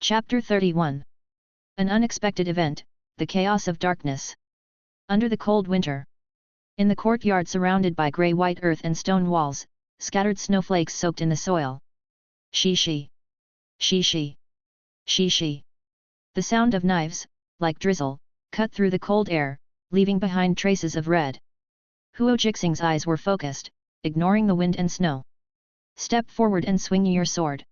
Chapter 31. An unexpected event, the chaos of darkness. Under the cold winter. In the courtyard surrounded by grey-white earth and stone walls, scattered snowflakes soaked in the soil. She. She. The sound of knives, like drizzle, cut through the cold air, leaving behind traces of red. Huo Jixing's eyes were focused, ignoring the wind and snow. Step forward and swing your sword.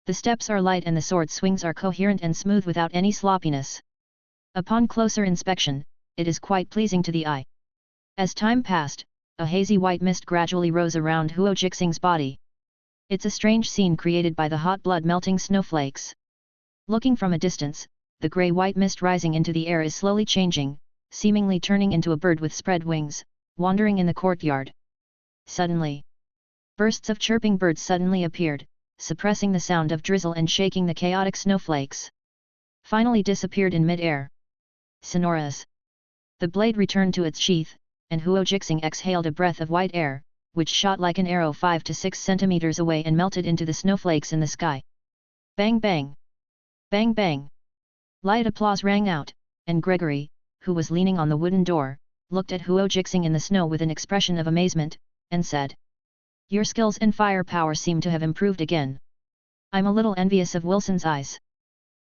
The steps are light and the sword swings are coherent and smooth without any sloppiness. Upon closer inspection, it is quite pleasing to the eye. As time passed, a hazy white mist gradually rose around Huo Jixing's body. It's a strange scene created by the hot blood melting snowflakes. Looking from a distance, the grey-white mist rising into the air is slowly changing, seemingly turning into a bird with spread wings, wandering in the courtyard. Suddenly, bursts of chirping birds suddenly appeared, suppressing the sound of drizzle and shaking the chaotic snowflakes. Finally disappeared in mid-air. Sonoras. The blade returned to its sheath, and Huo Jixing exhaled a breath of white air, which shot like an arrow 5 to 6 centimeters away and melted into the snowflakes in the sky. Bang bang! Bang bang! Light applause rang out, and Gregory, who was leaning on the wooden door, looked at Huo Jixing in the snow with an expression of amazement, and said, "Your skills and firepower seem to have improved again. I'm a little envious of Wilson's eyes.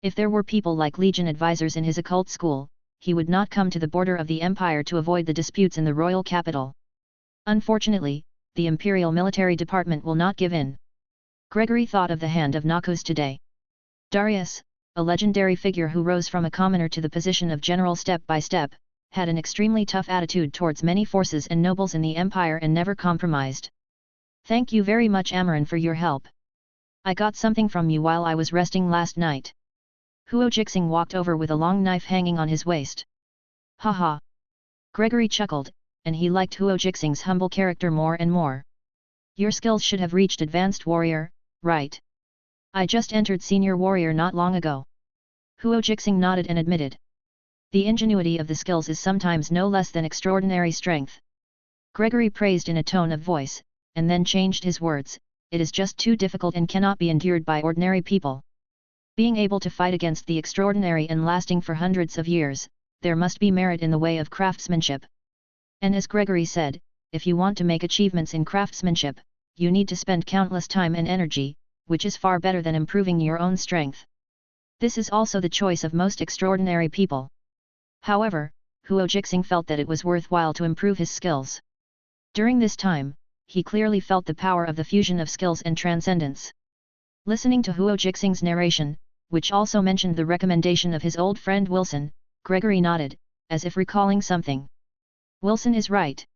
If there were people like Legion advisors in his occult school, he would not come to the border of the Empire to avoid the disputes in the royal capital. Unfortunately, the Imperial Military Department will not give in." Gregory thought of the hand of Noxus today. Darius, a legendary figure who rose from a commoner to the position of general step by step, had an extremely tough attitude towards many forces and nobles in the Empire and never compromised. "Thank you very much, Amaran, for your help. I got something from you while I was resting last night." Huo Jixing walked over with a long knife hanging on his waist. "Haha!" Gregory chuckled, and he liked Huo Jixing's humble character more and more. "Your skills should have reached Advanced Warrior, right? I just entered Senior Warrior not long ago." Huo Jixing nodded and admitted. "The ingenuity of the skills is sometimes no less than extraordinary strength." Gregory praised in a tone of voice, and then changed his words, "It is just too difficult and cannot be endured by ordinary people. Being able to fight against the extraordinary and lasting for hundreds of years, there must be merit in the way of craftsmanship. And as Gregory said, if you want to make achievements in craftsmanship, you need to spend countless time and energy, which is far better than improving your own strength. This is also the choice of most extraordinary people." However, Huo Jixing felt that it was worthwhile to improve his skills. During this time, he clearly felt the power of the fusion of skills and transcendence. Listening to Huo Jixing's narration, which also mentioned the recommendation of his old friend Wilson, Gregory nodded, as if recalling something. "Wilson is right.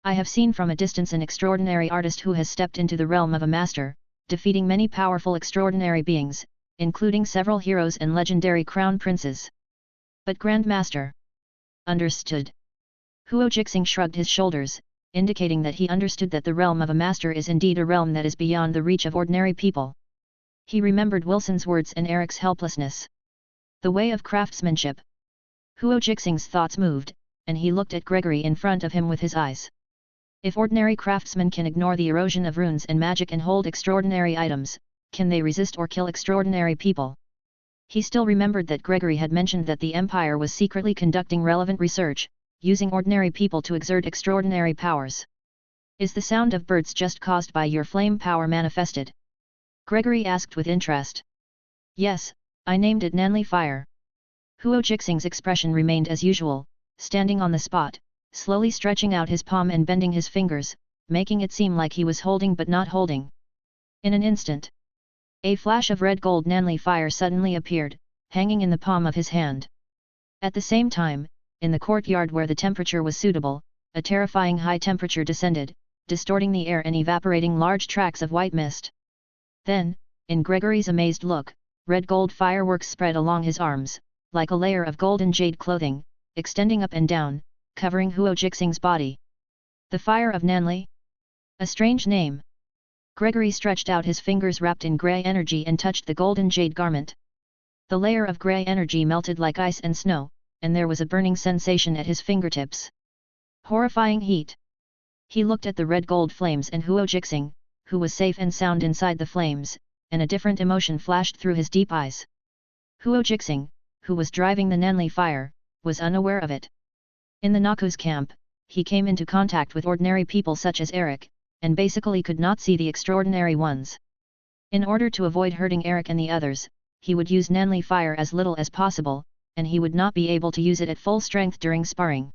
I have seen from a distance an extraordinary artist who has stepped into the realm of a master, defeating many powerful extraordinary beings, including several heroes and legendary crown princes. But Grand Master..." "Understood." Huo Jixing shrugged his shoulders, indicating that he understood that the realm of a master is indeed a realm that is beyond the reach of ordinary people. He remembered Wilson's words and Eric's helplessness. The way of craftsmanship. Huo Jixing's thoughts moved, and he looked at Gregory in front of him with his eyes. If ordinary craftsmen can ignore the erosion of runes and magic and hold extraordinary items, can they resist or kill extraordinary people? He still remembered that Gregory had mentioned that the Empire was secretly conducting relevant research, using ordinary people to exert extraordinary powers. "Is the sound of birds just caused by your flame power manifested?" Gregory asked with interest. "Yes, I named it Nanli Fire." Huo Jixing's expression remained as usual, standing on the spot, slowly stretching out his palm and bending his fingers, making it seem like he was holding but not holding. In an instant, a flash of red-gold Nanli Fire suddenly appeared, hanging in the palm of his hand. At the same time, in the courtyard where the temperature was suitable, a terrifying high temperature descended, distorting the air and evaporating large tracts of white mist. Then, in Gregory's amazed look, red gold fireworks spread along his arms, like a layer of golden jade clothing, extending up and down, covering Huo Jixing's body. "The Fire of Nanli? A strange name." Gregory stretched out his fingers wrapped in grey energy and touched the golden jade garment. The layer of grey energy melted like ice and snow, and there was a burning sensation at his fingertips. Horrifying heat. He looked at the red gold flames and Huo Jixing, who was safe and sound inside the flames, and a different emotion flashed through his deep eyes. Huo Jixing, who was driving the Nanli fire, was unaware of it. In the Noxus camp, he came into contact with ordinary people such as Eric, and basically could not see the extraordinary ones. In order to avoid hurting Eric and the others, he would use Nanli fire as little as possible, and he would not be able to use it at full strength during sparring.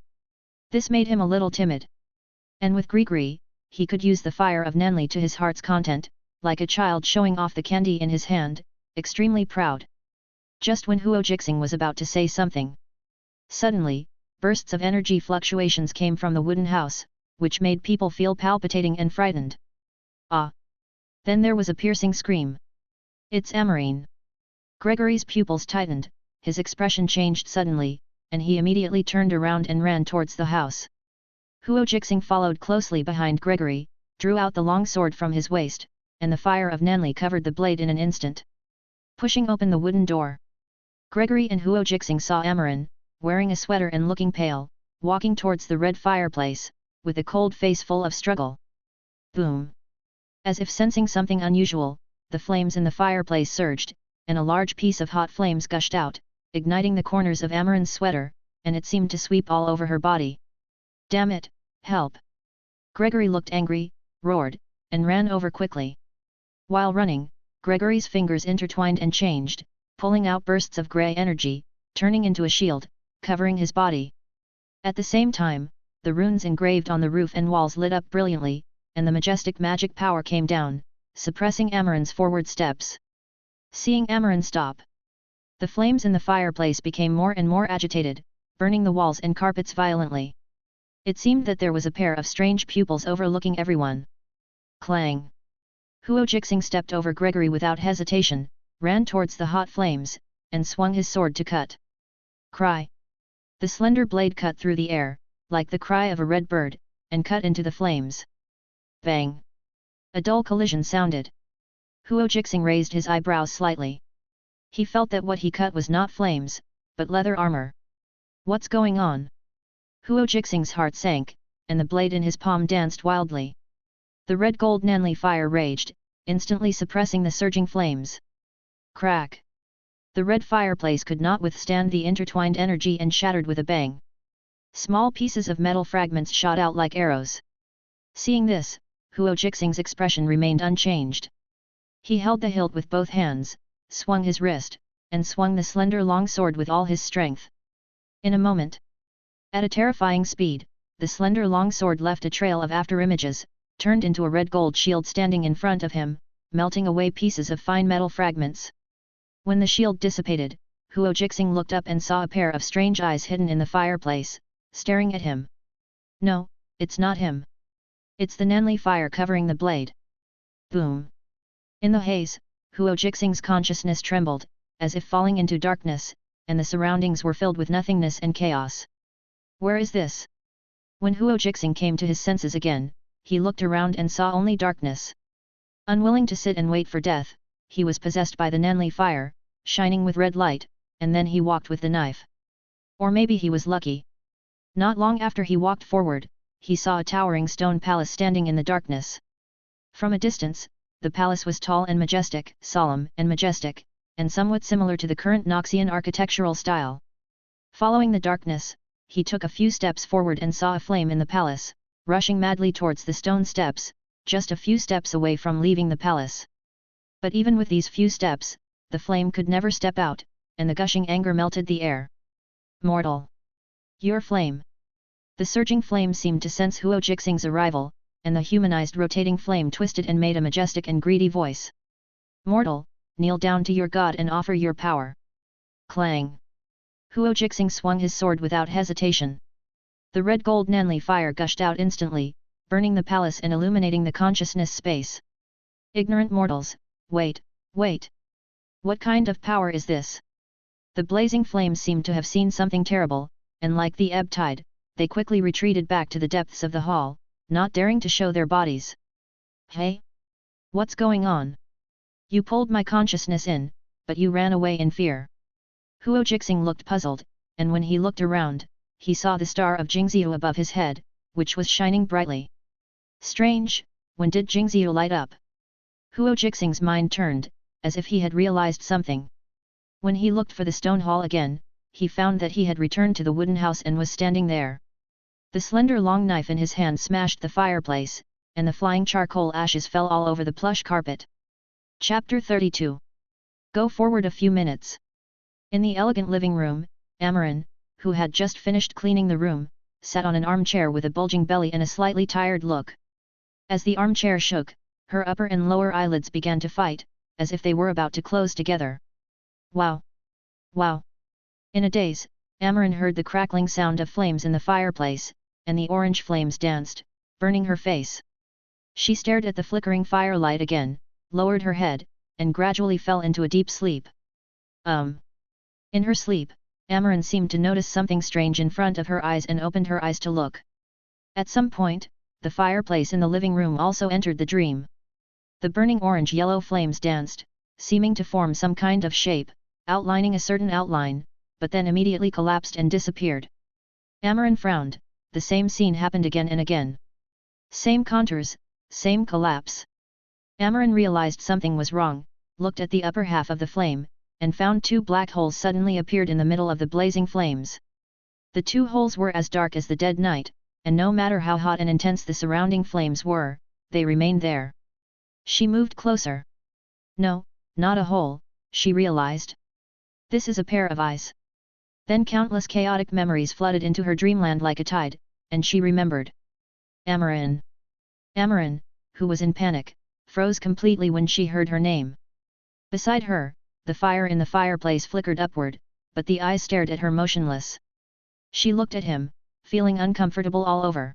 This made him a little timid. And with Grigri, he could use the fire of Nanli to his heart's content, like a child showing off the candy in his hand, extremely proud. Just when Huo Jixing was about to say something, suddenly, bursts of energy fluctuations came from the wooden house, which made people feel palpitating and frightened. Ah! Then there was a piercing scream. It's Amarine! Gregory's pupils tightened, his expression changed suddenly, and he immediately turned around and ran towards the house. Huo Jixing followed closely behind Gregory, drew out the long sword from his waist, and the fire of Nanli covered the blade in an instant. Pushing open the wooden door, Gregory and Huo Jixing saw Amarine, wearing a sweater and looking pale, walking towards the red fireplace, with a cold face full of struggle. Boom! As if sensing something unusual, the flames in the fireplace surged, and a large piece of hot flames gushed out, igniting the corners of Amarine's sweater, and it seemed to sweep all over her body. Damn it, help! Gregory looked angry, roared, and ran over quickly. While running, Gregory's fingers intertwined and changed, pulling out bursts of grey energy, turning into a shield, covering his body. At the same time, the runes engraved on the roof and walls lit up brilliantly, and the majestic magic power came down, suppressing Amarine's forward steps. Seeing Amarine stop, the flames in the fireplace became more and more agitated, burning the walls and carpets violently. It seemed that there was a pair of strange pupils overlooking everyone. Clang! Huo Jixing stepped over Gregory without hesitation, ran towards the hot flames, and swung his sword to cut. Cry! The slender blade cut through the air, like the cry of a red bird, and cut into the flames. Bang! A dull collision sounded. Huo Jixing raised his eyebrows slightly. He felt that what he cut was not flames, but leather armor. What's going on? Huo Jixing's heart sank, and the blade in his palm danced wildly. The red-gold Nanli fire raged, instantly suppressing the surging flames. Crack! The red fireplace could not withstand the intertwined energy and shattered with a bang. Small pieces of metal fragments shot out like arrows. Seeing this, Huo Jixing's expression remained unchanged. He held the hilt with both hands, swung his wrist, and swung the slender long sword with all his strength. In a moment, at a terrifying speed, the slender long sword left a trail of afterimages, turned into a red-gold shield standing in front of him, melting away pieces of fine metal fragments. When the shield dissipated, Huo Jixing looked up and saw a pair of strange eyes hidden in the fireplace, staring at him. No, it's not him. It's the Nanli fire covering the blade. Boom! In the haze, Huo Jixing's consciousness trembled, as if falling into darkness, and the surroundings were filled with nothingness and chaos. Where is this? When Huo Jixing came to his senses again, he looked around and saw only darkness. Unwilling to sit and wait for death, he was possessed by the Nanli fire, shining with red light, and then he walked with the knife. Or maybe he was lucky. Not long after he walked forward, he saw a towering stone palace standing in the darkness. From a distance, the palace was tall and majestic, solemn and majestic, and somewhat similar to the current Noxian architectural style. Following the darkness, he took a few steps forward and saw a flame in the palace, rushing madly towards the stone steps, just a few steps away from leaving the palace. But even with these few steps, the flame could never step out, and the gushing anger melted the air. Mortal! Your flame! The surging flame seemed to sense Huo Jixing's arrival, and the humanized rotating flame twisted and made a majestic and greedy voice. Mortal, kneel down to your god and offer your power. Clang! Huo Jixing swung his sword without hesitation. The red-gold Nanli fire gushed out instantly, burning the palace and illuminating the consciousness space. Ignorant mortals, wait, wait! What kind of power is this? The blazing flames seemed to have seen something terrible, and like the ebb tide, they quickly retreated back to the depths of the hall, not daring to show their bodies. Hey? What's going on? You pulled my consciousness in, but you ran away in fear. Huo Jixing looked puzzled, and when he looked around, he saw the star of Jingxiu above his head, which was shining brightly. Strange, when did Jingxiu light up? Huo Jixing's mind turned, as if he had realized something. When he looked for the stone hall again, he found that he had returned to the wooden house and was standing there. The slender long knife in his hand smashed the fireplace, and the flying charcoal ashes fell all over the plush carpet. Chapter 32. Go forward a few minutes. In the elegant living room, Amaran, who had just finished cleaning the room, sat on an armchair with a bulging belly and a slightly tired look. As the armchair shook, her upper and lower eyelids began to fight, as if they were about to close together. Wow! Wow! In a daze, Amaran heard the crackling sound of flames in the fireplace, and the orange flames danced, burning her face. She stared at the flickering firelight again, lowered her head, and gradually fell into a deep sleep. In her sleep, Amaran seemed to notice something strange in front of her eyes and opened her eyes to look. At some point, the fireplace in the living room also entered the dream. The burning orange-yellow flames danced, seeming to form some kind of shape, outlining a certain outline, but then immediately collapsed and disappeared. Amaran frowned. The same scene happened again and again. Same contours, same collapse. Amaran realized something was wrong, looked at the upper half of the flame, and found two black holes suddenly appeared in the middle of the blazing flames. The two holes were as dark as the dead night, and no matter how hot and intense the surrounding flames were, they remained there. She moved closer. No, not a hole, she realized. This is a pair of eyes. Then countless chaotic memories flooded into her dreamland like a tide, and she remembered. Amaran. Amaran, who was in panic, froze completely when she heard her name. Beside her, the fire in the fireplace flickered upward, but the eyes stared at her motionless. She looked at him, feeling uncomfortable all over.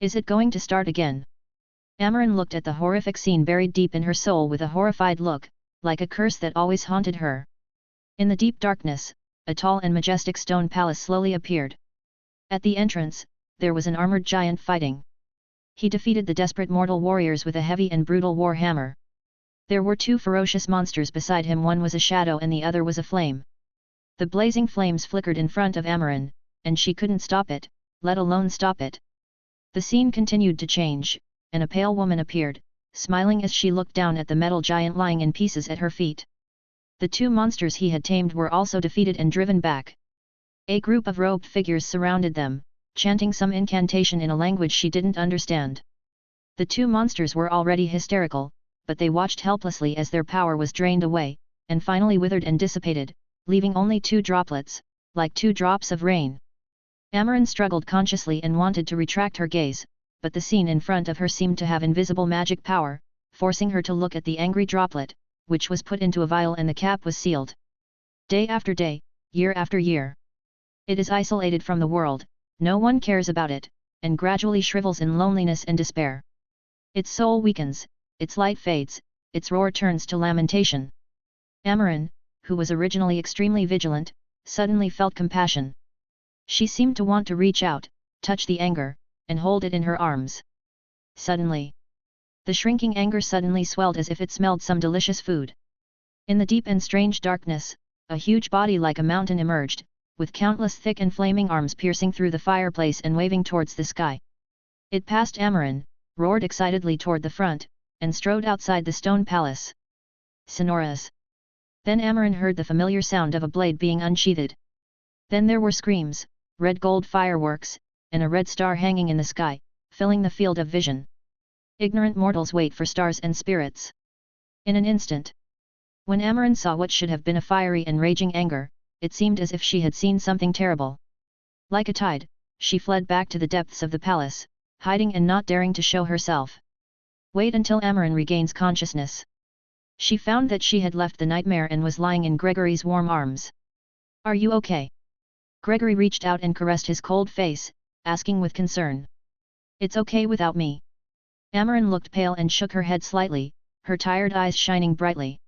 Is it going to start again? Amaran looked at the horrific scene buried deep in her soul with a horrified look, like a curse that always haunted her. In the deep darkness, a tall and majestic stone palace slowly appeared. At the entrance, there was an armored giant fighting. He defeated the desperate mortal warriors with a heavy and brutal war hammer. There were two ferocious monsters beside him, one was a shadow and the other was a flame. The blazing flames flickered in front of Amaran, and she couldn't stop it, let alone stop it. The scene continued to change, and a pale woman appeared, smiling as she looked down at the metal giant lying in pieces at her feet. The two monsters he had tamed were also defeated and driven back. A group of robed figures surrounded them, chanting some incantation in a language she didn't understand. The two monsters were already hysterical, but they watched helplessly as their power was drained away, and finally withered and dissipated, leaving only two droplets, like two drops of rain. Amaran struggled consciously and wanted to retract her gaze, but the scene in front of her seemed to have invisible magic power, forcing her to look at the angry droplet, which was put into a vial and the cap was sealed. Day after day, year after year. It is isolated from the world, no one cares about it, and gradually shrivels in loneliness and despair. Its soul weakens, its light fades, its roar turns to lamentation. Amaran, who was originally extremely vigilant, suddenly felt compassion. She seemed to want to reach out, touch the anger, and hold it in her arms. Suddenly, the shrinking anger suddenly swelled as if it smelled some delicious food. In the deep and strange darkness, a huge body like a mountain emerged, with countless thick and flaming arms piercing through the fireplace and waving towards the sky. It passed Amaran, roared excitedly toward the front, and strode outside the stone palace. Sonoras. Then Amaran heard the familiar sound of a blade being unsheathed. Then there were screams, red gold fireworks, and a red star hanging in the sky, filling the field of vision. Ignorant mortals wait for stars and spirits. In an instant. When Amaran saw what should have been a fiery and raging anger, it seemed as if she had seen something terrible. Like a tide, she fled back to the depths of the palace, hiding and not daring to show herself. Wait until Amaran regains consciousness. She found that she had left the nightmare and was lying in Gregory's warm arms. Are you okay? Gregory reached out and caressed his cold face, asking with concern. It's okay without me. Amaran looked pale and shook her head slightly, her tired eyes shining brightly.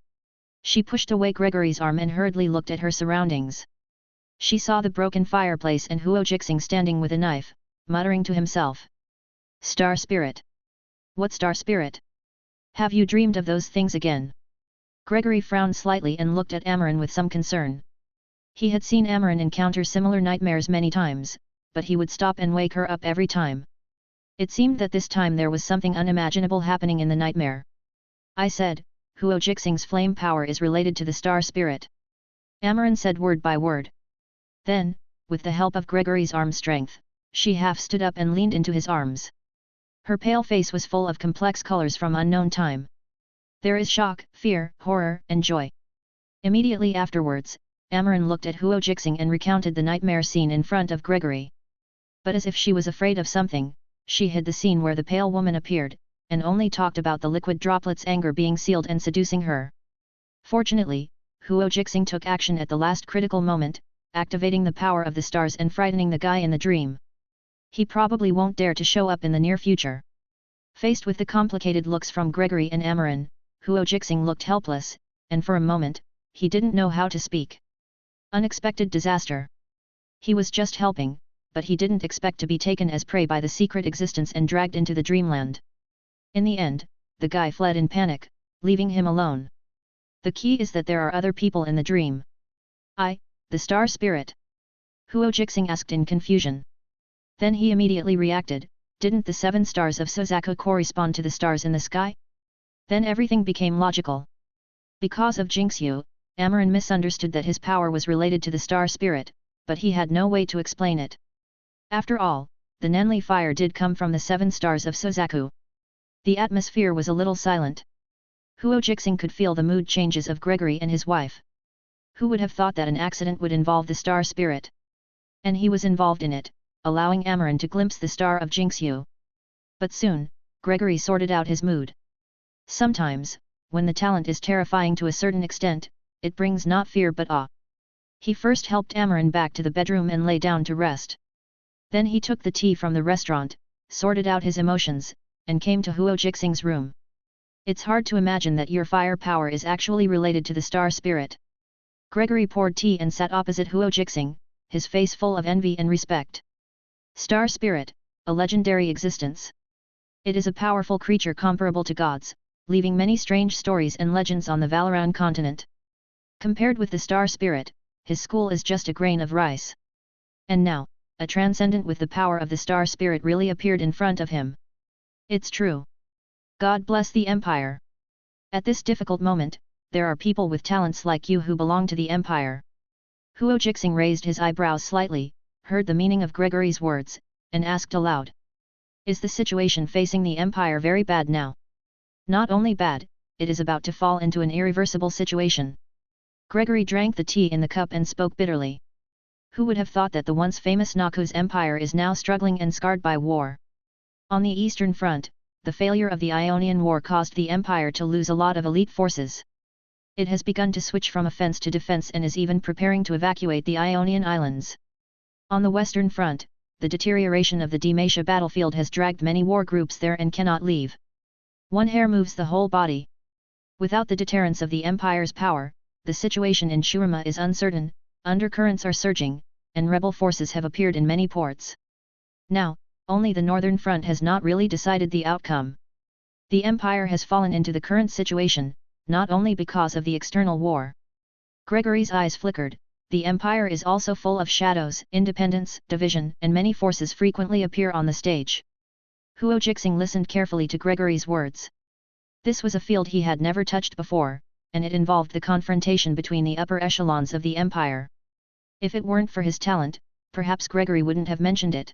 She pushed away Gregory's arm and hurriedly looked at her surroundings. She saw the broken fireplace and Huo Jixing standing with a knife, muttering to himself. Star spirit. What star spirit? Have you dreamed of those things again? Gregory frowned slightly and looked at Amaran with some concern. He had seen Amaran encounter similar nightmares many times, but he would stop and wake her up every time. It seemed that this time there was something unimaginable happening in the nightmare. I said, Huo Jixing's flame power is related to the star spirit. Amaran said word by word. Then, with the help of Gregory's arm strength, she half stood up and leaned into his arms. Her pale face was full of complex colors from unknown time. There is shock, fear, horror, and joy. Immediately afterwards, Amaran looked at Huo Jixing and recounted the nightmare scene in front of Gregory. But as if she was afraid of something, she hid the scene where the pale woman appeared, and only talked about the liquid droplets' anger being sealed and seducing her. Fortunately, Huo Jixing took action at the last critical moment, activating the power of the stars and frightening the guy in the dream. He probably won't dare to show up in the near future. Faced with the complicated looks from Gregory and Amaran, Huo Jixing looked helpless, and for a moment, he didn't know how to speak. Unexpected disaster. He was just helping, but he didn't expect to be taken as prey by the secret existence and dragged into the dreamland. In the end, the guy fled in panic, leaving him alone. The key is that there are other people in the dream. The star spirit? Huo Jixing asked in confusion. Then he immediately reacted, didn't the 7 stars of Suzaku correspond to the stars in the sky? Then everything became logical. Because of Jinxue, Amaran misunderstood that his power was related to the star spirit, but he had no way to explain it. After all, the Nenli fire did come from the 7 stars of Suzaku. The atmosphere was a little silent. Huo Jixing could feel the mood changes of Gregory and his wife. Who would have thought that an accident would involve the star spirit? And he was involved in it, allowing Amaran to glimpse the star of Jinxue. But soon, Gregory sorted out his mood. Sometimes, when the talent is terrifying to a certain extent, it brings not fear but awe. He first helped Amaran back to the bedroom and lay down to rest. Then he took the tea from the restaurant, sorted out his emotions, and came to Huo Jixing's room. It's hard to imagine that your fire power is actually related to the star spirit. Gregory poured tea and sat opposite Huo Jixing, his face full of envy and respect. Star spirit, a legendary existence. It is a powerful creature comparable to gods, leaving many strange stories and legends on the Valoran continent. Compared with the star spirit, his school is just a grain of rice. And now, a transcendent with the power of the star spirit really appeared in front of him. It's true. God bless the Empire. At this difficult moment, there are people with talents like you who belong to the Empire. Huo Jixing raised his eyebrows slightly, heard the meaning of Gregory's words, and asked aloud. Is the situation facing the Empire very bad now? Not only bad, it is about to fall into an irreversible situation. Gregory drank the tea in the cup and spoke bitterly. Who would have thought that the once famous Noxus Empire is now struggling and scarred by war? On the Eastern Front, the failure of the Ionian War caused the Empire to lose a lot of elite forces. It has begun to switch from offense to defense and is even preparing to evacuate the Ionian Islands. On the Western Front, the deterioration of the Dalmatia battlefield has dragged many war groups there and cannot leave. One hair moves the whole body. Without the deterrence of the Empire's power, the situation in Shurima is uncertain, undercurrents are surging, and rebel forces have appeared in many ports. Now, only the Northern Front has not really decided the outcome. The Empire has fallen into the current situation, not only because of the external war. Gregory's eyes flickered. The Empire is also full of shadows, independence, division, and many forces frequently appear on the stage. Huo Jixing listened carefully to Gregory's words. This was a field he had never touched before, and it involved the confrontation between the upper echelons of the Empire. If it weren't for his talent, perhaps Gregory wouldn't have mentioned it.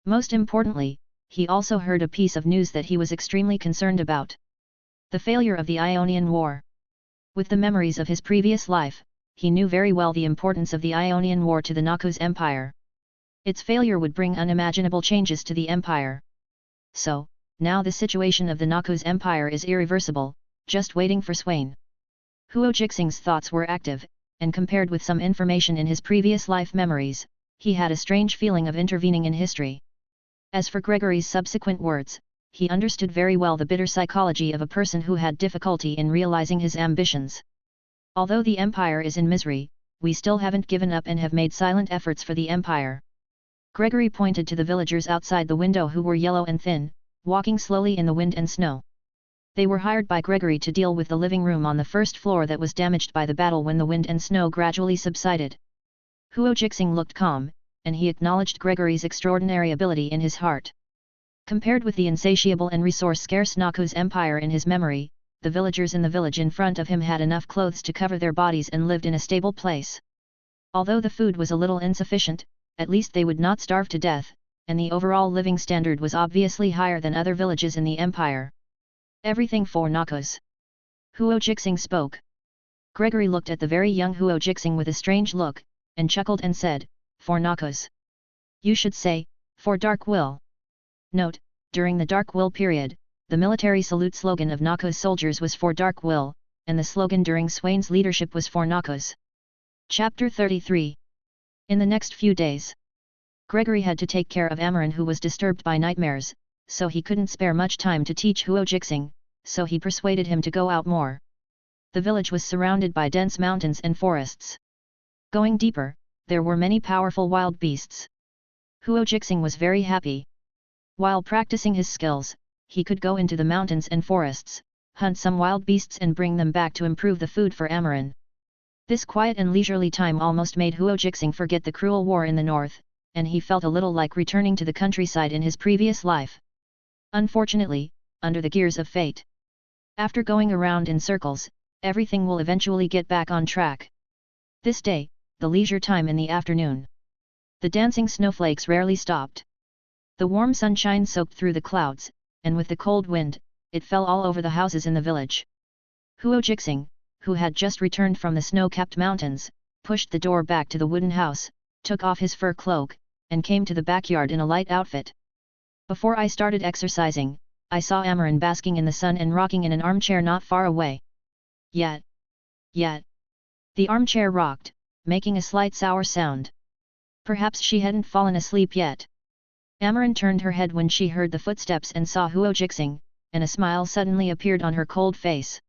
Most importantly, he also heard a piece of news that he was extremely concerned about. The failure of the Ionian War. With the memories of his previous life, he knew very well the importance of the Ionian War to the Noxus Empire. Its failure would bring unimaginable changes to the Empire. So, now the situation of the Noxus Empire is irreversible, just waiting for Swain. Huo Jixing's thoughts were active, and compared with some information in his previous life memories, he had a strange feeling of intervening in history. As for Gregory's subsequent words, he understood very well the bitter psychology of a person who had difficulty in realizing his ambitions. Although the Empire is in misery, we still haven't given up and have made silent efforts for the Empire. Gregory pointed to the villagers outside the window who were yellow and thin, walking slowly in the wind and snow. They were hired by Gregory to deal with the living room on the first floor that was damaged by the battle when the wind and snow gradually subsided. Huo Jixing looked calm, and he acknowledged Gregory's extraordinary ability in his heart. Compared with the insatiable and resource-scarce Noxus Empire in his memory, the villagers in the village in front of him had enough clothes to cover their bodies and lived in a stable place. Although the food was a little insufficient, at least they would not starve to death, and the overall living standard was obviously higher than other villages in the empire. Everything for Noxus. Huo Jixing spoke. Gregory looked at the very young Huo Jixing with a strange look, and chuckled and said, "For Noxus. You should say, for Dark Will." Note, during the Dark Will period, the military salute slogan of Noxus soldiers was "For Dark Will", and the slogan during Swain's leadership was "For Noxus". Chapter 33. In the next few days, Gregory had to take care of Amaran, who was disturbed by nightmares, so he couldn't spare much time to teach Huo Jixing, so he persuaded him to go out more. The village was surrounded by dense mountains and forests. Going deeper, there were many powerful wild beasts. Huo Jixing was very happy. While practicing his skills, he could go into the mountains and forests, hunt some wild beasts and bring them back to improve the food for Amaran. This quiet and leisurely time almost made Huo Jixing forget the cruel war in the north, and he felt a little like returning to the countryside in his previous life. Unfortunately, under the gears of fate, after going around in circles, everything will eventually get back on track. This day, the leisure time in the afternoon, the dancing snowflakes rarely stopped. The warm sunshine soaked through the clouds, and with the cold wind, it fell all over the houses in the village. Huo Jixing, who had just returned from the snow-capped mountains, pushed the door back to the wooden house, took off his fur cloak, and came to the backyard in a light outfit. Before I started exercising, I saw Amaran basking in the sun and rocking in an armchair not far away. Yet. The armchair rocked, making a slight sour sound. Perhaps she hadn't fallen asleep yet. Amaran turned her head when she heard the footsteps and saw Huo Jixing, and a smile suddenly appeared on her cold face.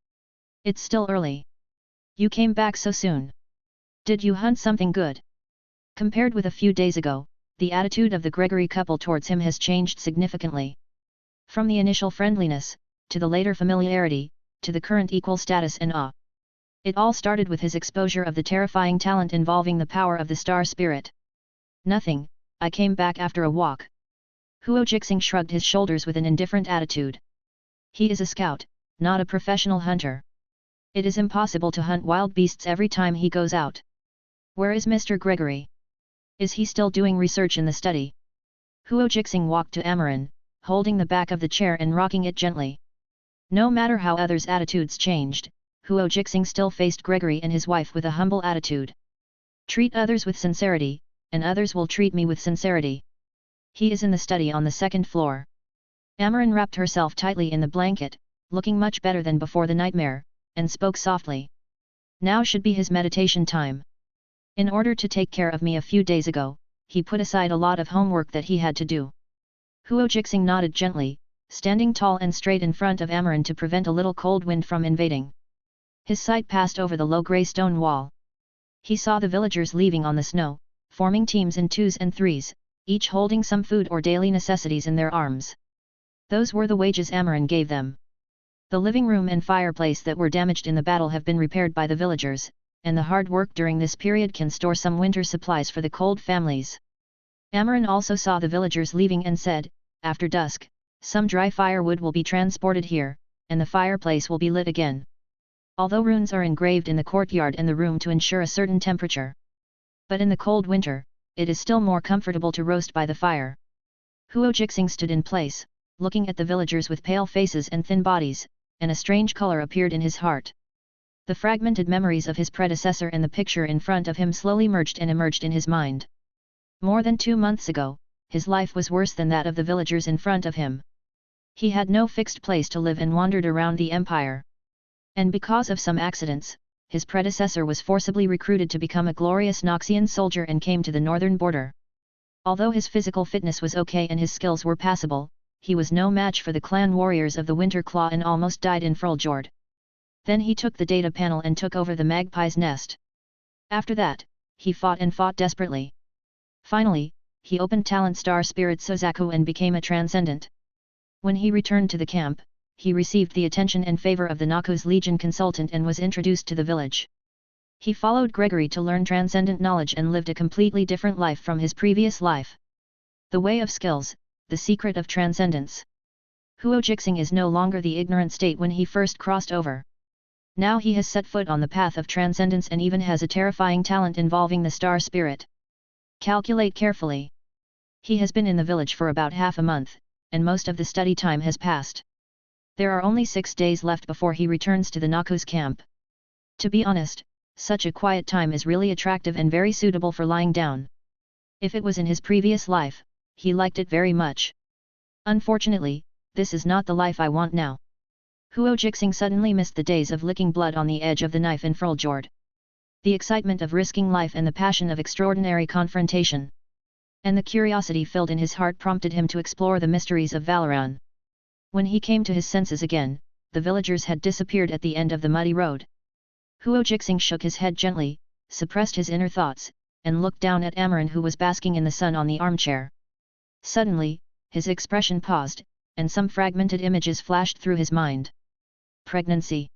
"It's still early. You came back so soon. Did you hunt something good?" Compared with a few days ago, the attitude of the Gregory couple towards him has changed significantly. From the initial friendliness, to the later familiarity, to the current equal status and awe. It all started with his exposure of the terrifying talent involving the power of the star spirit. "Nothing, I came back after a walk." Huo Jixing shrugged his shoulders with an indifferent attitude. He is a scout, not a professional hunter. It is impossible to hunt wild beasts every time he goes out. Where is Mr. Gregory? Is he still doing research in the study? Huo Jixing walked to Amaran, holding the back of the chair and rocking it gently. No matter how others' attitudes changed, Huo Jixing still faced Gregory and his wife with a humble attitude. "Treat others with sincerity, and others will treat me with sincerity." He is in the study on the second floor. Amaran wrapped herself tightly in the blanket, looking much better than before the nightmare, and spoke softly. "Now should be his meditation time. In order to take care of me a few days ago, he put aside a lot of homework that he had to do." Huo Jixing nodded gently, standing tall and straight in front of Amaran to prevent a little cold wind from invading. His sight passed over the low grey stone wall. He saw the villagers leaving on the snow, forming teams in 2s and 3s, each holding some food or daily necessities in their arms. Those were the wages Amaran gave them. The living room and fireplace that were damaged in the battle have been repaired by the villagers, and the hard work during this period can store some winter supplies for the cold families. Amaran also saw the villagers leaving and said, "After dusk, some dry firewood will be transported here, and the fireplace will be lit again." Although runes are engraved in the courtyard and the room to ensure a certain temperature. But in the cold winter, it is still more comfortable to roast by the fire. Huo Jixing stood in place, looking at the villagers with pale faces and thin bodies, and a strange color appeared in his heart. The fragmented memories of his predecessor and the picture in front of him slowly merged and emerged in his mind. More than 2 months ago, his life was worse than that of the villagers in front of him. He had no fixed place to live and wandered around the empire. And because of some accidents, his predecessor was forcibly recruited to become a glorious Noxian soldier and came to the northern border. Although his physical fitness was okay and his skills were passable, he was no match for the clan warriors of the Winter Claw and almost died in Fruljord. Then he took the data panel and took over the Magpie's Nest. After that, he fought and fought desperately. Finally, he opened Talent Star Spirit Suzaku and became a transcendent. When he returned to the camp, he received the attention and favor of the Noxus Legion consultant and was introduced to the village. He followed Gregory to learn transcendent knowledge and lived a completely different life from his previous life. The way of skills, the secret of transcendence. Huo Jixing is no longer the ignorant state when he first crossed over. Now he has set foot on the path of transcendence and even has a terrifying talent involving the star spirit. Calculate carefully. He has been in the village for about half a month, and most of the study time has passed. There are only 6 days left before he returns to the Noxus camp. To be honest, such a quiet time is really attractive and very suitable for lying down. If it was in his previous life, he liked it very much. Unfortunately, this is not the life I want now. Huo Jixing suddenly missed the days of licking blood on the edge of the knife in Fruljord. The excitement of risking life and the passion of extraordinary confrontation. And the curiosity filled in his heart prompted him to explore the mysteries of Valoran. When he came to his senses again, the villagers had disappeared at the end of the muddy road. Huo Jixing shook his head gently, suppressed his inner thoughts, and looked down at Amaran who was basking in the sun on the armchair. Suddenly, his expression paused, and some fragmented images flashed through his mind. Pregnancy.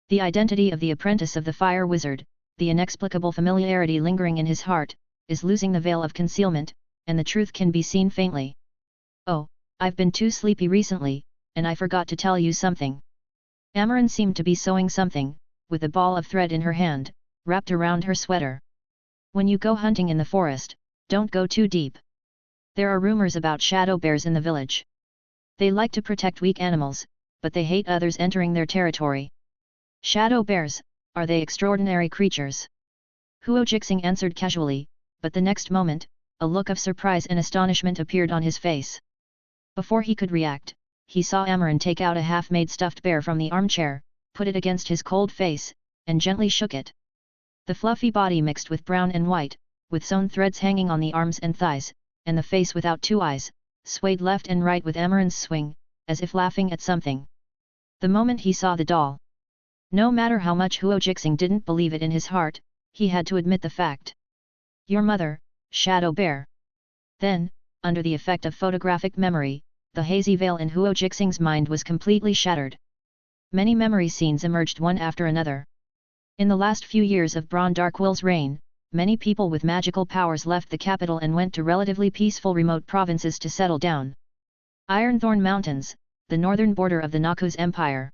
The identity of the apprentice of the fire wizard, the inexplicable familiarity lingering in his heart, is losing the veil of concealment, and the truth can be seen faintly. Oh, I've been too sleepy recently, and I forgot to tell you something. Amaran seemed to be sewing something, with a ball of thread in her hand, wrapped around her sweater. When you go hunting in the forest, don't go too deep. There are rumors about shadow bears in the village. They like to protect weak animals, but they hate others entering their territory. Shadow bears, are they extraordinary creatures? Huo Jixing answered casually, but the next moment, a look of surprise and astonishment appeared on his face. Before he could react, he saw Amaran take out a half-made stuffed bear from the armchair, put it against his cold face, and gently shook it. The fluffy body mixed with brown and white, with sewn threads hanging on the arms and thighs, and the face without 2 eyes, swayed left and right with Amaran's swing, as if laughing at something. The moment he saw the doll. No matter how much Huo Jixing didn't believe it in his heart, he had to admit the fact. Your mother, Shadow Bear. Then, under the effect of photographic memory, the hazy veil in Huo Jixing's mind was completely shattered. Many memory scenes emerged one after another. In the last few years of Braun Darkwill's reign, many people with magical powers left the capital and went to relatively peaceful remote provinces to settle down. Ironthorn Mountains, the northern border of the Noxus Empire.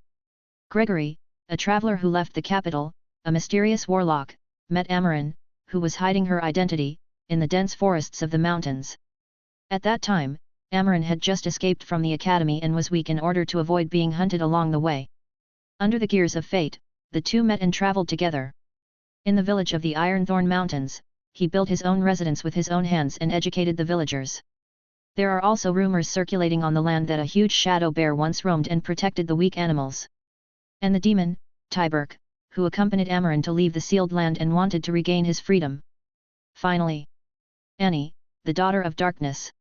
Gregory, a traveler who left the capital, a mysterious warlock, met Amaran, who was hiding her identity, in the dense forests of the mountains. At that time, Amaran had just escaped from the academy and was weak in order to avoid being hunted along the way. Under the gears of fate, the two met and traveled together. In the village of the Ironthorn Mountains, he built his own residence with his own hands and educated the villagers. There are also rumors circulating on the land that a huge shadow bear once roamed and protected the weak animals. And the demon, Tyberk, who accompanied Amaran to leave the sealed land and wanted to regain his freedom. Finally, Annie, the daughter of darkness.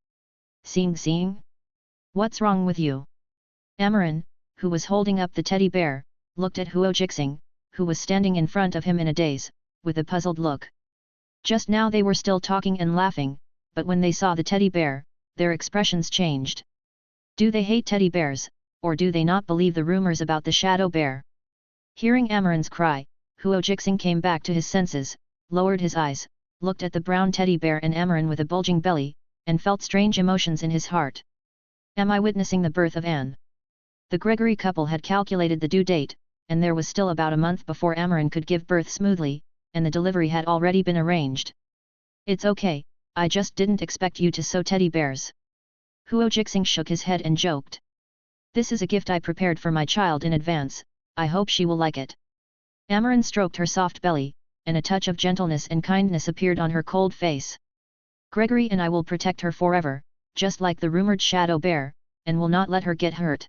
Seeing? What's wrong with you? Amaran, who was holding up the teddy bear, looked at Huo Jixing, who was standing in front of him in a daze, with a puzzled look. Just now they were still talking and laughing, but when they saw the teddy bear, their expressions changed. Do they hate teddy bears, or do they not believe the rumors about the shadow bear? Hearing Amaran's cry, Huo Jixing came back to his senses, lowered his eyes, looked at the brown teddy bear and Amaran with a bulging belly, and felt strange emotions in his heart. Am I witnessing the birth of Anne? The Gregory couple had calculated the due date, and there was still about a month before Amaran could give birth smoothly, and the delivery had already been arranged. It's okay, I just didn't expect you to sew teddy bears. Huo Jixing shook his head and joked. This is a gift I prepared for my child in advance, I hope she will like it. Amaran stroked her soft belly, and a touch of gentleness and kindness appeared on her cold face. Gregory and I will protect her forever, just like the rumored shadow bear, and will not let her get hurt.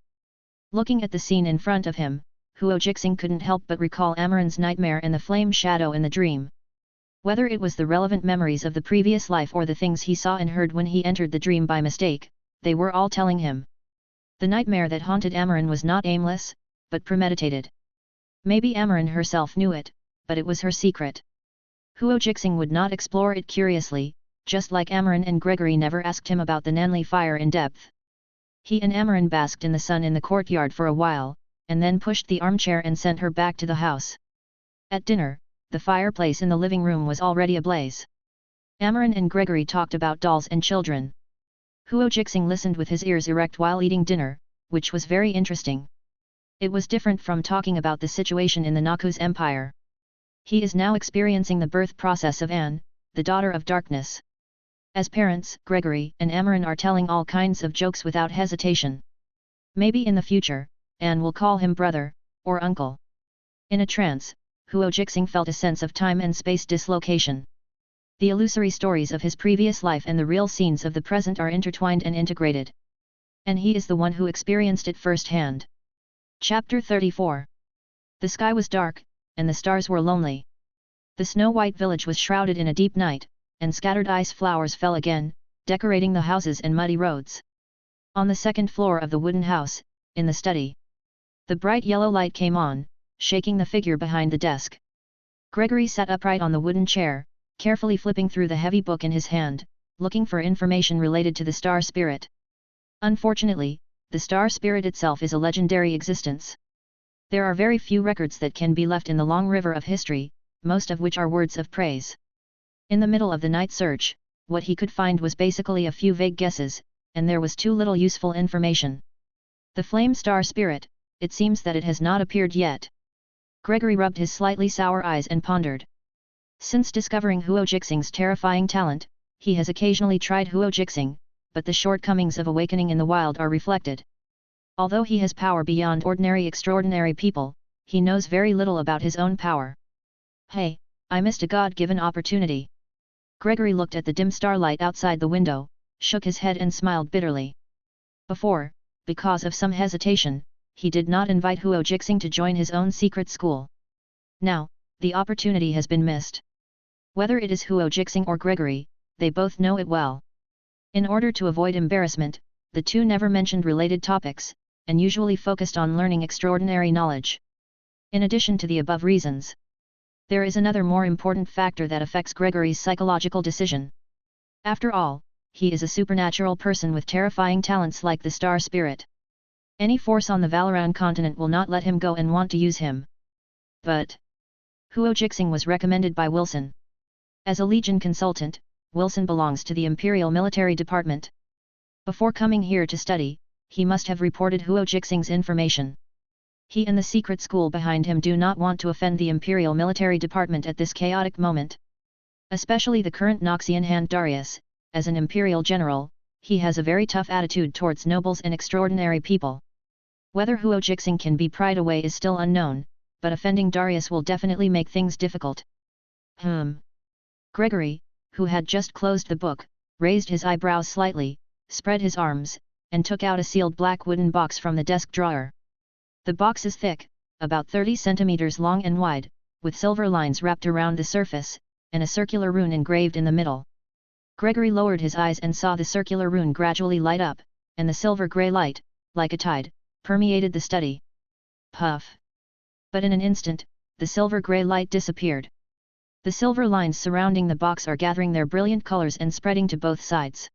Looking at the scene in front of him, Huo Jixing couldn't help but recall Amaran's nightmare and the flame shadow in the dream. Whether it was the relevant memories of the previous life or the things he saw and heard when he entered the dream by mistake, they were all telling him. The nightmare that haunted Amaran was not aimless, but premeditated. Maybe Amaran herself knew it, but it was her secret. Huo Jixing would not explore it curiously, just like Amaran and Gregory never asked him about the Nanli fire in depth. He and Amaran basked in the sun in the courtyard for a while, and then pushed the armchair and sent her back to the house. At dinner, the fireplace in the living room was already ablaze. Amaran and Gregory talked about dolls and children. Huo Jixing listened with his ears erect while eating dinner, which was very interesting. It was different from talking about the situation in the Noxus Empire. He is now experiencing the birth process of Anne, the daughter of darkness. As parents, Gregory and Amarin are telling all kinds of jokes without hesitation. Maybe in the future, Anne will call him brother, or uncle. In a trance, Huo Jixing felt a sense of time and space dislocation. The illusory stories of his previous life and the real scenes of the present are intertwined and integrated. And he is the one who experienced it firsthand. Chapter 34. The sky was dark, and the stars were lonely. The snow-white village was shrouded in a deep night, and scattered ice flowers fell again, decorating the houses and muddy roads. On the second floor of the wooden house, in the study, the bright yellow light came on, shaking the figure behind the desk. Gregory sat upright on the wooden chair, carefully flipping through the heavy book in his hand, looking for information related to the star spirit. Unfortunately, the star spirit itself is a legendary existence. There are very few records that can be left in the long river of history, most of which are words of praise. In the middle of the night search, what he could find was basically a few vague guesses, and there was too little useful information. The flame star spirit, it seems that it has not appeared yet. Gregory rubbed his slightly sour eyes and pondered. Since discovering Huo Jixing's terrifying talent, he has occasionally tried Huo Jixing, but the shortcomings of awakening in the wild are reflected. Although he has power beyond ordinary extraordinary people, he knows very little about his own power. Hey, I missed a God-given opportunity. Gregory looked at the dim starlight outside the window, shook his head and smiled bitterly. Before, because of some hesitation, he did not invite Huo Jixing to join his own secret school. Now, the opportunity has been missed. Whether it is Huo Jixing or Gregory, they both know it well. In order to avoid embarrassment, the two never mentioned related topics, and usually focused on learning extraordinary knowledge. In addition to the above reasons, there is another more important factor that affects Gregory's psychological decision. After all, he is a supernatural person with terrifying talents like the star spirit. Any force on the Valoran continent will not let him go and want to use him. But Huo Jixing was recommended by Wilson. As a Legion consultant, Wilson belongs to the Imperial Military Department. Before coming here to study, he must have reported Huo Jixing's information. He and the secret school behind him do not want to offend the Imperial Military Department at this chaotic moment. Especially the current Noxian Hand Darius, as an Imperial general, he has a very tough attitude towards nobles and extraordinary people. Whether Huo Jixing can be pried away is still unknown, but offending Darius will definitely make things difficult. Gregory, who had just closed the book, raised his eyebrows slightly, spread his arms, and took out a sealed black wooden box from the desk drawer. The box is thick, about 30 centimeters long and wide, with silver lines wrapped around the surface, and a circular rune engraved in the middle. Gregory lowered his eyes and saw the circular rune gradually light up, and the silver-grey light, like a tide, permeated the study. Puff! But in an instant, the silver-grey light disappeared. The silver lines surrounding the box are gathering their brilliant colors and spreading to both sides.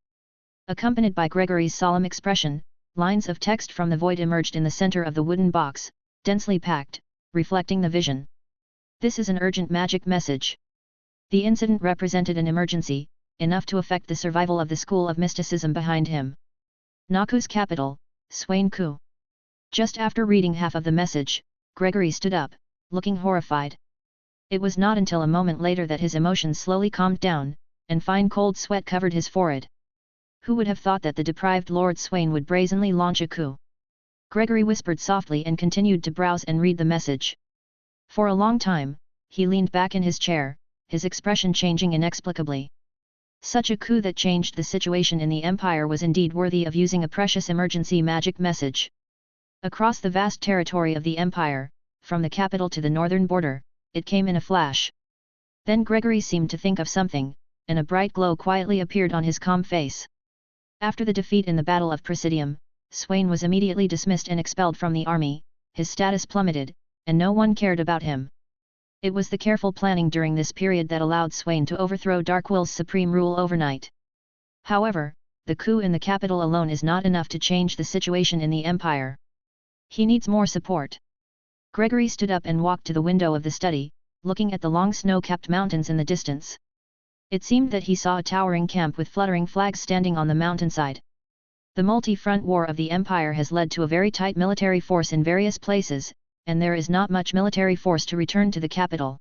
Accompanied by Gregory's solemn expression, lines of text from the void emerged in the center of the wooden box, densely packed, reflecting the vision. This is an urgent magic message. The incident represented an emergency, enough to affect the survival of the school of mysticism behind him. Noxus capital, Swain-ku. Just after reading half of the message, Gregory stood up, looking horrified. It was not until a moment later that his emotions slowly calmed down, and fine cold sweat covered his forehead. Who would have thought that the deprived Lord Swain would brazenly launch a coup? Gregory whispered softly and continued to browse and read the message. For a long time, he leaned back in his chair, his expression changing inexplicably. Such a coup that changed the situation in the Empire was indeed worthy of using a precious emergency magic message. Across the vast territory of the Empire, from the capital to the northern border, it came in a flash. Then Gregory seemed to think of something, and a bright glow quietly appeared on his calm face. After the defeat in the Battle of Presidium, Swain was immediately dismissed and expelled from the army, his status plummeted, and no one cared about him. It was the careful planning during this period that allowed Swain to overthrow Darkwill's supreme rule overnight. However, the coup in the capital alone is not enough to change the situation in the Empire. He needs more support. Gregory stood up and walked to the window of the study, looking at the long snow-capped mountains in the distance. It seemed that he saw a towering camp with fluttering flags standing on the mountainside. The multi-front war of the empire has led to a very tight military force in various places, and there is not much military force to return to the capital.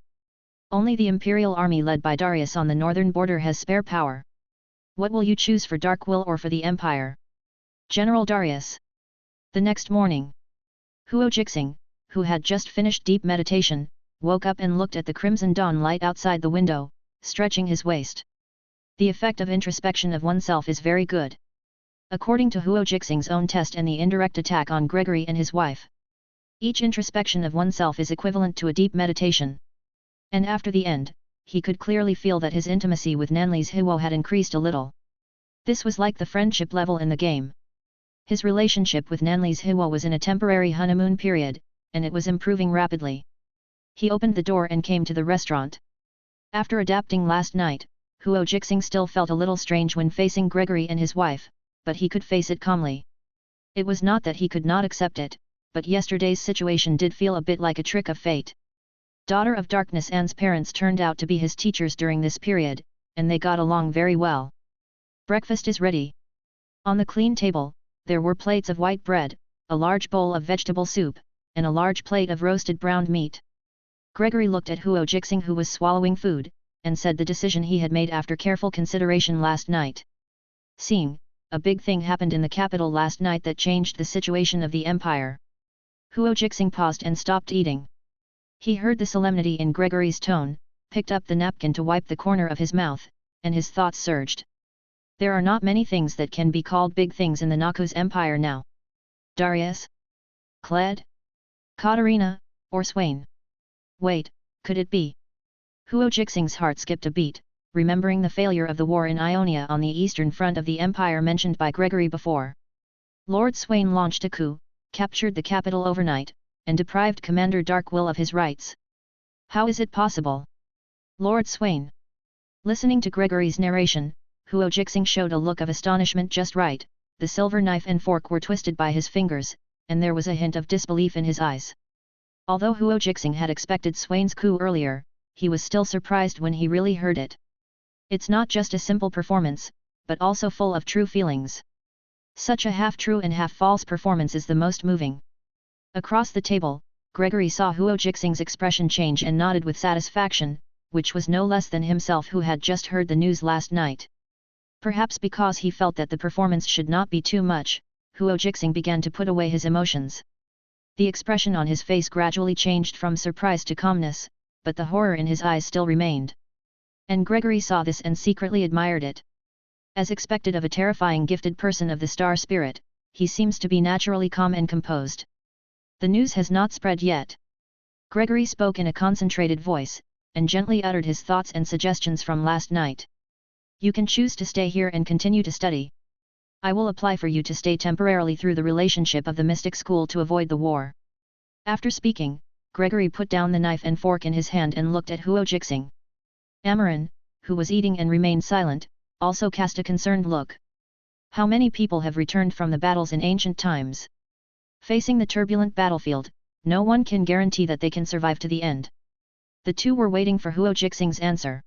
Only the imperial army led by Darius on the northern border has spare power. What will you choose for Dark Will or for the empire? General Darius. The next morning, Huo Jixing, who had just finished deep meditation, woke up and looked at the crimson dawn light outside the window, stretching his waist. The effect of introspection of oneself is very good. According to Huo Jixing's own test and the indirect attack on Gregory and his wife, each introspection of oneself is equivalent to a deep meditation. And after the end, he could clearly feel that his intimacy with Nanli's Huo had increased a little. This was like the friendship level in the game. His relationship with Nanli's Huo was in a temporary honeymoon period, and it was improving rapidly. He opened the door and came to the restaurant. After adapting last night, Huo Jixing still felt a little strange when facing Gregory and his wife, but he could face it calmly. It was not that he could not accept it, but yesterday's situation did feel a bit like a trick of fate. Daughter of Darkness Anne's parents turned out to be his teachers during this period, and they got along very well. Breakfast is ready. On the clean table, there were plates of white bread, a large bowl of vegetable soup, and a large plate of roasted browned meat. Gregory looked at Huo Jixing, who was swallowing food, and said the decision he had made after careful consideration last night. Seeing, a big thing happened in the capital last night that changed the situation of the empire. Huo Jixing paused and stopped eating. He heard the solemnity in Gregory's tone, picked up the napkin to wipe the corner of his mouth, and his thoughts surged. There are not many things that can be called big things in the Noxus Empire now. Darius? Cled? Katarina, or Swain? Wait, could it be? Huo Jixing's heart skipped a beat, remembering the failure of the war in Ionia on the eastern front of the empire mentioned by Gregory before. Lord Swain launched a coup, captured the capital overnight, and deprived Commander Dark Will of his rights. How is it possible? Lord Swain. Listening to Gregory's narration, Huo Jixing showed a look of astonishment just right, the silver knife and fork were twisted by his fingers, and there was a hint of disbelief in his eyes. Although Huo Jixing had expected Swain's coup earlier, he was still surprised when he really heard it. It's not just a simple performance, but also full of true feelings. Such a half-true and half-false performance is the most moving. Across the table, Gregory saw Huo Jixing's expression change and nodded with satisfaction, which was no less than himself who had just heard the news last night. Perhaps because he felt that the performance should not be too much, Huo Jixing began to put away his emotions. The expression on his face gradually changed from surprise to calmness, but the horror in his eyes still remained. And Gregory saw this and secretly admired it. As expected of a terrifying gifted person of the star spirit, he seems to be naturally calm and composed. The news has not spread yet. Gregory spoke in a concentrated voice, and gently uttered his thoughts and suggestions from last night. You can choose to stay here and continue to study. I will apply for you to stay temporarily through the relationship of the mystic school to avoid the war. After speaking, Gregory put down the knife and fork in his hand and looked at Huo Jixing. Amaran, who was eating and remained silent, also cast a concerned look. How many people have returned from the battles in ancient times? Facing the turbulent battlefield, no one can guarantee that they can survive to the end. The two were waiting for Huo Jixing's answer.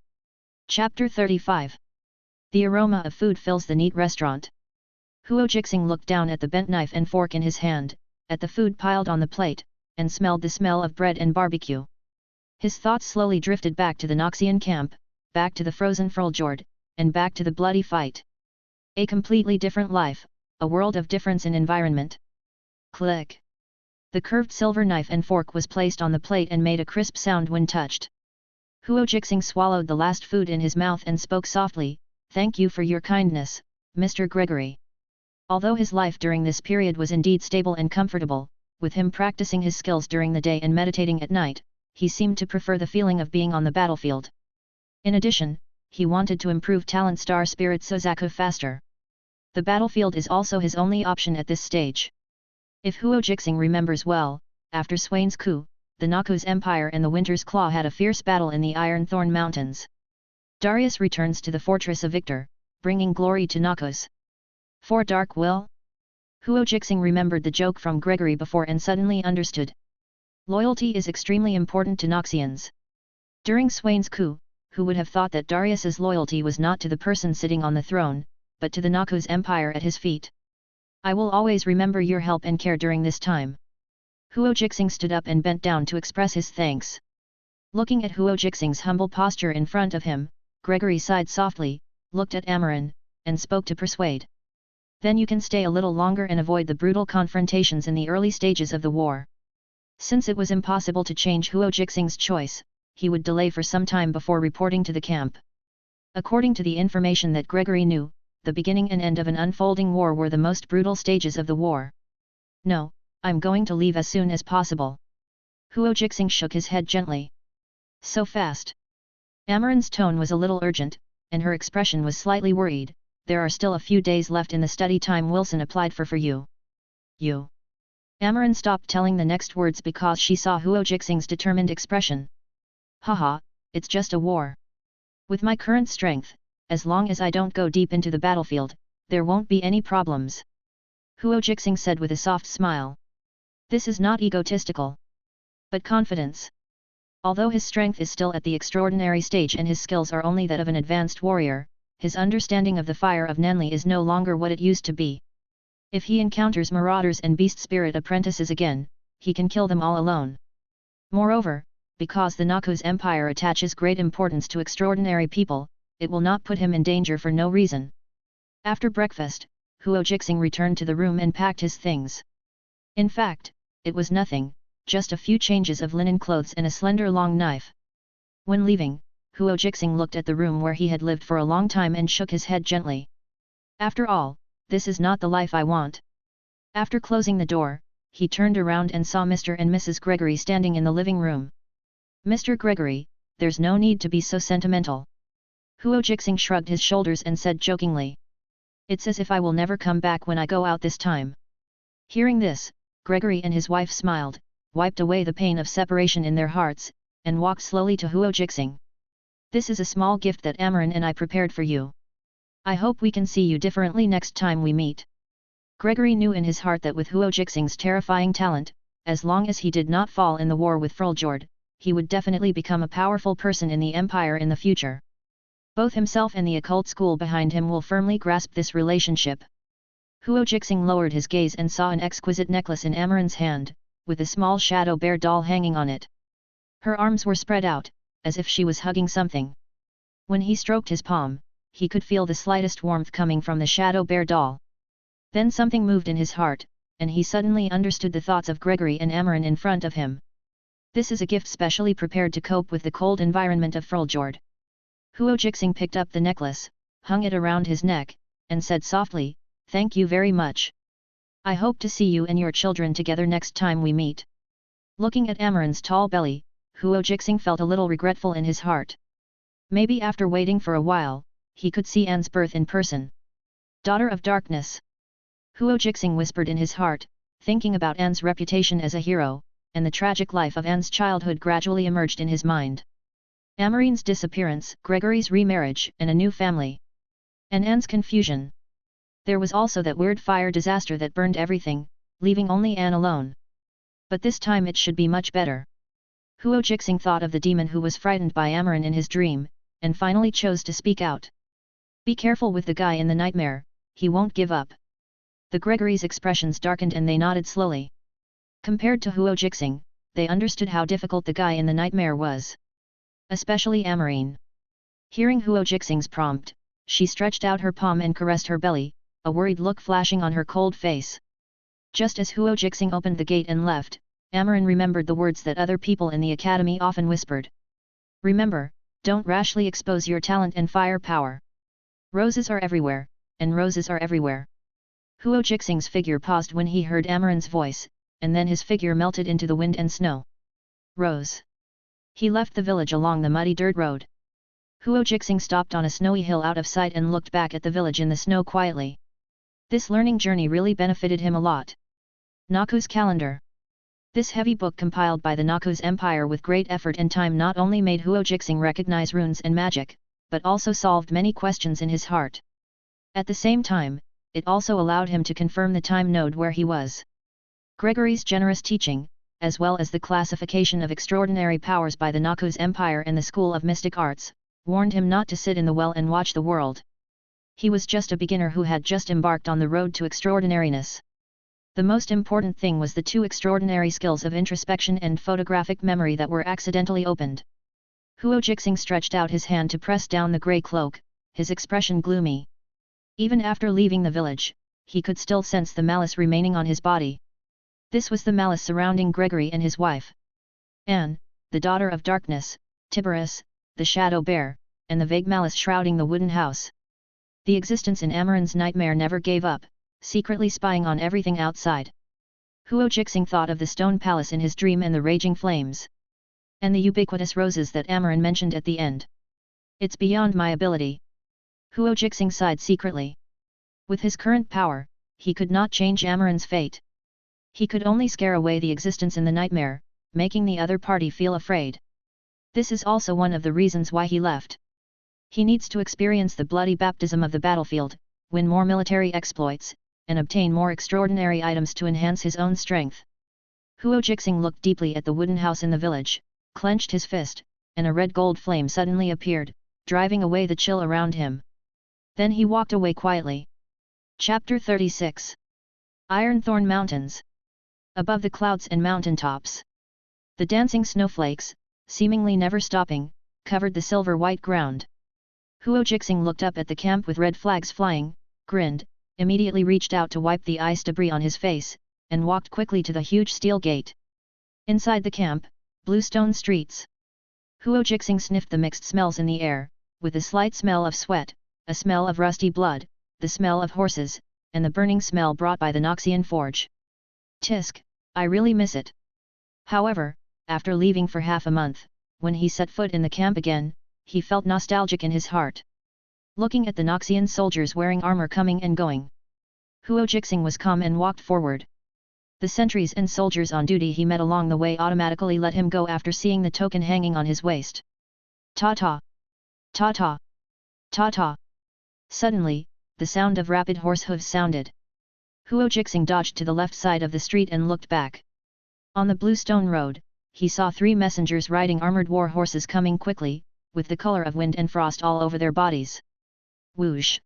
Chapter 35. The aroma of food fills the neat restaurant. Huo Jixing looked down at the bent knife and fork in his hand, at the food piled on the plate, and smelled the smell of bread and barbecue. His thoughts slowly drifted back to the Noxian camp, back to the frozen Fjord, and back to the bloody fight. A completely different life, a world of difference in environment. Click. The curved silver knife and fork was placed on the plate and made a crisp sound when touched. Huo Jixing swallowed the last food in his mouth and spoke softly, "Thank you for your kindness, Mr. Gregory." Although his life during this period was indeed stable and comfortable, with him practicing his skills during the day and meditating at night, he seemed to prefer the feeling of being on the battlefield. In addition, he wanted to improve talent star spirit Sozaku faster. The battlefield is also his only option at this stage. If Huo Jixing remembers well, after Swain's coup, the Noxus Empire and the Winter's Claw had a fierce battle in the Iron Thorn Mountains. Darius returns to the fortress a victor, bringing glory to Noxus. For Dark Will? Huo Jixing remembered the joke from Gregory before and suddenly understood. Loyalty is extremely important to Noxians. During Swain's coup, who would have thought that Darius's loyalty was not to the person sitting on the throne, but to the Noxus Empire at his feet? I will always remember your help and care during this time. Huo Jixing stood up and bent down to express his thanks. Looking at Huo Jixing's humble posture in front of him, Gregory sighed softly, looked at Amaran, and spoke to persuade. Then you can stay a little longer and avoid the brutal confrontations in the early stages of the war. Since it was impossible to change Huo Jixing's choice, he would delay for some time before reporting to the camp. According to the information that Gregory knew, the beginning and end of an unfolding war were the most brutal stages of the war. No, I'm going to leave as soon as possible. Huo Jixing shook his head gently. So fast. Amaran's tone was a little urgent, and her expression was slightly worried. There are still a few days left in the study time Wilson applied for you. You. Amaran stopped telling the next words because she saw Huo Jixing's determined expression. Haha, it's just a war. With my current strength, as long as I don't go deep into the battlefield, there won't be any problems. Huo Jixing said with a soft smile. This is not egotistical, but confidence. Although his strength is still at the extraordinary stage and his skills are only that of an advanced warrior, his understanding of the fire of Nanli is no longer what it used to be. If he encounters marauders and beast spirit apprentices again, he can kill them all alone. Moreover, because the Noxus Empire attaches great importance to extraordinary people, it will not put him in danger for no reason. After breakfast, Huo Jixing returned to the room and packed his things. In fact, it was nothing, just a few changes of linen clothes and a slender long knife. When leaving, Huo Jixing looked at the room where he had lived for a long time and shook his head gently. After all, this is not the life I want. After closing the door, he turned around and saw Mr. and Mrs. Gregory standing in the living room. Mr. Gregory, there's no need to be so sentimental. Huo Jixing shrugged his shoulders and said jokingly. It's as if I will never come back when I go out this time. Hearing this, Gregory and his wife smiled, wiped away the pain of separation in their hearts, and walked slowly to Huo Jixing. This is a small gift that Amaran and I prepared for you. I hope we can see you differently next time we meet. Gregory knew in his heart that with Huo Jixing's terrifying talent, as long as he did not fall in the war with Fruljord, he would definitely become a powerful person in the Empire in the future. Both himself and the occult school behind him will firmly grasp this relationship. Huo Jixing lowered his gaze and saw an exquisite necklace in Amaran's hand, with a small shadow bear doll hanging on it. Her arms were spread out, as if she was hugging something. When he stroked his palm, he could feel the slightest warmth coming from the shadow bear doll. Then something moved in his heart, and he suddenly understood the thoughts of Gregory and Amaran in front of him. This is a gift specially prepared to cope with the cold environment of Fruljord. Huo Jixing picked up the necklace, hung it around his neck, and said softly, "Thank you very much. I hope to see you and your children together next time we meet." Looking at Amaran's tall belly, Huo Jixing felt a little regretful in his heart. Maybe after waiting for a while, he could see Anne's birth in person. Daughter of Darkness. Huo Jixing whispered in his heart, thinking about Anne's reputation as a hero, and the tragic life of Anne's childhood gradually emerged in his mind. Amarine's disappearance, Gregory's remarriage, and a new family. And Anne's confusion. There was also that weird fire disaster that burned everything, leaving only Anne alone. But this time it should be much better. Huo Jixing thought of the demon who was frightened by Amaran in his dream, and finally chose to speak out. Be careful with the guy in the nightmare, he won't give up. The Gregory's expressions darkened and they nodded slowly. Compared to Huo Jixing, they understood how difficult the guy in the nightmare was. Especially Amarine. Hearing Huo Jixing's prompt, she stretched out her palm and caressed her belly, a worried look flashing on her cold face. Just as Huo Jixing opened the gate and left, Amaran remembered the words that other people in the academy often whispered. Remember, don't rashly expose your talent and fire power. Roses are everywhere, and roses are everywhere. Huo Jixing's figure paused when he heard Amaran's voice, and then his figure melted into the wind and snow. Rose. He left the village along the muddy dirt road. Huo Jixing stopped on a snowy hill out of sight and looked back at the village in the snow quietly. This learning journey really benefited him a lot. Noxus Calendar. This heavy book compiled by the Noxus Empire with great effort and time not only made Huo Jixing recognize runes and magic, but also solved many questions in his heart. At the same time, it also allowed him to confirm the time node where he was. Gregory's generous teaching, as well as the classification of extraordinary powers by the Noxus Empire and the School of Mystic Arts, warned him not to sit in the well and watch the world. He was just a beginner who had just embarked on the road to extraordinariness. The most important thing was the two extraordinary skills of introspection and photographic memory that were accidentally opened. Huo Jixing stretched out his hand to press down the grey cloak, his expression gloomy. Even after leaving the village, he could still sense the malice remaining on his body. This was the malice surrounding Gregory and his wife Anne, the daughter of darkness, Tiberius, the shadow bear, and the vague malice shrouding the wooden house. The existence in Amaran's nightmare never gave up, secretly spying on everything outside. Huo Jixing thought of the stone palace in his dream and the raging flames. And the ubiquitous roses that Amaran mentioned at the end. It's beyond my ability. Huo Jixing sighed secretly. With his current power, he could not change Amaran's fate. He could only scare away the existence in the nightmare, making the other party feel afraid. This is also one of the reasons why he left. He needs to experience the bloody baptism of the battlefield, win more military exploits, and obtain more extraordinary items to enhance his own strength. Huo Jixing looked deeply at the wooden house in the village, clenched his fist, and a red gold flame suddenly appeared, driving away the chill around him. Then he walked away quietly. Chapter 36. Ironthorn Mountains. Above the clouds and mountaintops, the dancing snowflakes, seemingly never stopping, covered the silver-white ground. Huo Jixing looked up at the camp with red flags flying, grinned, immediately reached out to wipe the ice debris on his face, and walked quickly to the huge steel gate. Inside the camp, blue stone streets. Huo Jixing sniffed the mixed smells in the air, with a slight smell of sweat, a smell of rusty blood, the smell of horses, and the burning smell brought by the Noxian forge. Tisk, I really miss it. However, after leaving for half a month, when he set foot in the camp again, he felt nostalgic in his heart. Looking at the Noxian soldiers wearing armor coming and going, Huo Jixing was calm and walked forward. The sentries and soldiers on duty he met along the way automatically let him go after seeing the token hanging on his waist. Ta-ta! Ta-ta! Ta-ta! Suddenly, the sound of rapid horse hooves sounded. Huo Jixing dodged to the left side of the street and looked back. On the blue stone road, he saw 3 messengers riding armored war horses coming quickly, with the color of wind and frost all over their bodies. Whoosh!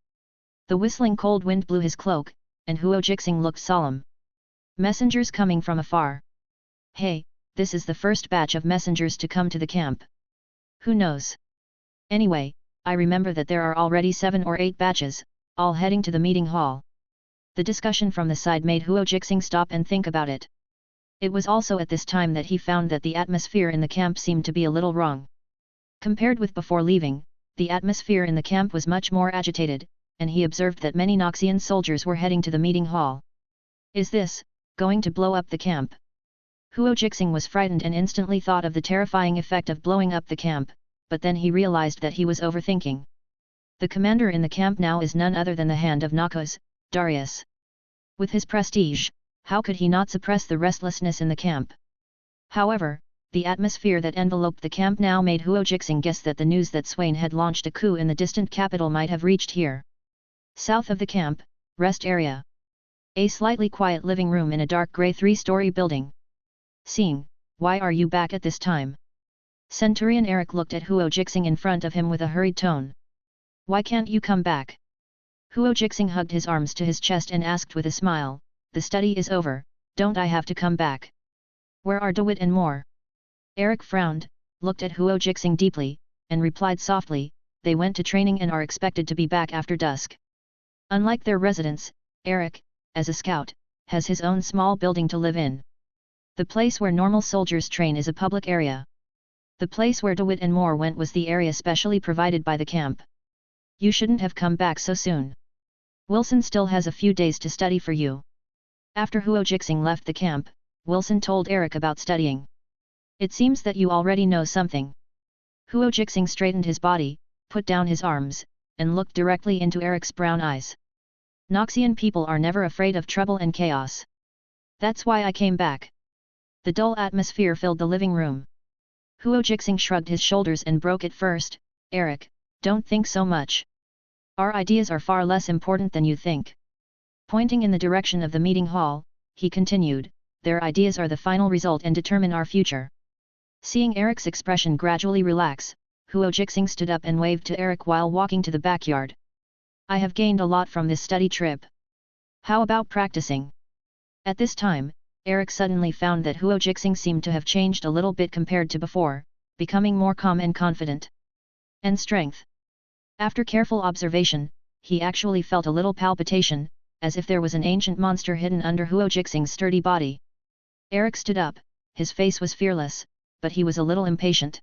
The whistling cold wind blew his cloak, and Huo Jixing looked solemn. Messengers coming from afar. Hey, this is the first batch of messengers to come to the camp. Who knows? Anyway, I remember that there are already 7 or 8 batches, all heading to the meeting hall. The discussion from the side made Huo Jixing stop and think about it. It was also at this time that he found that the atmosphere in the camp seemed to be a little wrong. Compared with before leaving, the atmosphere in the camp was much more agitated, and he observed that many Noxian soldiers were heading to the meeting hall. Is this going to blow up the camp? Huo Jixing was frightened and instantly thought of the terrifying effect of blowing up the camp, but then he realized that he was overthinking. The commander in the camp now is none other than the hand of Noxus, Darius. With his prestige, how could he not suppress the restlessness in the camp? However, the atmosphere that enveloped the camp now made Huo Jixing guess that the news that Swain had launched a coup in the distant capital might have reached here. South of the camp, rest area. A slightly quiet living room in a dark grey 3-story building. Seeing, why are you back at this time? Centurion Eric looked at Huo Jixing in front of him with a hurried tone. Why can't you come back? Huo Jixing hugged his arms to his chest and asked with a smile, the study is over, don't I have to come back? Where are DeWitt and Moore? Eric frowned, looked at Huo Jixing deeply, and replied softly, they went to training and are expected to be back after dusk. Unlike their residence, Eric, as a scout, has his own small building to live in. The place where normal soldiers train is a public area. The place where DeWitt and Moore went was the area specially provided by the camp. You shouldn't have come back so soon. Wilson still has a few days to study for you. After Huo Jixing left the camp, Wilson told Eric about studying. It seems that you already know something. Huo Jixing straightened his body, put down his arms, and looked directly into Eric's brown eyes. Noxian people are never afraid of trouble and chaos. That's why I came back. The dull atmosphere filled the living room. Huo Jixing shrugged his shoulders and broke it first, Eric, don't think so much. Our ideas are far less important than you think. Pointing in the direction of the meeting hall, he continued, their ideas are the final result and determine our future. Seeing Eric's expression gradually relax, Huo Jixing stood up and waved to Eric while walking to the backyard. I have gained a lot from this study trip. How about practicing? At this time, Eric suddenly found that Huo Jixing seemed to have changed a little bit compared to before, becoming more calm and confident. And strength. After careful observation, he actually felt a little palpitation, as if there was an ancient monster hidden under Huo Jixing's sturdy body. Eric stood up, his face was fearless, but he was a little impatient.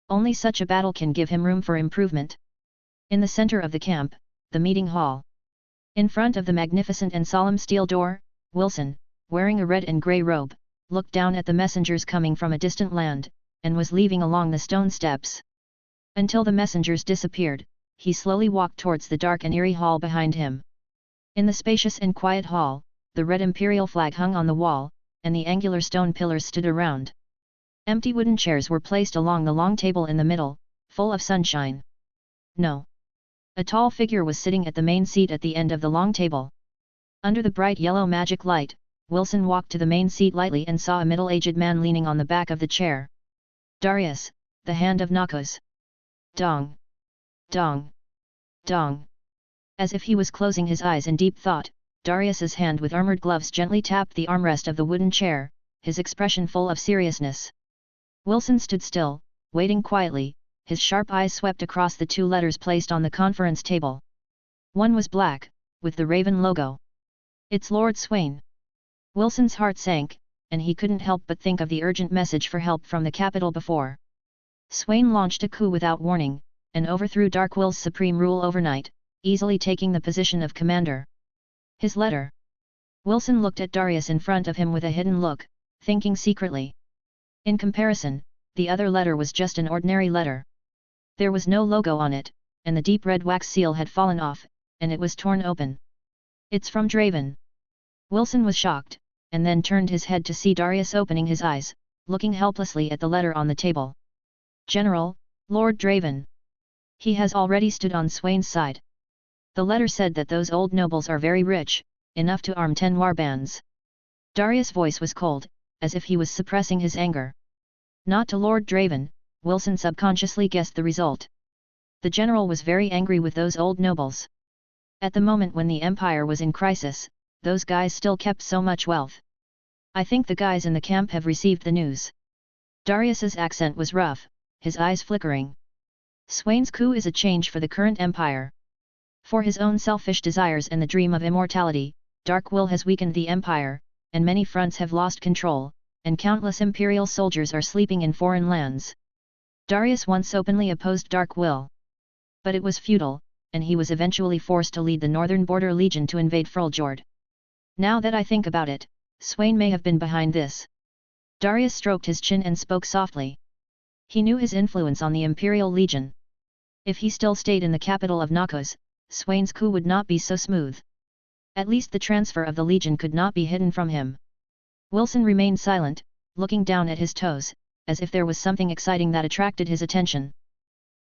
Only such a battle can give him room for improvement. In the center of the camp, the meeting hall. In front of the magnificent and solemn steel door, Wilson, wearing a red and grey robe, looked down at the messengers coming from a distant land, and was leaving along the stone steps. Until the messengers disappeared, he slowly walked towards the dark and eerie hall behind him. In the spacious and quiet hall, the red imperial flag hung on the wall, and the angular stone pillars stood around. Empty wooden chairs were placed along the long table in the middle, full of sunshine. No. A tall figure was sitting at the main seat at the end of the long table. Under the bright yellow magic light, Wilson walked to the main seat lightly and saw a middle-aged man leaning on the back of the chair. Darius, the hand of Noxus. Dong. Dong. Dong. As if he was closing his eyes in deep thought, Darius's hand with armored gloves gently tapped the armrest of the wooden chair, his expression full of seriousness. Wilson stood still, waiting quietly, his sharp eyes swept across the two letters placed on the conference table. One was black, with the raven logo. It's Lord Swain. Wilson's heart sank, and he couldn't help but think of the urgent message for help from the capital before. Swain launched a coup without warning, and overthrew Darkwill's supreme rule overnight, easily taking the position of commander. His letter. Wilson looked at Darius in front of him with a hidden look, thinking secretly. In comparison, the other letter was just an ordinary letter. There was no logo on it, and the deep red wax seal had fallen off, and it was torn open. It's from Draven. Wilson was shocked, and then turned his head to see Darius opening his eyes, looking helplessly at the letter on the table. General, Lord Draven. He has already stood on Swain's side. The letter said that those old nobles are very rich, enough to arm 10 warbands. Darius' voice was cold, as if he was suppressing his anger. Not to Lord Draven, Wilson subconsciously guessed the result. The general was very angry with those old nobles. At the moment when the empire was in crisis, those guys still kept so much wealth. I think the guys in the camp have received the news. Darius's accent was rough, his eyes flickering. Swain's coup is a change for the current empire. For his own selfish desires and the dream of immortality, Darkwill has weakened the empire, and many fronts have lost control, and countless imperial soldiers are sleeping in foreign lands. Darius once openly opposed Darkwill. But it was futile, and he was eventually forced to lead the Northern Border Legion to invade Fruljord. Now that I think about it, Swain may have been behind this. Darius stroked his chin and spoke softly. He knew his influence on the Imperial Legion. If he still stayed in the capital of Noxus, Swain's coup would not be so smooth. At least the transfer of the Legion could not be hidden from him. Wilson remained silent, looking down at his toes, as if there was something exciting that attracted his attention.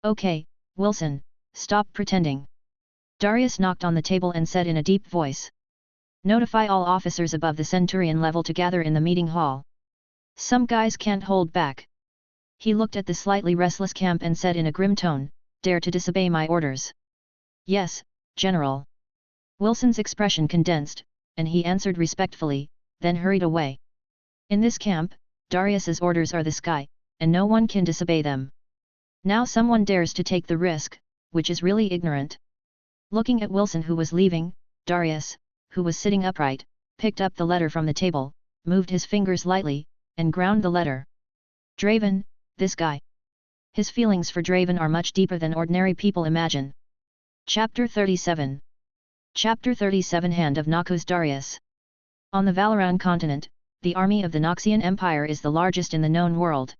Okay, Wilson, stop pretending. Darius knocked on the table and said in a deep voice. Notify all officers above the Centurion level to gather in the meeting hall. Some guys can't hold back. He looked at the slightly restless camp and said in a grim tone, dare to disobey my orders. Yes, General. Wilson's expression condensed, and he answered respectfully, then hurried away. In this camp, Darius's orders are the sky, and no one can disobey them. Now someone dares to take the risk, which is really ignorant. Looking at Wilson who was leaving, Darius, who was sitting upright, picked up the letter from the table, moved his fingers lightly, and ground the letter. Draven, this guy. His feelings for Draven are much deeper than ordinary people imagine. Chapter 37. Chapter 37 Hand of Noxus Darius. On the Valoran continent, the army of the Noxian Empire is the largest in the known world.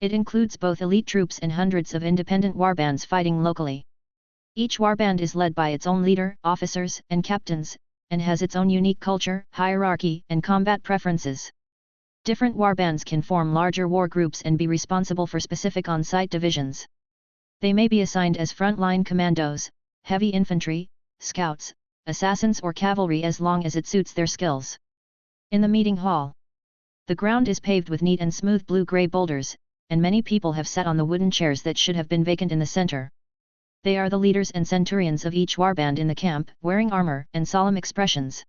It includes both elite troops and hundreds of independent warbands fighting locally. Each warband is led by its own leader, officers, and captains, and has its own unique culture, hierarchy, and combat preferences. Different warbands can form larger war groups and be responsible for specific on-site divisions. They may be assigned as frontline commandos, heavy infantry, scouts, assassins or cavalry as long as it suits their skills. In the meeting hall, the ground is paved with neat and smooth blue-gray boulders, and many people have sat on the wooden chairs that should have been vacant in the center. They are the leaders and centurions of each warband in the camp, wearing armor and solemn expressions.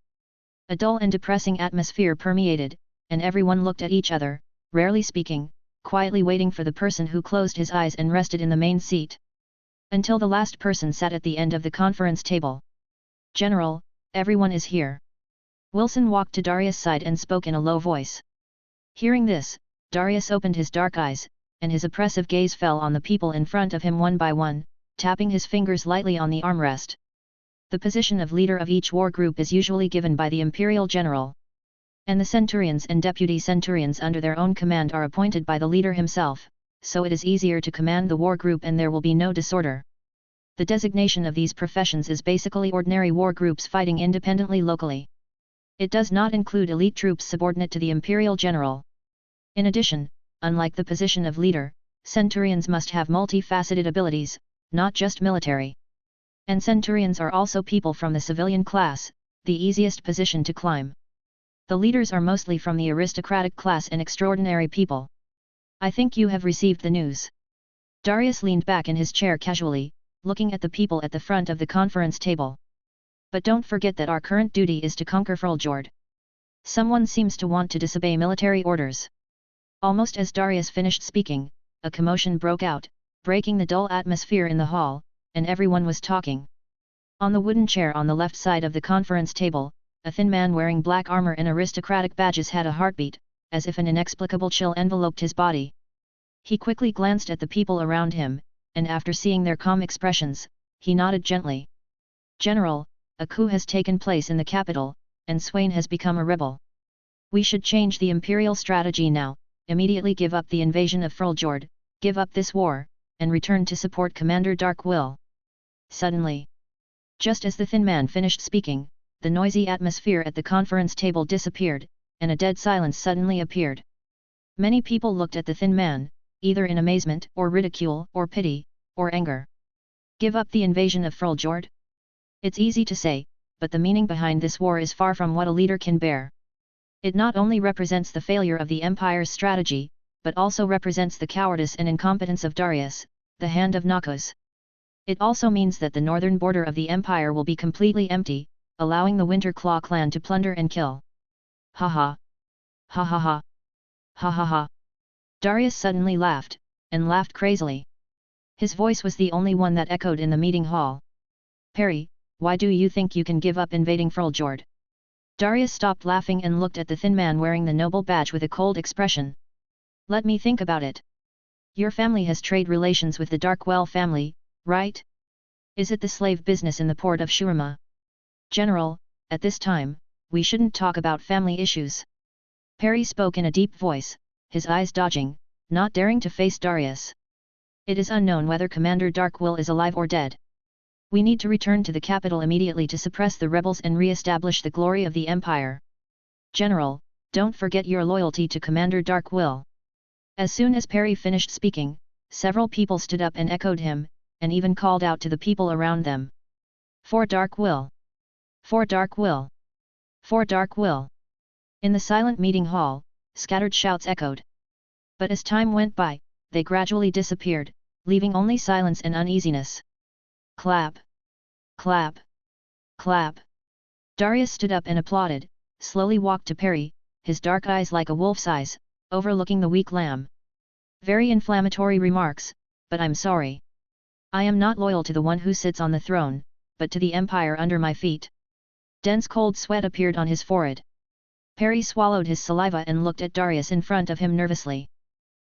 A dull and depressing atmosphere permeated, and everyone looked at each other, rarely speaking, quietly waiting for the person who closed his eyes and rested in the main seat. Until the last person sat at the end of the conference table. "General, everyone is here." Wilson walked to Darius' side and spoke in a low voice. Hearing this, Darius opened his dark eyes, and his oppressive gaze fell on the people in front of him one by one, tapping his fingers lightly on the armrest. The position of leader of each war group is usually given by the imperial general. And the centurions and deputy centurions under their own command are appointed by the leader himself, so it is easier to command the war group and there will be no disorder. The designation of these professions is basically ordinary war groups fighting independently locally. It does not include elite troops subordinate to the imperial general. In addition, unlike the position of leader, centurions must have multifaceted abilities, not just military. And centurions are also people from the civilian class, the easiest position to climb. The leaders are mostly from the aristocratic class and extraordinary people. I think you have received the news. Darius leaned back in his chair casually, looking at the people at the front of the conference table. But don't forget that our current duty is to conquer Fruljord. Someone seems to want to disobey military orders. Almost as Darius finished speaking, a commotion broke out, breaking the dull atmosphere in the hall, and everyone was talking. On the wooden chair on the left side of the conference table, a thin man wearing black armor and aristocratic badges had a heartbeat, as if an inexplicable chill enveloped his body. He quickly glanced at the people around him, and after seeing their calm expressions, he nodded gently. "General, a coup has taken place in the capital, and Swain has become a rebel. We should change the imperial strategy now, immediately give up the invasion of Fruljord, give up this war, and return to support Commander Darkwill." Suddenly, just as the thin man finished speaking, the noisy atmosphere at the conference table disappeared, and a dead silence suddenly appeared. Many people looked at the thin man, either in amazement or ridicule or pity, or anger. Give up the invasion of Fruljord? It's easy to say, but the meaning behind this war is far from what a leader can bear. It not only represents the failure of the Empire's strategy, but also represents the cowardice and incompetence of Darius, the Hand of Noxus. It also means that the northern border of the Empire will be completely empty, allowing the Winter Claw clan to plunder and kill. Ha ha! Ha ha ha! Ha ha ha! Darius suddenly laughed, and laughed crazily. His voice was the only one that echoed in the meeting hall. "Perry, why do you think you can give up invading Fruljord?" Darius stopped laughing and looked at the thin man wearing the noble badge with a cold expression. "Let me think about it. Your family has trade relations with the Darkwell family, right? Is it the slave business in the port of Shurima?" "General, at this time, we shouldn't talk about family issues." Perry spoke in a deep voice, his eyes dodging, not daring to face Darius. "It is unknown whether Commander Darkwill is alive or dead. We need to return to the capital immediately to suppress the rebels and re-establish the glory of the Empire. General, don't forget your loyalty to Commander Darkwill." As soon as Perry finished speaking, several people stood up and echoed him, and even called out to the people around them. "For Darkwill! For Darkwill! For Darkwill!" In the silent meeting hall, scattered shouts echoed. But as time went by, they gradually disappeared, leaving only silence and uneasiness. Clap! Clap! Clap! Darius stood up and applauded, slowly walked to Perry, his dark eyes like a wolf's eyes, overlooking the weak lamb. "Very inflammatory remarks, but I'm sorry. I am not loyal to the one who sits on the throne, but to the Empire under my feet." Dense cold sweat appeared on his forehead. Perry swallowed his saliva and looked at Darius in front of him nervously.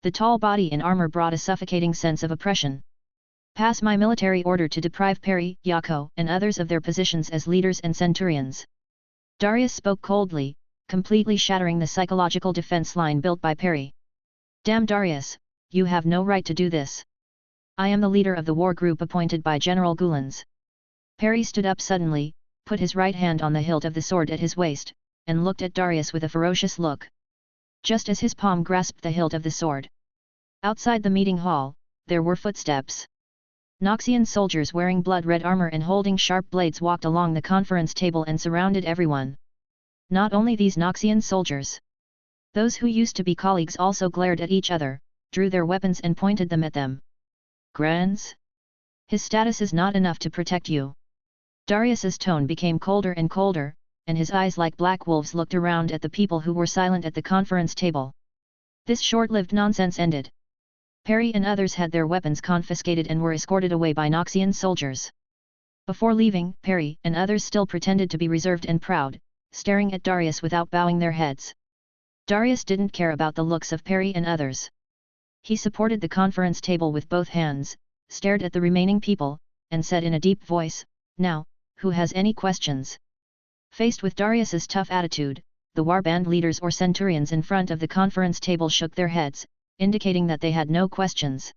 The tall body in armor brought a suffocating sense of oppression. "Pass my military order to deprive Perry, Yako, and others of their positions as leaders and centurions." Darius spoke coldly, completely shattering the psychological defense line built by Perry. "Damn Darius, you have no right to do this. I am the leader of the war group appointed by General Gulans." Perry stood up suddenly, put his right hand on the hilt of the sword at his waist, and looked at Darius with a ferocious look. Just as his palm grasped the hilt of the sword. Outside the meeting hall, there were footsteps. Noxian soldiers wearing blood-red armor and holding sharp blades walked along the conference table and surrounded everyone. Not only these Noxian soldiers. Those who used to be colleagues also glared at each other, drew their weapons and pointed them at them. "Grans? His status is not enough to protect you. Darius's tone became colder and colder, and his eyes like black wolves looked around at the people who were silent at the conference table. This short-lived nonsense ended. Perry and others had their weapons confiscated and were escorted away by Noxian soldiers. Before leaving, Perry and others still pretended to be reserved and proud, staring at Darius without bowing their heads. Darius didn't care about the looks of Perry and others. He supported the conference table with both hands, stared at the remaining people, and said in a deep voice, "Now, who has any questions?" Faced with Darius's tough attitude, the warband leaders or centurions in front of the conference table shook their heads, indicating that they had no questions.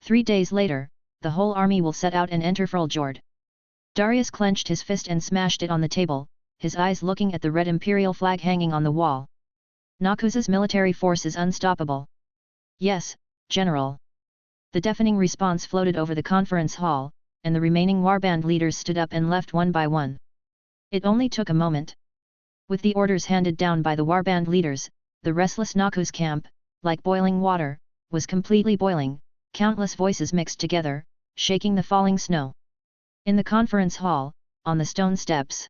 3 days later, the whole army will set out and enter Fruljord. Darius clenched his fist and smashed it on the table, his eyes looking at the red imperial flag hanging on the wall. Noxus's military force is unstoppable. Yes, General. The deafening response floated over the conference hall, and the remaining warband leaders stood up and left one by one. It only took a moment. With the orders handed down by the warband leaders, the restless Noxus camp, like boiling water, was completely boiling, countless voices mixed together, shaking the falling snow. In the conference hall, on the stone steps,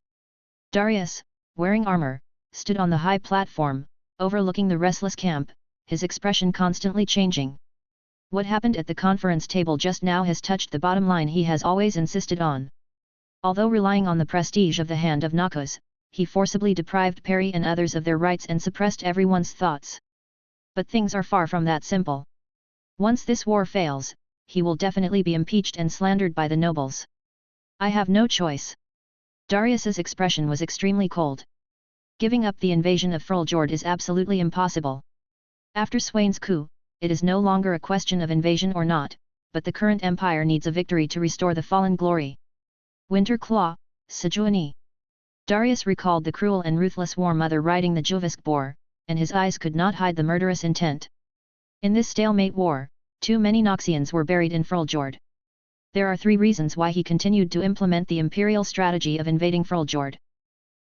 Darius, wearing armor, stood on the high platform, overlooking the restless camp, his expression constantly changing. What happened at the conference table just now has touched the bottom line he has always insisted on. Although relying on the prestige of the Hand of Noxus, he forcibly deprived Perry and others of their rights and suppressed everyone's thoughts. But things are far from that simple. Once this war fails, he will definitely be impeached and slandered by the nobles. I have no choice. Darius's expression was extremely cold. Giving up the invasion of Fruljord is absolutely impossible. After Swain's coup, it is no longer a question of invasion or not, but the current empire needs a victory to restore the fallen glory. Winter Claw, Sejuani. Darius recalled the cruel and ruthless war mother riding the Juvisk boar, and his eyes could not hide the murderous intent. In this stalemate war, too many Noxians were buried in Fruljord. There are 3 reasons why he continued to implement the imperial strategy of invading Fruljord.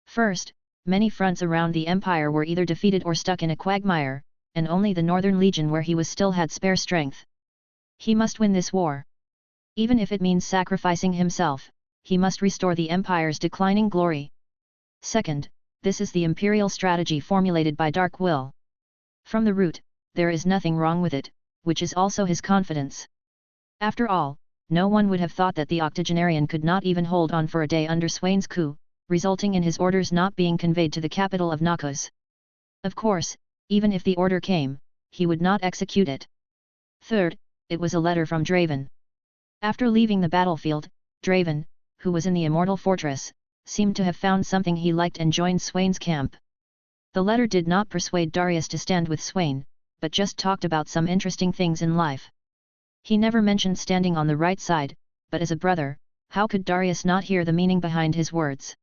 First, many fronts around the empire were either defeated or stuck in a quagmire, and only the Northern Legion where he was still had spare strength. He must win this war. Even if it means sacrificing himself, he must restore the empire's declining glory. Second, this is the imperial strategy formulated by Dark Will. From the root, there is nothing wrong with it, which is also his confidence. After all, no one would have thought that the octogenarian could not even hold on for a day under Swain's coup, resulting in his orders not being conveyed to the capital of Noxus. Of course, even if the order came, he would not execute it. Third, it was a letter from Draven. After leaving the battlefield, Draven, who was in the Immortal Fortress, seemed to have found something he liked and joined Swain's camp. The letter did not persuade Darius to stand with Swain, but just talked about some interesting things in life. He never mentioned standing on the right side, but as a brother, how could Darius not hear the meaning behind his words?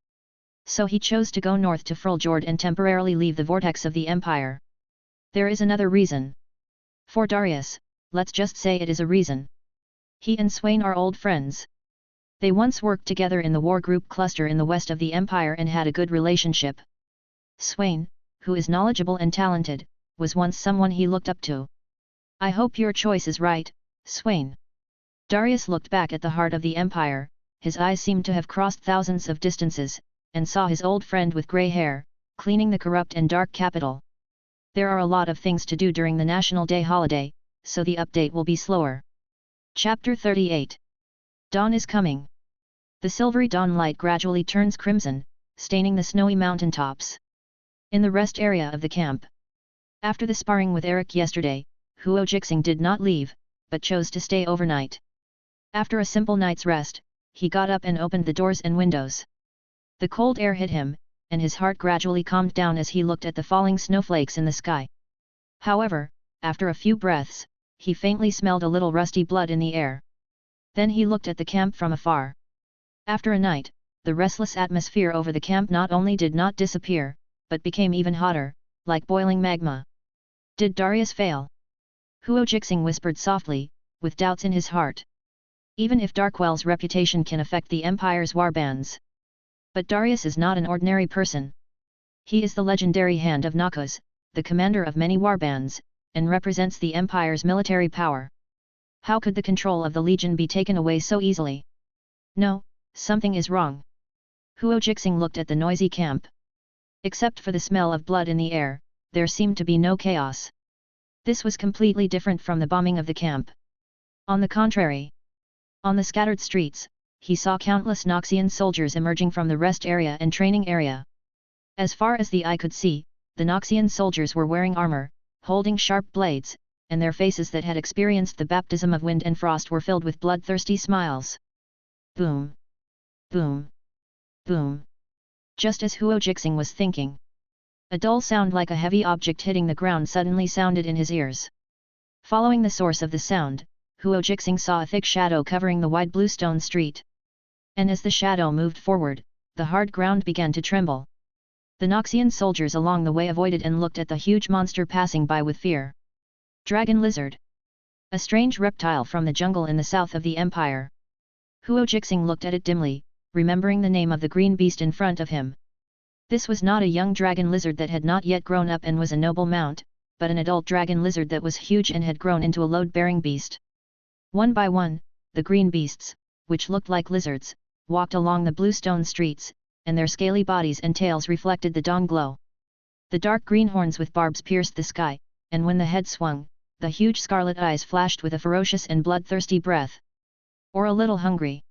So he chose to go north to Fruljord and temporarily leave the vortex of the Empire. There is another reason. For Darius, let's just say it is a reason. He and Swain are old friends. They once worked together in the war group cluster in the west of the Empire and had a good relationship. Swain, who is knowledgeable and talented, was once someone he looked up to. I hope your choice is right, Swain. Darius looked back at the heart of the Empire, his eyes seemed to have crossed thousands of distances, and saw his old friend with grey hair, cleaning the corrupt and dark capital. There are a lot of things to do during the National Day holiday, so the update will be slower. Chapter 38. Dawn is coming. The silvery dawn light gradually turns crimson, staining the snowy mountaintops. In the rest area of the camp. After the sparring with Eric yesterday, Huo Jixing did not leave, but chose to stay overnight. After a simple night's rest, he got up and opened the doors and windows. The cold air hit him, and his heart gradually calmed down as he looked at the falling snowflakes in the sky. However, after a few breaths, he faintly smelled a little rusty blood in the air. Then he looked at the camp from afar. After a night, the restless atmosphere over the camp not only did not disappear, but became even hotter, like boiling magma. Did Darius fail? Huo Jixing whispered softly, with doubts in his heart. Even if Darkwell's reputation can affect the Empire's warbands. But Darius is not an ordinary person. He is the legendary Hand of Noxus, the commander of many warbands, and represents the Empire's military power. How could the control of the Legion be taken away so easily? No, something is wrong. Huo Jixing looked at the noisy camp. Except for the smell of blood in the air, there seemed to be no chaos. This was completely different from the bombing of the camp. On the contrary, on the scattered streets, he saw countless Noxian soldiers emerging from the rest area and training area. As far as the eye could see, the Noxian soldiers were wearing armor, holding sharp blades, and their faces that had experienced the baptism of wind and frost were filled with bloodthirsty smiles. Boom! Boom! Boom! Just as Huo Jixing was thinking, a dull sound like a heavy object hitting the ground suddenly sounded in his ears. Following the source of the sound, Huo Jixing saw a thick shadow covering the wide blue stone street. And as the shadow moved forward, the hard ground began to tremble. The Noxian soldiers along the way avoided and looked at the huge monster passing by with fear. Dragon lizard. A strange reptile from the jungle in the south of the empire. Huo Jixing looked at it dimly, remembering the name of the green beast in front of him. This was not a young dragon lizard that had not yet grown up and was a noble mount, but an adult dragon lizard that was huge and had grown into a load-bearing beast. One by one, the green beasts, which looked like lizards, walked along the blue stone streets, and their scaly bodies and tails reflected the dawn glow. The dark green horns with barbs pierced the sky, and when the head swung, the huge scarlet eyes flashed with a ferocious and bloodthirsty breath. Or a little hungry.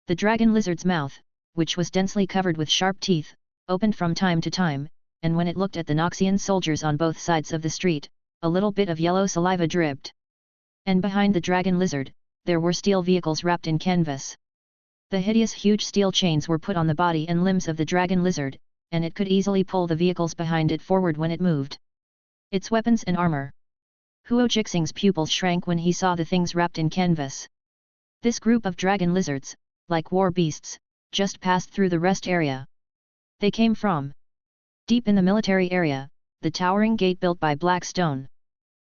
The dragon lizard's mouth, which was densely covered with sharp teeth, opened from time to time, and when it looked at the Noxian soldiers on both sides of the street, a little bit of yellow saliva dripped. And behind the dragon lizard, there were steel vehicles wrapped in canvas. The hideous huge steel chains were put on the body and limbs of the dragon lizard, and it could easily pull the vehicles behind it forward when it moved. Its weapons and armor. Huo Jixing's pupils shrank when he saw the things wrapped in canvas. This group of dragon lizards, like war beasts, just passed through the rest area. They came from deep in the military area, the towering gate built by black stone.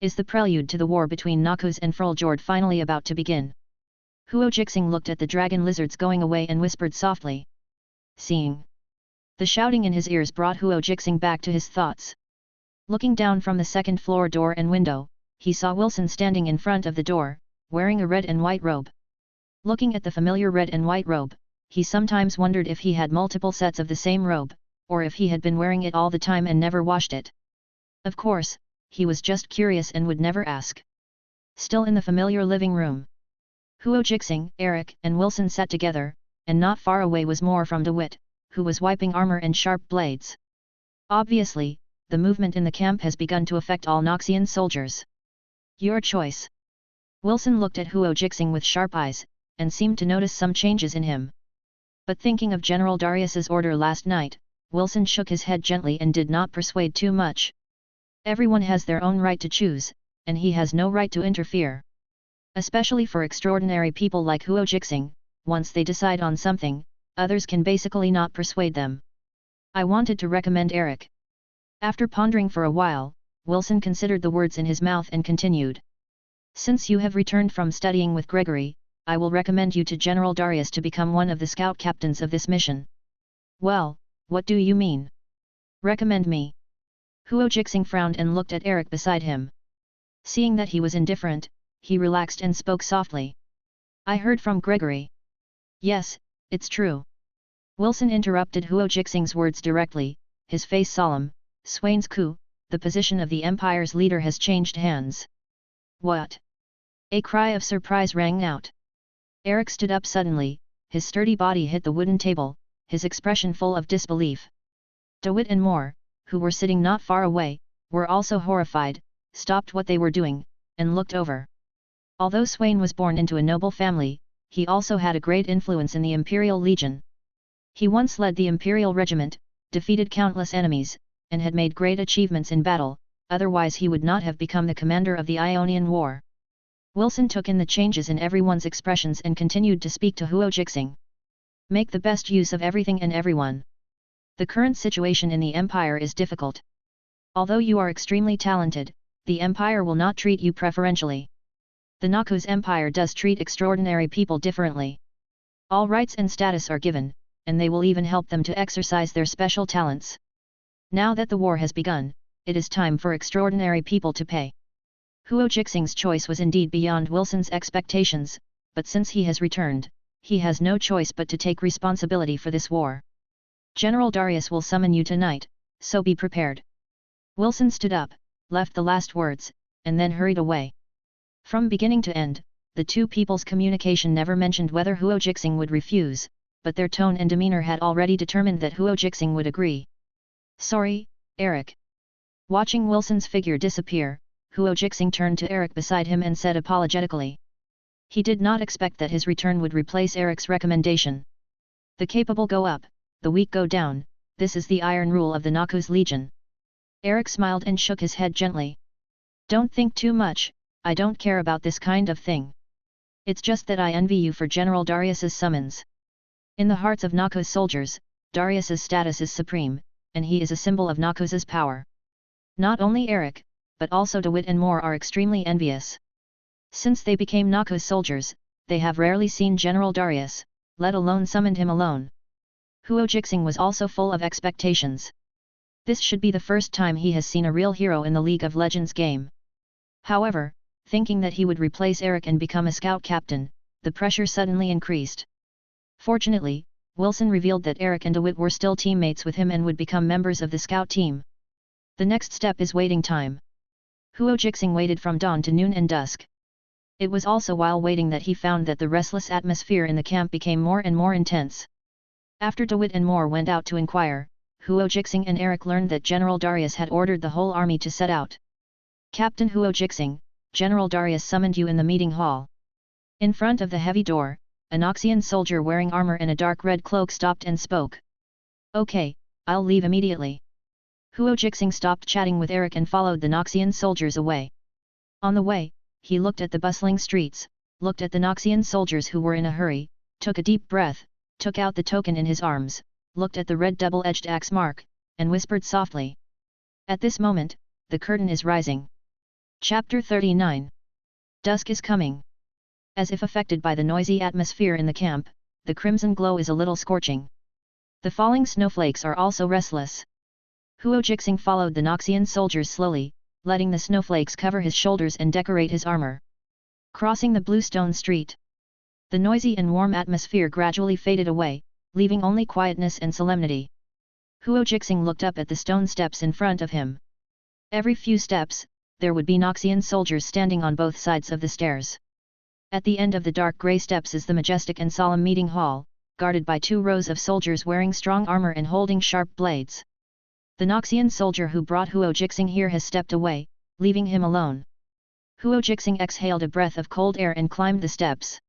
Is the prelude to the war between Noxus and Fruljord finally about to begin? Huo Jixing looked at the dragon lizards going away and whispered softly. Seeing. The shouting in his ears brought Huo Jixing back to his thoughts. Looking down from the second floor door and window, he saw Wilson standing in front of the door, wearing a red and white robe. Looking at the familiar red and white robe, he sometimes wondered if he had multiple sets of the same robe, or if he had been wearing it all the time and never washed it. Of course, he was just curious and would never ask. Still in the familiar living room, Huo Jixing, Eric and Wilson sat together, and not far away was Moore from DeWitt, who was wiping armor and sharp blades. Obviously, the movement in the camp has begun to affect all Noxian soldiers. Your choice. Wilson looked at Huo Jixing with sharp eyes, and seemed to notice some changes in him. But thinking of General Darius's order last night, Wilson shook his head gently and did not persuade too much. Everyone has their own right to choose, and he has no right to interfere. Especially for extraordinary people like Huo Jixing, once they decide on something, others can basically not persuade them. I wanted to recommend Eric. After pondering for a while, Wilson considered the words in his mouth and continued. Since you have returned from studying with Gregory, I will recommend you to General Darius to become one of the scout captains of this mission. Well, what do you mean? Recommend me? Huo Jixing frowned and looked at Eric beside him. Seeing that he was indifferent, he relaxed and spoke softly. I heard from Gregory. Yes, it's true. Wilson interrupted Huo Jixing's words directly, his face solemn. Swain's coup, the position of the Empire's leader has changed hands. What? A cry of surprise rang out. Eric stood up suddenly, his sturdy body hit the wooden table, his expression full of disbelief. DeWitt and Moore, who were sitting not far away, were also horrified, stopped what they were doing, and looked over. Although Swain was born into a noble family, he also had a great influence in the Imperial Legion. He once led the Imperial Regiment, defeated countless enemies, and had made great achievements in battle, otherwise he would not have become the commander of the Ionian War. Wilson took in the changes in everyone's expressions and continued to speak to Huo Jixing. Make the best use of everything and everyone. The current situation in the Empire is difficult. Although you are extremely talented, the Empire will not treat you preferentially. The Noxus Empire does treat extraordinary people differently. All rights and status are given, and they will even help them to exercise their special talents. Now that the war has begun, it is time for extraordinary people to pay. Huo Jixing's choice was indeed beyond Wilson's expectations, but since he has returned, he has no choice but to take responsibility for this war. General Darius will summon you tonight, so be prepared. Wilson stood up, left the last words, and then hurried away. From beginning to end, the two people's communication never mentioned whether Huo Jixing would refuse, but their tone and demeanor had already determined that Huo Jixing would agree. Sorry, Eric. Watching Wilson's figure disappear, Huo Jixing turned to Eric beside him and said apologetically. He did not expect that his return would replace Eric's recommendation. The capable go up, the weak go down, this is the iron rule of the Noxus Legion. Eric smiled and shook his head gently. Don't think too much, I don't care about this kind of thing. It's just that I envy you for General Darius's summons. In the hearts of Noxus soldiers, Darius's status is supreme, and he is a symbol of Noxus's power. Not only Eric, but also DeWitt and more are extremely envious. Since they became Noxus soldiers, they have rarely seen General Darius, let alone summoned him alone. Huo Jixing was also full of expectations. This should be the first time he has seen a real hero in the League of Legends game. However, thinking that he would replace Eric and become a scout captain, the pressure suddenly increased. Fortunately, Wilson revealed that Eric and DeWitt were still teammates with him and would become members of the scout team. The next step is waiting time. Huo Jixing waited from dawn to noon and dusk. It was also while waiting that he found that the restless atmosphere in the camp became more and more intense. After DeWitt and Moore went out to inquire, Huo Jixing and Eric learned that General Darius had ordered the whole army to set out. Captain Huo Jixing, General Darius summoned you in the meeting hall. In front of the heavy door, a Noxian soldier wearing armor and a dark red cloak stopped and spoke. Okay, I'll leave immediately. Huo Jixing stopped chatting with Eric and followed the Noxian soldiers away. On the way, he looked at the bustling streets, looked at the Noxian soldiers who were in a hurry, took a deep breath, took out the token in his arms, looked at the red double-edged axe mark, and whispered softly. At this moment, the curtain is rising. Chapter 39. Dusk is coming. As if affected by the noisy atmosphere in the camp, the crimson glow is a little scorching. The falling snowflakes are also restless. Huo Jixing followed the Noxian soldiers slowly, letting the snowflakes cover his shoulders and decorate his armor. Crossing the bluestone street. The noisy and warm atmosphere gradually faded away, leaving only quietness and solemnity. Huo Jixing looked up at the stone steps in front of him. Every few steps, there would be Noxian soldiers standing on both sides of the stairs. At the end of the dark grey steps is the majestic and solemn meeting hall, guarded by 2 rows of soldiers wearing strong armor and holding sharp blades. The Noxian soldier who brought Huo Jixing here has stepped away, leaving him alone. Huo Jixing exhaled a breath of cold air and climbed the steps.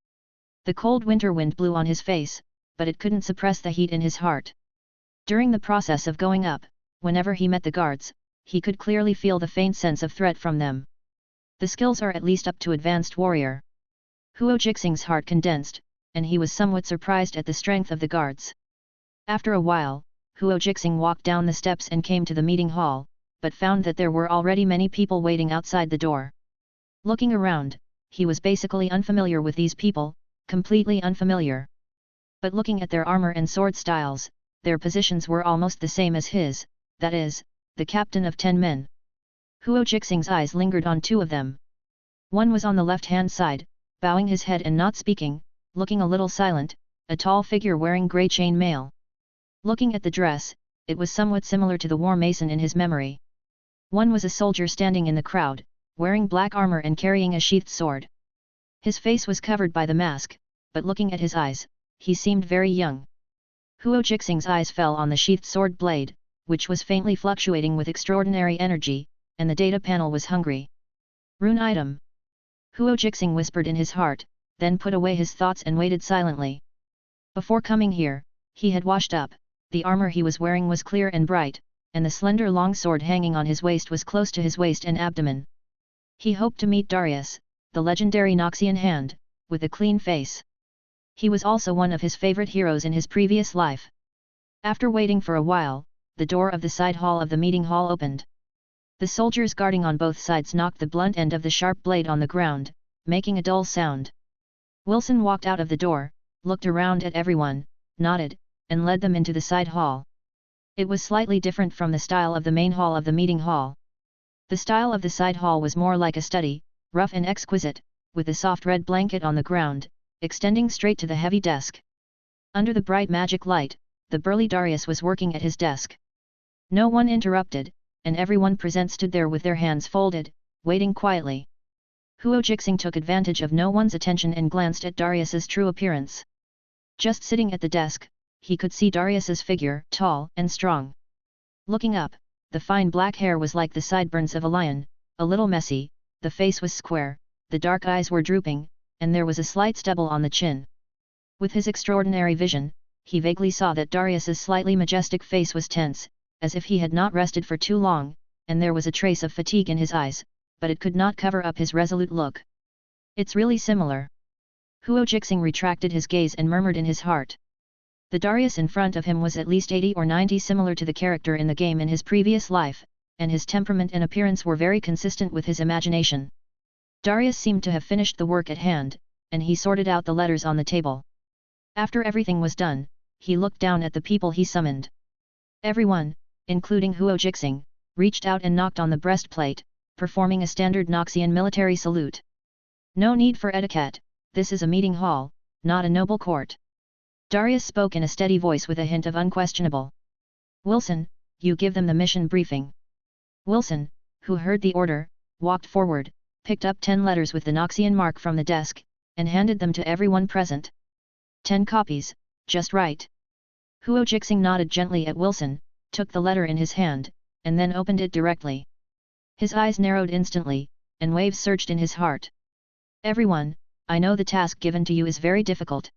The cold winter wind blew on his face, but it couldn't suppress the heat in his heart. During the process of going up, whenever he met the guards, he could clearly feel the faint sense of threat from them. The skills are at least up to advanced warrior. Huo Jixing's heart condensed, and he was somewhat surprised at the strength of the guards. After a while, Huo Jixing walked down the steps and came to the meeting hall, but found that there were already many people waiting outside the door. Looking around, he was basically unfamiliar with these people, completely unfamiliar. But looking at their armor and sword styles, their positions were almost the same as his, that is, the captain of 10 men. Huo Jixing's eyes lingered on 2 of them. One was on the left-hand side, bowing his head and not speaking, looking a little silent, a tall figure wearing grey chain mail. Looking at the dress, it was somewhat similar to the war mason in his memory. One was a soldier standing in the crowd, wearing black armor and carrying a sheathed sword. His face was covered by the mask, but looking at his eyes, he seemed very young. Huo Jixing's eyes fell on the sheathed sword blade, which was faintly fluctuating with extraordinary energy, and the data panel was hungry. Rune item. Huo Jixing whispered in his heart, then put away his thoughts and waited silently. Before coming here, he had washed up. The armor he was wearing was clear and bright, and the slender long sword hanging on his waist was close to his waist and abdomen. He hoped to meet Darius, the legendary Noxian hand, with a clean face. He was also one of his favorite heroes in his previous life. After waiting for a while, the door of the side hall of the meeting hall opened. The soldiers guarding on both sides knocked the blunt end of the sharp blade on the ground, making a dull sound. Wilson walked out of the door, looked around at everyone, nodded, and led them into the side hall. It was slightly different from the style of the main hall of the meeting hall. The style of the side hall was more like a study, rough and exquisite, with a soft red blanket on the ground, extending straight to the heavy desk. Under the bright magic light, the burly Darius was working at his desk. No one interrupted, and everyone present stood there with their hands folded, waiting quietly. Huo Jixing took advantage of no one's attention and glanced at Darius's true appearance. Just sitting at the desk, he could see Darius's figure, tall and strong. Looking up, the fine black hair was like the sideburns of a lion, a little messy, the face was square, the dark eyes were drooping, and there was a slight stubble on the chin. With his extraordinary vision, he vaguely saw that Darius's slightly majestic face was tense, as if he had not rested for too long, and there was a trace of fatigue in his eyes, but it could not cover up his resolute look. It's really similar. Huo Jixing retracted his gaze and murmured in his heart. The Darius in front of him was at least 80 or 90 similar to the character in the game in his previous life, and his temperament and appearance were very consistent with his imagination. Darius seemed to have finished the work at hand, and he sorted out the letters on the table. After everything was done, he looked down at the people he summoned. Everyone, including Huo Jixing, reached out and knocked on the breastplate, performing a standard Noxian military salute. No need for etiquette, this is a meeting hall, not a noble court. Darius spoke in a steady voice with a hint of unquestionable. Wilson, you give them the mission briefing. Wilson, who heard the order, walked forward, picked up 10 letters with the Noxian mark from the desk, and handed them to everyone present. 10 copies, just right. Huo Jixing nodded gently at Wilson, took the letter in his hand, and then opened it directly. His eyes narrowed instantly, and waves surged in his heart. Everyone, I know the task given to you is very difficult.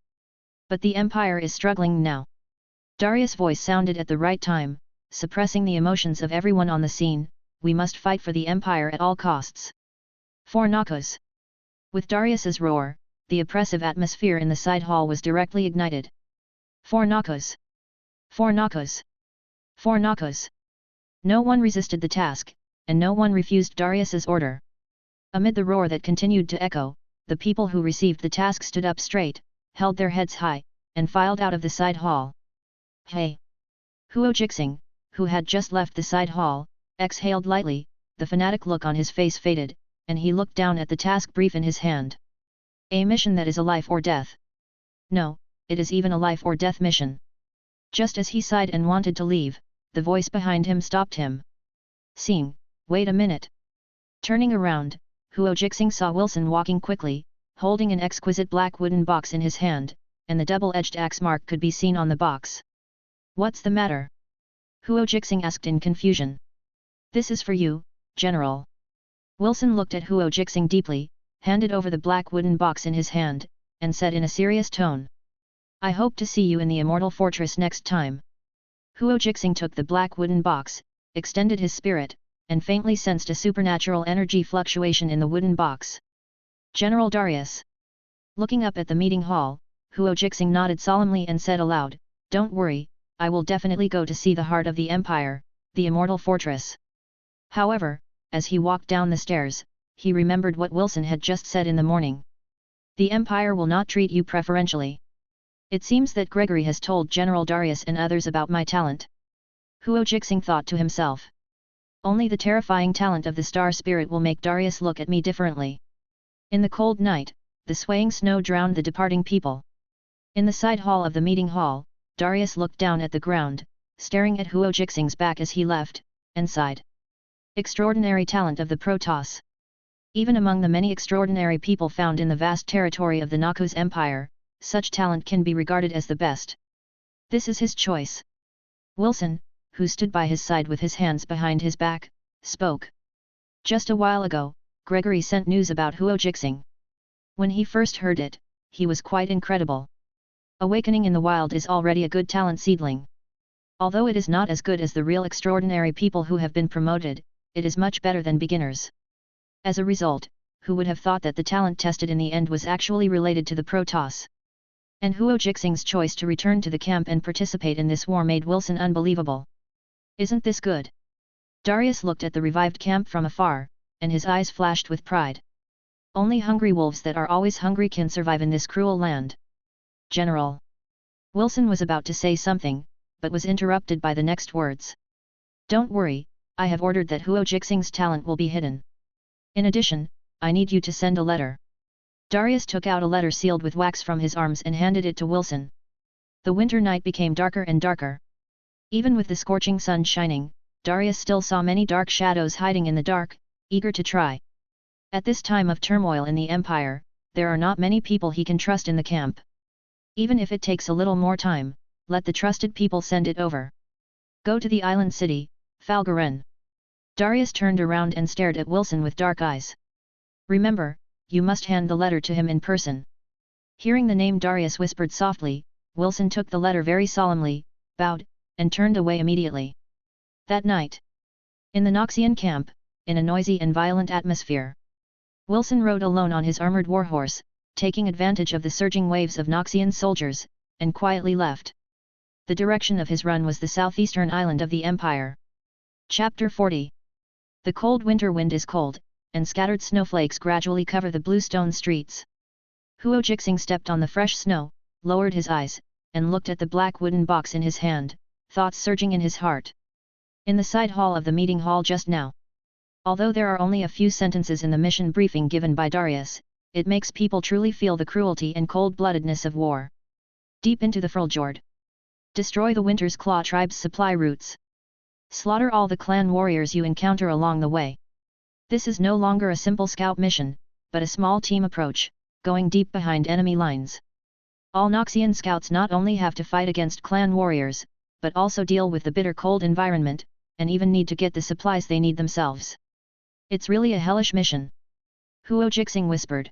But the Empire is struggling now. Darius' voice sounded at the right time, suppressing the emotions of everyone on the scene. We must fight for the Empire at all costs. For Noxus. With Darius's roar, the oppressive atmosphere in the side hall was directly ignited. For Noxus! For Noxus! For Noxus! No one resisted the task, and no one refused Darius's order. Amid the roar that continued to echo, the people who received the task stood up straight, held their heads high, and filed out of the side hall. Hey! Huo Jixing, who had just left the side hall, exhaled lightly, the fanatic look on his face faded, and he looked down at the task brief in his hand. A mission that is a life or death. No, it is even a life or death mission. Just as he sighed and wanted to leave, the voice behind him stopped him. Seeing, wait a minute. Turning around, Huo Jixing saw Wilson walking quickly, holding an exquisite black wooden box in his hand, and the double-edged axe mark could be seen on the box. What's the matter? Huo Jixing asked in confusion. This is for you, General. Wilson looked at Huo Jixing deeply, handed over the black wooden box in his hand, and said in a serious tone. I hope to see you in the Immortal Fortress next time. Huo Jixing took the black wooden box, extended his spirit, and faintly sensed a supernatural energy fluctuation in the wooden box. General Darius. Looking up at the meeting hall, Huo Jixing nodded solemnly and said aloud, Don't worry, I will definitely go to see the heart of the Empire, the Immortal Fortress. However, as he walked down the stairs, he remembered what Wilson had just said in the morning. The Empire will not treat you preferentially. It seems that Gregory has told General Darius and others about my talent. Huo Jixing thought to himself. Only the terrifying talent of the star spirit will make Darius look at me differently. In the cold night, the swaying snow drowned the departing people. In the side hall of the meeting hall, Darius looked down at the ground, staring at Huo Jixing's back as he left, and sighed. Extraordinary talent of the Protoss. Even among the many extraordinary people found in the vast territory of the Noxus Empire, such talent can be regarded as the best. This is his choice. Wilson, who stood by his side with his hands behind his back, spoke. Just a while ago, Gregory sent news about Huo Jixing. When he first heard it, he was quite incredible. Awakening in the wild is already a good talent seedling. Although it is not as good as the real extraordinary people who have been promoted, it is much better than beginners. As a result, who would have thought that the talent tested in the end was actually related to the Protoss? And Huo Jixing's choice to return to the camp and participate in this war made Wilson unbelievable. Isn't this good? Darius looked at the revived camp from afar, and his eyes flashed with pride. Only hungry wolves that are always hungry can survive in this cruel land. General. Wilson was about to say something, but was interrupted by the next words. Don't worry, I have ordered that Huo Jixing's talent will be hidden. In addition, I need you to send a letter. Darius took out a letter sealed with wax from his arms and handed it to Wilson. The winter night became darker and darker. Even with the scorching sun shining, Darius still saw many dark shadows hiding in the dark, eager to try. At this time of turmoil in the Empire, there are not many people he can trust in the camp. Even if it takes a little more time, let the trusted people send it over. Go to the island city, Falgaren. Darius turned around and stared at Wilson with dark eyes. Remember, you must hand the letter to him in person. Hearing the name Darius whispered softly, Wilson took the letter very solemnly, bowed, and turned away immediately. That night, in the Noxian camp, in a noisy and violent atmosphere, Wilson rode alone on his armored warhorse, taking advantage of the surging waves of Noxian soldiers, and quietly left. The direction of his run was the southeastern island of the Empire. Chapter 40. The cold winter wind is cold, and scattered snowflakes gradually cover the blue stone streets. Huo Jixing stepped on the fresh snow, lowered his eyes, and looked at the black wooden box in his hand, thoughts surging in his heart. In the side hall of the meeting hall just now. Although there are only a few sentences in the mission briefing given by Darius, it makes people truly feel the cruelty and cold-bloodedness of war. Deep into the Freljord. Destroy the Winter's Claw tribe's supply routes. Slaughter all the clan warriors you encounter along the way. This is no longer a simple scout mission, but a small team approach, going deep behind enemy lines. All Noxian scouts not only have to fight against clan warriors, but also deal with the bitter cold environment, and even need to get the supplies they need themselves. It's really a hellish mission. Huo Jixing whispered.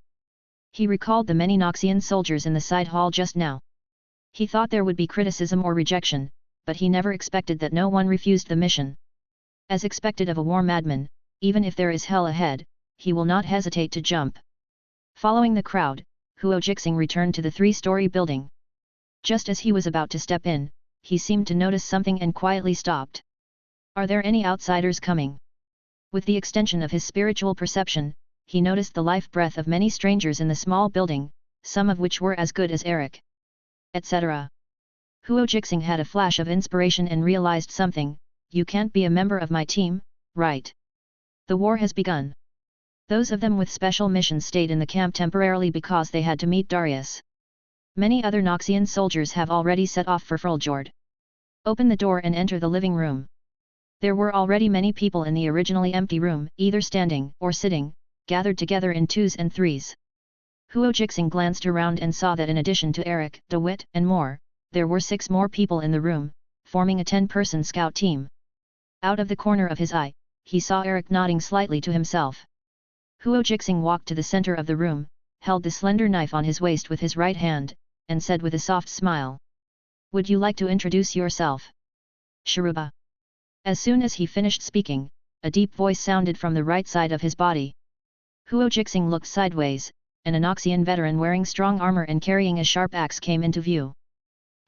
He recalled the many Noxian soldiers in the side hall just now. He thought there would be criticism or rejection, but he never expected that no one refused the mission. As expected of a war madman, even if there is hell ahead, he will not hesitate to jump. Following the crowd, Huo Jixing returned to the three-story building. Just as he was about to step in, he seemed to notice something and quietly stopped. Are there any outsiders coming? With the extension of his spiritual perception, he noticed the life breath of many strangers in the small building, some of which were as good as Eric, etc. Huo Jixing had a flash of inspiration and realized something. You can't be a member of my team, right? The war has begun. Those of them with special missions stayed in the camp temporarily because they had to meet Darius. Many other Noxian soldiers have already set off for Freljord. Open the door and enter the living room. There were already many people in the originally empty room, either standing or sitting, gathered together in twos and threes. Huo Jixing glanced around and saw that in addition to Eric, DeWitt, and more, there were 6 more people in the room, forming a 10-person scout team. Out of the corner of his eye, he saw Eric nodding slightly to himself. Huo Jixing walked to the center of the room, held the slender knife on his waist with his right hand, and said with a soft smile. Would you like to introduce yourself? Sharuba. As soon as he finished speaking, a deep voice sounded from the right side of his body. Huo Jixing looked sideways, and a Noxian veteran wearing strong armor and carrying a sharp axe came into view.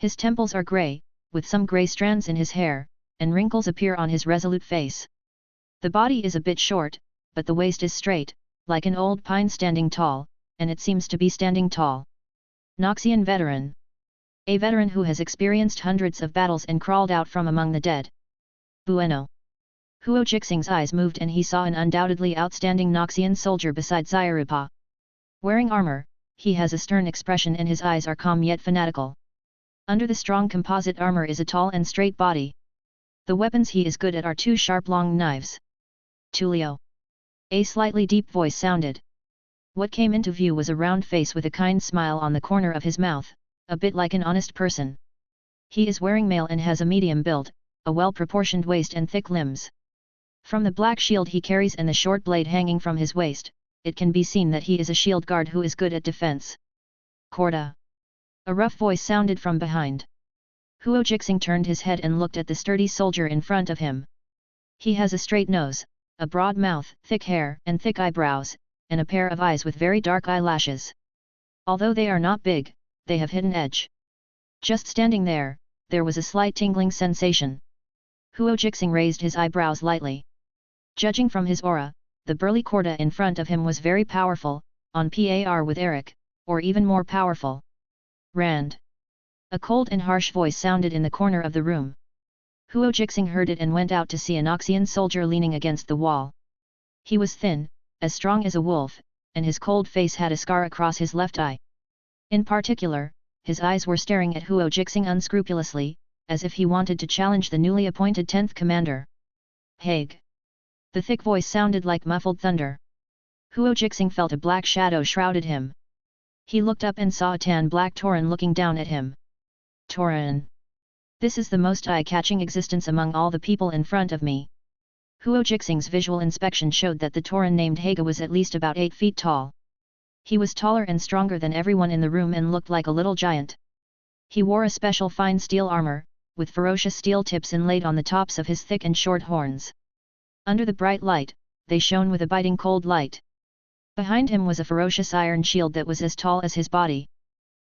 His temples are grey, with some grey strands in his hair, and wrinkles appear on his resolute face. The body is a bit short, but the waist is straight, like an old pine standing tall, and it seems to be standing tall. Noxian veteran. A veteran who has experienced hundreds of battles and crawled out from among the dead. Bueno. Huo Jixing's eyes moved and he saw an undoubtedly outstanding Noxian soldier beside Zairupa. Wearing armor, he has a stern expression and his eyes are calm yet fanatical. Under the strong composite armor is a tall and straight body. The weapons he is good at are 2 sharp long knives. Tulio. A slightly deep voice sounded. What came into view was a round face with a kind smile on the corner of his mouth, a bit like an honest person. He is wearing mail and has a medium build, a well-proportioned waist and thick limbs. From the black shield he carries and the short blade hanging from his waist, it can be seen that he is a shield guard who is good at defense. Korda. A rough voice sounded from behind. Huo Jixing turned his head and looked at the sturdy soldier in front of him. He has a straight nose, a broad mouth, thick hair and thick eyebrows, and a pair of eyes with very dark eyelashes. Although they are not big, they have hidden edge. Just standing there, there was a slight tingling sensation. Huo Jixing raised his eyebrows lightly. Judging from his aura, the burly Korda in front of him was very powerful, on par with Eric, or even more powerful. Rand. A cold and harsh voice sounded in the corner of the room. Huo Jixing heard it and went out to see a Noxian soldier leaning against the wall. He was thin, as strong as a wolf, and his cold face had a scar across his left eye. In particular, his eyes were staring at Huo Jixing unscrupulously, as if he wanted to challenge the newly appointed 10th commander. Haig! The thick voice sounded like muffled thunder. Huo Jixing felt a black shadow shrouded him. He looked up and saw a tan-black Tauren looking down at him. Tauren! This is the most eye-catching existence among all the people in front of me. Huo Jixing's visual inspection showed that the Tauren named Haga was at least about 8 feet tall. He was taller and stronger than everyone in the room and looked like a little giant. He wore a special fine steel armor, with ferocious steel tips inlaid on the tops of his thick and short horns. Under the bright light, they shone with a biting cold light. Behind him was a ferocious iron shield that was as tall as his body.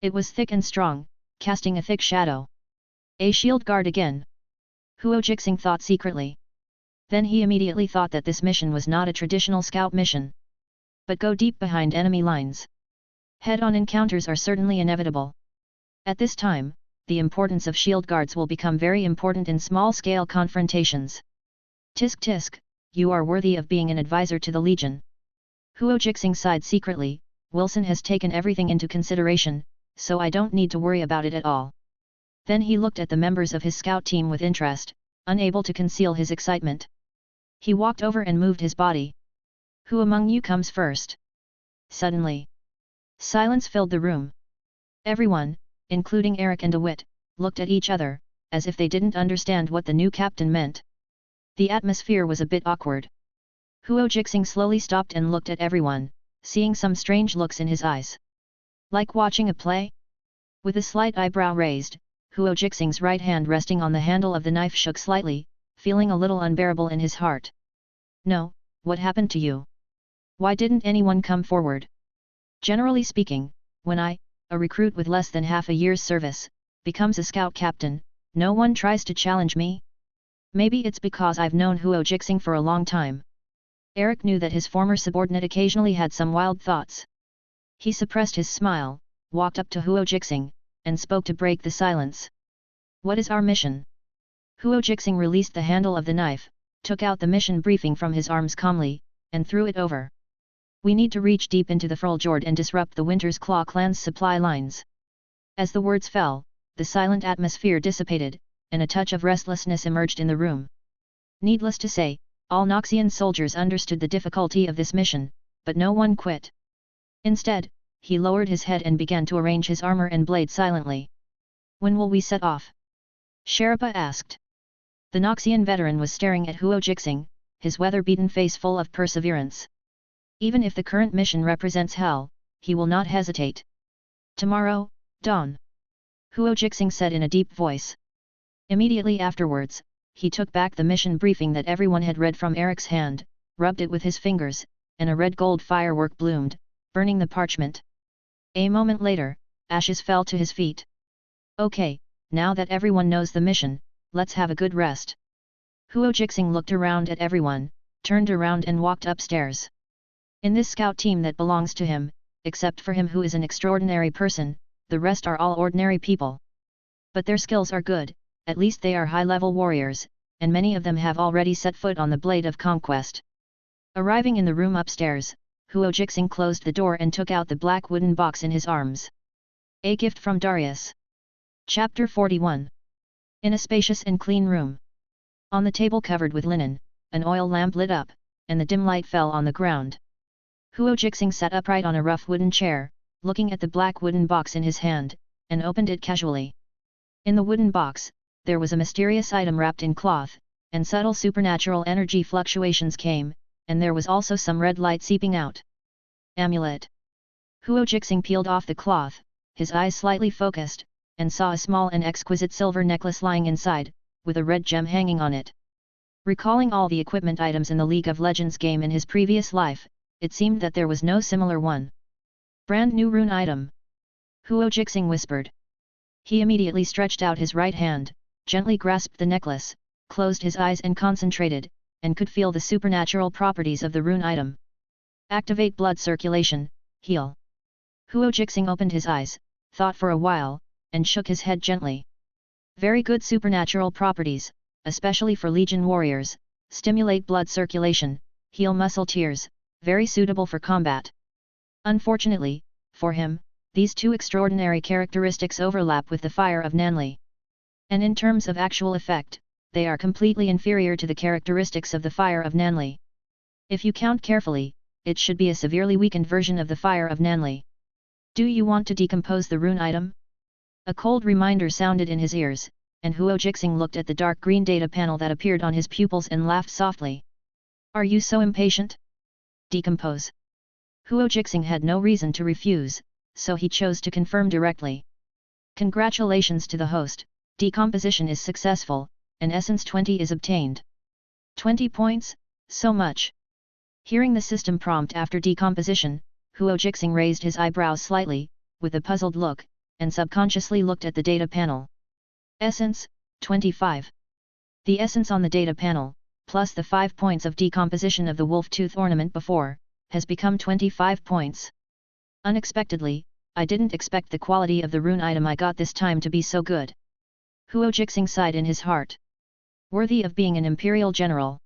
It was thick and strong, casting a thick shadow. A shield guard again. Huo Jixing thought secretly. Then he immediately thought that this mission was not a traditional scout mission, but go deep behind enemy lines. Head-on encounters are certainly inevitable. At this time, the importance of shield guards will become very important in small-scale confrontations. Tisk tisk, you are worthy of being an advisor to the Legion. Huo Jixing sighed secretly. Wilson has taken everything into consideration, so I don't need to worry about it at all. Then he looked at the members of his scout team with interest, unable to conceal his excitement. He walked over and moved his body. Who among you comes first? Suddenly, silence filled the room. Everyone, including Eric and DeWitt, looked at each other, as if they didn't understand what the new captain meant. The atmosphere was a bit awkward. Huo Jixing slowly stopped and looked at everyone, seeing some strange looks in his eyes. Like watching a play? With a slight eyebrow raised, Huo Jixing's right hand resting on the handle of the knife shook slightly, feeling a little unbearable in his heart. No, what happened to you? Why didn't anyone come forward? Generally speaking, when I, a recruit with less than half a year's service, becomes a scout captain, no one tries to challenge me? Maybe it's because I've known Huo Jixing for a long time. Eric knew that his former subordinate occasionally had some wild thoughts. He suppressed his smile, walked up to Huo Jixing, and spoke to break the silence. What is our mission? Huo Jixing released the handle of the knife, took out the mission briefing from his arms calmly, and threw it over. We need to reach deep into the Freljord and disrupt the Winter's Claw clan's supply lines. As the words fell, the silent atmosphere dissipated, and a touch of restlessness emerged in the room. Needless to say, all Noxian soldiers understood the difficulty of this mission, but no one quit. Instead, he lowered his head and began to arrange his armor and blade silently. When will we set off? Sherpa asked. The Noxian veteran was staring at Huo Jixing, his weather-beaten face full of perseverance. Even if the current mission represents hell, he will not hesitate. Tomorrow, dawn. Huo Jixing said in a deep voice. Immediately afterwards, he took back the mission briefing that everyone had read from Eric's hand, rubbed it with his fingers, and a red-gold firework bloomed, burning the parchment. A moment later, ashes fell to his feet. Okay, now that everyone knows the mission, let's have a good rest. Huo Jixing looked around at everyone, turned around and walked upstairs. In this scout team that belongs to him, except for him who is an extraordinary person, the rest are all ordinary people. But their skills are good, at least they are high-level warriors, and many of them have already set foot on the blade of conquest. Arriving in the room upstairs, Huo Jixing closed the door and took out the black wooden box in his arms. A gift from Darius. Chapter 41. In a spacious and clean room. On the table covered with linen, an oil lamp lit up, and the dim light fell on the ground. Huo Jixing sat upright on a rough wooden chair, looking at the black wooden box in his hand, and opened it casually. In the wooden box, there was a mysterious item wrapped in cloth, and subtle supernatural energy fluctuations came, and there was also some red light seeping out. Amulet. Huo Jixing peeled off the cloth, his eyes slightly focused, and saw a small and exquisite silver necklace lying inside, with a red gem hanging on it. Recalling all the equipment items in the League of Legends game in his previous life, it seemed that there was no similar one. Brand new rune item. Huo Jixing whispered. He immediately stretched out his right hand, gently grasped the necklace, closed his eyes and concentrated, and could feel the supernatural properties of the rune item. Activate blood circulation, heal. Huo Jixing opened his eyes, thought for a while, and shook his head gently. Very good supernatural properties, especially for Legion warriors, stimulate blood circulation, heal muscle tears, very suitable for combat. Unfortunately, for him, these two extraordinary characteristics overlap with the fire of Nanli. And in terms of actual effect, they are completely inferior to the characteristics of the fire of Nanli. If you count carefully, it should be a severely weakened version of the fire of Nanli. Do you want to decompose the rune item? A cold reminder sounded in his ears, and Huo Jixing looked at the dark green data panel that appeared on his pupils and laughed softly. Are you so impatient? Decompose. Huo Jixing had no reason to refuse, so he chose to confirm directly. Congratulations to the host, decomposition is successful, and essence 20 is obtained. 20 points, so much. Hearing the system prompt after decomposition, Huo Jixing raised his eyebrows slightly, with a puzzled look, and subconsciously looked at the data panel. Essence, 25. The essence on the data panel, plus the 5 points of decomposition of the wolf tooth ornament before, has become 25 points. Unexpectedly, I didn't expect the quality of the rune item I got this time to be so good. Huo Jixing sighed in his heart. Worthy of being an imperial general.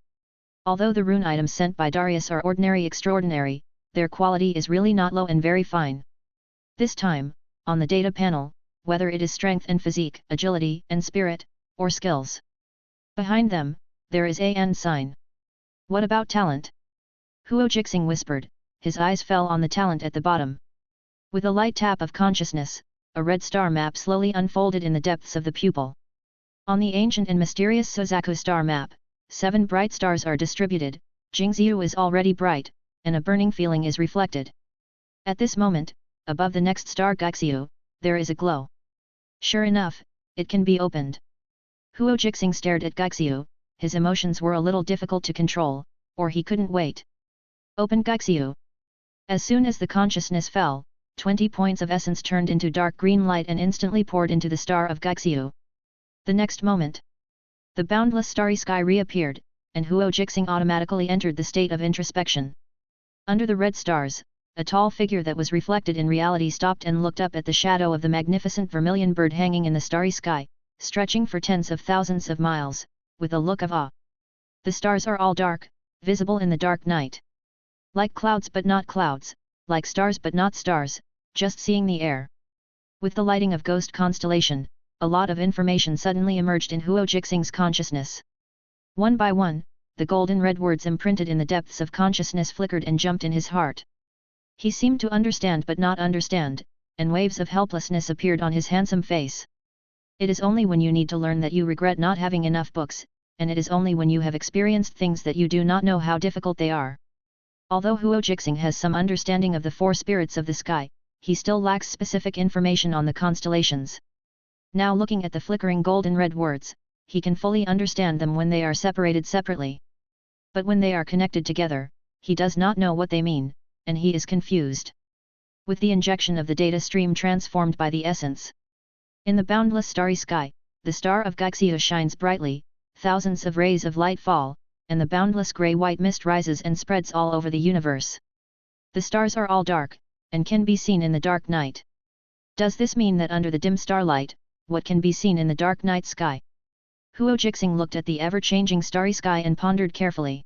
Although the rune items sent by Darius are ordinary extraordinary, their quality is really not low and very fine. This time, on the data panel, whether it is strength and physique, agility and spirit, or skills. Behind them, there is an sign. What about talent? Huo Jixing whispered, his eyes fell on the talent at the bottom. With a light tap of consciousness, a red star map slowly unfolded in the depths of the pupil. On the ancient and mysterious Suzaku star map, 7 bright stars are distributed, Jingxiu is already bright, and a burning feeling is reflected. At this moment, above the next star Gaixiu, there is a glow. Sure enough, it can be opened. Huo Jixing stared at Gaixiu, his emotions were a little difficult to control, or he couldn't wait. Open Gaixiu. As soon as the consciousness fell, 20 points of essence turned into dark green light and instantly poured into the star of Gaixiu. The next moment, the boundless starry sky reappeared, and Huo Jixing automatically entered the state of introspection. Under the red stars, a tall figure that was reflected in reality stopped and looked up at the shadow of the magnificent vermilion bird hanging in the starry sky, stretching for tens of thousands of miles, with a look of awe. The stars are all dark, visible in the dark night. Like clouds but not clouds, like stars but not stars, just seeing the air. With the lighting of Ghost Constellation, a lot of information suddenly emerged in Huo Jixing's consciousness. One by one, the golden red words imprinted in the depths of consciousness flickered and jumped in his heart. He seemed to understand but not understand, and waves of helplessness appeared on his handsome face. It is only when you need to learn that you regret not having enough books, and it is only when you have experienced things that you do not know how difficult they are. Although Huo Jixing has some understanding of the 4 spirits of the sky, he still lacks specific information on the constellations. Now looking at the flickering golden red words, he can fully understand them when they are separated separately. But when they are connected together, he does not know what they mean, and he is confused. With the injection of the data stream transformed by the essence. In the boundless starry sky, the star of Gaixiu shines brightly, thousands of rays of light fall, and the boundless grey-white mist rises and spreads all over the universe. The stars are all dark, and can be seen in the dark night. Does this mean that under the dim starlight, what can be seen in the dark night sky? Huo Jixing looked at the ever-changing starry sky and pondered carefully.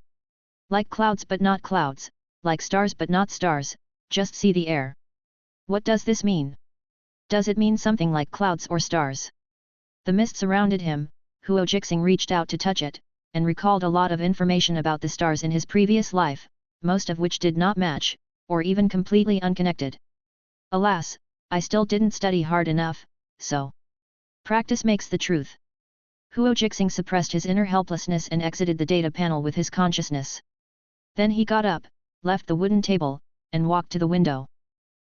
Like clouds but not clouds, like stars but not stars, just see the air. What does this mean? Does it mean something like clouds or stars? The mist surrounded him, Huo Jixing reached out to touch it, and recalled a lot of information about the stars in his previous life, most of which did not match, or even completely unconnected. Alas, I still didn't study hard enough, so. Practice makes the truth. Huo Jixing suppressed his inner helplessness and exited the data panel with his consciousness. Then he got up, left the wooden table, and walked to the window.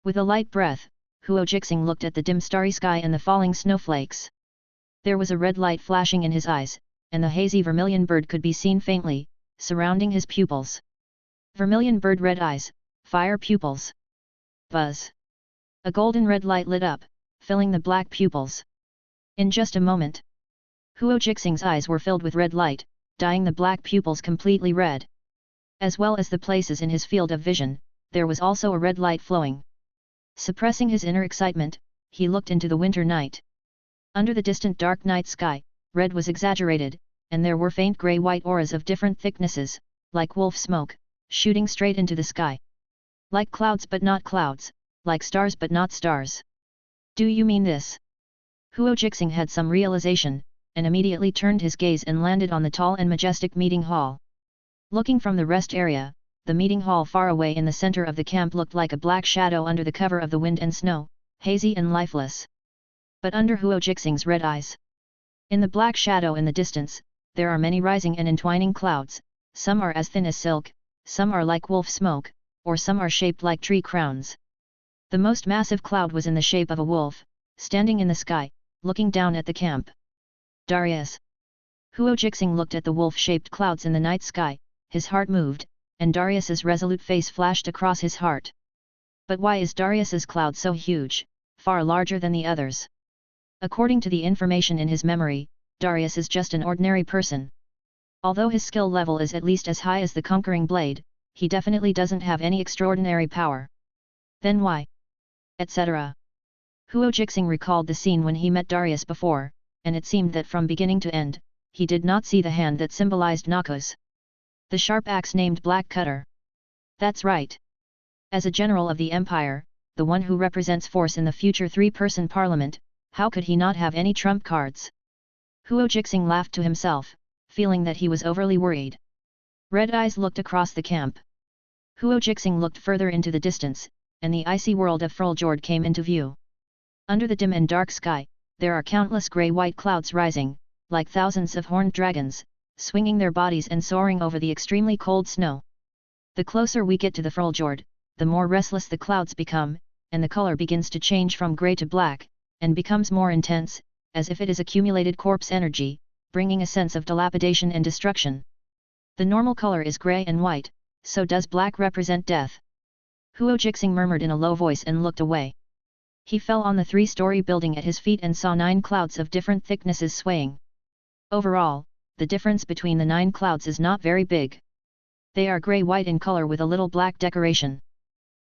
With a light breath, Huo Jixing looked at the dim starry sky and the falling snowflakes. There was a red light flashing in his eyes, and the hazy vermilion bird could be seen faintly, surrounding his pupils. Vermilion bird red eyes, fire pupils. Buzz. A golden red light lit up, filling the black pupils. In just a moment, Huo Jixing's eyes were filled with red light, dyeing the black pupils completely red. As well as the places in his field of vision, there was also a red light flowing. Suppressing his inner excitement, he looked into the winter night. Under the distant dark night sky, red was exaggerated, and there were faint grey-white auras of different thicknesses, like wolf smoke, shooting straight into the sky. Like clouds but not clouds, like stars but not stars. Do you mean this? Huo Jixing had some realization, and immediately turned his gaze and landed on the tall and majestic meeting hall. Looking from the rest area, the meeting hall far away in the center of the camp looked like a black shadow under the cover of the wind and snow, hazy and lifeless. But under Huo Jixing's red eyes, in the black shadow in the distance, there are many rising and entwining clouds, some are as thin as silk, some are like wolf smoke, or some are shaped like tree crowns. The most massive cloud was in the shape of a wolf, standing in the sky, looking down at the camp. Darius. Huo Jixing looked at the wolf-shaped clouds in the night sky, his heart moved, and Darius's resolute face flashed across his heart. But why is Darius's cloud so huge, far larger than the others? According to the information in his memory, Darius is just an ordinary person. Although his skill level is at least as high as the Conquering Blade, he definitely doesn't have any extraordinary power. Then why? Etc. Huo Jixing recalled the scene when he met Darius before, and it seemed that from beginning to end, he did not see the hand that symbolized Noxus. The sharp axe named Black Cutter. That's right. As a general of the Empire, the one who represents force in the future three-person parliament, how could he not have any trump cards? Huo Jixing laughed to himself, feeling that he was overly worried. Red Eyes looked across the camp. Huo Jixing looked further into the distance, and the icy world of Fruljord came into view. Under the dim and dark sky, there are countless grey-white clouds rising, like thousands of horned dragons, swinging their bodies and soaring over the extremely cold snow. The closer we get to the Fruljord, the more restless the clouds become, and the color begins to change from grey to black, and becomes more intense, as if it is accumulated corpse energy, bringing a sense of dilapidation and destruction. The normal color is grey and white, so does black represent death? Huo Jixing murmured in a low voice and looked away. He fell on the 3-story building at his feet and saw 9 clouds of different thicknesses swaying. Overall, the difference between the 9 clouds is not very big. They are grey-white in color with a little black decoration.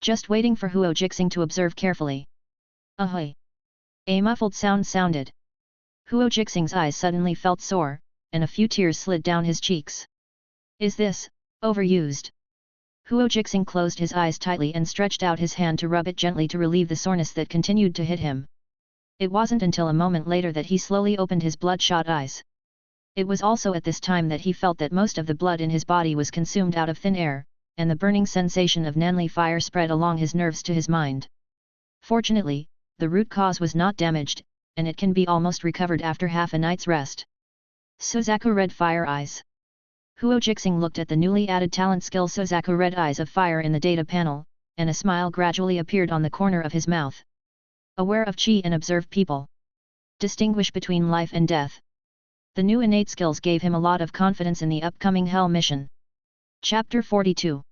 Just waiting for Huo Jixing to observe carefully. Ahoy! A muffled sound sounded. Huo Jixing's eyes suddenly felt sore, and a few tears slid down his cheeks. Is this overused? Huo Jixing closed his eyes tightly and stretched out his hand to rub it gently to relieve the soreness that continued to hit him. It wasn't until a moment later that he slowly opened his bloodshot eyes. It was also at this time that he felt that most of the blood in his body was consumed out of thin air, and the burning sensation of Nanli fire spread along his nerves to his mind. Fortunately, the root cause was not damaged, and it can be almost recovered after half a night's rest. Suzaku Red Fire Eyes. Huo Jixing looked at the newly added talent skill Suzaku Red Eyes of Fire in the data panel, and a smile gradually appeared on the corner of his mouth. Aware of Qi and observe people. Distinguish between life and death. The new innate skills gave him a lot of confidence in the upcoming Hell mission. Chapter 42.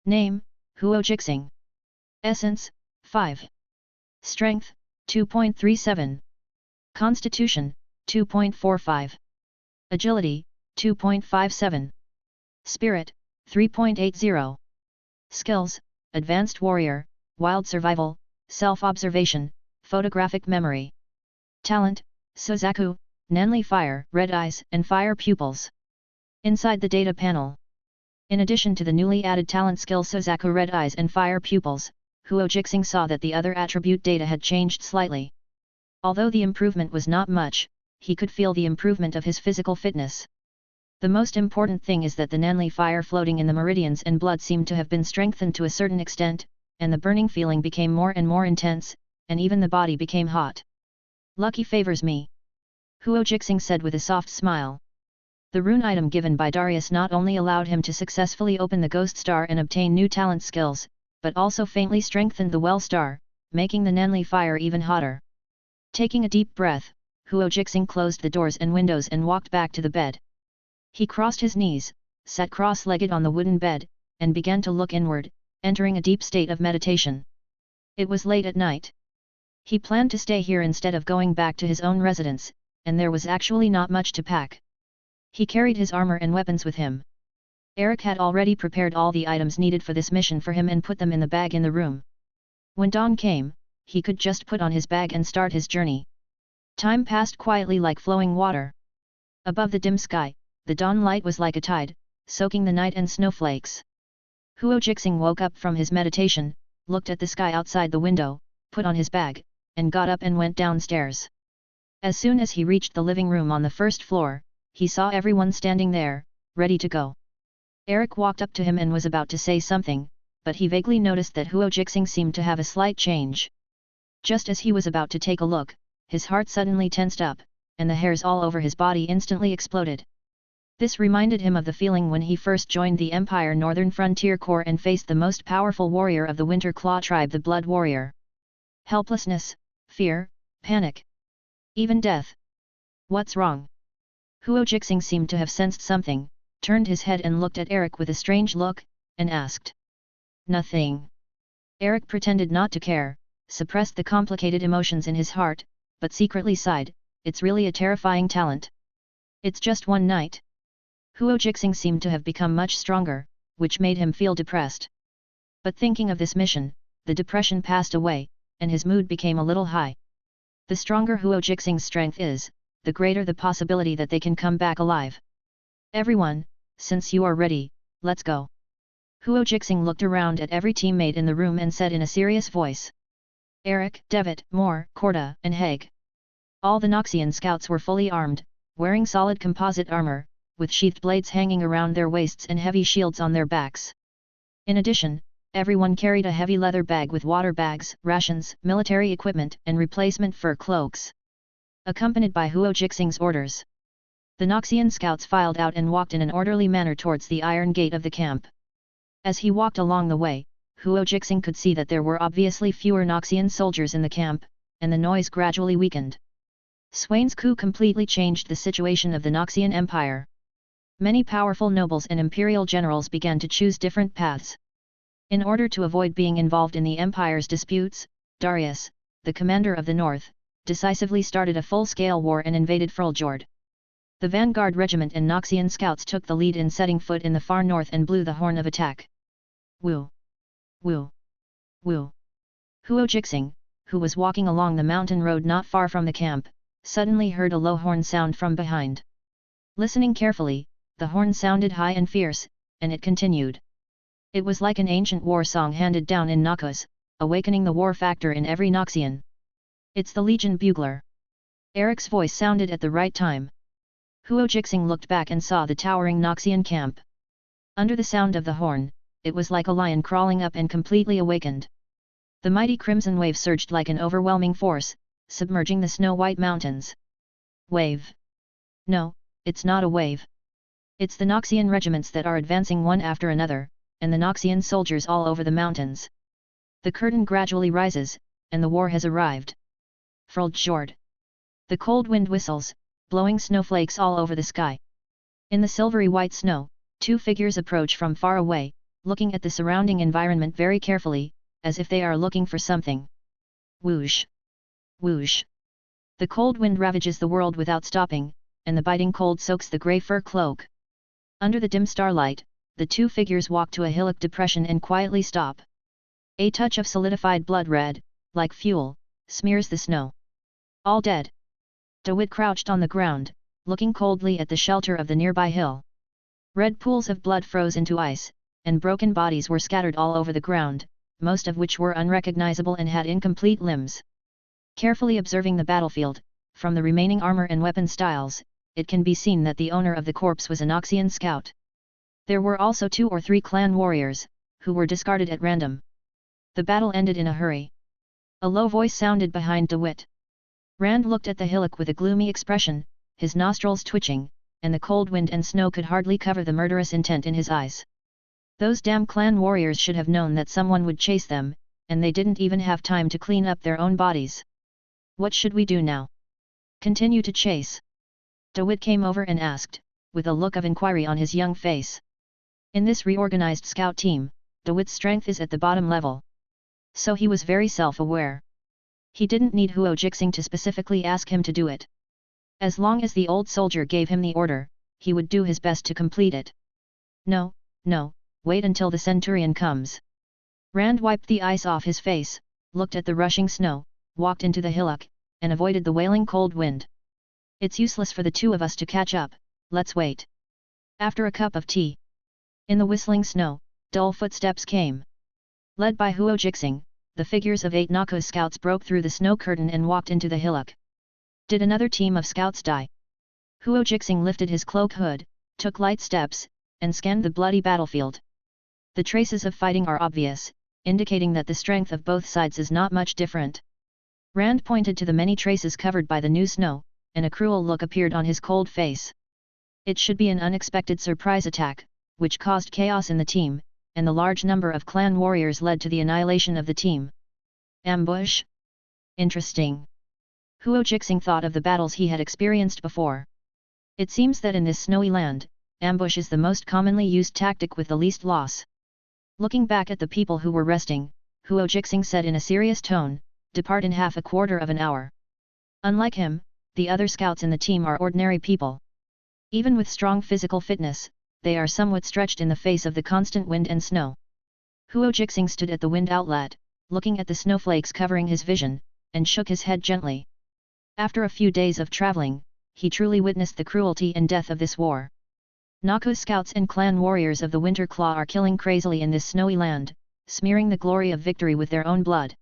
Name, Huo Jixing. Essence, 5. Strength, 2.37. Constitution, 2.45. Agility, 2.57. Spirit, 3.80. Skills, Advanced Warrior, Wild Survival, Self-Observation, Photographic Memory. Talent, Suzaku, Nanli Fire, Red Eyes and Fire Pupils. Inside the data panel. In addition to the newly added talent skill Suzaku Red Eyes and Fire Pupils, Huo Jixing saw that the other attribute data had changed slightly. Although the improvement was not much, he could feel the improvement of his physical fitness. The most important thing is that the Nanli fire floating in the meridians and blood seemed to have been strengthened to a certain extent, and the burning feeling became more and more intense, and even the body became hot. Lucky favors me. Huo Jixing said with a soft smile. The rune item given by Darius not only allowed him to successfully open the Ghost Star and obtain new talent skills, but also faintly strengthened the Well Star, making the Nanli fire even hotter. Taking a deep breath, Huo Jixing closed the doors and windows and walked back to the bed. He crossed his knees, sat cross-legged on the wooden bed, and began to look inward, entering a deep state of meditation. It was late at night. He planned to stay here instead of going back to his own residence, and there was actually not much to pack. He carried his armor and weapons with him. Eric had already prepared all the items needed for this mission for him and put them in the bag in the room. When dawn came, he could just put on his bag and start his journey. Time passed quietly like flowing water. Above the dim sky, the dawn light was like a tide, soaking the night and snowflakes. Huo Jixing woke up from his meditation, looked at the sky outside the window, put on his bag, and got up and went downstairs. As soon as he reached the living room on the first floor, he saw everyone standing there, ready to go. Eric walked up to him and was about to say something, but he vaguely noticed that Huo Jixing seemed to have a slight change. Just as he was about to take a look, his heart suddenly tensed up, and the hairs all over his body instantly exploded. This reminded him of the feeling when he first joined the Empire Northern Frontier Corps and faced the most powerful warrior of the Winter Claw tribe, the Blood Warrior. Helplessness, fear, panic. Even death. What's wrong? Huo Jixing seemed to have sensed something, turned his head and looked at Eric with a strange look, and asked. Nothing. Eric pretended not to care, suppressed the complicated emotions in his heart, but secretly sighed, it's really a terrifying talent. It's just one night. Huo Jixing seemed to have become much stronger, which made him feel depressed. But thinking of this mission, the depression passed away, and his mood became a little high. The stronger Huo Jixing's strength is, the greater the possibility that they can come back alive. Everyone, since you are ready, let's go. Huo Jixing looked around at every teammate in the room and said in a serious voice. Eric, Devitt, Moore, Korda, and Haig. All the Noxian scouts were fully armed, wearing solid composite armor, with sheathed blades hanging around their waists and heavy shields on their backs. In addition, everyone carried a heavy leather bag with water bags, rations, military equipment, and replacement fur cloaks. Accompanied by Huo Jixing's orders, the Noxian scouts filed out and walked in an orderly manner towards the iron gate of the camp. As he walked along the way, Huo Jixing could see that there were obviously fewer Noxian soldiers in the camp, and the noise gradually weakened. Swain's coup completely changed the situation of the Noxian Empire. Many powerful nobles and imperial generals began to choose different paths. In order to avoid being involved in the Empire's disputes, Darius, the commander of the north, decisively started a full-scale war and invaded Fruljord. The vanguard regiment and Noxian scouts took the lead in setting foot in the far north and blew the horn of attack. Woo! Woo! Woo! Huo Jixing, who was walking along the mountain road not far from the camp, suddenly heard a low horn sound from behind. Listening carefully, the horn sounded high and fierce, and it continued. It was like an ancient war song handed down in Noxus, awakening the war factor in every Noxian. It's the Legion Bugler. Eric's voice sounded at the right time. Huo Jixing looked back and saw the towering Noxian camp. Under the sound of the horn, it was like a lion crawling up and completely awakened. The mighty crimson wave surged like an overwhelming force, submerging the snow-white mountains. Wave. No, it's not a wave. It's the Noxian regiments that are advancing one after another, and the Noxian soldiers all over the mountains. The curtain gradually rises, and the war has arrived. Fruljord. The cold wind whistles, blowing snowflakes all over the sky. In the silvery white snow, two figures approach from far away, looking at the surrounding environment very carefully, as if they are looking for something. Whoosh! Whoosh! The cold wind ravages the world without stopping, and the biting cold soaks the grey fur cloak. Under the dim starlight, the two figures walk to a hillock depression and quietly stop. A touch of solidified blood red, like fuel, smears the snow. All dead. DeWitt crouched on the ground, looking coldly at the shelter of the nearby hill. Red pools of blood froze into ice, and broken bodies were scattered all over the ground, most of which were unrecognizable and had incomplete limbs. Carefully observing the battlefield, from the remaining armor and weapon styles, it can be seen that the owner of the corpse was a Noxian scout. There were also 2 or 3 clan warriors, who were discarded at random. The battle ended in a hurry. A low voice sounded behind DeWitt. Rand looked at the hillock with a gloomy expression, his nostrils twitching, and the cold wind and snow could hardly cover the murderous intent in his eyes. Those damn clan warriors should have known that someone would chase them, and they didn't even have time to clean up their own bodies. What should we do now? Continue to chase? DeWitt came over and asked, with a look of inquiry on his young face. In this reorganized scout team, DeWitt's strength is at the bottom level. So he was very self-aware. He didn't need Huo Jixing to specifically ask him to do it. As long as the old soldier gave him the order, he would do his best to complete it. No, wait until the centurion comes. Rand wiped the ice off his face, looked at the rushing snow, walked into the hillock, and avoided the wailing cold wind. It's useless for the two of us to catch up, let's wait. After a cup of tea. In the whistling snow, Dull footsteps came. Led by Huo Jixing, the figures of 8 Noxus scouts broke through the snow curtain and walked into the hillock. Did another team of scouts die? Huo Jixing lifted his cloak hood, took light steps, and scanned the bloody battlefield. The traces of fighting are obvious, indicating that the strength of both sides is not much different. Rand pointed to the many traces covered by the new snow, and a cruel look appeared on his cold face. It should be an unexpected surprise attack, which caused chaos in the team, and the large number of clan warriors led to the annihilation of the team. Ambush? Interesting. Huo Jixing thought of the battles he had experienced before. It seems that in this snowy land, ambush is the most commonly used tactic with the least loss. Looking back at the people who were resting, Huo Jixing said in a serious tone, "Depart in half a quarter of an hour." Unlike him, the other scouts in the team are ordinary people. Even with strong physical fitness, they are somewhat stretched in the face of the constant wind and snow. Huo Jixing stood at the wind outlet, looking at the snowflakes covering his vision, and shook his head gently. After a few days of traveling, he truly witnessed the cruelty and death of this war. Noxus scouts and clan warriors of the Winter Claw are killing crazily in this snowy land, smearing the glory of victory with their own blood.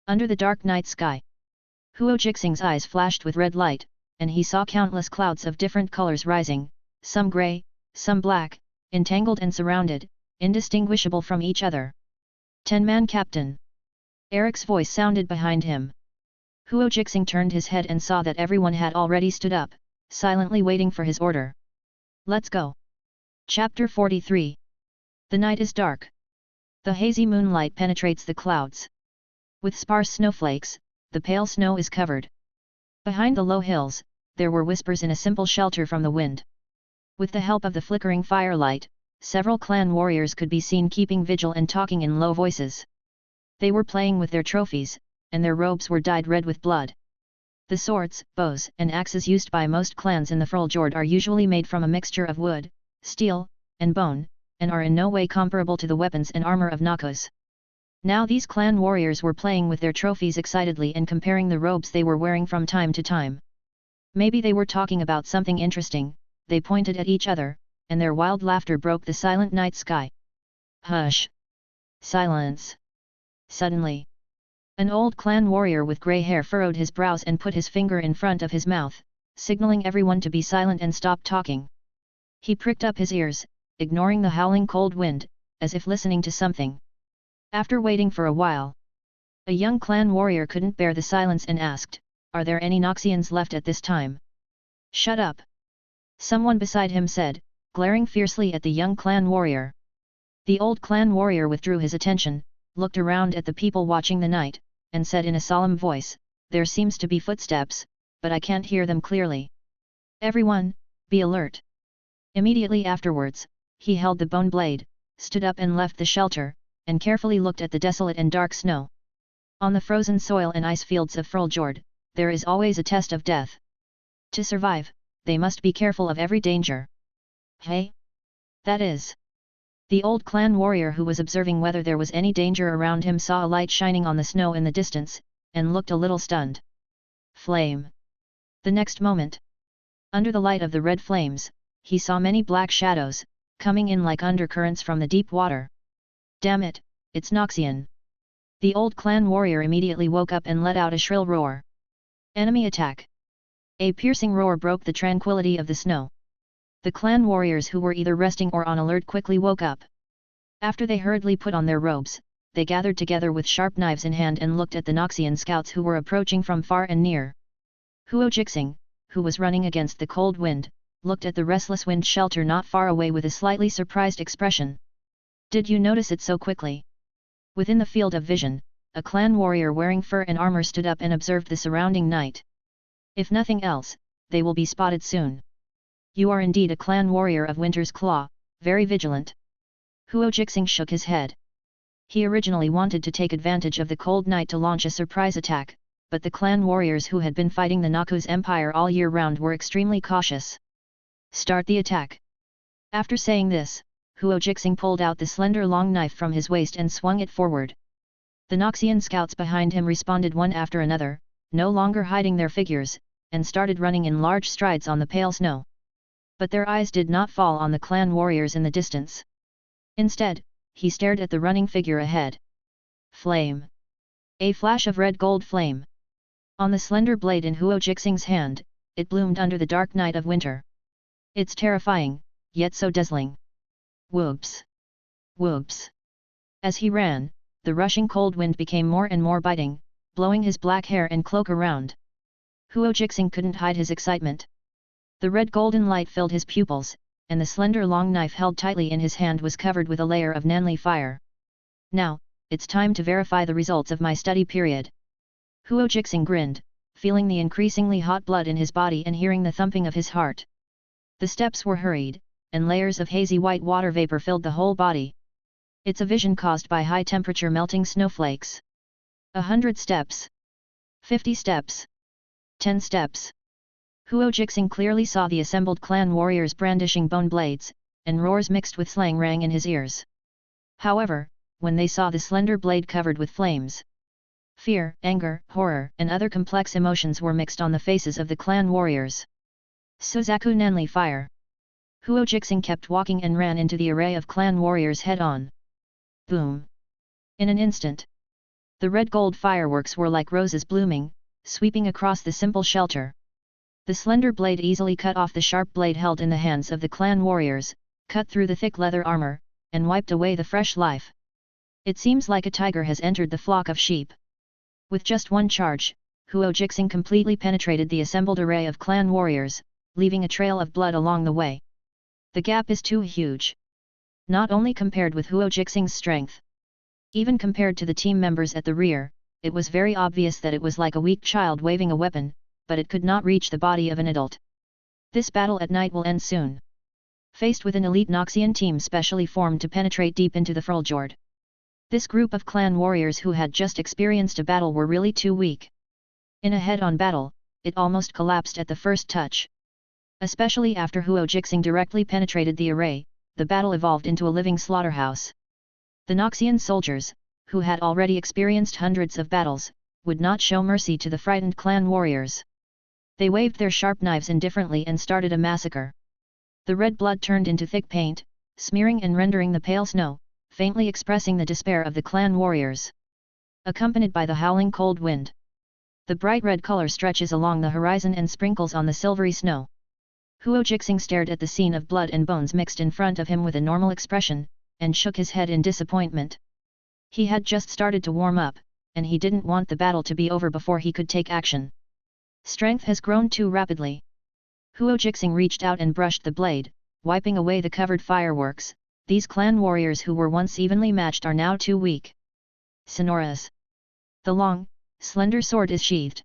Under the dark night sky, Huo Jixing's eyes flashed with red light, and he saw countless clouds of different colors rising, some grey, some black, entangled and surrounded, indistinguishable from each other. 10-man captain. Eric's voice sounded behind him. Huo Jixing turned his head and saw that everyone had already stood up, silently waiting for his order. Let's go. Chapter 43. The night is dark. The hazy moonlight penetrates the clouds. With sparse snowflakes, the pale snow is covered. Behind the low hills, there were whispers in a simple shelter from the wind. With the help of the flickering firelight, several clan warriors could be seen keeping vigil and talking in low voices. They were playing with their trophies, and their robes were dyed red with blood. The swords, bows and axes used by most clans in the Fjord are usually made from a mixture of wood, steel, and bone, and are in no way comparable to the weapons and armor of Noxus. Now these clan warriors were playing with their trophies excitedly and comparing the robes they were wearing from time to time. Maybe they were talking about something interesting, they pointed at each other, and their wild laughter broke the silent night sky. Hush! Silence! Suddenly, an old clan warrior with grey hair furrowed his brows and put his finger in front of his mouth, signaling everyone to be silent and stop talking. He pricked up his ears, ignoring the howling cold wind, as if listening to something. After waiting for a while, a young clan warrior couldn't bear the silence and asked, "Are there any Noxians left at this time?" "Shut up!" someone beside him said, glaring fiercely at the young clan warrior. The old clan warrior withdrew his attention, looked around at the people watching the night, and said in a solemn voice, "There seems to be footsteps, but I can't hear them clearly. Everyone, be alert." Immediately afterwards, he held the bone blade, stood up and left the shelter, and carefully looked at the desolate and dark snow. On the frozen soil and ice fields of Fjord, there is always a test of death. To survive, they must be careful of every danger. Hey? That is. The old clan warrior who was observing whether there was any danger around him saw a light shining on the snow in the distance, and looked a little stunned. Flame. The next moment, under the light of the red flames, he saw many black shadows, coming in like undercurrents from the deep water. Damn it, it's Noxian. The old clan warrior immediately woke up and let out a shrill roar. Enemy attack. A piercing roar broke the tranquility of the snow. The clan warriors who were either resting or on alert quickly woke up. After they hurriedly put on their robes, they gathered together with sharp knives in hand and looked at the Noxian scouts who were approaching from far and near. Huo Jixing, who was running against the cold wind, looked at the restless wind shelter not far away with a slightly surprised expression. "Did you notice it so quickly?" Within the field of vision, a clan warrior wearing fur and armor stood up and observed the surrounding night. If nothing else, they will be spotted soon. "You are indeed a clan warrior of Winter's Claw, very vigilant." Huo Jixing shook his head. He originally wanted to take advantage of the cold night to launch a surprise attack, but the clan warriors who had been fighting the Noxus Empire all year round were extremely cautious. "Start the attack." After saying this, Huo Jixing pulled out the slender long knife from his waist and swung it forward. The Noxian scouts behind him responded one after another, no longer hiding their figures, and started running in large strides on the pale snow. But their eyes did not fall on the clan warriors in the distance. Instead, he stared at the running figure ahead. Flame. A flash of red-gold flame. On the slender blade in Huo Jixing's hand, it bloomed under the dark night of winter. It's terrifying, yet so dazzling. Whoops! Whoops! As he ran, the rushing cold wind became more and more biting, blowing his black hair and cloak around. Huo Jixing couldn't hide his excitement. The red golden light filled his pupils, and the slender long knife held tightly in his hand was covered with a layer of nanli fire. Now, it's time to verify the results of my study period. Huo Jixing grinned, feeling the increasingly hot blood in his body and hearing the thumping of his heart. The steps were hurried, and layers of hazy white water vapor filled the whole body. It's a vision caused by high-temperature melting snowflakes. 100 steps. 50 steps. 10 steps. Huo Jixing clearly saw the assembled clan warriors brandishing bone blades, and roars mixed with slang rang in his ears. However, when they saw the slender blade covered with flames, fear, anger, horror, and other complex emotions were mixed on the faces of the clan warriors. Suzaku Nanli fire. Huo Jixing kept walking and ran into the array of clan warriors head-on. Boom! In an instant, the red-gold fireworks were like roses blooming, sweeping across the simple shelter. The slender blade easily cut off the sharp blade held in the hands of the clan warriors, cut through the thick leather armor, and wiped away the fresh life. It seems like a tiger has entered the flock of sheep. With just one charge, Huo Jixing completely penetrated the assembled array of clan warriors, leaving a trail of blood along the way. The gap is too huge. Not only compared with Huo Jixing's strength. Even compared to the team members at the rear, it was very obvious that it was like a weak child waving a weapon, but it could not reach the body of an adult. This battle at night will end soon. Faced with an elite Noxian team specially formed to penetrate deep into the Fruljord. This group of clan warriors who had just experienced a battle were really too weak. In a head-on battle, it almost collapsed at the first touch. Especially after Huo Jixing directly penetrated the array, the battle evolved into a living slaughterhouse. The Noxian soldiers, who had already experienced hundreds of battles, would not show mercy to the frightened clan warriors. They waved their sharp knives indifferently and started a massacre. The red blood turned into thick paint, smearing and rendering the pale snow, faintly expressing the despair of the clan warriors. Accompanied by the howling cold wind. The bright red color stretches along the horizon and sprinkles on the silvery snow. Huo Jixing stared at the scene of blood and bones mixed in front of him with a normal expression, and shook his head in disappointment. He had just started to warm up, and he didn't want the battle to be over before he could take action. Strength has grown too rapidly. Huo Jixing reached out and brushed the blade, wiping away the covered fireworks. These clan warriors who were once evenly matched are now too weak. Sonoras. The long, slender sword is sheathed.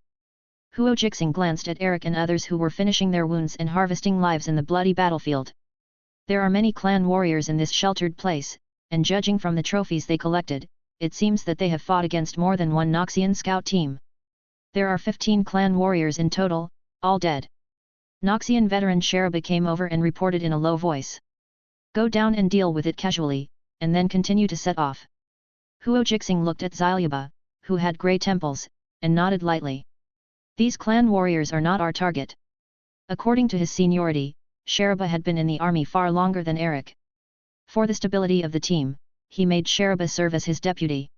Huo Jixing glanced at Eric and others who were finishing their wounds and harvesting lives in the bloody battlefield. There are many clan warriors in this sheltered place, and judging from the trophies they collected, it seems that they have fought against more than one Noxian scout team. There are 15 clan warriors in total, all dead. Noxian veteran Sheraba came over and reported in a low voice. Go down and deal with it casually, and then continue to set off. Huo Jixing looked at Xiaoba, who had grey temples, and nodded lightly. These clan warriors are not our target. According to his seniority, Sheraba had been in the army far longer than Eric. For the stability of the team, he made Sheraba serve as his deputy.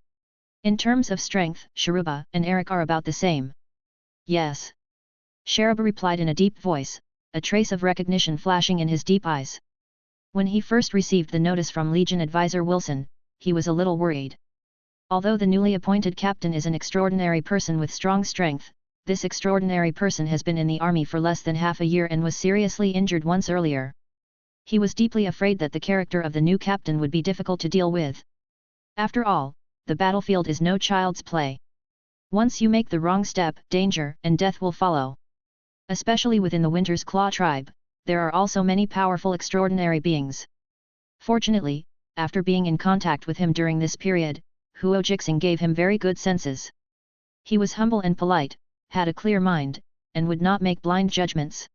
In terms of strength, Sheraba and Eric are about the same. Yes. Sheraba replied in a deep voice, a trace of recognition flashing in his deep eyes. When he first received the notice from Legion advisor Wilson, he was a little worried. Although the newly appointed captain is an extraordinary person with strong strength, this extraordinary person has been in the army for less than half a year and was seriously injured once earlier. He was deeply afraid that the character of the new captain would be difficult to deal with. After all, the battlefield is no child's play. Once you make the wrong step, danger and death will follow. Especially within the Winter's Claw tribe, there are also many powerful extraordinary beings. Fortunately, after being in contact with him during this period, Huo Jixing gave him very good senses. He was humble and polite, had a clear mind, and would not make blind judgments.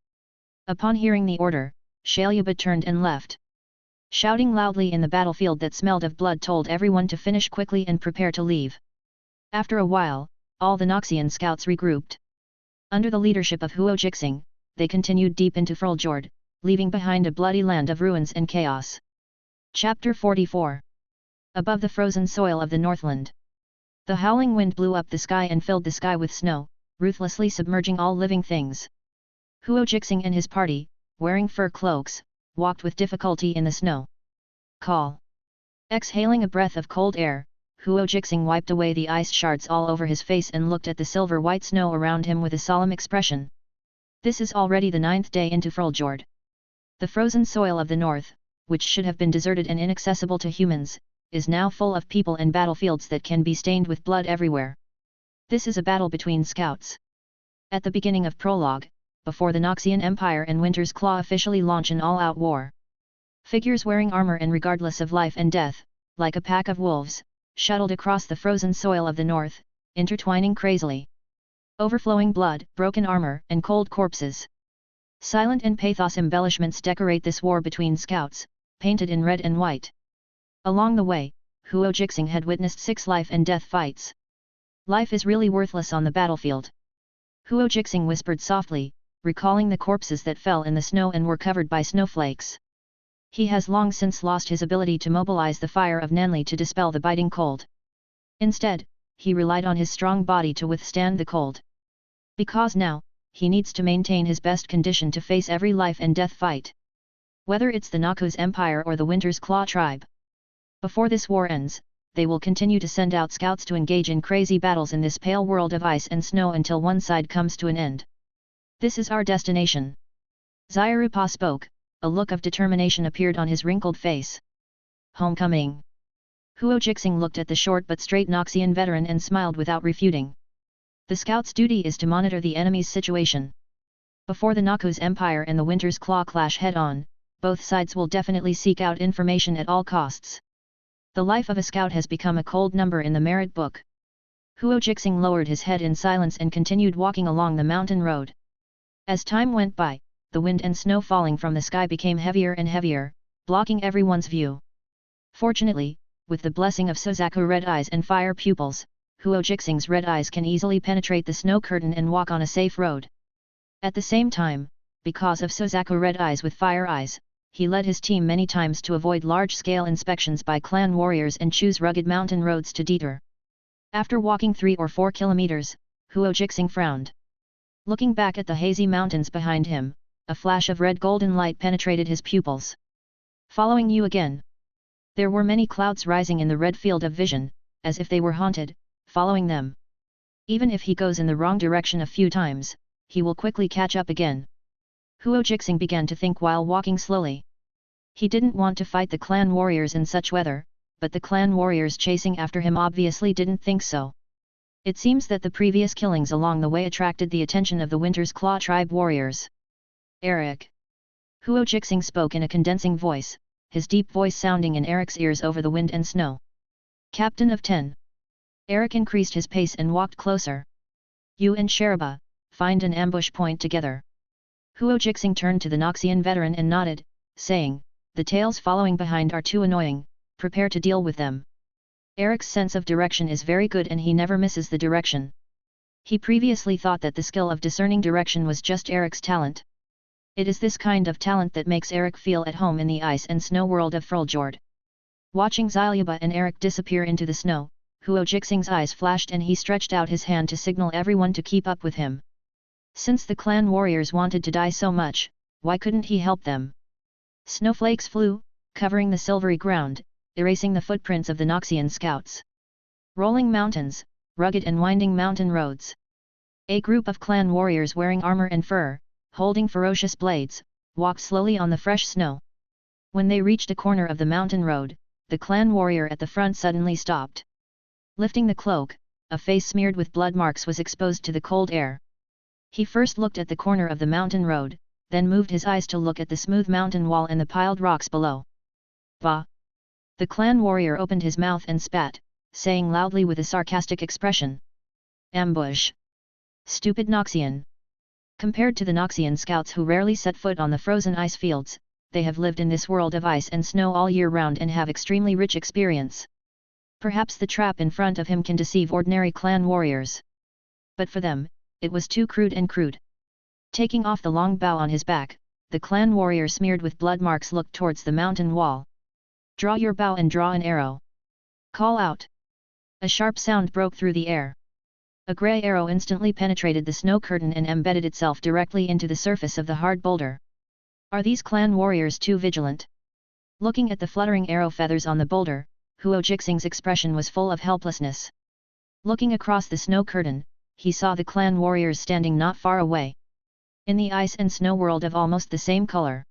Upon hearing the order, Shalyuba turned and left. Shouting loudly in the battlefield that smelled of blood told everyone to finish quickly and prepare to leave. After a while, all the Noxian scouts regrouped. Under the leadership of Huo Jixing, they continued deep into Fruljord, leaving behind a bloody land of ruins and chaos. Chapter 44. above the frozen soil of the Northland. The howling wind blew up the sky and filled the sky with snow, ruthlessly submerging all living things. Huo Jixing and his party, wearing fur cloaks, walked with difficulty in the snow. Call. Exhaling a breath of cold air, Huo Jixing wiped away the ice shards all over his face and looked at the silver-white snow around him with a solemn expression. This is already the 9th day into Fruljord. The frozen soil of the north, which should have been deserted and inaccessible to humans, is now full of people and battlefields that can be stained with blood everywhere. This is a battle between scouts. At the beginning of prologue, before the Noxian Empire and Winter's Claw officially launch an all-out war, figures wearing armor and regardless of life and death, like a pack of wolves, shuttled across the frozen soil of the north, intertwining crazily. Overflowing blood, broken armor, and cold corpses. Silent and pathos embellishments decorate this war between scouts, painted in red and white. Along the way, Huo Jixing had witnessed 6 life and death fights. Life is really worthless on the battlefield. Huo Jixing whispered softly, recalling the corpses that fell in the snow and were covered by snowflakes. He has long since lost his ability to mobilize the fire of Nanli to dispel the biting cold. Instead, he relied on his strong body to withstand the cold. Because now, he needs to maintain his best condition to face every life and death fight. Whether it's the Noxus Empire or the Winter's Claw tribe. Before this war ends, they will continue to send out scouts to engage in crazy battles in this pale world of ice and snow until one side comes to an end. This is our destination. Xiaorupa spoke, a look of determination appeared on his wrinkled face. Homecoming. Huo Jixing looked at the short but straight Noxian veteran and smiled without refuting. The scout's duty is to monitor the enemy's situation. Before the Noxus Empire and the Winter's Claw clash head-on, both sides will definitely seek out information at all costs. The life of a scout has become a cold number in the merit book. Huo Jixing lowered his head in silence and continued walking along the mountain road. As time went by, the wind and snow falling from the sky became heavier and heavier, blocking everyone's view. Fortunately, with the blessing of Suzaku red eyes and fire pupils, Huo Jixing's red eyes can easily penetrate the snow curtain and walk on a safe road. At the same time, because of Suzaku red eyes with fire eyes, he led his team many times to avoid large-scale inspections by clan warriors and choose rugged mountain roads to deter. After walking 3 or 4 kilometers, Huo Jixing frowned. Looking back at the hazy mountains behind him, a flash of red-golden light penetrated his pupils. Following you again. There were many clouds rising in the red field of vision, as if they were haunted, following them. Even if he goes in the wrong direction a few times, he will quickly catch up again. Huo Jixing began to think while walking slowly. He didn't want to fight the clan warriors in such weather, but the clan warriors chasing after him obviously didn't think so. It seems that the previous killings along the way attracted the attention of the Winter's Claw tribe warriors. Eric. Huo Jixing spoke in a condensing voice, his deep voice sounding in Eric's ears over the wind and snow. Captain of 10. Eric increased his pace and walked closer. You and Sheraba, find an ambush point together. Huo Jixing turned to the Noxian veteran and nodded, saying, the tails following behind are too annoying, prepare to deal with them. Eric's sense of direction is very good and he never misses the direction. He previously thought that the skill of discerning direction was just Eric's talent. It is this kind of talent that makes Eric feel at home in the ice and snow world of Fruljord. Watching Xiaorupa and Eric disappear into the snow, Huo Jixing's eyes flashed and he stretched out his hand to signal everyone to keep up with him. Since the clan warriors wanted to die so much, why couldn't he help them? Snowflakes flew, covering the silvery ground, erasing the footprints of the Noxian scouts. Rolling mountains, rugged and winding mountain roads. A group of clan warriors wearing armor and fur, holding ferocious blades, walked slowly on the fresh snow. When they reached a corner of the mountain road, the clan warrior at the front suddenly stopped. Lifting the cloak, a face smeared with blood marks was exposed to the cold air. He first looked at the corner of the mountain road, then moved his eyes to look at the smooth mountain wall and the piled rocks below. Bah! The clan warrior opened his mouth and spat, saying loudly with a sarcastic expression. Ambush! Stupid Noxian! Compared to the Noxian scouts who rarely set foot on the frozen ice fields, they have lived in this world of ice and snow all year round and have extremely rich experience. Perhaps the trap in front of him can deceive ordinary clan warriors. But for them, it was too crude and crude. Taking off the long bow on his back, the clan warrior smeared with blood marks looked towards the mountain wall. Draw your bow and draw an arrow. Call out! A sharp sound broke through the air. A grey arrow instantly penetrated the snow curtain and embedded itself directly into the surface of the hard boulder. Are these clan warriors too vigilant? Looking at the fluttering arrow feathers on the boulder, Huo Jixing's expression was full of helplessness. Looking across the snow curtain, he saw the clan warriors standing not far away. In the ice and snow world of almost the same color.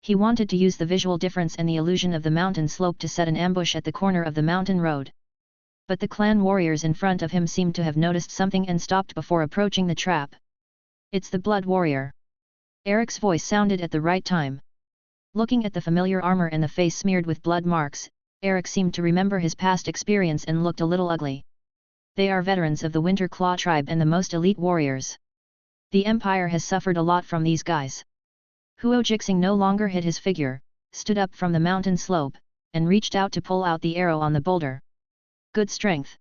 He wanted to use the visual difference and the illusion of the mountain slope to set an ambush at the corner of the mountain road. But the clan warriors in front of him seemed to have noticed something and stopped before approaching the trap. It's the Blood Warrior. Eric's voice sounded at the right time. Looking at the familiar armor and the face smeared with blood marks, Eric seemed to remember his past experience and looked a little ugly. They are veterans of the Winter Claw tribe and the most elite warriors. The Empire has suffered a lot from these guys. Huo Jixing no longer hid his figure, stood up from the mountain slope, and reached out to pull out the arrow on the boulder. Good strength.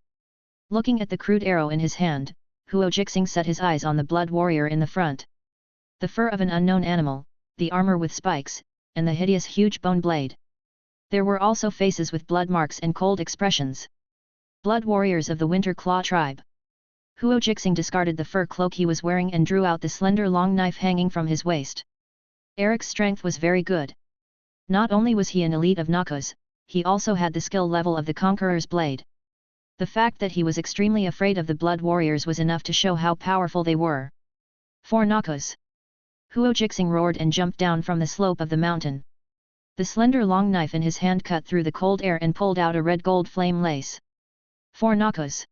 Looking at the crude arrow in his hand, Huo Jixing set his eyes on the Blood Warrior in the front. The fur of an unknown animal, the armor with spikes, and the hideous huge bone blade. There were also faces with blood marks and cold expressions. Blood warriors of the Winter Claw tribe. Huo Jixing discarded the fur cloak he was wearing and drew out the slender long knife hanging from his waist. Eric's strength was very good. Not only was he an elite of Noxus, he also had the skill level of the Conqueror's blade. The fact that he was extremely afraid of the Blood Warriors was enough to show how powerful they were. For Noxus! Huo Jixing roared and jumped down from the slope of the mountain. The slender long knife in his hand cut through the cold air and pulled out a red gold flame lace. For Noxus!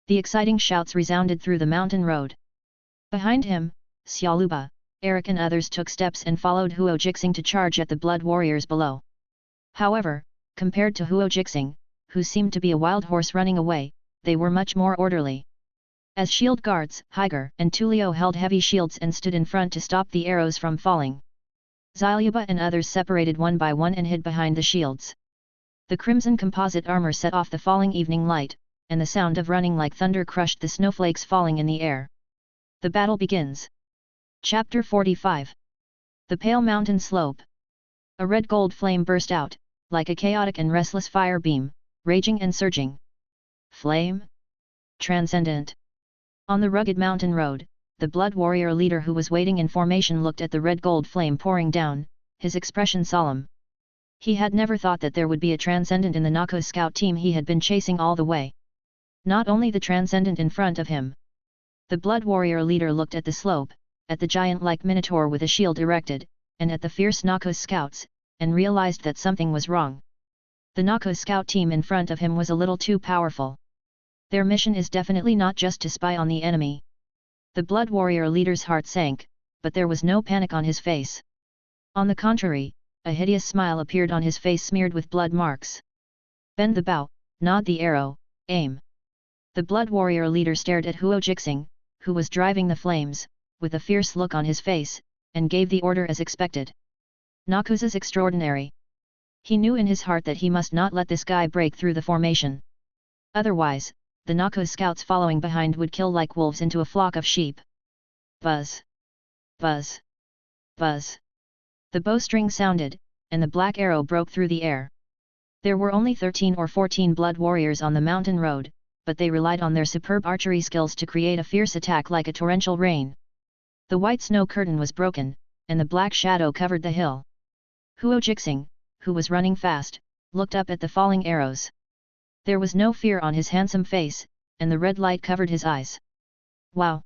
The exciting shouts resounded through the mountain road. Behind him, Xiaoluba, Eric and others took steps and followed Huo Jixing to charge at the Blood Warriors below. However, compared to Huo Jixing, who seemed to be a wild horse running away, they were much more orderly. As shield guards, Higer and Tulio held heavy shields and stood in front to stop the arrows from falling. Xiaoluba and others separated one by one and hid behind the shields. The crimson composite armor set off the falling evening light, and the sound of running like thunder crushed the snowflakes falling in the air. The battle begins. Chapter 45. The Pale Mountain Slope. A red gold flame burst out, like a chaotic and restless fire beam, raging and surging. Flame? Transcendent. On the rugged mountain road, the Blood Warrior leader who was waiting in formation looked at the red gold flame pouring down, his expression solemn. He had never thought that there would be a Transcendent in the Noxus scout team he had been chasing all the way. Not only the Transcendent in front of him. The Blood Warrior leader looked at the slope, at the giant-like minotaur with a shield erected, and at the fierce Noxus scouts, and realized that something was wrong. The Noxus scout team in front of him was a little too powerful. Their mission is definitely not just to spy on the enemy. The Blood Warrior leader's heart sank, but there was no panic on his face. On the contrary, a hideous smile appeared on his face smeared with blood marks. Bend the bow, nod the arrow, aim. The Blood Warrior leader stared at Huo Jixing, who was driving the flames, with a fierce look on his face, and gave the order as expected. Noxus is extraordinary. He knew in his heart that he must not let this guy break through the formation. Otherwise, the Noxus scouts following behind would kill like wolves into a flock of sheep. Buzz! Buzz! Buzz! The bowstring sounded, and the black arrow broke through the air. There were only 13 or 14 Blood Warriors on the mountain road, but they relied on their superb archery skills to create a fierce attack like a torrential rain. The white snow curtain was broken, and the black shadow covered the hill. Huo Jixing, who was running fast, looked up at the falling arrows. There was no fear on his handsome face, and the red light covered his eyes. Wow!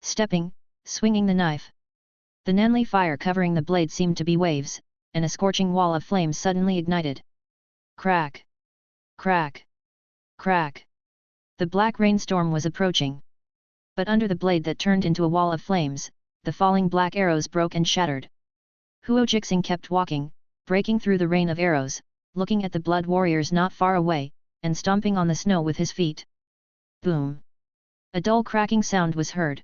Stepping, swinging the knife. The Nanli fire covering the blade seemed to be waves, and a scorching wall of flames suddenly ignited. Crack! Crack! Crack! The black rainstorm was approaching. But under the blade that turned into a wall of flames, the falling black arrows broke and shattered. Huo Jixing kept walking, breaking through the rain of arrows, looking at the Blood Warriors not far away, and stomping on the snow with his feet. Boom! A dull cracking sound was heard.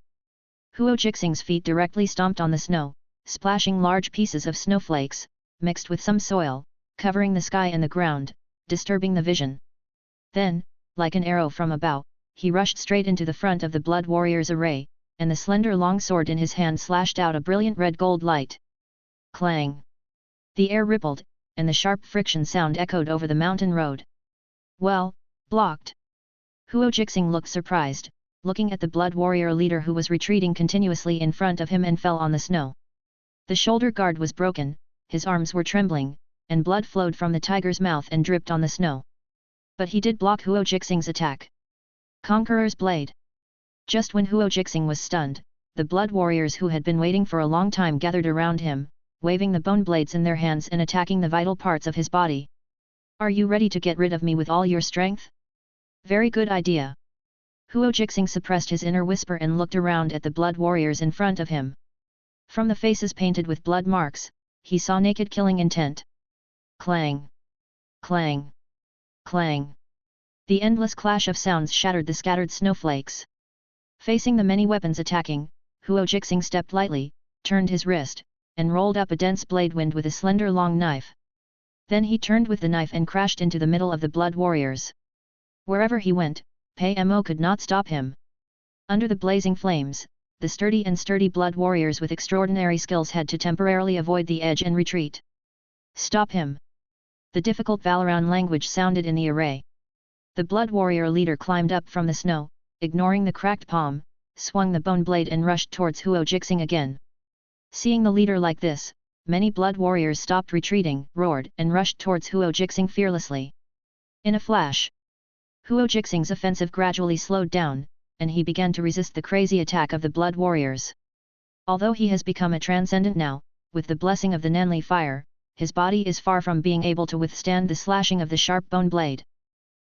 Huo Jixing's feet directly stomped on the snow, splashing large pieces of snowflakes, mixed with some soil, covering the sky and the ground, disturbing the vision. Then, like an arrow from a bow, he rushed straight into the front of the Blood Warriors' array, and the slender long sword in his hand slashed out a brilliant red gold light. Clang! The air rippled, and the sharp friction sound echoed over the mountain road. Well, blocked. Huo Jixing looked surprised, looking at the blood warrior leader who was retreating continuously in front of him and fell on the snow. The shoulder guard was broken, his arms were trembling, and blood flowed from the tiger's mouth and dripped on the snow. But he did block Huo Jixing's attack. Conqueror's Blade. Just when Huo Jixing was stunned, the blood warriors who had been waiting for a long time gathered around him, waving the bone blades in their hands and attacking the vital parts of his body. Are you ready to get rid of me with all your strength? Very good idea. Huo Jixing suppressed his inner whisper and looked around at the blood warriors in front of him. From the faces painted with blood marks, he saw naked killing intent. Clang! Clang! Clang! The endless clash of sounds shattered the scattered snowflakes. Facing the many weapons attacking, Huo Jixing stepped lightly, turned his wrist, and rolled up a dense blade wind with a slender long knife. Then he turned with the knife and crashed into the middle of the blood warriors. Wherever he went, Pei Mo could not stop him. Under the blazing flames, the sturdy blood warriors with extraordinary skills had to temporarily avoid the edge and retreat. Stop him! The difficult Valoran language sounded in the array. The blood warrior leader climbed up from the snow, ignoring the cracked palm, swung the bone blade and rushed towards Huo Jixing again. Seeing the leader like this, many blood warriors stopped retreating, roared, and rushed towards Huo Jixing fearlessly. In a flash, Huo Jixing's offensive gradually slowed down, and he began to resist the crazy attack of the blood warriors. Although he has become a transcendent now, with the blessing of the Nanli fire, his body is far from being able to withstand the slashing of the sharp bone blade.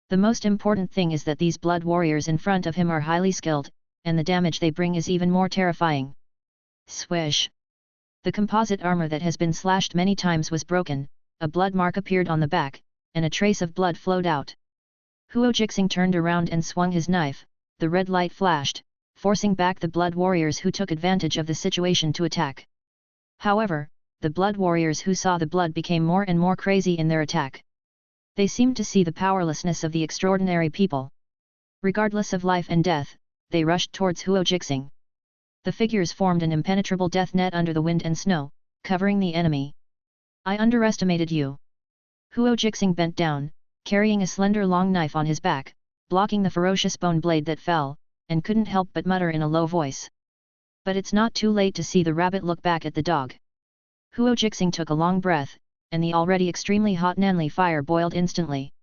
The most important thing is that these blood warriors in front of him are highly skilled, and the damage they bring is even more terrifying. Swish! The composite armor that has been slashed many times was broken, a blood mark appeared on the back, and a trace of blood flowed out. Huo Jixing turned around and swung his knife, the red light flashed, forcing back the blood warriors who took advantage of the situation to attack. However, the blood warriors who saw the blood became more and more crazy in their attack. They seemed to see the powerlessness of the extraordinary people. Regardless of life and death, they rushed towards Huo Jixing. The figures formed an impenetrable death net under the wind and snow, covering the enemy. I underestimated you. Huo Jixing bent down, carrying a slender long knife on his back, blocking the ferocious bone blade that fell, and couldn't help but mutter in a low voice. But it's not too late to see the rabbit look back at the dog. Huo Jixing took a long breath, and the already extremely hot Nanli fire boiled instantly.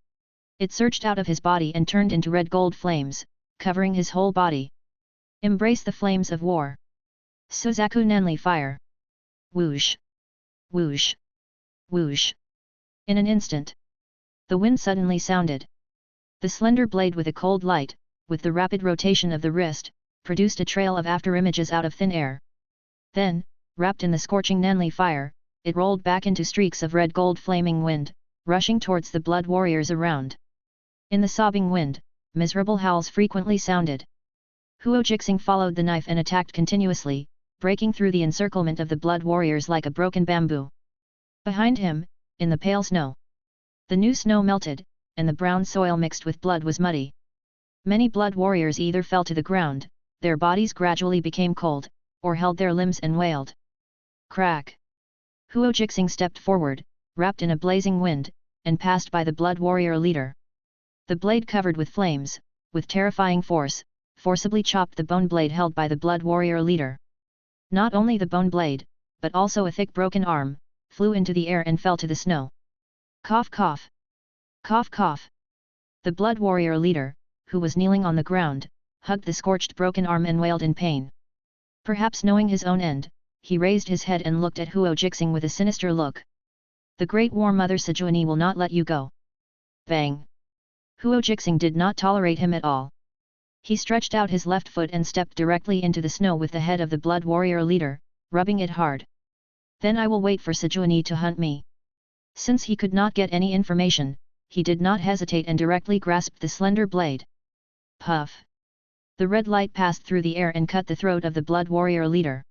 It surged out of his body and turned into red gold flames, covering his whole body. Embrace the flames of war. Suzaku Nanli fire. Whoosh! Whoosh! Whoosh! In an instant, the wind suddenly sounded. The slender blade with a cold light, with the rapid rotation of the wrist, produced a trail of afterimages out of thin air. Then, wrapped in the scorching Nanli fire, it rolled back into streaks of red gold flaming wind, rushing towards the blood warriors around. In the sobbing wind, miserable howls frequently sounded. Huo Jixing followed the knife and attacked continuously, breaking through the encirclement of the blood warriors like a broken bamboo. Behind him, in the pale snow, the new snow melted, and the brown soil mixed with blood was muddy. Many blood warriors either fell to the ground, their bodies gradually became cold, or held their limbs and wailed. Crack! Huo Jixing stepped forward, wrapped in a blazing wind, and passed by the blood warrior leader. The blade covered with flames, with terrifying force, forcibly chopped the bone blade held by the blood warrior leader. Not only the bone blade, but also a thick broken arm, flew into the air and fell to the snow. Cough cough! Cough cough! The blood warrior leader, who was kneeling on the ground, hugged the scorched broken arm and wailed in pain. Perhaps knowing his own end, he raised his head and looked at Huo Jixing with a sinister look. The Great War Mother Sejuani will not let you go. Bang! Huo Jixing did not tolerate him at all. He stretched out his left foot and stepped directly into the snow with the head of the blood warrior leader, rubbing it hard. Then I will wait for Sejuani to hunt me. Since he could not get any information, he did not hesitate and directly grasped the slender blade. Puff! The red light passed through the air and cut the throat of the blood warrior leader.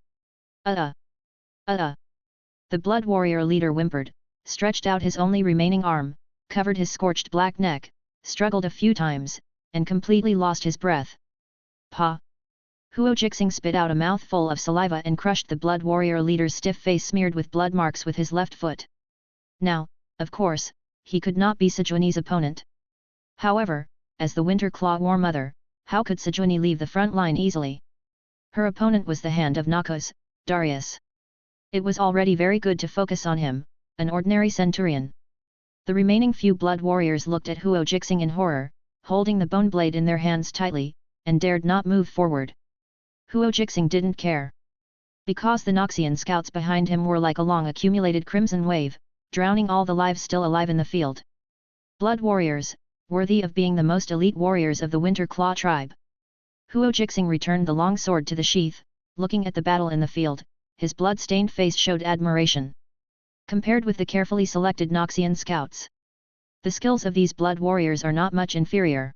The blood warrior leader whimpered, stretched out his only remaining arm, covered his scorched black neck, struggled a few times, and completely lost his breath. Pa! Huo Jixing spit out a mouthful of saliva and crushed the blood warrior leader's stiff face smeared with blood marks with his left foot. Now, of course, he could not be Sejuani's opponent. However, as the Winter Claw War Mother, how could Sejuani leave the front line easily? Her opponent was the hand of Noxus, Darius. It was already very good to focus on him, an ordinary centurion. The remaining few blood warriors looked at Huo Jixing in horror, holding the bone blade in their hands tightly, and dared not move forward. Huo Jixing didn't care. Because the Noxian scouts behind him were like a long accumulated crimson wave, drowning all the lives still alive in the field. Blood warriors, worthy of being the most elite warriors of the Winter Claw tribe. Huo Jixing returned the long sword to the sheath, looking at the battle in the field, his blood-stained face showed admiration. Compared with the carefully selected Noxian scouts, the skills of these blood warriors are not much inferior.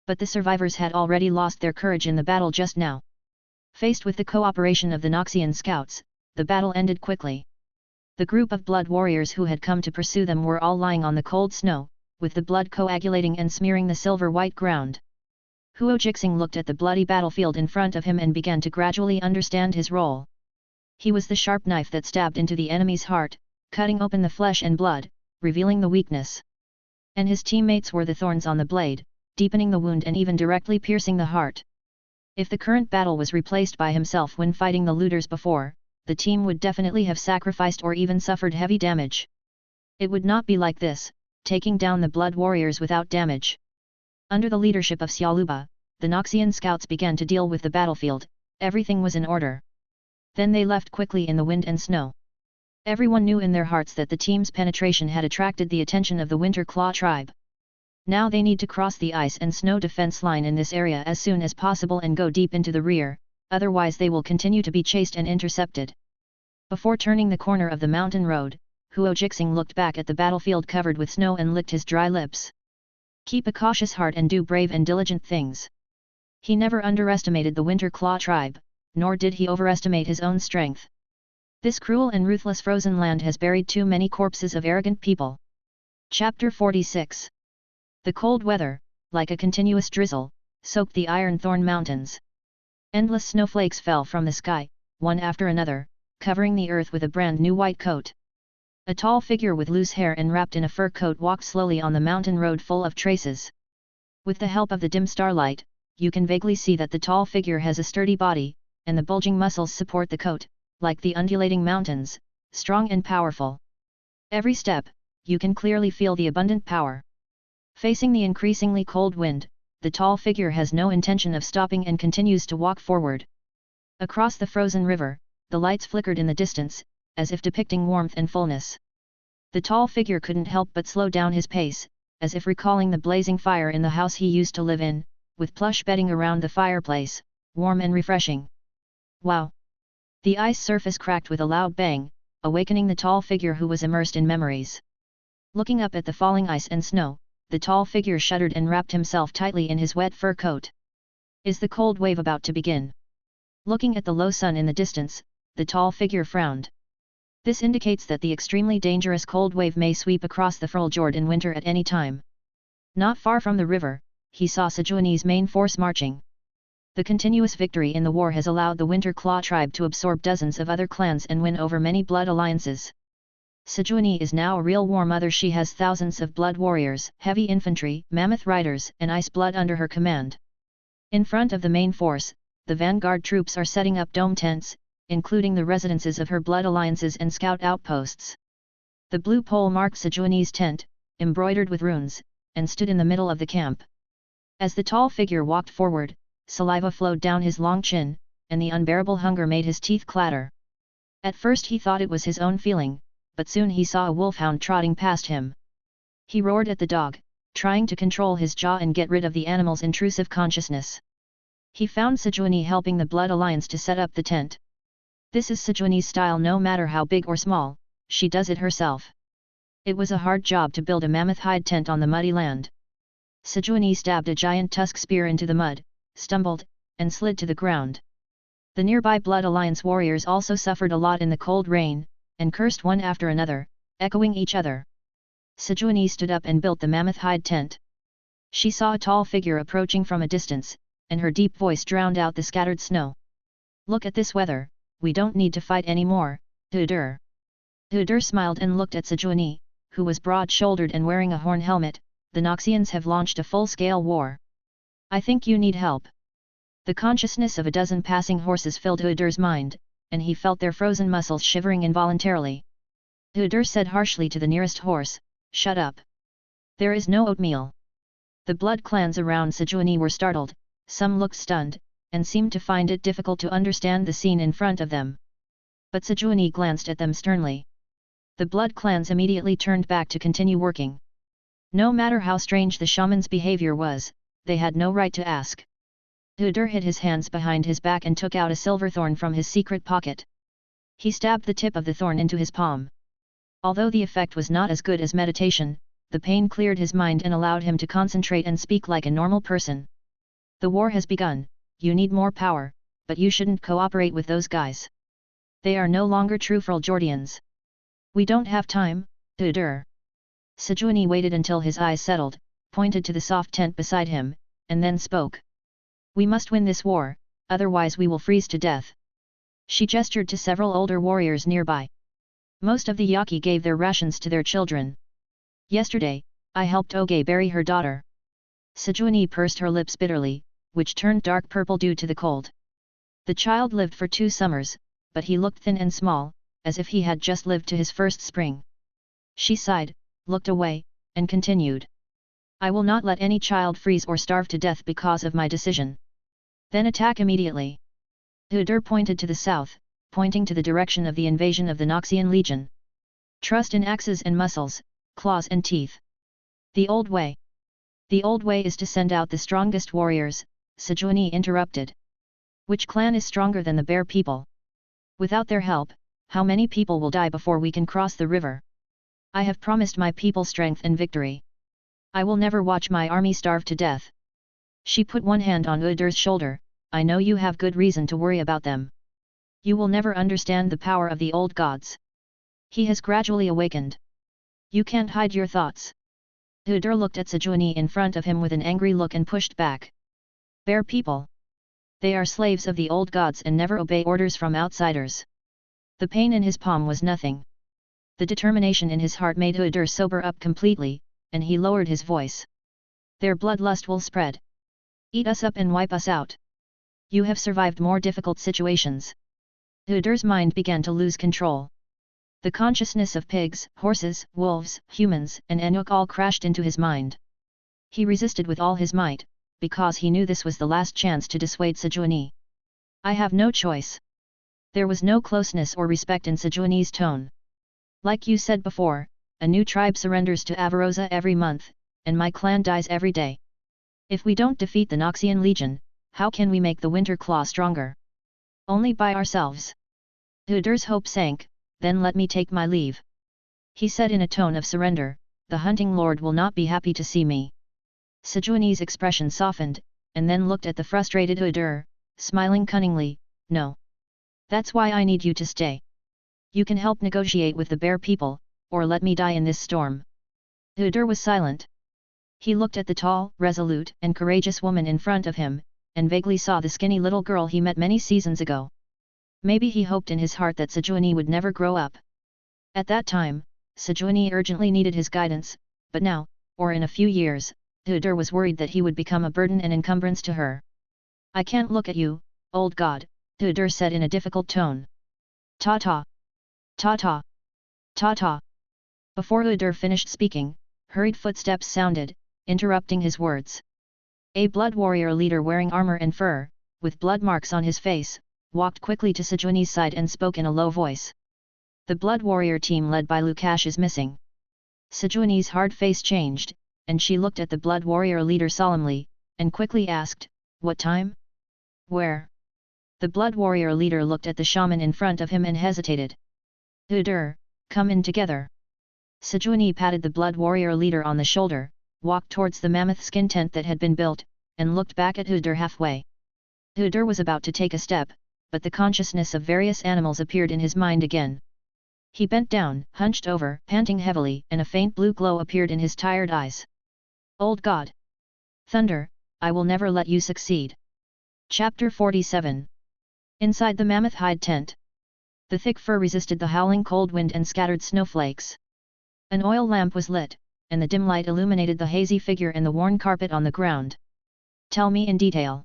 But the survivors had already lost their courage in the battle just now. Faced with the cooperation of the Noxian scouts, the battle ended quickly. The group of blood warriors who had come to pursue them were all lying on the cold snow, with the blood coagulating and smearing the silver-white ground. Huo Jixing looked at the bloody battlefield in front of him and began to gradually understand his role. He was the sharp knife that stabbed into the enemy's heart, cutting open the flesh and blood, revealing the weakness. And his teammates were the thorns on the blade, deepening the wound and even directly piercing the heart. If the current battle was replaced by himself when fighting the looters before, the team would definitely have sacrificed or even suffered heavy damage. It would not be like this, taking down the blood warriors without damage. Under the leadership of Xiaoluba, the Noxian scouts began to deal with the battlefield, everything was in order. Then they left quickly in the wind and snow. Everyone knew in their hearts that the team's penetration had attracted the attention of the Winter Claw tribe. Now they need to cross the ice and snow defense line in this area as soon as possible and go deep into the rear, otherwise they will continue to be chased and intercepted. Before turning the corner of the mountain road, Huo Jixing looked back at the battlefield covered with snow and licked his dry lips. Keep a cautious heart and do brave and diligent things. He never underestimated the Winter Claw tribe, nor did he overestimate his own strength. This cruel and ruthless frozen land has buried too many corpses of arrogant people. Chapter 46. The cold weather, like a continuous drizzle, soaked the Ironthorn Mountains. Endless snowflakes fell from the sky, one after another, covering the earth with a brand new white coat. A tall figure with loose hair and wrapped in a fur coat walked slowly on the mountain road full of traces. With the help of the dim starlight, you can vaguely see that the tall figure has a sturdy body, and the bulging muscles support the coat, like the undulating mountains, strong and powerful. Every step, you can clearly feel the abundant power. Facing the increasingly cold wind, the tall figure has no intention of stopping and continues to walk forward. Across the frozen river, the lights flickered in the distance, as if depicting warmth and fullness. The tall figure couldn't help but slow down his pace, as if recalling the blazing fire in the house he used to live in, with plush bedding around the fireplace, warm and refreshing. Wow! The ice surface cracked with a loud bang, awakening the tall figure who was immersed in memories. Looking up at the falling ice and snow, the tall figure shuddered and wrapped himself tightly in his wet fur coat. Is the cold wave about to begin? Looking at the low sun in the distance, the tall figure frowned. This indicates that the extremely dangerous cold wave may sweep across the Fjord in winter at any time. Not far from the river, he saw Sejuani's main force marching. The continuous victory in the war has allowed the Winter Claw tribe to absorb dozens of other clans and win over many blood alliances. Sejuani is now a real war mother. She has thousands of blood warriors, heavy infantry, mammoth riders, and ice blood under her command. In front of the main force, the vanguard troops are setting up dome tents, including the residences of her blood alliances and scout outposts. The blue pole marked Sejuani's tent, embroidered with runes, and stood in the middle of the camp. As the tall figure walked forward, saliva flowed down his long chin, and the unbearable hunger made his teeth clatter. At first he thought it was his own feeling, but soon he saw a wolfhound trotting past him. He roared at the dog, trying to control his jaw and get rid of the animal's intrusive consciousness. He found Sejuani helping the Blood Alliance to set up the tent. This is Sejuani's style. No matter how big or small, she does it herself. It was a hard job to build a mammoth hide tent on the muddy land. Sejuani stabbed a giant tusk spear into the mud, stumbled, and slid to the ground. The nearby Blood Alliance warriors also suffered a lot in the cold rain, and cursed one after another, echoing each other. Sejuani stood up and built the mammoth hide tent. She saw a tall figure approaching from a distance, and her deep voice drowned out the scattered snow. Look at this weather, we don't need to fight anymore, Dudur. Dudur smiled and looked at Sejuani, who was broad-shouldered and wearing a horn helmet, the Noxians have launched a full-scale war. I think you need help. The consciousness of a dozen passing horses filled Udur's mind, and he felt their frozen muscles shivering involuntarily. Udur said harshly to the nearest horse, "Shut up. There is no oatmeal." The blood clans around Sejuani were startled, some looked stunned, and seemed to find it difficult to understand the scene in front of them. But Sejuani glanced at them sternly. The blood clans immediately turned back to continue working. No matter how strange the shaman's behavior was, they had no right to ask. Udur hid his hands behind his back and took out a silver thorn from his secret pocket. He stabbed the tip of the thorn into his palm. Although the effect was not as good as meditation, the pain cleared his mind and allowed him to concentrate and speak like a normal person. "The war has begun, you need more power, but you shouldn't cooperate with those guys. They are no longer true Freljordians. We don't have time, Udur." Sejuani waited until his eyes settled, pointed to the soft tent beside him, and then spoke. "We must win this war, otherwise we will freeze to death." She gestured to several older warriors nearby. Most of the Yaki gave their rations to their children. "Yesterday, I helped Oge bury her daughter." Sejuani pursed her lips bitterly, which turned dark purple due to the cold. The child lived for 2 summers, but he looked thin and small, as if he had just lived to his first spring. She sighed, looked away, and continued. "I will not let any child freeze or starve to death because of my decision. Then attack immediately." Udur pointed to the south, pointing to the direction of the invasion of the Noxian Legion. "Trust in axes and muscles, claws and teeth. The old way." "The old way is to send out the strongest warriors," Sejuani interrupted. "Which clan is stronger than the bear people? Without their help, how many people will die before we can cross the river? I have promised my people strength and victory. I will never watch my army starve to death." She put one hand on Udur's shoulder. "I know you have good reason to worry about them. You will never understand the power of the old gods. He has gradually awakened. You can't hide your thoughts." Udur looked at Sejuani in front of him with an angry look and pushed back. "Bear people. They are slaves of the old gods and never obey orders from outsiders." The pain in his palm was nothing. The determination in his heart made Udur sober up completely, and he lowered his voice. "Their bloodlust will spread. Eat us up and wipe us out. You have survived more difficult situations." Udur's mind began to lose control. The consciousness of pigs, horses, wolves, humans, and Anuk all crashed into his mind. He resisted with all his might, because he knew this was the last chance to dissuade Sejuani. "I have no choice." There was no closeness or respect in Sejuani's tone. "Like you said before, a new tribe surrenders to Avarosa every month, and my clan dies every day. If we don't defeat the Noxian Legion, how can we make the Winter Claw stronger? Only by ourselves." Udur's hope sank. "Then let me take my leave," he said in a tone of surrender. "The hunting lord will not be happy to see me." Sejuani's expression softened, and then looked at the frustrated Udur, smiling cunningly. "No. That's why I need you to stay. You can help negotiate with the bear people, or let me die in this storm." Udur was silent. He looked at the tall, resolute, and courageous woman in front of him, and vaguely saw the skinny little girl he met many seasons ago. Maybe he hoped in his heart that Sejuani would never grow up. At that time, Sejuani urgently needed his guidance, but now, or in a few years, Udur was worried that he would become a burden and encumbrance to her. "I can't look at you, old god," Udur said in a difficult tone. "Ta-ta! Ta-ta! Ta-ta!" Before Udur finished speaking, hurried footsteps sounded, interrupting his words. A blood warrior leader wearing armor and fur, with blood marks on his face, walked quickly to Sejuani's side and spoke in a low voice. "The blood warrior team led by Lukash is missing." Sejuani's hard face changed, and she looked at the blood warrior leader solemnly, and quickly asked, "What time? Where?" The blood warrior leader looked at the shaman in front of him and hesitated. "Udur, come in together." Sejuani patted the blood warrior leader on the shoulder, walked towards the mammoth skin tent that had been built, and looked back at Udur halfway. Udur was about to take a step, but the consciousness of various animals appeared in his mind again. He bent down, hunched over, panting heavily, and a faint blue glow appeared in his tired eyes. "Old God! Thunder, I will never let you succeed." Chapter 47. Inside the mammoth hide tent. The thick fur resisted the howling cold wind and scattered snowflakes. An oil lamp was lit, and the dim light illuminated the hazy figure and the worn carpet on the ground. Tell me in detail.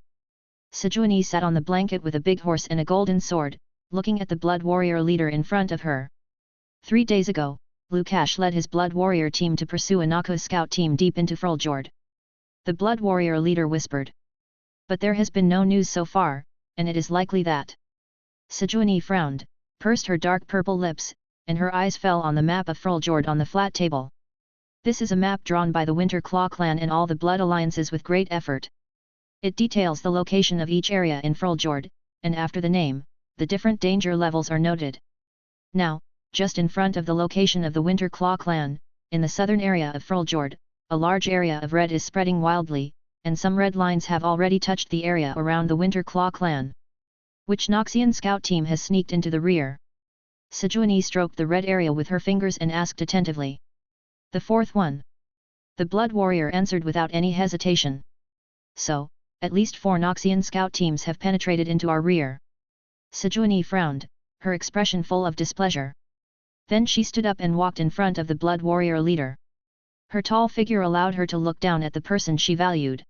Sejuani sat on the blanket with a big horse and a golden sword, looking at the blood warrior leader in front of her. 3 days ago, Lukash led his blood warrior team to pursue a Noxus scout team deep into Fruljord. The blood warrior leader whispered. But there has been no news so far, and it is likely that. Sejuani frowned, pursed her dark purple lips, and her eyes fell on the map of Fruljord on the flat table. This is a map drawn by the Winter Claw clan and all the blood alliances with great effort. It details the location of each area in Fruljord, and after the name, the different danger levels are noted. Now, just in front of the location of the Winter Claw clan, in the southern area of Fruljord, a large area of red is spreading wildly, and some red lines have already touched the area around the Winter Claw clan. Which Noxian scout team has sneaked into the rear? Sejuani stroked the red area with her fingers and asked attentively. The fourth one. The blood warrior answered without any hesitation. So, at least 4 Noxian scout teams have penetrated into our rear. Sejuani frowned, her expression full of displeasure. Then she stood up and walked in front of the blood warrior leader. Her tall figure allowed her to look down at the person she valued.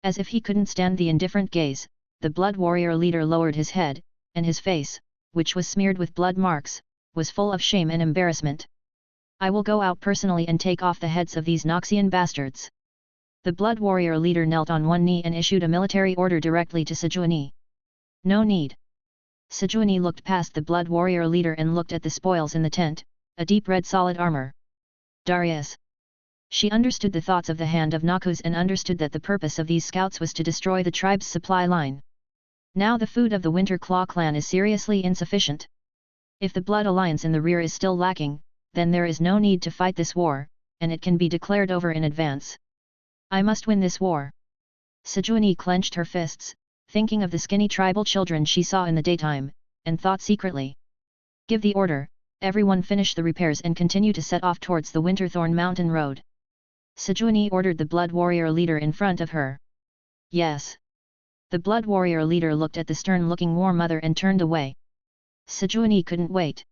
As if he couldn't stand the indifferent gaze, the blood warrior leader lowered his head, and his face, which was smeared with blood marks, was full of shame and embarrassment. I will go out personally and take off the heads of these Noxian bastards. The blood warrior leader knelt on one knee and issued a military order directly to Sejuani. No need. Sejuani looked past the blood warrior leader and looked at the spoils in the tent, a deep red solid armor. Darius. She understood the thoughts of the Hand of Noxus and understood that the purpose of these scouts was to destroy the tribe's supply line. Now the food of the Winter Claw clan is seriously insufficient. If the blood alliance in the rear is still lacking, then there is no need to fight this war, and it can be declared over in advance. I must win this war. Sejuani clenched her fists, thinking of the skinny tribal children she saw in the daytime, and thought secretly. Give the order, everyone finish the repairs and continue to set off towards the Winterthorn Mountain Road. Sejuani ordered the blood warrior leader in front of her. Yes. The blood warrior leader looked at the stern-looking war mother and turned away. Sejuani couldn't wait.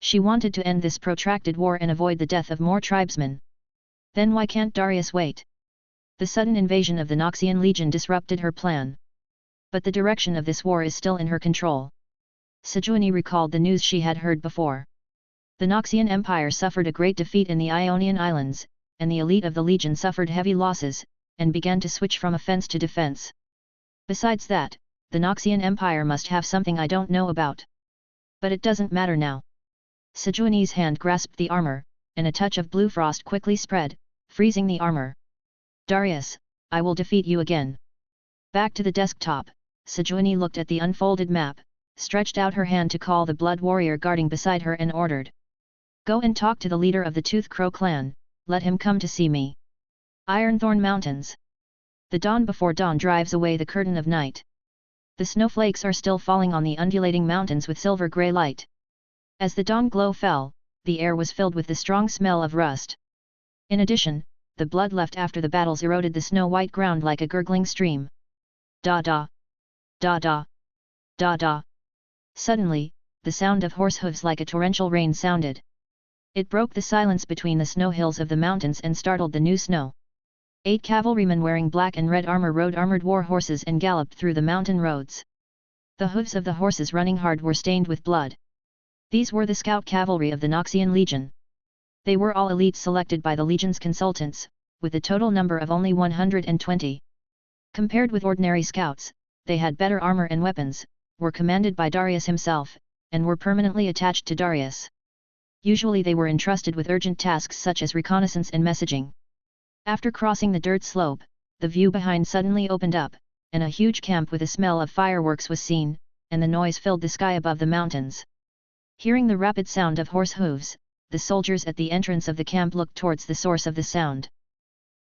She wanted to end this protracted war and avoid the death of more tribesmen. Then why can't Darius wait? The sudden invasion of the Noxian Legion disrupted her plan. But the direction of this war is still in her control. Sejuani recalled the news she had heard before. The Noxian Empire suffered a great defeat in the Ionian Islands, and the elite of the Legion suffered heavy losses, and began to switch from offense to defense. Besides that, the Noxian Empire must have something I don't know about. But it doesn't matter now. Sejuani's hand grasped the armor, and a touch of blue frost quickly spread, freezing the armor. Darius, I will defeat you again. Back to the desktop, Sejuani looked at the unfolded map, stretched out her hand to call the blood warrior guarding beside her and ordered. Go and talk to the leader of the Tooth Crow clan, let him come to see me. Ironthorn Mountains. The dawn before dawn drives away the curtain of night. The snowflakes are still falling on the undulating mountains with silver-grey light. As the dawn glow fell, the air was filled with the strong smell of rust. In addition, the blood left after the battles eroded the snow-white ground like a gurgling stream. Da-da. Da-da. Da-da. Suddenly, the sound of horse hooves like a torrential rain sounded. It broke the silence between the snow hills of the mountains and startled the new snow. 8 cavalrymen wearing black and red armor rode armored war horses and galloped through the mountain roads. The hooves of the horses running hard were stained with blood. These were the scout cavalry of the Noxian Legion. They were all elites selected by the Legion's consultants, with a total number of only 120. Compared with ordinary scouts, they had better armor and weapons, were commanded by Darius himself, and were permanently attached to Darius. Usually they were entrusted with urgent tasks such as reconnaissance and messaging. After crossing the dirt slope, the view behind suddenly opened up, and a huge camp with a smell of fireworks was seen, and the noise filled the sky above the mountains. Hearing the rapid sound of horse hooves, the soldiers at the entrance of the camp looked towards the source of the sound.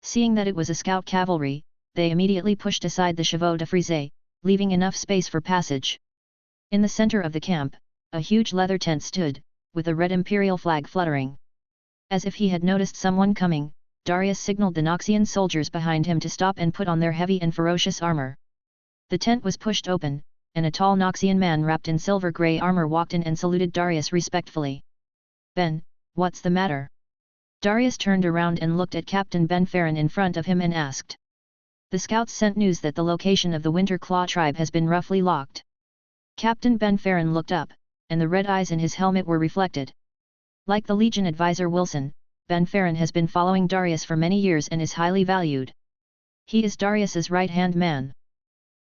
Seeing that it was a scout cavalry, they immediately pushed aside the chevaux de frise, leaving enough space for passage. In the center of the camp, a huge leather tent stood, with a red imperial flag fluttering. As if he had noticed someone coming, Darius signaled the Noxian soldiers behind him to stop and put on their heavy and ferocious armor. The tent was pushed open, and a tall Noxian man wrapped in silver-grey armor walked in and saluted Darius respectfully. Ben, what's the matter? Darius turned around and looked at Captain Benfarron in front of him and asked. The scouts sent news that the location of the Winter Claw tribe has been roughly locked. Captain Benfarron looked up, and the red eyes in his helmet were reflected. Like the Legion advisor Wilson, Benfarron has been following Darius for many years and is highly valued. He is Darius's right-hand man.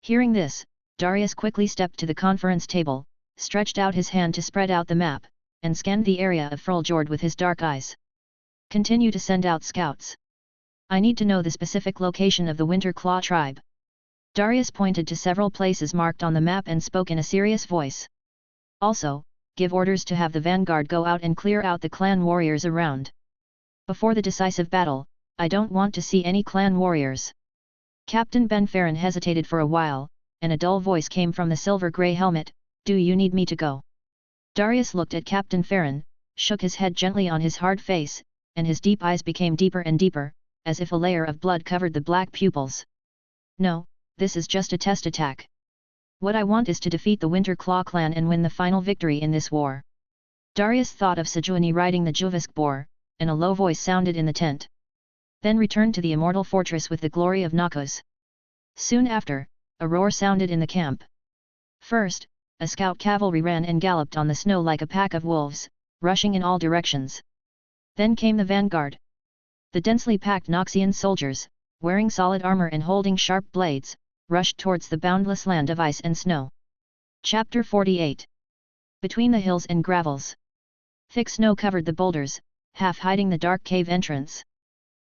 Hearing this, Darius quickly stepped to the conference table, stretched out his hand to spread out the map, and scanned the area of Fruljord with his dark eyes. Continue to send out scouts. I need to know the specific location of the Winter Claw tribe. Darius pointed to several places marked on the map and spoke in a serious voice. Also, give orders to have the vanguard go out and clear out the clan warriors around. Before the decisive battle, I don't want to see any clan warriors. Captain Benfarron hesitated for a while, and a dull voice came from the silver-grey helmet, do you need me to go? Darius looked at Captain Farron, shook his head gently on his hard face, and his deep eyes became deeper and deeper, as if a layer of blood covered the black pupils. No, this is just a test attack. What I want is to defeat the Winter Claw clan and win the final victory in this war. Darius thought of Sejuani riding the Juvisk boar, and a low voice sounded in the tent. Then returned to the immortal fortress with the glory of Noxus. Soon after, a roar sounded in the camp. First, a scout cavalry ran and galloped on the snow like a pack of wolves, rushing in all directions. Then came the vanguard. The densely packed Noxian soldiers, wearing solid armor and holding sharp blades, rushed towards the boundless land of ice and snow. Chapter 48. Between the hills and gravels. Thick snow covered the boulders, half hiding the dark cave entrance.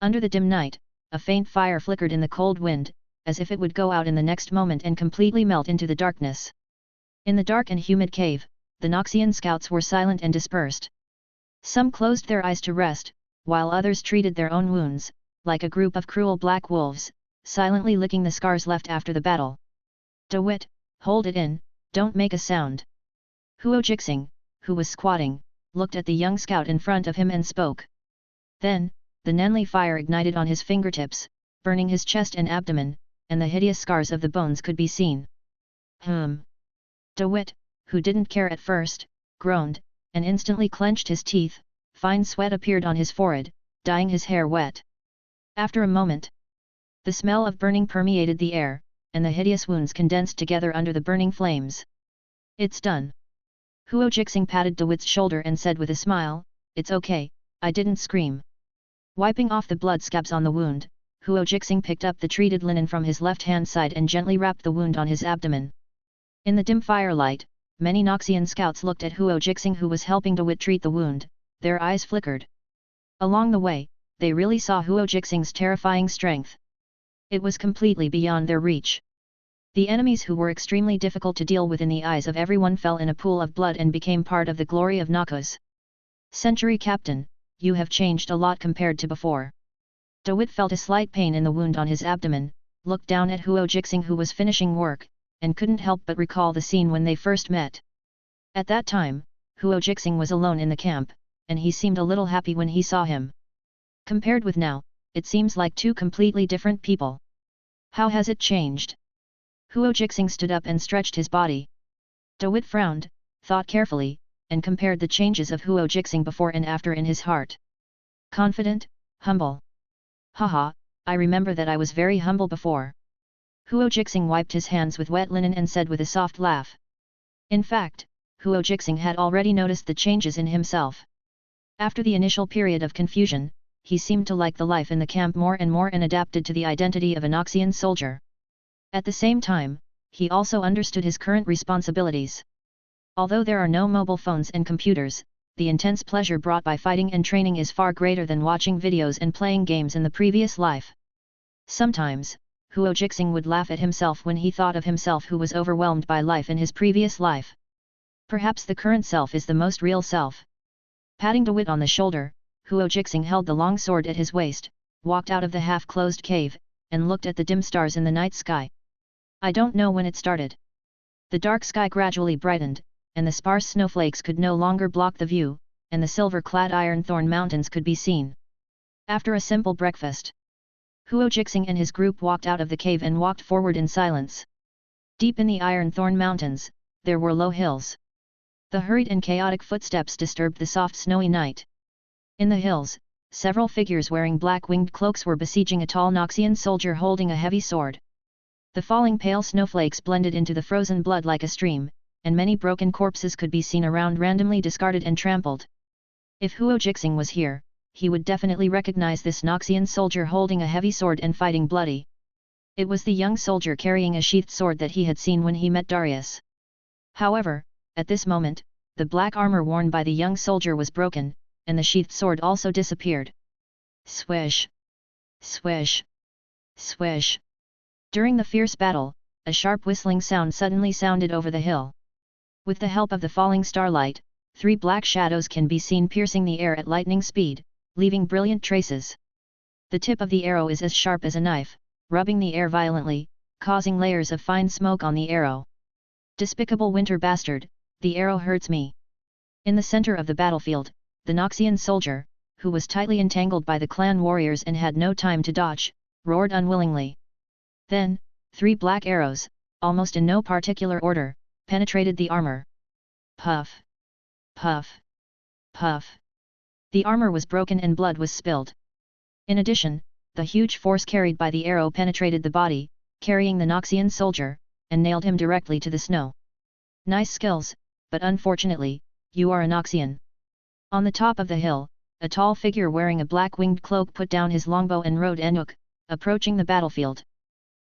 Under the dim night, a faint fire flickered in the cold wind, as if it would go out in the next moment and completely melt into the darkness. In the dark and humid cave, the Noxian scouts were silent and dispersed. Some closed their eyes to rest, while others treated their own wounds, like a group of cruel black wolves, silently licking the scars left after the battle. DeWitt, hold it in, don't make a sound. Huo Jixing, who was squatting, looked at the young scout in front of him and spoke. Then, the Nenli fire ignited on his fingertips, burning his chest and abdomen, and the hideous scars of the bones could be seen. DeWitt, who didn't care at first, groaned, and instantly clenched his teeth. Fine sweat appeared on his forehead, dyeing his hair wet. After a moment, the smell of burning permeated the air, and the hideous wounds condensed together under the burning flames. It's done. Huo Jixing patted DeWitt's shoulder and said with a smile, it's okay, I didn't scream. Wiping off the blood scabs on the wound, Huo Jixing picked up the treated linen from his left-hand side and gently wrapped the wound on his abdomen. In the dim firelight, many Noxian scouts looked at Huo Jixing who was helping DeWitt treat the wound. Their eyes flickered. Along the way, they really saw Huo Jixing's terrifying strength. It was completely beyond their reach. The enemies who were extremely difficult to deal with in the eyes of everyone fell in a pool of blood and became part of the glory of Noxus. Century Captain, you have changed a lot compared to before. DeWitt felt a slight pain in the wound on his abdomen, looked down at Huo Jixing who was finishing work, and couldn't help but recall the scene when they first met. At that time, Huo Jixing was alone in the camp, and he seemed a little happy when he saw him. Compared with now, it seems like two completely different people. How has it changed? Huo Jixing stood up and stretched his body. DeWitt frowned, thought carefully, and compared the changes of Huo Jixing before and after in his heart. Confident, humble. Haha, I remember that I was very humble before. Huo Jixing wiped his hands with wet linen and said with a soft laugh. In fact, Huo Jixing had already noticed the changes in himself. After the initial period of confusion, he seemed to like the life in the camp more and more and adapted to the identity of a Noxian soldier. At the same time, he also understood his current responsibilities. Although there are no mobile phones and computers, the intense pleasure brought by fighting and training is far greater than watching videos and playing games in the previous life. Sometimes, Huo Jixing would laugh at himself when he thought of himself who was overwhelmed by life in his previous life. Perhaps the current self is the most real self. Patting DeWitt on the shoulder, Huo Jixing held the long sword at his waist, walked out of the half-closed cave, and looked at the dim stars in the night sky. I don't know when it started. The dark sky gradually brightened, and the sparse snowflakes could no longer block the view, and the silver-clad Ironthorn Mountains could be seen. After a simple breakfast, Huo Jixing and his group walked out of the cave and walked forward in silence. Deep in the Ironthorn Mountains, there were low hills. The hurried and chaotic footsteps disturbed the soft snowy night. In the hills, several figures wearing black winged cloaks were besieging a tall Noxian soldier holding a heavy sword. The falling pale snowflakes blended into the frozen blood like a stream, and many broken corpses could be seen around, randomly discarded and trampled. If Huo Jixing was here, he would definitely recognize this Noxian soldier holding a heavy sword and fighting bloody. It was the young soldier carrying a sheathed sword that he had seen when he met Darius. However, at this moment, the black armor worn by the young soldier was broken, and the sheathed sword also disappeared. Swish! Swish! Swish! During the fierce battle, a sharp whistling sound suddenly sounded over the hill. With the help of the falling starlight, 3 black shadows can be seen piercing the air at lightning speed, leaving brilliant traces. The tip of the arrow is as sharp as a knife, rubbing the air violently, causing layers of fine smoke on the arrow. Despicable winter bastard, the arrow hurts me. In the center of the battlefield, the Noxian soldier, who was tightly entangled by the clan warriors and had no time to dodge, roared unwillingly. Then, 3 black arrows, almost in no particular order, penetrated the armor. Puff! Puff! Puff! The armor was broken and blood was spilled. In addition, the huge force carried by the arrow penetrated the body, carrying the Noxian soldier, and nailed him directly to the snow. Nice skills, but unfortunately, you are a Noxian. On the top of the hill, a tall figure wearing a black winged cloak put down his longbow and rode Enoch, approaching the battlefield.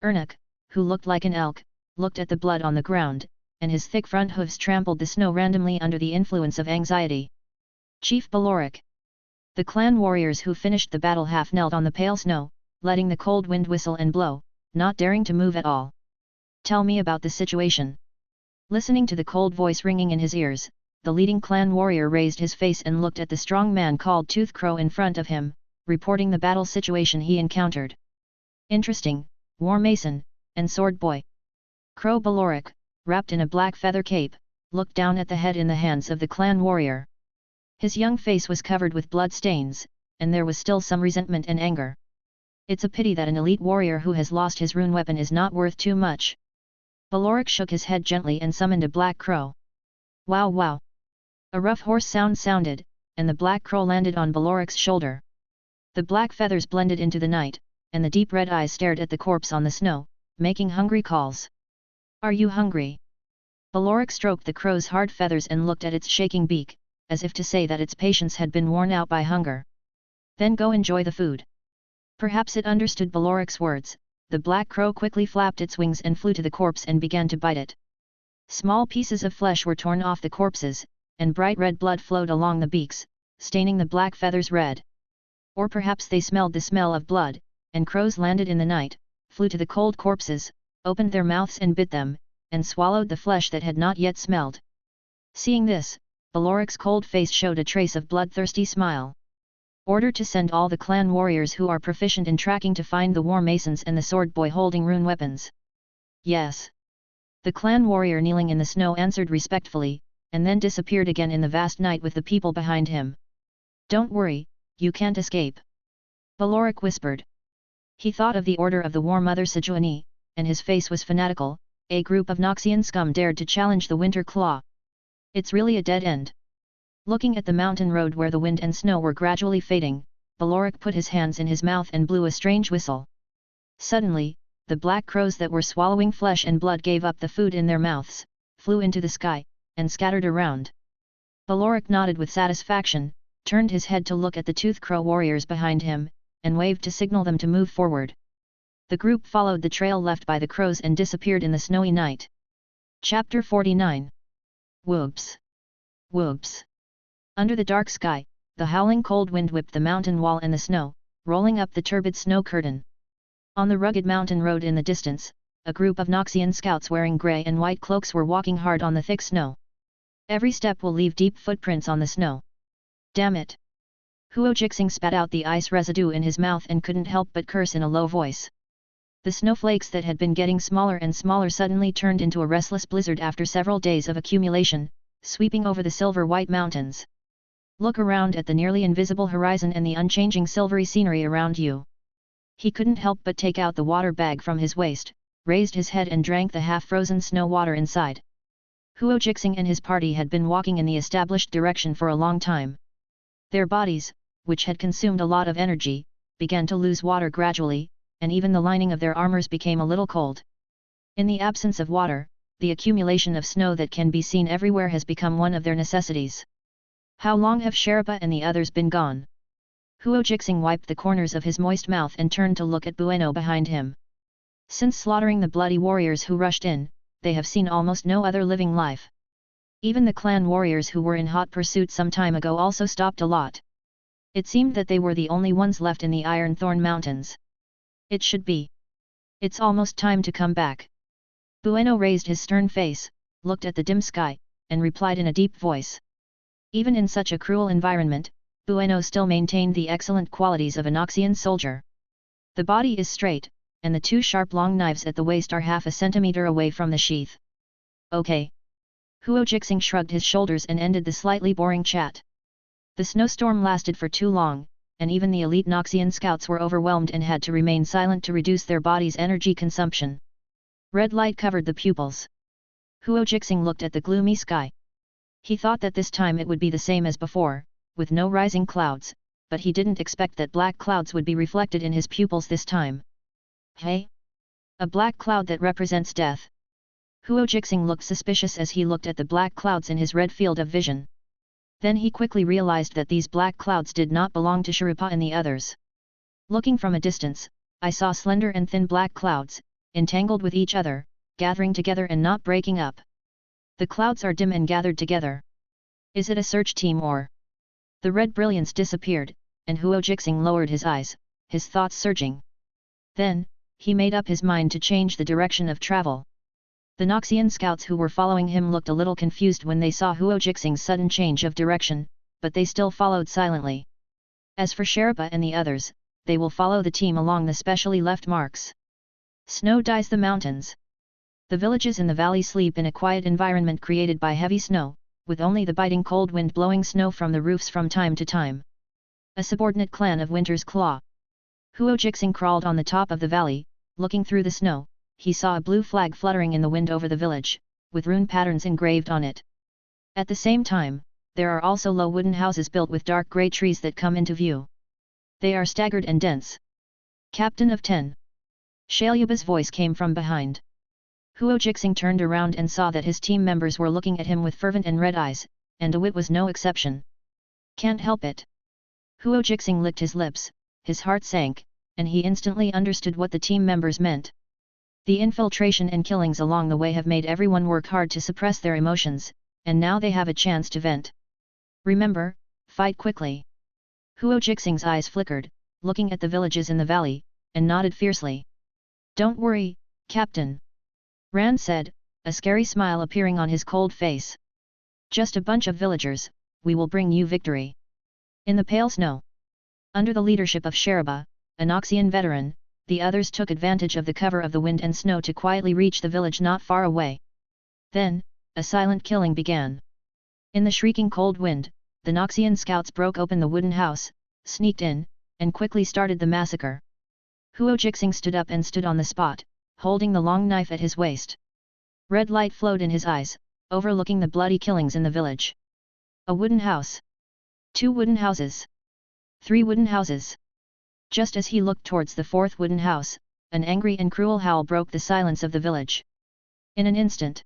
Enoch, who looked like an elk, looked at the blood on the ground, and his thick front hooves trampled the snow randomly under the influence of anxiety. Chief Baloric. The clan warriors who finished the battle half knelt on the pale snow, letting the cold wind whistle and blow, not daring to move at all. Tell me about the situation. Listening to the cold voice ringing in his ears, the leading clan warrior raised his face and looked at the strong man called Tooth Crow in front of him, reporting the battle situation he encountered. Interesting, War Mason, and Sword Boy. Crow Baloric, wrapped in a black feather cape, looked down at the head in the hands of the clan warrior. His young face was covered with blood stains, and there was still some resentment and anger. It's a pity that an elite warrior who has lost his rune weapon is not worth too much. Baloric shook his head gently and summoned a black crow. Wow wow! A rough horse sound sounded, and the black crow landed on Baloric's shoulder. The black feathers blended into the night, and the deep red eyes stared at the corpse on the snow, making hungry calls. Are you hungry? Baloric stroked the crow's hard feathers and looked at its shaking beak, as if to say that its patience had been worn out by hunger. Then go enjoy the food. Perhaps it understood Baloric's words. The black crow quickly flapped its wings and flew to the corpse and began to bite it. Small pieces of flesh were torn off the corpses, and bright red blood flowed along the beaks, staining the black feathers red. Or perhaps they smelled the smell of blood, and crows landed in the night, flew to the cold corpses, opened their mouths and bit them, and swallowed the flesh that had not yet smelled. Seeing this, Baloric's cold face showed a trace of bloodthirsty smile. Order to send all the clan warriors who are proficient in tracking to find the War Masons and the Sword Boy holding rune weapons. Yes. The clan warrior kneeling in the snow answered respectfully, and then disappeared again in the vast night with the people behind him. Don't worry, you can't escape. Baloric whispered. He thought of the order of the War Mother Sejuani, and his face was fanatical. A group of Noxian scum dared to challenge the Winter Claw. It's really a dead end. Looking at the mountain road where the wind and snow were gradually fading, Baloric put his hands in his mouth and blew a strange whistle. Suddenly, the black crows that were swallowing flesh and blood gave up the food in their mouths, flew into the sky, and scattered around. Baloric nodded with satisfaction, turned his head to look at the Tooth Crow warriors behind him, and waved to signal them to move forward. The group followed the trail left by the crows and disappeared in the snowy night. Chapter 49. Whoops! Whoops! Under the dark sky, the howling cold wind whipped the mountain wall and the snow, rolling up the turbid snow curtain. On the rugged mountain road in the distance, a group of Noxian scouts wearing grey and white cloaks were walking hard on the thick snow. Every step will leave deep footprints on the snow. Damn it! Huo Jixing spat out the ice residue in his mouth and couldn't help but curse in a low voice. The snowflakes that had been getting smaller and smaller suddenly turned into a restless blizzard after several days of accumulation, sweeping over the silver-white mountains. Look around at the nearly invisible horizon and the unchanging silvery scenery around you. He couldn't help but take out the water bag from his waist, raised his head and drank the half-frozen snow water inside. Huo Jixing and his party had been walking in the established direction for a long time. Their bodies, which had consumed a lot of energy, began to lose water gradually, and even the lining of their armors became a little cold. In the absence of water, the accumulation of snow that can be seen everywhere has become one of their necessities. How long have Sherpa and the others been gone? Huo Jixing wiped the corners of his moist mouth and turned to look at Bueno behind him. Since slaughtering the bloody warriors who rushed in, they have seen almost no other living life. Even the clan warriors who were in hot pursuit some time ago also stopped a lot. It seemed that they were the only ones left in the Iron Thorn Mountains. It should be. It's almost time to come back. Bueno raised his stern face, looked at the dim sky, and replied in a deep voice. Even in such a cruel environment, Bueno still maintained the excellent qualities of a Noxian soldier. The body is straight, and the two sharp long knives at the waist are half a centimeter away from the sheath. Okay. Huo Jixing shrugged his shoulders and ended the slightly boring chat. The snowstorm lasted for too long, and even the elite Noxian scouts were overwhelmed and had to remain silent to reduce their body's energy consumption. Red light covered the pupils. Huo Jixing looked at the gloomy sky. He thought that this time it would be the same as before, with no rising clouds, but he didn't expect that black clouds would be reflected in his pupils this time. Hey? A black cloud that represents death. Huo Jixing looked suspicious as he looked at the black clouds in his red field of vision. Then he quickly realized that these black clouds did not belong to Sherpa and the others. Looking from a distance, I saw slender and thin black clouds, entangled with each other, gathering together and not breaking up. The clouds are dim and gathered together. Is it a search team or? The red brilliance disappeared, and Huo Jixing lowered his eyes, his thoughts surging. Then, he made up his mind to change the direction of travel. The Noxian scouts who were following him looked a little confused when they saw Huo Jixing's sudden change of direction, but they still followed silently. As for Sherpa and the others, they will follow the team along the specially left marks. Snow dyes the mountains. The villages in the valley sleep in a quiet environment created by heavy snow, with only the biting cold wind blowing snow from the roofs from time to time. A subordinate clan of Winter's Claw. Huo Jixing crawled on the top of the valley, looking through the snow. He saw a blue flag fluttering in the wind over the village, with rune patterns engraved on it. At the same time, there are also low wooden houses built with dark grey trees that come into view. They are staggered and dense. Captain of 10. Shalyuba's voice came from behind. Huo Jixing turned around and saw that his team members were looking at him with fervent and red eyes, and DeWitt was no exception. Can't help it. Huo Jixing licked his lips, his heart sank, and he instantly understood what the team members meant. The infiltration and killings along the way have made everyone work hard to suppress their emotions, and now they have a chance to vent. Remember, fight quickly. Huo Jixing's eyes flickered, looking at the villages in the valley, and nodded fiercely. Don't worry, Captain. Rand said, a scary smile appearing on his cold face. Just a bunch of villagers, we will bring you victory. In the pale snow. Under the leadership of Sherpa, a Noxian veteran, the others took advantage of the cover of the wind and snow to quietly reach the village not far away. Then, a silent killing began. In the shrieking cold wind, the Noxian scouts broke open the wooden house, sneaked in, and quickly started the massacre. Huo Jixing stood up and stood on the spot, holding the long knife at his waist. Red light flowed in his eyes, overlooking the bloody killings in the village. A wooden house. 2 wooden houses. 3 wooden houses. Just as he looked towards the 4th wooden house, an angry and cruel howl broke the silence of the village. In an instant,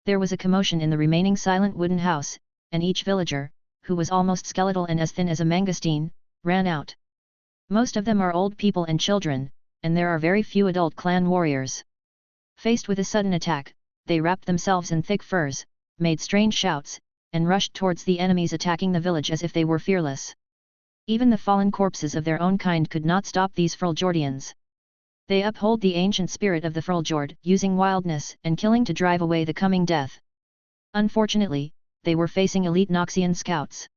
there was a commotion in the remaining silent wooden house, and each villager, who was almost skeletal and as thin as a mangosteen, ran out. Most of them are old people and children, and there are very few adult clan warriors. Faced with a sudden attack, they wrapped themselves in thick furs, made strange shouts, and rushed towards the enemies attacking the village as if they were fearless. Even the fallen corpses of their own kind could not stop these Freljordians. They uphold the ancient spirit of the Freljord, using wildness and killing to drive away the coming death. Unfortunately, they were facing elite Noxian scouts.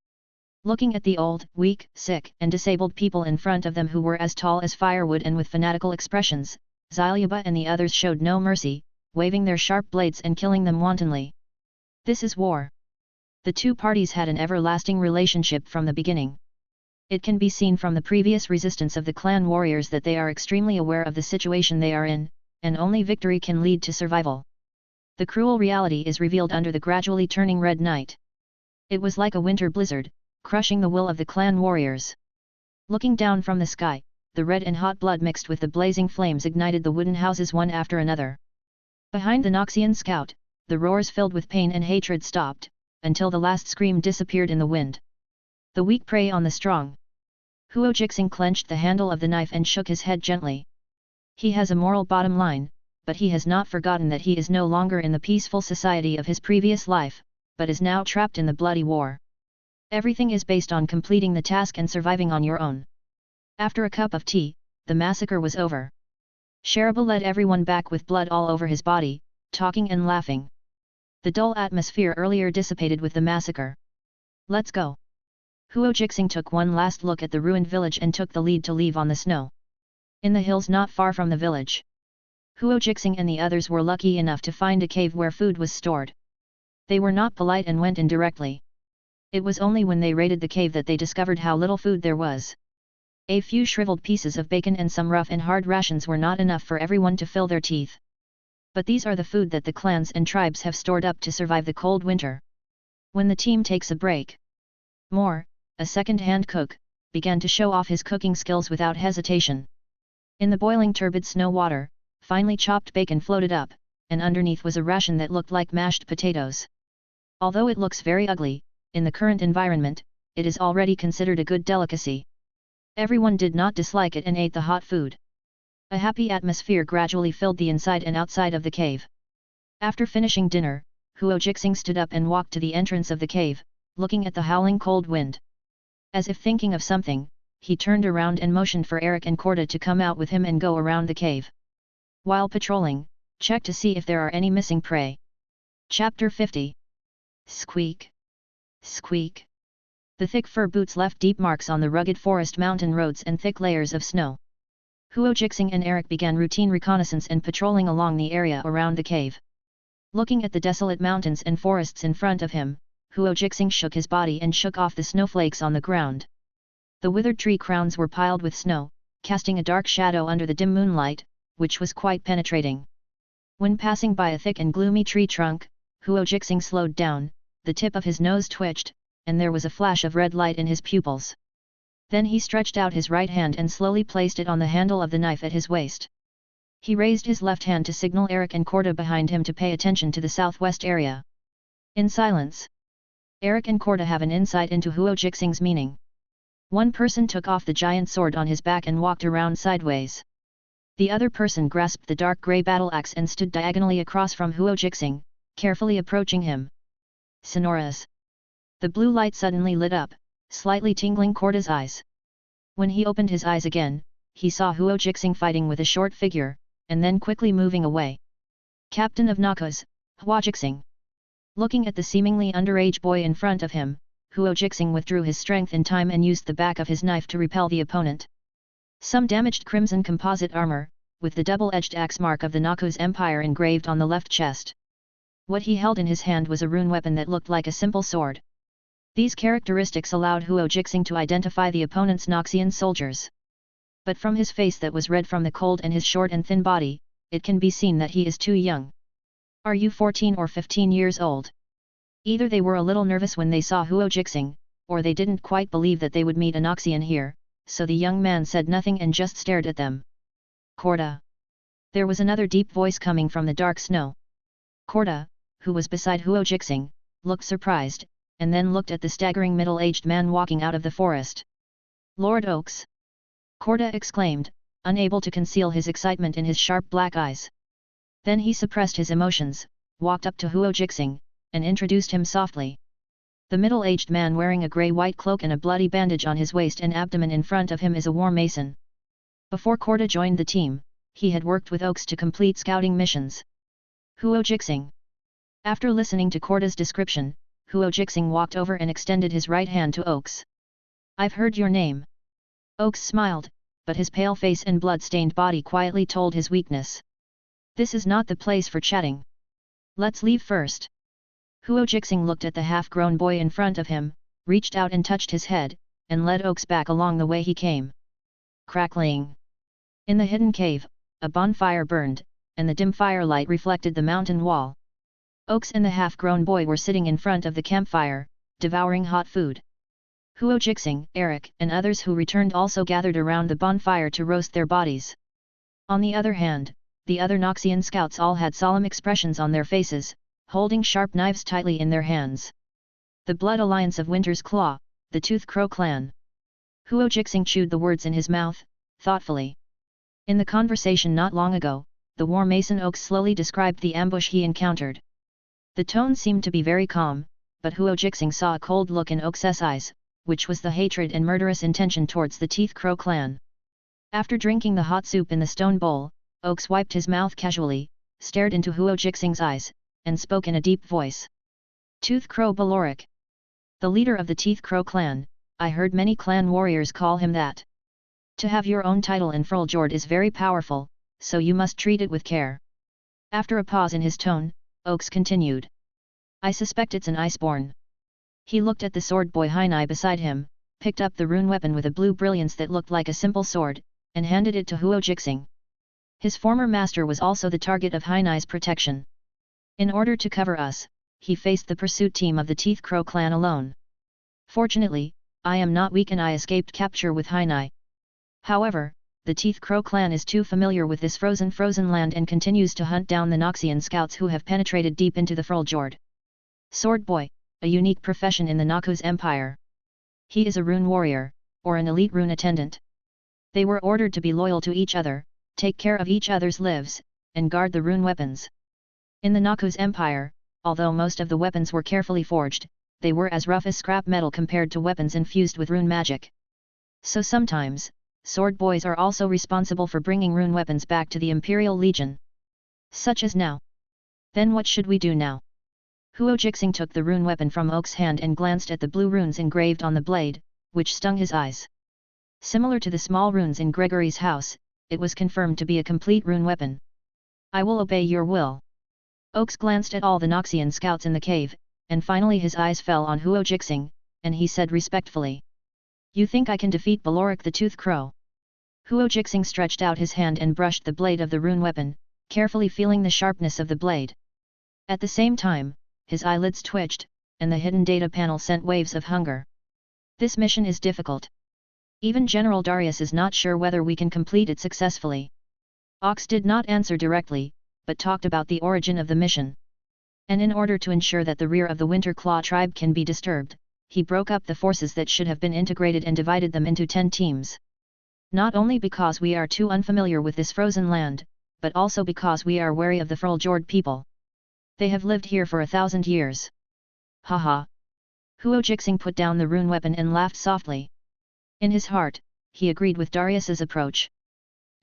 Looking at the old, weak, sick, and disabled people in front of them who were as tall as firewood and with fanatical expressions, Zyluba and the others showed no mercy, waving their sharp blades and killing them wantonly. This is war. The two parties had an everlasting relationship from the beginning. It can be seen from the previous resistance of the clan warriors that they are extremely aware of the situation they are in, and only victory can lead to survival. The cruel reality is revealed under the gradually turning red night. It was like a winter blizzard, crushing the will of the clan warriors. Looking down from the sky, the red and hot blood mixed with the blazing flames ignited the wooden houses one after another. Behind the Noxian scout, the roars filled with pain and hatred stopped, until the last scream disappeared in the wind. The weak prey on the strong. Huo Jixing clenched the handle of the knife and shook his head gently. He has a moral bottom line, but he has not forgotten that he is no longer in the peaceful society of his previous life, but is now trapped in the bloody war. Everything is based on completing the task and surviving on your own. After a cup of tea, the massacre was over. Sheraba led everyone back with blood all over his body, talking and laughing. The dull atmosphere earlier dissipated with the massacre. Let's go. Huo Jixing took one last look at the ruined village and took the lead to leave on the snow. In the hills not far from the village, Huo Jixing and the others were lucky enough to find a cave where food was stored. They were not polite and went in directly. It was only when they raided the cave that they discovered how little food there was. A few shriveled pieces of bacon and some rough and hard rations were not enough for everyone to fill their teeth. But these are the food that the clans and tribes have stored up to survive the cold winter. When the team takes a break, Moore, a second-hand cook, began to show off his cooking skills without hesitation. In the boiling turbid snow water, finely chopped bacon floated up, and underneath was a ration that looked like mashed potatoes. Although it looks very ugly, in the current environment, it is already considered a good delicacy. Everyone did not dislike it and ate the hot food. A happy atmosphere gradually filled the inside and outside of the cave. After finishing dinner, Huo Jixing stood up and walked to the entrance of the cave, looking at the howling cold wind. As if thinking of something, he turned around and motioned for Eric and Corda to come out with him and go around the cave. While patrolling, check to see if there are any missing prey. Chapter 50. Squeak. Squeak. The thick fur boots left deep marks on the rugged forest mountain roads and thick layers of snow. Huo Jixing and Eric began routine reconnaissance and patrolling along the area around the cave. Looking at the desolate mountains and forests in front of him, Huo Jixing shook his body and shook off the snowflakes on the ground. The withered tree crowns were piled with snow, casting a dark shadow under the dim moonlight, which was quite penetrating. When passing by a thick and gloomy tree trunk, Huo Jixing slowed down, the tip of his nose twitched, and there was a flash of red light in his pupils. Then he stretched out his right hand and slowly placed it on the handle of the knife at his waist. He raised his left hand to signal Eric and Corda behind him to pay attention to the southwest area. In silence, Eric and Corda have an insight into Huo Jixing's meaning. One person took off the giant sword on his back and walked around sideways. The other person grasped the dark grey battle axe and stood diagonally across from Huo Jixing, carefully approaching him. Sonoras. The blue light suddenly lit up, slightly tingling Corda's eyes. When he opened his eyes again, he saw Huo Jixing fighting with a short figure, and then quickly moving away. Captain of Noxus, Huo Jixing. Looking at the seemingly underage boy in front of him, Huo Jixing withdrew his strength in time and used the back of his knife to repel the opponent. Some damaged crimson composite armor, with the double-edged axe mark of the Noxus Empire engraved on the left chest. What he held in his hand was a rune weapon that looked like a simple sword. These characteristics allowed Huo Jixing to identify the opponent's Noxian soldiers. But from his face that was red from the cold and his short and thin body, it can be seen that he is too young. Are you 14 or 15 years old? Either they were a little nervous when they saw Huo Jixing, or they didn't quite believe that they would meet a Noxian here, so the young man said nothing and just stared at them. Corda. There was another deep voice coming from the dark snow. Corda, who was beside Huo Jixing, looked surprised, and then looked at the staggering middle-aged man walking out of the forest. Lord Oaks! Corda exclaimed, unable to conceal his excitement in his sharp black eyes. Then he suppressed his emotions, walked up to Huo Jixing, and introduced him softly. The middle-aged man wearing a grey-white cloak and a bloody bandage on his waist and abdomen in front of him is a war mason. Before Corda joined the team, he had worked with Oaks to complete scouting missions. Huo Jixing. After listening to Corda's description, Huo Jixing walked over and extended his right hand to Oaks. I've heard your name. Oaks smiled, but his pale face and blood-stained body quietly told his weakness. This is not the place for chatting. Let's leave first. Huo Jixing looked at the half-grown boy in front of him, reached out and touched his head, and led Oaks back along the way he came. Crackling. In the hidden cave, a bonfire burned, and the dim firelight reflected the mountain wall. Oaks and the half-grown boy were sitting in front of the campfire, devouring hot food. Huo Jixing, Eric, and others who returned also gathered around the bonfire to roast their bodies. On the other hand, the other Noxian scouts all had solemn expressions on their faces, holding sharp knives tightly in their hands. The Blood Alliance of Winter's Claw, the Tooth Crow clan. Huo Jixing chewed the words in his mouth, thoughtfully. In the conversation not long ago, the War Mason Oaks slowly described the ambush he encountered. The tone seemed to be very calm, but Huo Jixing saw a cold look in Oaks' eyes, which was the hatred and murderous intention towards the Teeth Crow clan. After drinking the hot soup in the stone bowl, Oaks wiped his mouth casually, stared into Huo Jixing's eyes, and spoke in a deep voice. Tooth Crow Baloric. The leader of the Teeth Crow clan, I heard many clan warriors call him that. To have your own title in Freljord is very powerful, so you must treat it with care. After a pause in his tone, Oaks continued. I suspect it's an Iceborn. He looked at the sword boy Hainai beside him, picked up the rune weapon with a blue brilliance that looked like a simple sword, and handed it to Huo Jixing. His former master was also the target of Hainai's protection. In order to cover us, he faced the pursuit team of the Teeth Crow clan alone. Fortunately, I am not weak and I escaped capture with Hainai. However, the Teeth Crow clan is too familiar with this frozen land and continues to hunt down the Noxian scouts who have penetrated deep into the Freljord. Sword boy, a unique profession in the Noxus Empire. He is a rune warrior, or an elite rune attendant. They were ordered to be loyal to each other, take care of each other's lives, and guard the rune weapons. In the Noxus Empire, although most of the weapons were carefully forged, they were as rough as scrap metal compared to weapons infused with rune magic. So sometimes, sword boys are also responsible for bringing rune weapons back to the Imperial Legion. Such as now. Then what should we do now? Huo Jixing took the rune weapon from Oak's hand and glanced at the blue runes engraved on the blade, which stung his eyes. Similar to the small runes in Gregory's house, it was confirmed to be a complete rune weapon. I will obey your will. Oaks glanced at all the Noxian scouts in the cave, and finally his eyes fell on Huo Jixing, and he said respectfully. You think I can defeat Baloric the Tooth Crow? Huo Jixing stretched out his hand and brushed the blade of the rune weapon, carefully feeling the sharpness of the blade. At the same time, his eyelids twitched, and the hidden data panel sent waves of hunger. This mission is difficult. Even General Darius is not sure whether we can complete it successfully. Ox did not answer directly, but talked about the origin of the mission. And in order to ensure that the rear of the Winter Claw tribe can be disturbed, he broke up the forces that should have been integrated and divided them into 10 teams. Not only because we are too unfamiliar with this frozen land, but also because we are wary of the Freljord people. They have lived here for 1,000 years. Haha. Huo Jixing put down the rune weapon and laughed softly. In his heart, he agreed with Darius's approach.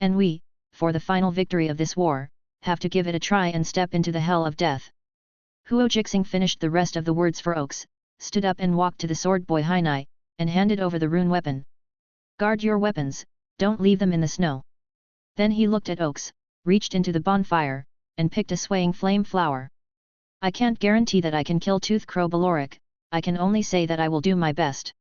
And we, for the final victory of this war, have to give it a try and step into the hell of death. Huo Jixing finished the rest of the words for Oaks, stood up and walked to the sword boy Hainai, and handed over the rune weapon. Guard your weapons, don't leave them in the snow. Then he looked at Oaks, reached into the bonfire, and picked a swaying flame flower. I can't guarantee that I can kill Tooth Crow Baloric, I can only say that I will do my best.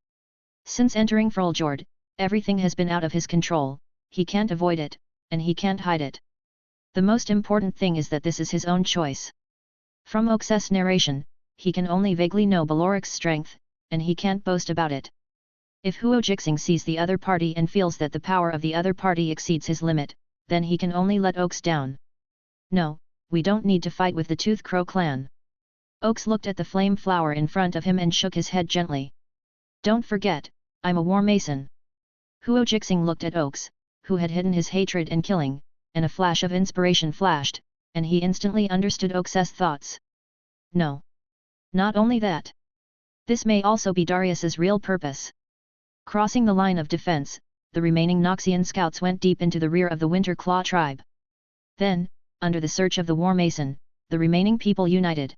Since entering Freljord, everything has been out of his control, he can't avoid it, and he can't hide it. The most important thing is that this is his own choice. From Oaks' narration, he can only vaguely know Baloric's strength, and he can't boast about it. If Huo Jixing sees the other party and feels that the power of the other party exceeds his limit, then he can only let Oaks down. No, we don't need to fight with the Tooth Crow clan. Oaks looked at the flame flower in front of him and shook his head gently. Don't forget, I'm a war mason. Huo Jixing looked at Oaks, who had hidden his hatred and killing, and a flash of inspiration flashed, and he instantly understood Oaks' thoughts. No. Not only that. This may also be Darius's real purpose. Crossing the line of defense, the remaining Noxian scouts went deep into the rear of the Winter Claw tribe. Then, under the search of the War Mason, the remaining people united.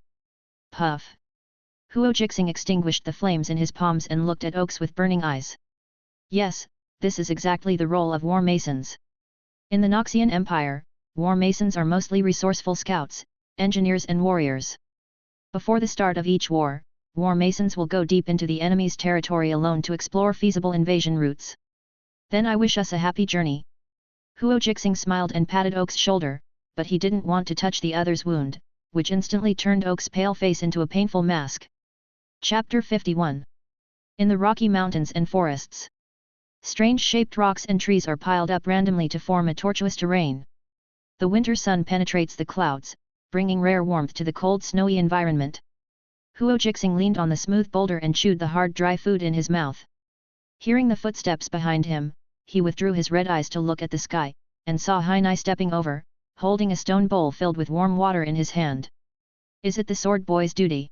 Puff! Huo Jixing extinguished the flames in his palms and looked at Oaks with burning eyes. Yes, this is exactly the role of War Masons. In the Noxian Empire, War Masons are mostly resourceful scouts, engineers and warriors. Before the start of each war, War Masons will go deep into the enemy's territory alone to explore feasible invasion routes. Then I wish us a happy journey. Huo Jixing smiled and patted Oaks' shoulder, but he didn't want to touch the other's wound, which instantly turned Oaks' pale face into a painful mask. Chapter 51. In the Rocky Mountains and forests, strange-shaped rocks and trees are piled up randomly to form a tortuous terrain. The winter sun penetrates the clouds, bringing rare warmth to the cold snowy environment. Huo Jixing leaned on the smooth boulder and chewed the hard dry food in his mouth. Hearing the footsteps behind him, he withdrew his red eyes to look at the sky, and saw Hainai stepping over, holding a stone bowl filled with warm water in his hand. Is it the sword boy's duty?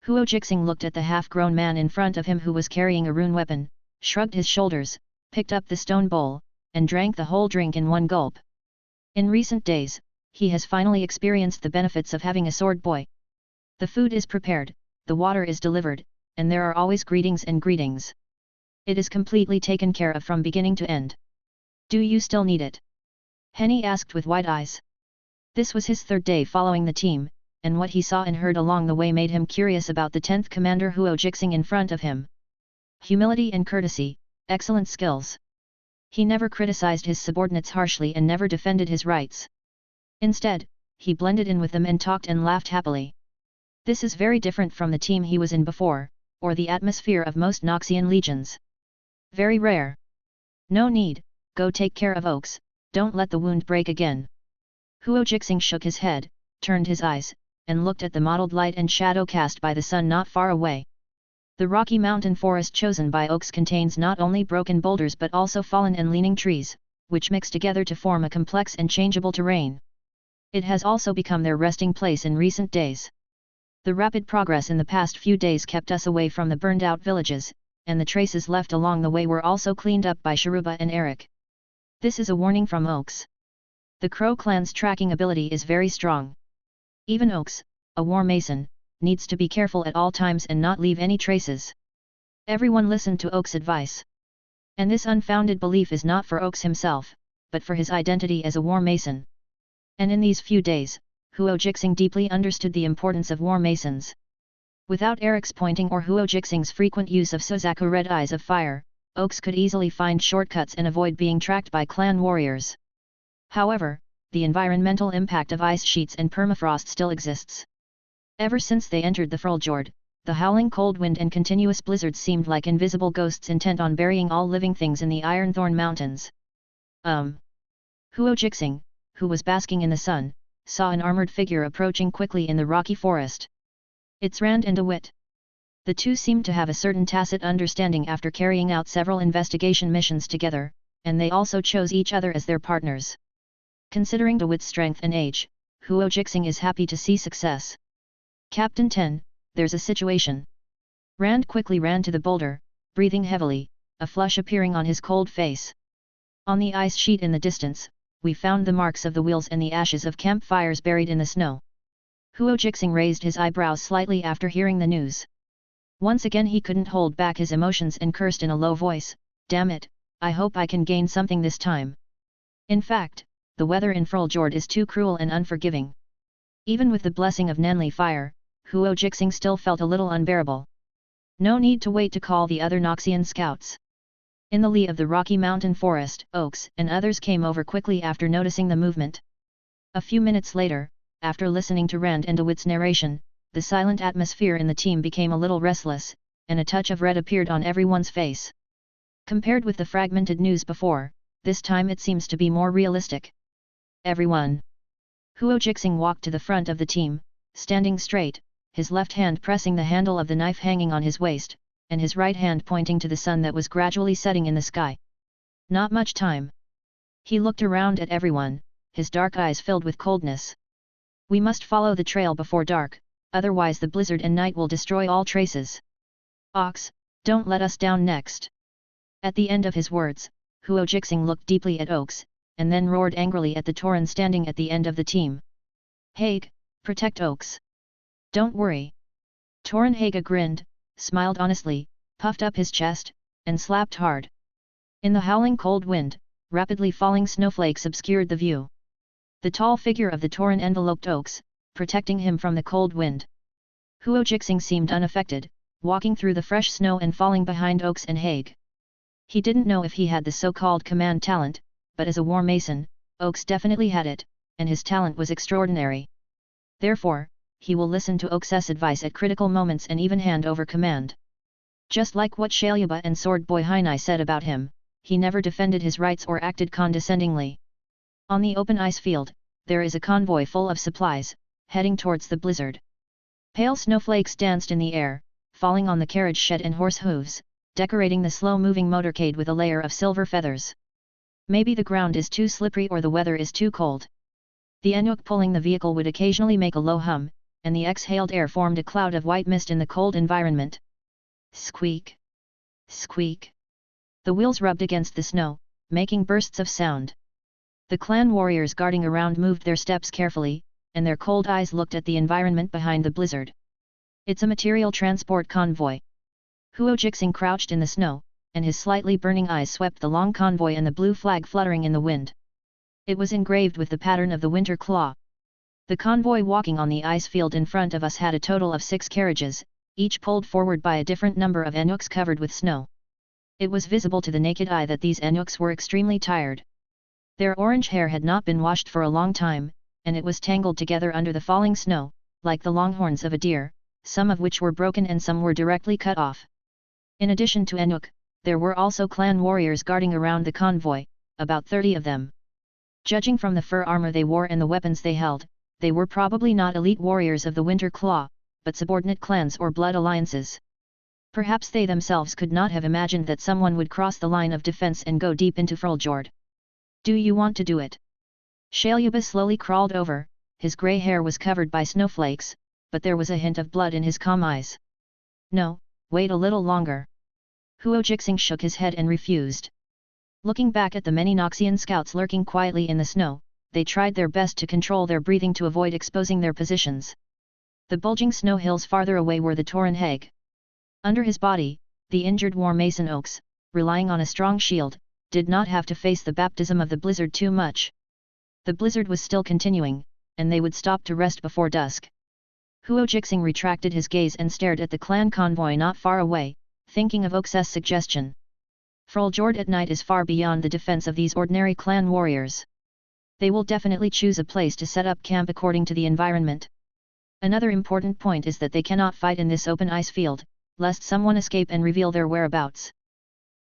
Huo Jixing looked at the half-grown man in front of him who was carrying a rune weapon, shrugged his shoulders, picked up the stone bowl, and drank the whole drink in one gulp. In recent days, he has finally experienced the benefits of having a sword boy. The food is prepared, the water is delivered, and there are always greetings and greetings. It is completely taken care of from beginning to end. Do you still need it? Henny asked with wide eyes. This was his third day following the team, and what he saw and heard along the way made him curious about the 10th commander Huo Jixing in front of him. Humility and courtesy, excellent skills. He never criticized his subordinates harshly and never defended his rights. Instead, he blended in with them and talked and laughed happily. This is very different from the team he was in before, or the atmosphere of most Noxian legions. Very rare. No need, go take care of Oaks, don't let the wound break again. Huo Jixing shook his head, turned his eyes, and looked at the mottled light and shadow cast by the sun not far away. The Rocky Mountain forest chosen by Oaks contains not only broken boulders but also fallen and leaning trees, which mix together to form a complex and changeable terrain. It has also become their resting place in recent days. The rapid progress in the past few days kept us away from the burned-out villages, and the traces left along the way were also cleaned up by Sharuba and Eric. This is a warning from Oaks. The Crow clan's tracking ability is very strong. Even Oaks, a war mason, needs to be careful at all times and not leave any traces. Everyone listened to Oaks' advice. And this unfounded belief is not for Oaks himself, but for his identity as a war mason. And in these few days, Huo Jixing deeply understood the importance of war masons. Without Eric's pointing or Huo Jixing's frequent use of Suzaku Red Eyes of Fire, Oaks could easily find shortcuts and avoid being tracked by clan warriors. However, the environmental impact of ice sheets and permafrost still exists. Ever since they entered the Fruljord, the howling cold wind and continuous blizzards seemed like invisible ghosts intent on burying all living things in the Ironthorn Mountains. Huo Jixing, who was basking in the sun, saw an armored figure approaching quickly in the rocky forest. It's Rand and DeWitt. The two seemed to have a certain tacit understanding after carrying out several investigation missions together, and they also chose each other as their partners. Considering DeWitt's strength and age, Huo Jixing is happy to see success. Captain 10, there's a situation. Rand quickly ran to the boulder, breathing heavily, a flush appearing on his cold face. On the ice sheet in the distance, we found the marks of the wheels and the ashes of campfires buried in the snow. Huo Jixing raised his eyebrows slightly after hearing the news. Once again he couldn't hold back his emotions and cursed in a low voice, "Damn it, I hope I can gain something this time." In fact, the weather in Fruljord is too cruel and unforgiving. Even with the blessing of Nenli fire, Huo Jixing still felt a little unbearable. No need to wait to call the other Noxian scouts. In the lee of the Rocky Mountain forest, Oaks and others came over quickly after noticing the movement. A few minutes later, after listening to Rand and DeWitt's narration, the silent atmosphere in the team became a little restless, and a touch of red appeared on everyone's face. Compared with the fragmented news before, this time it seems to be more realistic. Everyone. Huo Jixing walked to the front of the team, standing straight, his left hand pressing the handle of the knife hanging on his waist, and his right hand pointing to the sun that was gradually setting in the sky. Not much time. He looked around at everyone, his dark eyes filled with coldness. We must follow the trail before dark, otherwise the blizzard and night will destroy all traces. Ox, don't let us down next. At the end of his words, Huo Jixing looked deeply at Oaks, and then roared angrily at the Tauren standing at the end of the team. Haig, protect Oaks. Don't worry. Tauren Haga grinned, smiled honestly, puffed up his chest, and slapped hard. In the howling cold wind, rapidly falling snowflakes obscured the view. The tall figure of the Tauren enveloped Oaks, protecting him from the cold wind. Huo Jixing seemed unaffected, walking through the fresh snow and falling behind Oaks and Haig. He didn't know if he had the so-called command talent, but as a war mason, Oaks definitely had it, and his talent was extraordinary. Therefore, he will listen to Oaks' advice at critical moments and even hand over command. Just like what Shalyuba and Sword Boy Hainai said about him, he never defended his rights or acted condescendingly. On the open ice field, there is a convoy full of supplies, heading towards the blizzard. Pale snowflakes danced in the air, falling on the carriage shed and horse hooves, decorating the slow-moving motorcade with a layer of silver feathers. Maybe the ground is too slippery or the weather is too cold. The Enoch pulling the vehicle would occasionally make a low hum, and the exhaled air formed a cloud of white mist in the cold environment. Squeak! Squeak! The wheels rubbed against the snow, making bursts of sound. The clan warriors guarding around moved their steps carefully, and their cold eyes looked at the environment behind the blizzard. It's a material transport convoy. Huo Jixing crouched in the snow, and his slightly burning eyes swept the long convoy and the blue flag fluttering in the wind. It was engraved with the pattern of the winter claw. The convoy walking on the ice field in front of us had a total of 6 carriages, each pulled forward by a different number of Enuks covered with snow. It was visible to the naked eye that these Enuks were extremely tired. Their orange hair had not been washed for a long time, and it was tangled together under the falling snow, like the long horns of a deer, some of which were broken and some were directly cut off. In addition to Enuk, there were also clan warriors guarding around the convoy, about 30 of them. Judging from the fur armor they wore and the weapons they held, they were probably not elite warriors of the Winter Claw, but subordinate clans or blood alliances. Perhaps they themselves could not have imagined that someone would cross the line of defense and go deep into Fruljord. Do you want to do it? Shalyuba slowly crawled over, his grey hair was covered by snowflakes, but there was a hint of blood in his calm eyes. No, wait a little longer. Huo Jixing shook his head and refused. Looking back at the many Noxian scouts lurking quietly in the snow, they tried their best to control their breathing to avoid exposing their positions. The bulging snow hills farther away were the Torin Hague. Under his body, the injured War Mason Oaks, relying on a strong shield, did not have to face the baptism of the blizzard too much. The blizzard was still continuing, and they would stop to rest before dusk. Huo Jixing retracted his gaze and stared at the clan convoy not far away, thinking of Oks's suggestion. Fruljord at night is far beyond the defense of these ordinary clan warriors. They will definitely choose a place to set up camp according to the environment. Another important point is that they cannot fight in this open ice field, lest someone escape and reveal their whereabouts.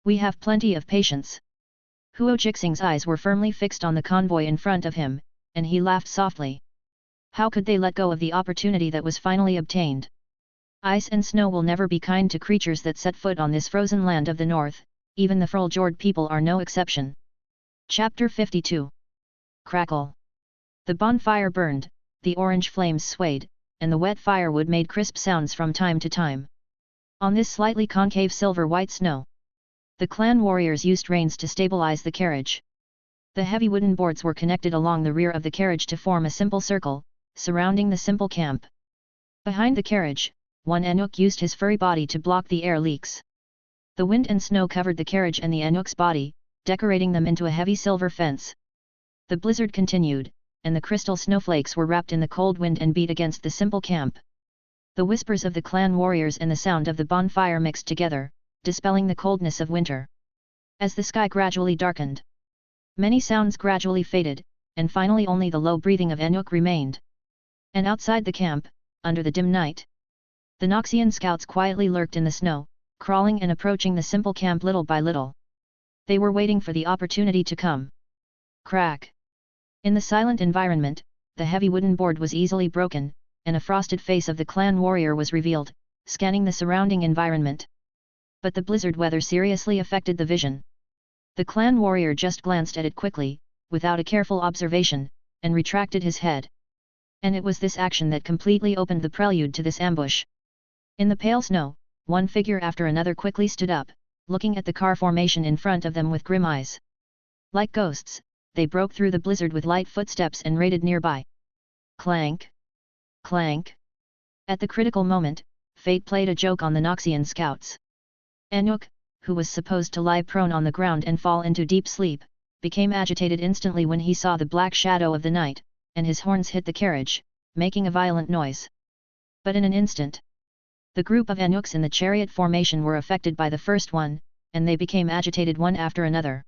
We have plenty of patience. Huo Jixing's eyes were firmly fixed on the convoy in front of him, and he laughed softly. How could they let go of the opportunity that was finally obtained? Ice and snow will never be kind to creatures that set foot on this frozen land of the north, even the Fruljord people are no exception. Chapter 52. Crackle. The bonfire burned, the orange flames swayed, and the wet firewood made crisp sounds from time to time. On this slightly concave silver-white snow, the clan warriors used reins to stabilize the carriage. The heavy wooden boards were connected along the rear of the carriage to form a simple circle, surrounding the simple camp. Behind the carriage, one Enuk used his furry body to block the air leaks. The wind and snow covered the carriage and the Enuk's body, decorating them into a heavy silver fence. The blizzard continued, and the crystal snowflakes were wrapped in the cold wind and beat against the simple camp. The whispers of the clan warriors and the sound of the bonfire mixed together, dispelling the coldness of winter. As the sky gradually darkened, many sounds gradually faded, and finally only the low breathing of Enuk remained. And outside the camp, under the dim night, the Noxian scouts quietly lurked in the snow, crawling and approaching the simple camp little by little. They were waiting for the opportunity to come. Crack! In the silent environment, the heavy wooden board was easily broken, and a frosted face of the clan warrior was revealed, scanning the surrounding environment. But the blizzard weather seriously affected the vision. The clan warrior just glanced at it quickly, without a careful observation, and retracted his head. And it was this action that completely opened the prelude to this ambush. In the pale snow, one figure after another quickly stood up, looking at the car formation in front of them with grim eyes. Like ghosts, they broke through the blizzard with light footsteps and raided nearby. Clank! Clank! At the critical moment, fate played a joke on the Noxian scouts. Enuk, who was supposed to lie prone on the ground and fall into deep sleep, became agitated instantly when he saw the black shadow of the night, and his horns hit the carriage, making a violent noise. But in an instant, the group of Enuks in the chariot formation were affected by the first one, and they became agitated one after another.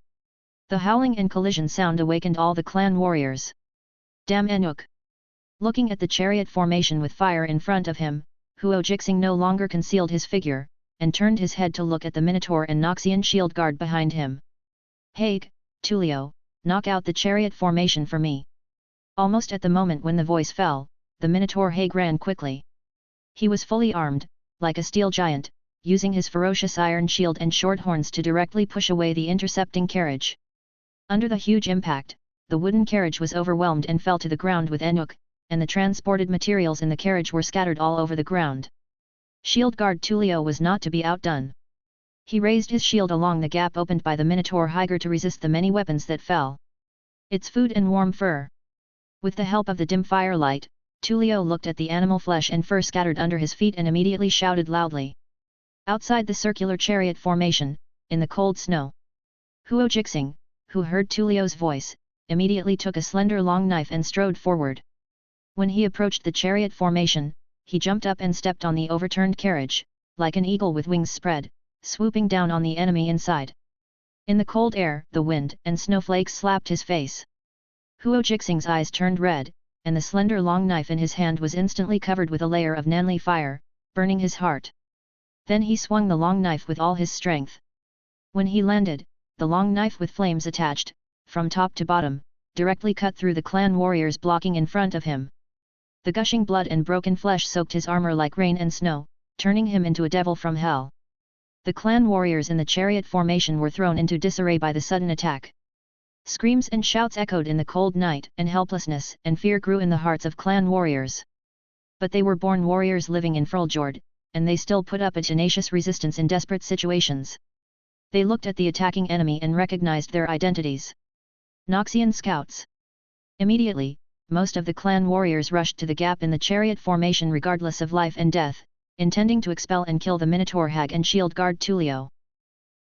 The howling and collision sound awakened all the clan warriors. Damn Enuk! Looking at the chariot formation with fire in front of him, Huo Jixing no longer concealed his figure, and turned his head to look at the Minotaur and Noxian shield guard behind him. "Haig, Tulio, knock out the chariot formation for me." Almost at the moment when the voice fell, the Minotaur Haig ran quickly. He was fully armed, like a steel giant, using his ferocious iron shield and short horns to directly push away the intercepting carriage. Under the huge impact, the wooden carriage was overwhelmed and fell to the ground with Enuk, and the transported materials in the carriage were scattered all over the ground. Shield guard Tulio was not to be outdone. He raised his shield along the gap opened by the Minotaur Higer to resist the many weapons that fell. Its food and warm fur. With the help of the dim firelight, Tulio looked at the animal flesh and fur scattered under his feet and immediately shouted loudly. Outside the circular chariot formation, in the cold snow, Huo Jixing, who heard Tulio's voice, immediately took a slender long knife and strode forward. When he approached the chariot formation, he jumped up and stepped on the overturned carriage, like an eagle with wings spread, swooping down on the enemy inside. In the cold air, the wind and snowflakes slapped his face. Huo Jixing's eyes turned red, and the slender long knife in his hand was instantly covered with a layer of Nanli fire, burning his heart. Then he swung the long knife with all his strength. When he landed, the long knife with flames attached, from top to bottom, directly cut through the clan warriors blocking in front of him. The gushing blood and broken flesh soaked his armor like rain and snow, turning him into a devil from hell. The clan warriors in the chariot formation were thrown into disarray by the sudden attack. Screams and shouts echoed in the cold night, and helplessness and fear grew in the hearts of clan warriors. But they were born warriors living in Fruljord, and they still put up a tenacious resistance in desperate situations. They looked at the attacking enemy and recognized their identities. Noxian scouts. Immediately, most of the clan warriors rushed to the gap in the chariot formation regardless of life and death, intending to expel and kill the Minotaur Hag and shield guard Tulio.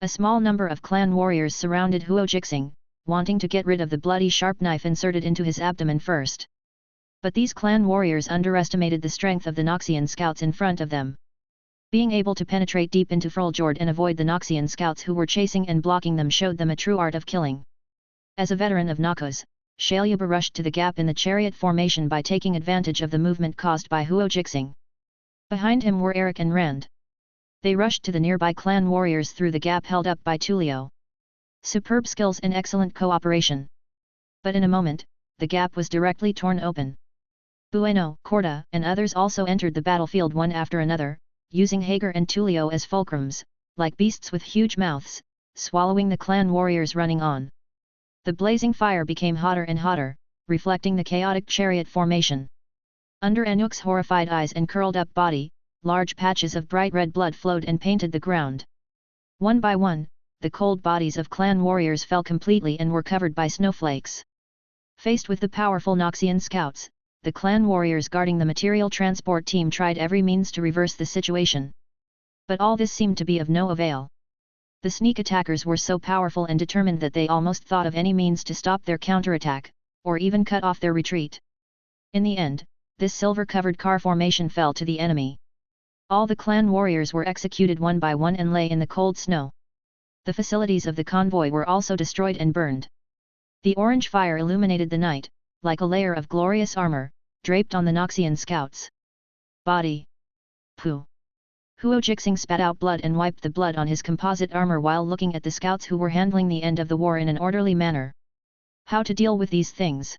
A small number of clan warriors surrounded Huo Jixing, wanting to get rid of the bloody sharp knife inserted into his abdomen first. But these clan warriors underestimated the strength of the Noxian scouts in front of them. Being able to penetrate deep into Fruljord and avoid the Noxian scouts who were chasing and blocking them showed them a true art of killing. As a veteran of Noxus, Shalyuba rushed to the gap in the chariot formation by taking advantage of the movement caused by Huo Jixing. Behind him were Eric and Rand. They rushed to the nearby clan warriors through the gap held up by Tulio. Superb skills and excellent cooperation. But in a moment, the gap was directly torn open. Bueno, Corda, and others also entered the battlefield one after another, using Hager and Tulio as fulcrums, like beasts with huge mouths, swallowing the clan warriors running on. The blazing fire became hotter and hotter, reflecting the chaotic chariot formation. Under Anuk's horrified eyes and curled-up body, large patches of bright red blood flowed and painted the ground. One by one, the cold bodies of clan warriors fell completely and were covered by snowflakes. Faced with the powerful Noxian scouts, the clan warriors guarding the material transport team tried every means to reverse the situation. But all this seemed to be of no avail. The sneak attackers were so powerful and determined that they almost thought of any means to stop their counterattack, or even cut off their retreat. In the end, this silver-covered car formation fell to the enemy. All the clan warriors were executed one by one and lay in the cold snow. The facilities of the convoy were also destroyed and burned. The orange fire illuminated the night, like a layer of glorious armor, draped on the Noxian scouts. Body. Pooh. Huo Jixing spat out blood and wiped the blood on his composite armor while looking at the scouts who were handling the end of the war in an orderly manner. How to deal with these things?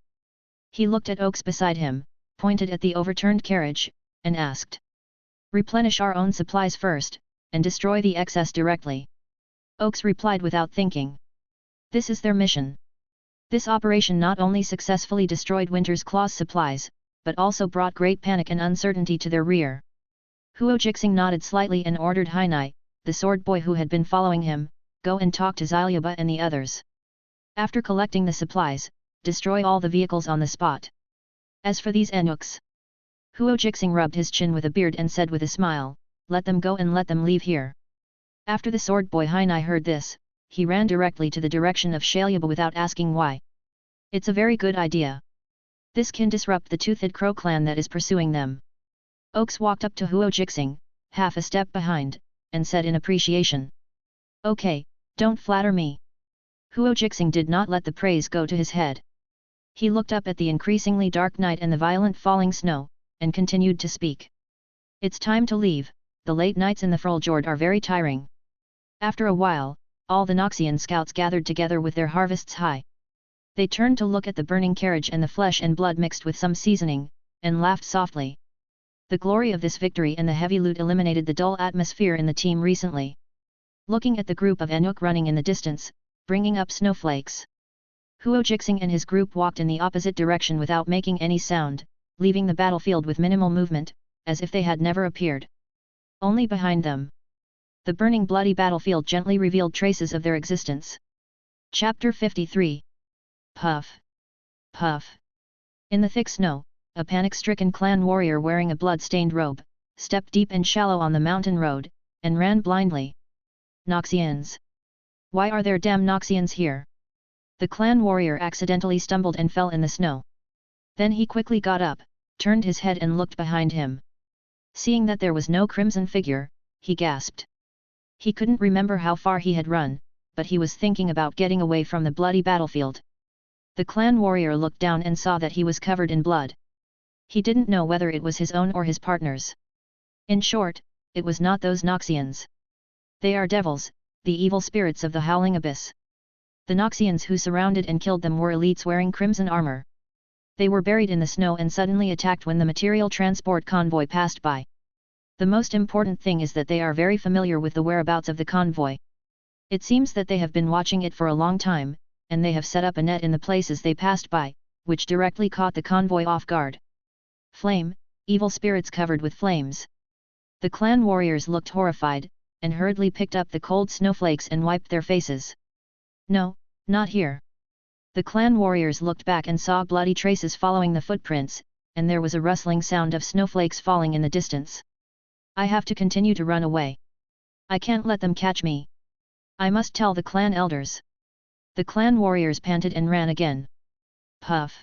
He looked at Oaks beside him, pointed at the overturned carriage, and asked. Replenish our own supplies first, and destroy the excess directly. Oaks replied without thinking. This is their mission. This operation not only successfully destroyed Winter's Claw's supplies, but also brought great panic and uncertainty to their rear. Huo Jixing nodded slightly and ordered Hainai, the sword boy who had been following him, go and talk to Zyluba and the others. After collecting the supplies, destroy all the vehicles on the spot. As for these Enuks, Huo Jixing rubbed his chin with a beard and said with a smile, let them go and let them leave here. After the sword boy Hainai heard this, he ran directly to the direction of Shalyuba without asking why. It's a very good idea. This can disrupt the Toothed Crow clan that is pursuing them. Oaks walked up to Huo Jixing, half a step behind, and said in appreciation. Okay, don't flatter me. Huo Jixing did not let the praise go to his head. He looked up at the increasingly dark night and the violent falling snow, and continued to speak. It's time to leave, the late nights in the Fjord are very tiring. After a while, all the Noxian scouts gathered together with their harvests high. They turned to look at the burning carriage and the flesh and blood mixed with some seasoning, and laughed softly. The glory of this victory and the heavy loot eliminated the dull atmosphere in the team recently. Looking at the group of Anuk running in the distance, bringing up snowflakes. Huo Jixing and his group walked in the opposite direction without making any sound, leaving the battlefield with minimal movement, as if they had never appeared. Only behind them. The burning bloody battlefield gently revealed traces of their existence. Chapter 53. Puff. Puff. In the thick snow, a panic-stricken clan warrior wearing a blood-stained robe, stepped deep and shallow on the mountain road, and ran blindly. Noxians. Why are there damn Noxians here? The clan warrior accidentally stumbled and fell in the snow. Then he quickly got up, turned his head and looked behind him. Seeing that there was no crimson figure, he gasped. He couldn't remember how far he had run, but he was thinking about getting away from the bloody battlefield. The clan warrior looked down and saw that he was covered in blood. He didn't know whether it was his own or his partner's. In short, it was not those Noxians. They are devils, the evil spirits of the howling abyss. The Noxians who surrounded and killed them were elites wearing crimson armor. They were buried in the snow and suddenly attacked when the material transport convoy passed by. The most important thing is that they are very familiar with the whereabouts of the convoy. It seems that they have been watching it for a long time, and they have set up a net in the places they passed by, which directly caught the convoy off guard. Flame, evil spirits covered with flames. The clan warriors looked horrified, and hurriedly picked up the cold snowflakes and wiped their faces. No, not here. The clan warriors looked back and saw bloody traces following the footprints, and there was a rustling sound of snowflakes falling in the distance. I have to continue to run away. I can't let them catch me. I must tell the clan elders. The clan warriors panted and ran again. Puff.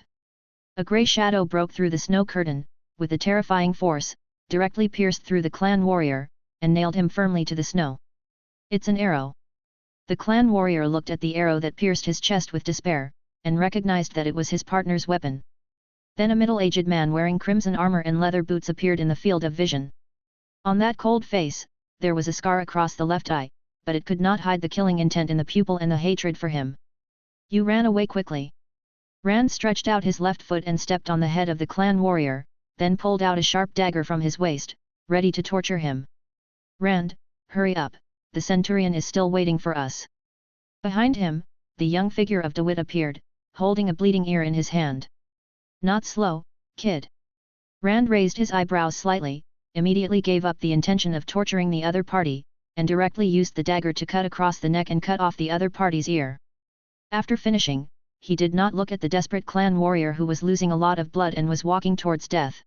A grey shadow broke through the snow curtain, with a terrifying force, directly pierced through the clan warrior, and nailed him firmly to the snow. It's an arrow. The clan warrior looked at the arrow that pierced his chest with despair, and recognized that it was his partner's weapon. Then a middle-aged man wearing crimson armor and leather boots appeared in the field of vision. On that cold face, there was a scar across the left eye, but it could not hide the killing intent in the pupil and the hatred for him. You ran away quickly. Rand stretched out his left foot and stepped on the head of the clan warrior, then pulled out a sharp dagger from his waist, ready to torture him. Rand, hurry up, the centurion is still waiting for us. Behind him, the young figure of DeWitt appeared, holding a bleeding ear in his hand. Not slow, kid. Rand raised his eyebrows slightly, immediately gave up the intention of torturing the other party, and directly used the dagger to cut across the neck and cut off the other party's ear. After finishing, he did not look at the desperate clan warrior who was losing a lot of blood and was walking towards death.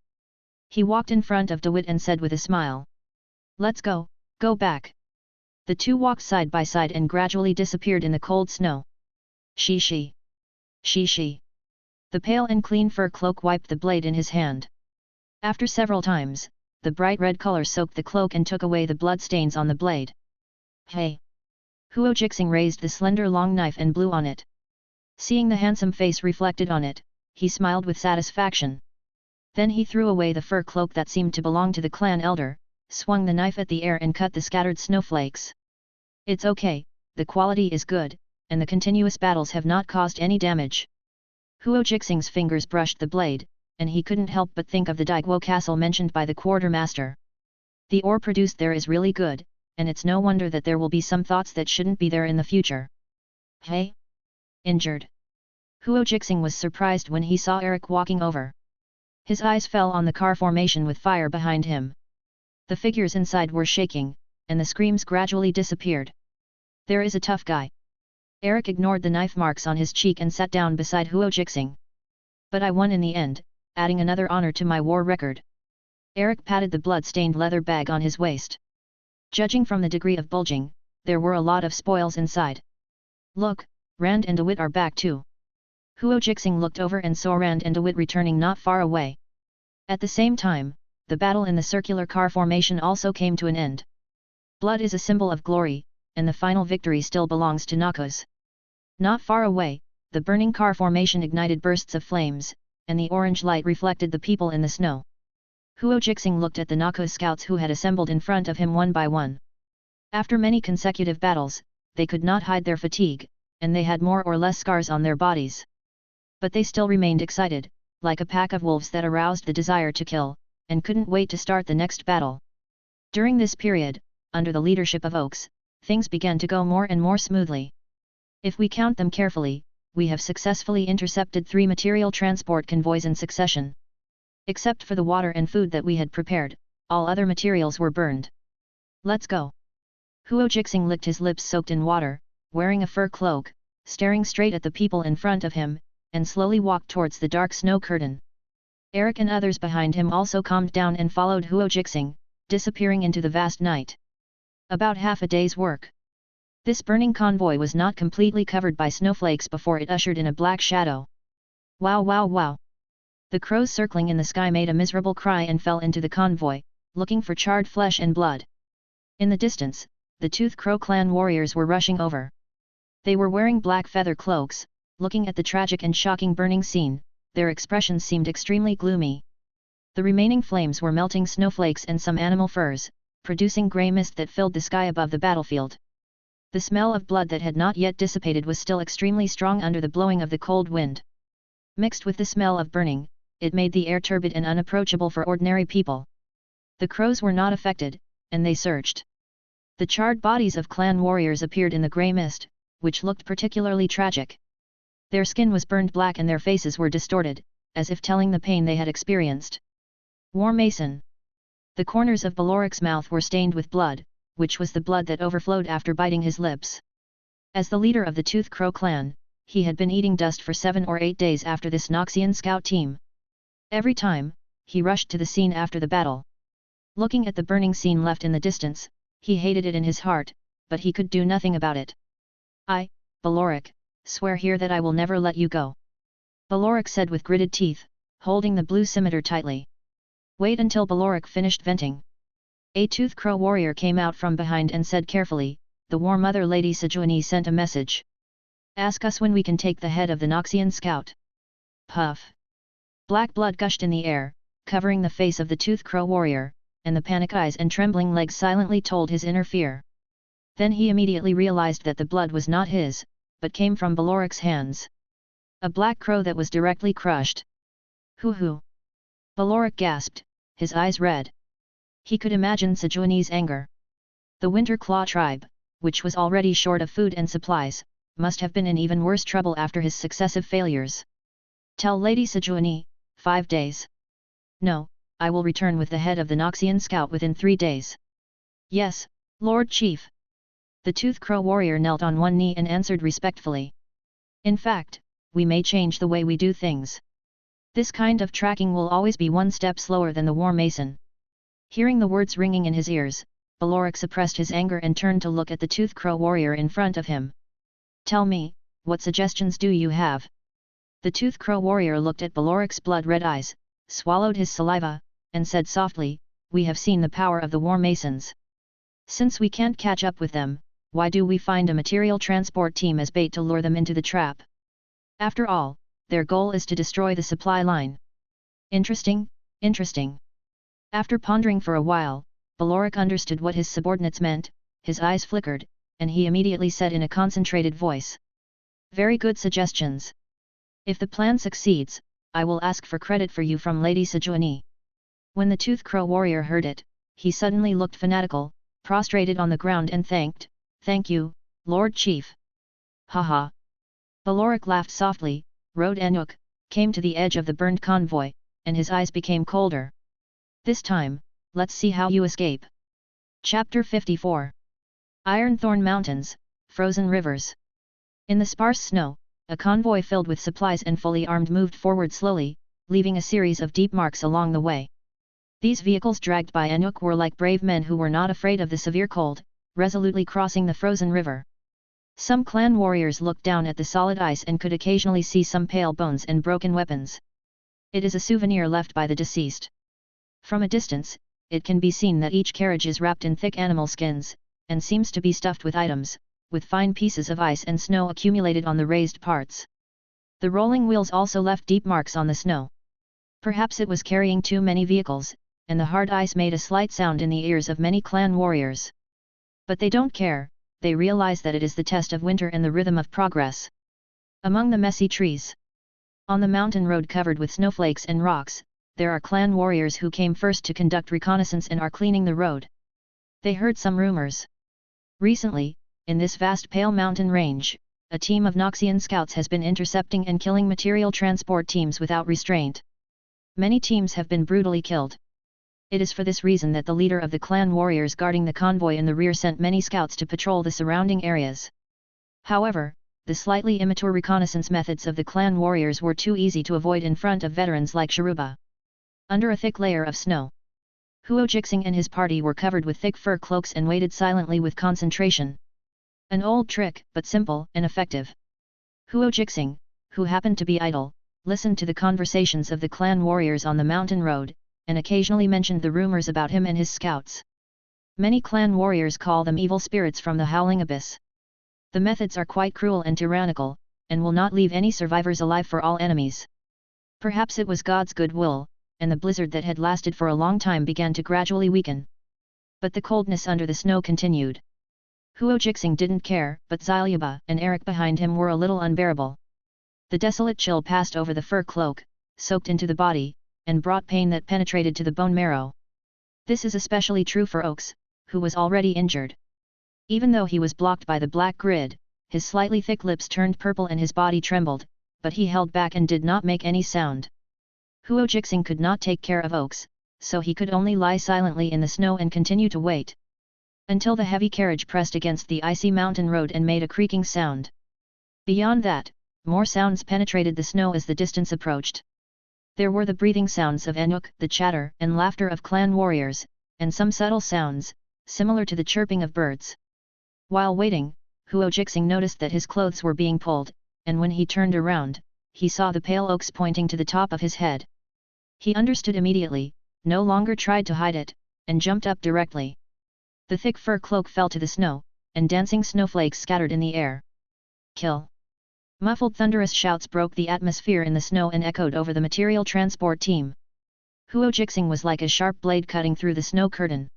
He walked in front of DeWitt and said with a smile. Let's go, go back. The two walked side by side and gradually disappeared in the cold snow. She. The pale and clean fur cloak wiped the blade in his hand. After several times, the bright red color soaked the cloak and took away the blood stains on the blade. Hey! Huo Jixing raised the slender long knife and blew on it. Seeing the handsome face reflected on it, he smiled with satisfaction. Then he threw away the fur cloak that seemed to belong to the clan elder, swung the knife at the air and cut the scattered snowflakes. It's okay, the quality is good, and the continuous battles have not caused any damage. Huo Jixing's fingers brushed the blade, and he couldn't help but think of the Daiguo castle mentioned by the quartermaster. The ore produced there is really good, and it's no wonder that there will be some thoughts that shouldn't be there in the future. Hey? Injured. Huo Jixing was surprised when he saw Eric walking over. His eyes fell on the car formation with fire behind him. The figures inside were shaking, and the screams gradually disappeared. There is a tough guy. Eric ignored the knife marks on his cheek and sat down beside Huo Jixing. But I won in the end, adding another honor to my war record. Eric patted the blood-stained leather bag on his waist. Judging from the degree of bulging, there were a lot of spoils inside. Look, Rand and DeWitt are back too. Huo Jixing looked over and saw Rand and DeWitt returning not far away. At the same time, the battle in the circular car formation also came to an end. Blood is a symbol of glory, and the final victory still belongs to Noxus. Not far away, the burning car formation ignited bursts of flames, and the orange light reflected the people in the snow. Huo Jixing looked at the Noxus scouts who had assembled in front of him one by one. After many consecutive battles, they could not hide their fatigue, and they had more or less scars on their bodies. But they still remained excited, like a pack of wolves that aroused the desire to kill, and couldn't wait to start the next battle. During this period, under the leadership of Oaks, things began to go more and more smoothly. If we count them carefully, we have successfully intercepted 3 material transport convoys in succession. Except for the water and food that we had prepared, all other materials were burned. Let's go. Huo Jixing licked his lips soaked in water, wearing a fur cloak, staring straight at the people in front of him, and slowly walked towards the dark snow curtain. Eric and others behind him also calmed down and followed Huo Jixing, disappearing into the vast night. About half a day's work. This burning convoy was not completely covered by snowflakes before it ushered in a black shadow. Wow wow wow! The crows circling in the sky made a miserable cry and fell into the convoy, looking for charred flesh and blood. In the distance, the Tooth Crow clan warriors were rushing over. They were wearing black feather cloaks, looking at the tragic and shocking burning scene. Their expressions seemed extremely gloomy. The remaining flames were melting snowflakes and some animal furs, producing grey mist that filled the sky above the battlefield. The smell of blood that had not yet dissipated was still extremely strong under the blowing of the cold wind. Mixed with the smell of burning, it made the air turbid and unapproachable for ordinary people. The crows were not affected, and they searched. The charred bodies of clan warriors appeared in the grey mist, which looked particularly tragic. Their skin was burned black and their faces were distorted, as if telling the pain they had experienced. War Mason. The corners of Baloric's mouth were stained with blood, which was the blood that overflowed after biting his lips. As the leader of the Tooth Crow clan, he had been eating dust for 7 or 8 days after this Noxian scout team. Every time, he rushed to the scene after the battle. Looking at the burning scene left in the distance, he hated it in his heart, but he could do nothing about it. I, Baloric, swear here that I will never let you go. Baloric said with gritted teeth, holding the blue scimitar tightly. Wait until Baloric finished venting. A Tooth Crow warrior came out from behind and said carefully, the War Mother Lady Sejuani sent a message. Ask us when we can take the head of the Noxian scout. Puff. Black blood gushed in the air, covering the face of the Tooth Crow warrior, and the panic eyes and trembling legs silently told his inner fear. Then he immediately realized that the blood was not his, but came from Baloric's hands. A black crow that was directly crushed. Hoo-hoo! Baloric gasped, his eyes red. He could imagine Sejuani's anger. The Winter Claw tribe, which was already short of food and supplies, must have been in even worse trouble after his successive failures. Tell Lady Sejuani, 5 days. No, I will return with the head of the Noxian scout within 3 days. Yes, Lord Chief. The Tooth Crow warrior knelt on one knee and answered respectfully. In fact, we may change the way we do things. This kind of tracking will always be one step slower than the War Mason. Hearing the words ringing in his ears, Baloric suppressed his anger and turned to look at the Tooth Crow warrior in front of him. Tell me, what suggestions do you have? The Tooth Crow warrior looked at Baloric's blood-red eyes, swallowed his saliva, and said softly, we have seen the power of the War Masons. Since we can't catch up with them, why do we find a material transport team as bait to lure them into the trap? After all, their goal is to destroy the supply line. Interesting, interesting. After pondering for a while, Baloric understood what his subordinates meant, his eyes flickered, and he immediately said in a concentrated voice. Very good suggestions. If the plan succeeds, I will ask for credit for you from Lady Sejuani. When the Tooth Crow warrior heard it, he suddenly looked fanatical, prostrated on the ground and thank you, Lord Chief. Haha. Baloric laughed softly, rode Anuk, came to the edge of the burned convoy, and his eyes became colder. This time, let's see how you escape. Chapter 54. Ironthorn Mountains, Frozen Rivers. In the sparse snow, a convoy filled with supplies and fully armed moved forward slowly, leaving a series of deep marks along the way. These vehicles dragged by Anuk were like brave men who were not afraid of the severe cold, resolutely crossing the frozen river. Some clan warriors looked down at the solid ice and could occasionally see some pale bones and broken weapons. It is a souvenir left by the deceased. From a distance, it can be seen that each carriage is wrapped in thick animal skins, and seems to be stuffed with items, with fine pieces of ice and snow accumulated on the raised parts. The rolling wheels also left deep marks on the snow. Perhaps it was carrying too many vehicles, and the hard ice made a slight sound in the ears of many clan warriors. But they don't care, they realize that it is the test of winter and the rhythm of progress. Among the messy trees, on the mountain road covered with snowflakes and rocks, there are clan warriors who came first to conduct reconnaissance and are cleaning the road. They heard some rumors. Recently, in this vast Pale Mountain range, a team of Noxian scouts has been intercepting and killing material transport teams without restraint. Many teams have been brutally killed. It is for this reason that the leader of the clan warriors guarding the convoy in the rear sent many scouts to patrol the surrounding areas. However, the slightly immature reconnaissance methods of the clan warriors were too easy to avoid in front of veterans like Sharuba. Under a thick layer of snow, Huo Jixing and his party were covered with thick fur cloaks and waited silently with concentration. An old trick, but simple and effective. Huo Jixing, who happened to be idle, listened to the conversations of the clan warriors on the mountain road, and occasionally mentioned the rumors about him and his scouts. Many clan warriors call them evil spirits from the howling abyss. The methods are quite cruel and tyrannical, and will not leave any survivors alive for all enemies. Perhaps it was God's goodwill, and the blizzard that had lasted for a long time began to gradually weaken. But the coldness under the snow continued. Huo Jixing didn't care, but Xiaoyuba and Eric behind him were a little unbearable. The desolate chill passed over the fur cloak, soaked into the body, and brought pain that penetrated to the bone marrow. This is especially true for Oaks, who was already injured. Even though he was blocked by the black grid, his slightly thick lips turned purple and his body trembled, but he held back and did not make any sound. Huo Jixing could not take care of Oaks, so he could only lie silently in the snow and continue to wait. Until the heavy carriage pressed against the icy mountain road and made a creaking sound. Beyond that, more sounds penetrated the snow as the distance approached. There were the breathing sounds of Enuk, the chatter and laughter of clan warriors, and some subtle sounds, similar to the chirping of birds. While waiting, Huo Jixing noticed that his clothes were being pulled, and when he turned around, he saw the pale oaks pointing to the top of his head. He understood immediately, no longer tried to hide it, and jumped up directly. The thick fur cloak fell to the snow, and dancing snowflakes scattered in the air. Kill! Muffled thunderous shouts broke the atmosphere in the snow and echoed over the material transport team. Huo Jixing was like a sharp blade cutting through the snow curtain.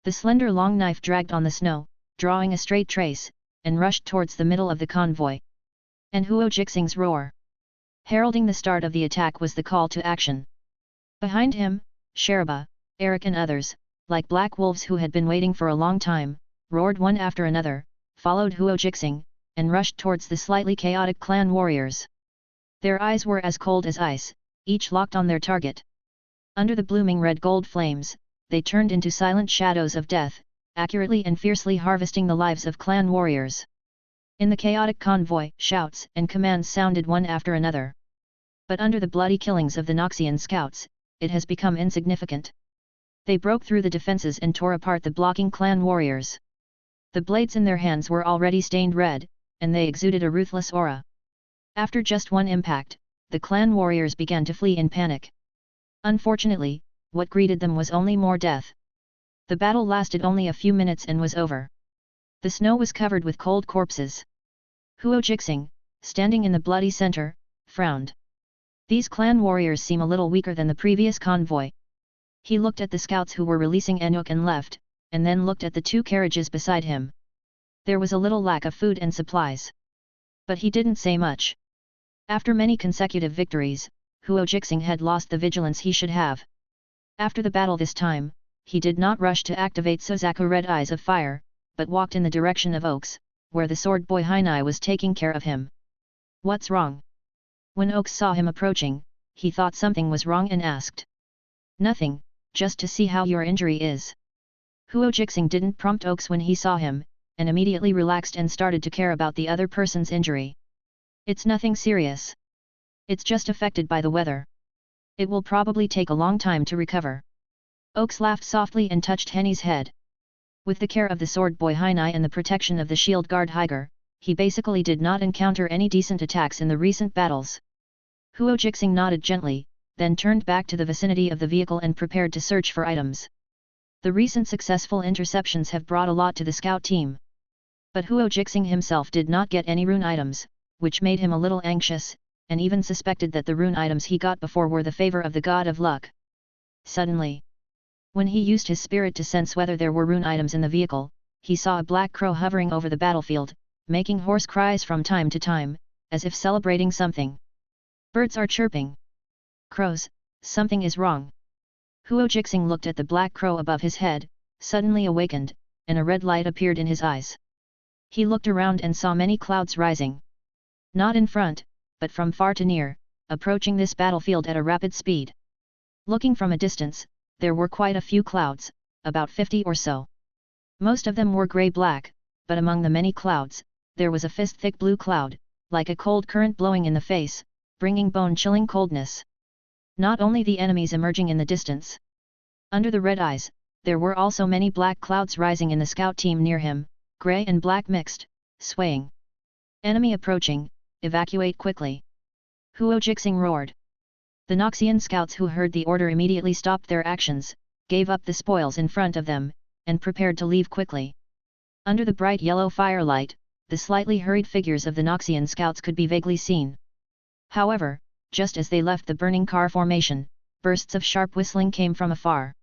The slender long knife dragged on the snow, drawing a straight trace, and rushed towards the middle of the convoy. And Huo Jixing's roar, heralding the start of the attack, was the call to action. Behind him, Sharuba, Eric and others, like black wolves who had been waiting for a long time, roared one after another, followed Huo Jixing, and rushed towards the slightly chaotic clan warriors. Their eyes were as cold as ice, each locked on their target. Under the blooming red-gold flames, they turned into silent shadows of death, accurately and fiercely harvesting the lives of clan warriors. In the chaotic convoy, shouts and commands sounded one after another. But under the bloody killings of the Noxian scouts, it has become insignificant. They broke through the defenses and tore apart the blocking clan warriors. The blades in their hands were already stained red, and they exuded a ruthless aura. After just one impact, the clan warriors began to flee in panic. Unfortunately, what greeted them was only more death. The battle lasted only a few minutes and was over. The snow was covered with cold corpses. Huo Jixing, standing in the bloody center, frowned. These clan warriors seem a little weaker than the previous convoy. He looked at the scouts who were releasing Enuk and left, and then looked at the two carriages beside him. There was a little lack of food and supplies. But he didn't say much. After many consecutive victories, Huo Jixing had lost the vigilance he should have. After the battle this time, he did not rush to activate Sozaku Red Eyes of Fire, but walked in the direction of Oaks, where the sword boy Hainai was taking care of him. What's wrong? When Oaks saw him approaching, he thought something was wrong and asked. Nothing, just to see how your injury is. Huo Jixing didn't prompt Oaks when he saw him, and immediately relaxed and started to care about the other person's injury. It's nothing serious. It's just affected by the weather. It will probably take a long time to recover. Oaks laughed softly and touched Henny's head. With the care of the sword boy Hainai and the protection of the shield guard Higer, he basically did not encounter any decent attacks in the recent battles. Huo Jixing nodded gently, then turned back to the vicinity of the vehicle and prepared to search for items. The recent successful interceptions have brought a lot to the scout team. But Huo Jixing himself did not get any rune items, which made him a little anxious, and even suspected that the rune items he got before were the favor of the god of luck. Suddenly, When he used his spirit to sense whether there were rune items in the vehicle, he saw a black crow hovering over the battlefield, making hoarse cries from time to time, as if celebrating something. Birds are chirping. Crows, something is wrong. Huo Jixing looked at the black crow above his head, suddenly awakened, and a red light appeared in his eyes. He looked around and saw many clouds rising. Not in front, but from far to near, approaching this battlefield at a rapid speed. Looking from a distance, there were quite a few clouds, about 50 or so. Most of them were grey-black, but among the many clouds, there was a fist-thick blue cloud, like a cold current blowing in the face, bringing bone-chilling coldness. Not only the enemies emerging in the distance. Under the red eyes, there were also many black clouds rising in the scout team near him, grey and black mixed, swaying. Enemy approaching, evacuate quickly. Huo Jixing roared. The Noxian scouts who heard the order immediately stopped their actions, gave up the spoils in front of them, and prepared to leave quickly. Under the bright yellow firelight, the slightly hurried figures of the Noxian scouts could be vaguely seen. However, just as they left the burning car formation, bursts of sharp whistling came from afar.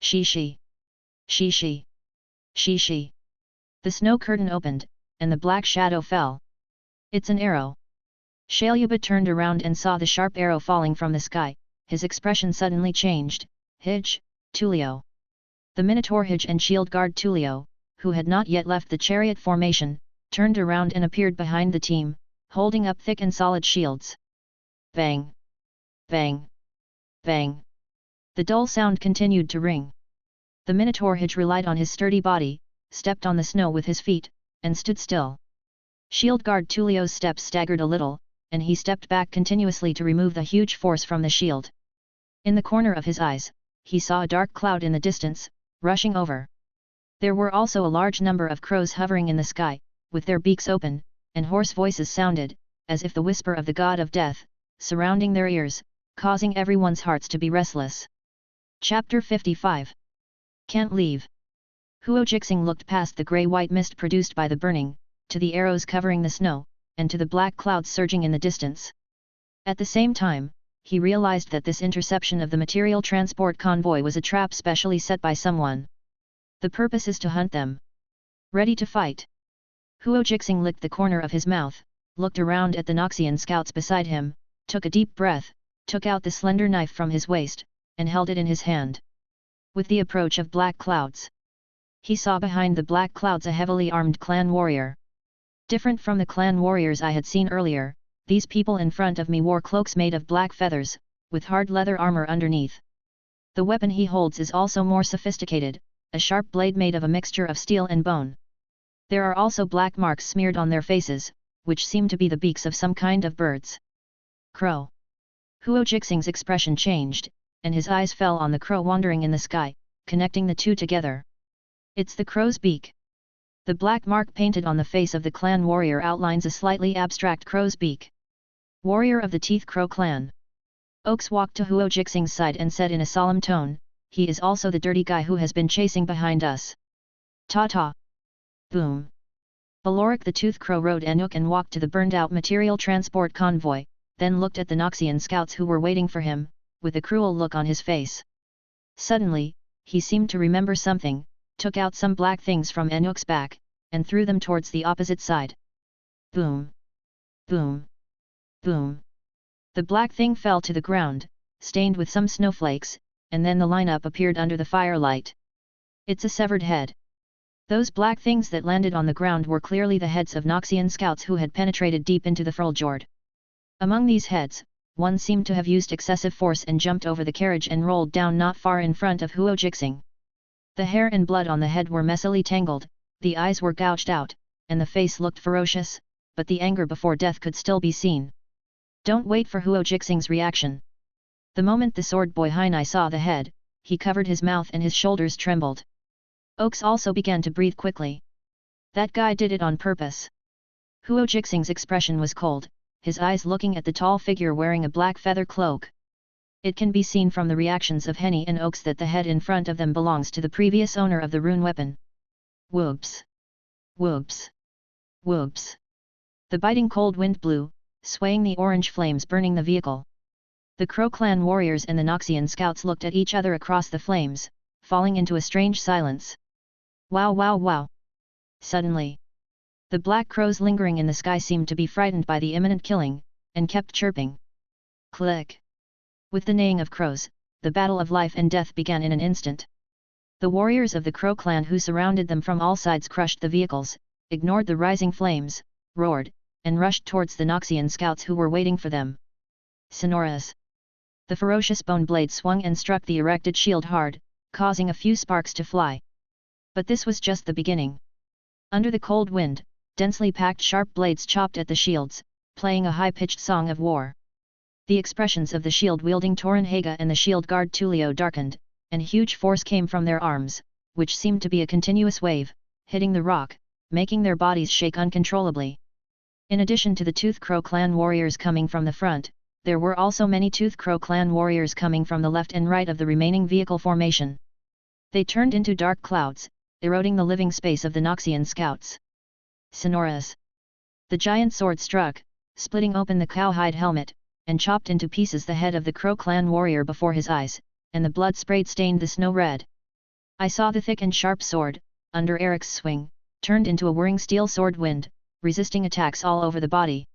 Shi-shi. Shi-shi. Shi-shi. The snow curtain opened, and the black shadow fell. It's an arrow. Shalyuba turned around and saw the sharp arrow falling from the sky. His expression suddenly changed. Hij, Tulio. The Minotaur Hij and shield guard Tulio, who had not yet left the chariot formation, turned around and appeared behind the team, holding up thick and solid shields. Bang! Bang! Bang! The dull sound continued to ring. The Minotaur Hij relied on his sturdy body, stepped on the snow with his feet, and stood still. Shield guard Tulio's steps staggered a little, and he stepped back continuously to remove the huge force from the shield. In the corner of his eyes, he saw a dark cloud in the distance, rushing over. There were also a large number of crows hovering in the sky, with their beaks open, and hoarse voices sounded, as if the whisper of the god of death, surrounding their ears, causing everyone's hearts to be restless. Chapter 55. Can't leave. Huo Jixing looked past the grey-white mist produced by the burning, to the arrows covering the snow, and to the black clouds surging in the distance. At the same time, he realized that this interception of the material transport convoy was a trap specially set by someone. The purpose is to hunt them. Ready to fight. Huo Jixing licked the corner of his mouth, looked around at the Noxian scouts beside him, took a deep breath, took out the slender knife from his waist, and held it in his hand. With the approach of black clouds, he saw behind the black clouds a heavily armed clan warrior. Different from the clan warriors I had seen earlier, these people in front of me wore cloaks made of black feathers, with hard leather armor underneath. The weapon he holds is also more sophisticated, a sharp blade made of a mixture of steel and bone. There are also black marks smeared on their faces, which seem to be the beaks of some kind of birds. Crow. Huo Jixing's expression changed, and his eyes fell on the crow wandering in the sky, connecting the two together. It's the crow's beak. The black mark painted on the face of the clan warrior outlines a slightly abstract crow's beak. Warrior of the Teeth Crow clan. Oaks walked to Huo Jixing's side and said in a solemn tone, he is also the dirty guy who has been chasing behind us. Ta-ta. Boom. Balorik the Tooth Crow rode Anuk and walked to the burned-out material transport convoy, then looked at the Noxian scouts who were waiting for him, with a cruel look on his face. Suddenly, he seemed to remember something, took out some black things from Anuk's back, and threw them towards the opposite side. Boom! Boom! Boom! The black thing fell to the ground, stained with some snowflakes, and then the lineup appeared under the firelight. It's a severed head. Those black things that landed on the ground were clearly the heads of Noxian scouts who had penetrated deep into the Fjord. Among these heads, one seemed to have used excessive force and jumped over the carriage and rolled down not far in front of Huo Jixing. The hair and blood on the head were messily tangled, the eyes were gouged out, and the face looked ferocious, but the anger before death could still be seen. Don't wait for Huo Jixing's reaction. The moment the sword boy Hainai saw the head, he covered his mouth and his shoulders trembled. Oaks also began to breathe quickly. That guy did it on purpose. Huo Jixing's expression was cold, his eyes looking at the tall figure wearing a black feather cloak. It can be seen from the reactions of Henny and Oaks that the head in front of them belongs to the previous owner of the rune weapon. Whoops! Whoops! Whoops! The biting cold wind blew, swaying the orange flames burning the vehicle. The Crow clan warriors and the Noxian scouts looked at each other across the flames, falling into a strange silence. Wow wow wow! Suddenly, the black crows lingering in the sky seemed to be frightened by the imminent killing, and kept chirping. Click! With the neighing of crows, the battle of life and death began in an instant. The warriors of the Crow clan who surrounded them from all sides crushed the vehicles, ignored the rising flames, roared, and rushed towards the Noxian scouts who were waiting for them. Sonorous! The ferocious bone blade swung and struck the erected shield hard, causing a few sparks to fly. But this was just the beginning. Under the cold wind, densely packed sharp blades chopped at the shields, playing a high-pitched song of war. The expressions of the shield-wielding Torunhaga and the shield guard Tulio darkened, and huge force came from their arms, which seemed to be a continuous wave, hitting the rock, making their bodies shake uncontrollably. In addition to the Tooth Crow clan warriors coming from the front, there were also many Tooth Crow clan warriors coming from the left and right of the remaining vehicle formation. They turned into dark clouds, eroding the living space of the Noxian scouts. Sonorous! The giant sword struck, splitting open the cowhide helmet, and chopped into pieces the head of the Crow clan warrior before his eyes, and the blood sprayed stained the snow red. I saw the thick and sharp sword, under Eric's swing, turned into a whirring steel sword wind, resisting attacks all over the body.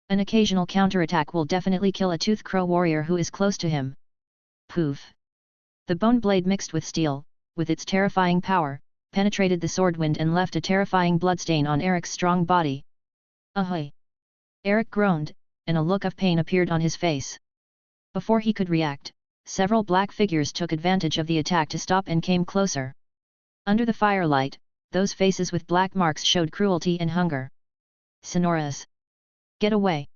An occasional counterattack will definitely kill a Tooth Crow warrior who is close to him. Poof! The bone blade mixed with steel, with its terrifying power, penetrated the sword wind and left a terrifying bloodstain on Eric's strong body. Ahoy! Eric groaned, and a look of pain appeared on his face. Before he could react, several black figures took advantage of the attack to stop and came closer. Under the firelight, those faces with black marks showed cruelty and hunger. Sonorous! Get away!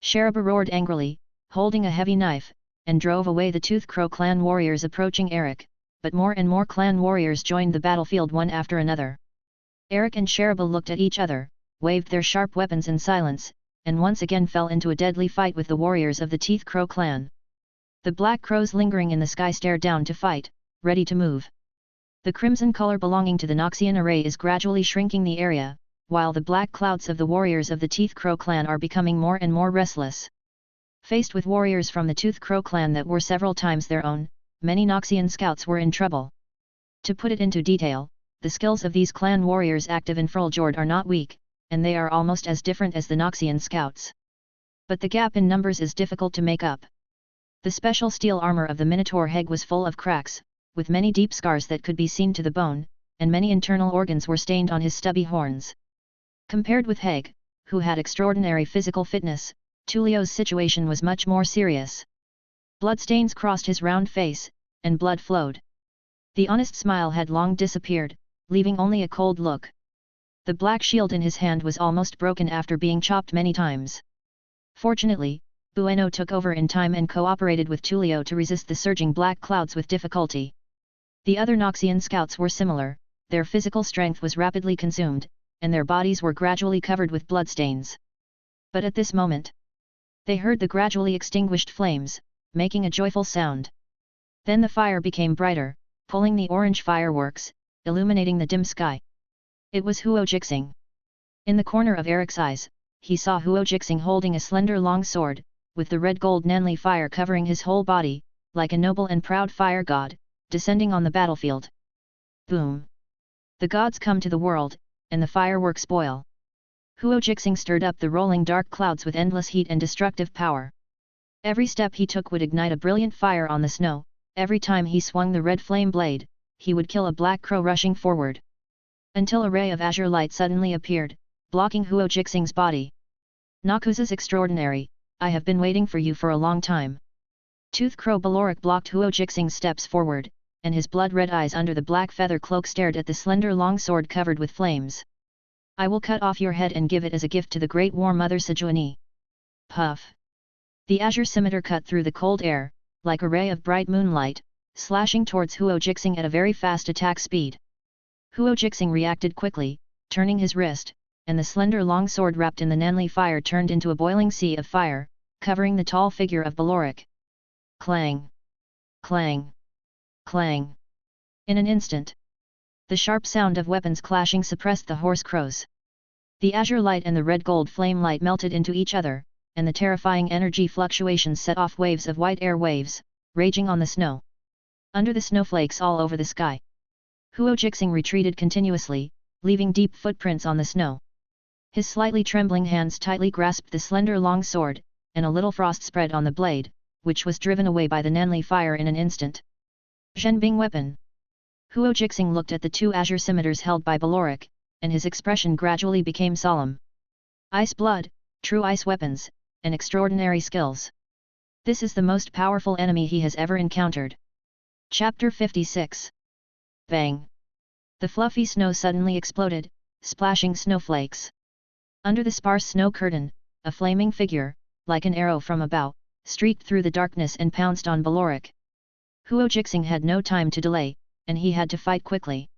Sheriba roared angrily, holding a heavy knife, and drove away the Tooth Crow clan warriors approaching Eric, but more and more clan warriors joined the battlefield one after another. Eric and Sheriba looked at each other, waved their sharp weapons in silence, and once again fell into a deadly fight with the warriors of the Teeth Crow clan. The black crows lingering in the sky stared down to fight, ready to move. The crimson color belonging to the Noxian array is gradually shrinking the area, while the black clouds of the warriors of the Teeth Crow clan are becoming more and more restless. Faced with warriors from the Tooth Crow clan that were several times their own, many Noxian scouts were in trouble. To put it into detail, the skills of these clan warriors active in Fruljord are not weak, and they are almost as different as the Noxian scouts. But the gap in numbers is difficult to make up. The special steel armor of the Minotaur Heg was full of cracks, with many deep scars that could be seen to the bone, and many internal organs were stained on his stubby horns. Compared with Heg, who had extraordinary physical fitness, Tulio's situation was much more serious. Bloodstains crossed his round face, and blood flowed. The honest smile had long disappeared, leaving only a cold look. The black shield in his hand was almost broken after being chopped many times. Fortunately, Bueno took over in time and cooperated with Tulio to resist the surging black clouds with difficulty. The other Noxian scouts were similar, their physical strength was rapidly consumed, and their bodies were gradually covered with bloodstains. But at this moment, they heard the gradually extinguished flames, making a joyful sound. Then the fire became brighter, pulling the orange fireworks, illuminating the dim sky. It was Huo Jixing. In the corner of Eric's eyes, he saw Huo Jixing holding a slender long sword, with the red-gold Nanli fire covering his whole body, like a noble and proud fire god, descending on the battlefield. Boom! The gods come to the world, and the fireworks boil. Huo Jixing stirred up the rolling dark clouds with endless heat and destructive power. Every step he took would ignite a brilliant fire on the snow, every time he swung the red flame blade, he would kill a black crow rushing forward. Until a ray of azure light suddenly appeared, blocking Huo Jixing's body. Noxus extraordinary, I have been waiting for you for a long time. Tooth Crow Baloric blocked Huo Jixing's steps forward, and his blood-red eyes under the black feather cloak stared at the slender long sword covered with flames. I will cut off your head and give it as a gift to the Great War Mother Sejuani. Puff! The azure scimitar cut through the cold air, like a ray of bright moonlight, slashing towards Huo Jixing at a very fast attack speed. Huo Jixing reacted quickly, turning his wrist, and the slender long sword wrapped in the Nanli fire turned into a boiling sea of fire, covering the tall figure of Baloric. Clang! Clang! Clang! In an instant, the sharp sound of weapons clashing suppressed the hoarse crows. The azure light and the red-gold flame light melted into each other, and the terrifying energy fluctuations set off waves of white air waves, raging on the snow. under the snowflakes all over the sky. Huo Jixing retreated continuously, leaving deep footprints on the snow. His slightly trembling hands tightly grasped the slender long sword, and a little frost spread on the blade, which was driven away by the Nanli fire in an instant. Zhenbing weapon. Huo Jixing looked at the two azure scimitars held by Balorik, and his expression gradually became solemn. Ice blood, true ice weapons, and extraordinary skills. This is the most powerful enemy he has ever encountered. Chapter 56. Bang! The fluffy snow suddenly exploded, splashing snowflakes. Under the sparse snow curtain, a flaming figure, like an arrow from a bow, streaked through the darkness and pounced on Balorik. Huo Jixing had no time to delay, and he had to fight quickly.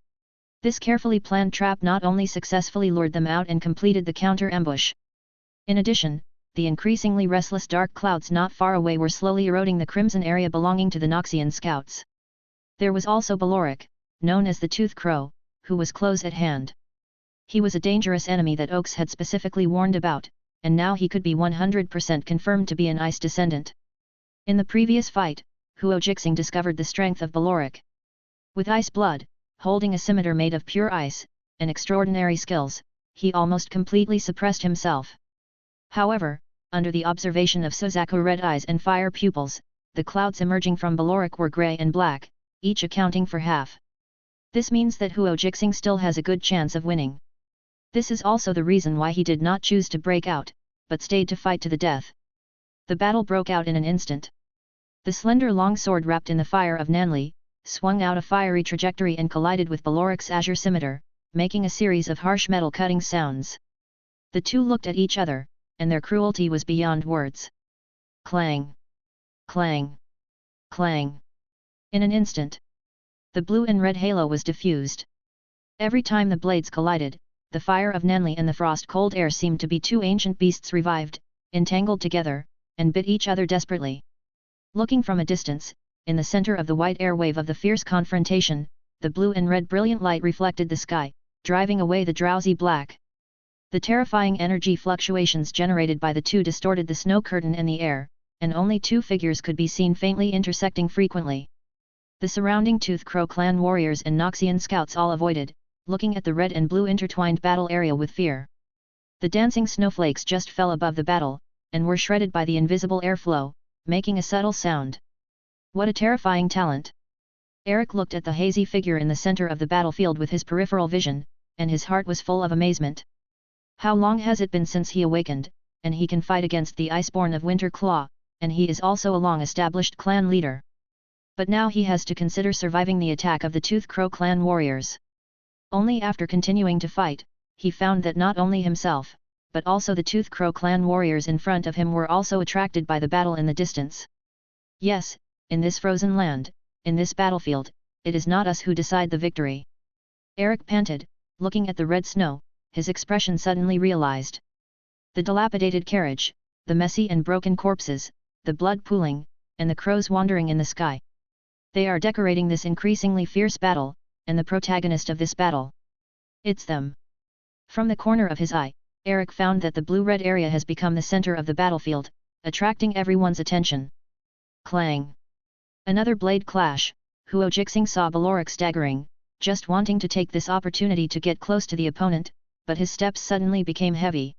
This carefully planned trap not only successfully lured them out and completed the counter-ambush. In addition, the increasingly restless dark clouds not far away were slowly eroding the crimson area belonging to the Noxian scouts. There was also Balorik, known as the Tooth Crow, who was close at hand. He was a dangerous enemy that Oaks had specifically warned about, and now he could be 100% confirmed to be an ice descendant. In the previous fight, Huo Jixing discovered the strength of Balorik. With ice blood, holding a scimitar made of pure ice, and extraordinary skills, he almost completely suppressed himself. However, under the observation of Suzaku red eyes and fire pupils, the clouds emerging from Balorik were grey and black, each accounting for half. This means that Huo Jixing still has a good chance of winning. This is also the reason why he did not choose to break out, but stayed to fight to the death. The battle broke out in an instant. The slender long sword wrapped in the fire of Nanli, swung out a fiery trajectory and collided with Balorik's azure scimitar, making a series of harsh metal cutting sounds. The two looked at each other, and their cruelty was beyond words. Clang! Clang! Clang! In an instant, the blue and red halo was diffused. Every time the blades collided, the fire of Nanli and the frost-cold air seemed to be two ancient beasts revived, entangled together, and bit each other desperately. Looking from a distance, in the center of the white airwave of the fierce confrontation, the blue and red brilliant light reflected the sky, driving away the drowsy black. The terrifying energy fluctuations generated by the two distorted the snow curtain and the air, and only two figures could be seen faintly intersecting frequently. The surrounding Tooth Crow clan warriors and Noxian scouts all avoided, looking at the red and blue intertwined battle area with fear. The dancing snowflakes just fell above the battle, and were shredded by the invisible airflow, making a subtle sound. What a terrifying talent! Eric looked at the hazy figure in the center of the battlefield with his peripheral vision, and his heart was full of amazement. How long has it been since he awakened, and he can fight against the Iceborn of Winter Claw, and he is also a long-established clan leader. But now he has to consider surviving the attack of the Tooth Crow clan warriors. Only after continuing to fight, he found that not only himself, but also the Tooth Crow clan warriors in front of him were also attracted by the battle in the distance. Yes, in this frozen land, in this battlefield, it is not us who decide the victory. Eric panted, looking at the red snow, his expression suddenly realized. The dilapidated carriage, the messy and broken corpses, the blood pooling, and the crows wandering in the sky. They are decorating this increasingly fierce battle, and the protagonist of this battle. It's them. From the corner of his eye, Eric found that the blue-red area has become the center of the battlefield, attracting everyone's attention. Clang! Another blade clash. Huo Jixing saw Balorik staggering, just wanting to take this opportunity to get close to the opponent, but his steps suddenly became heavy.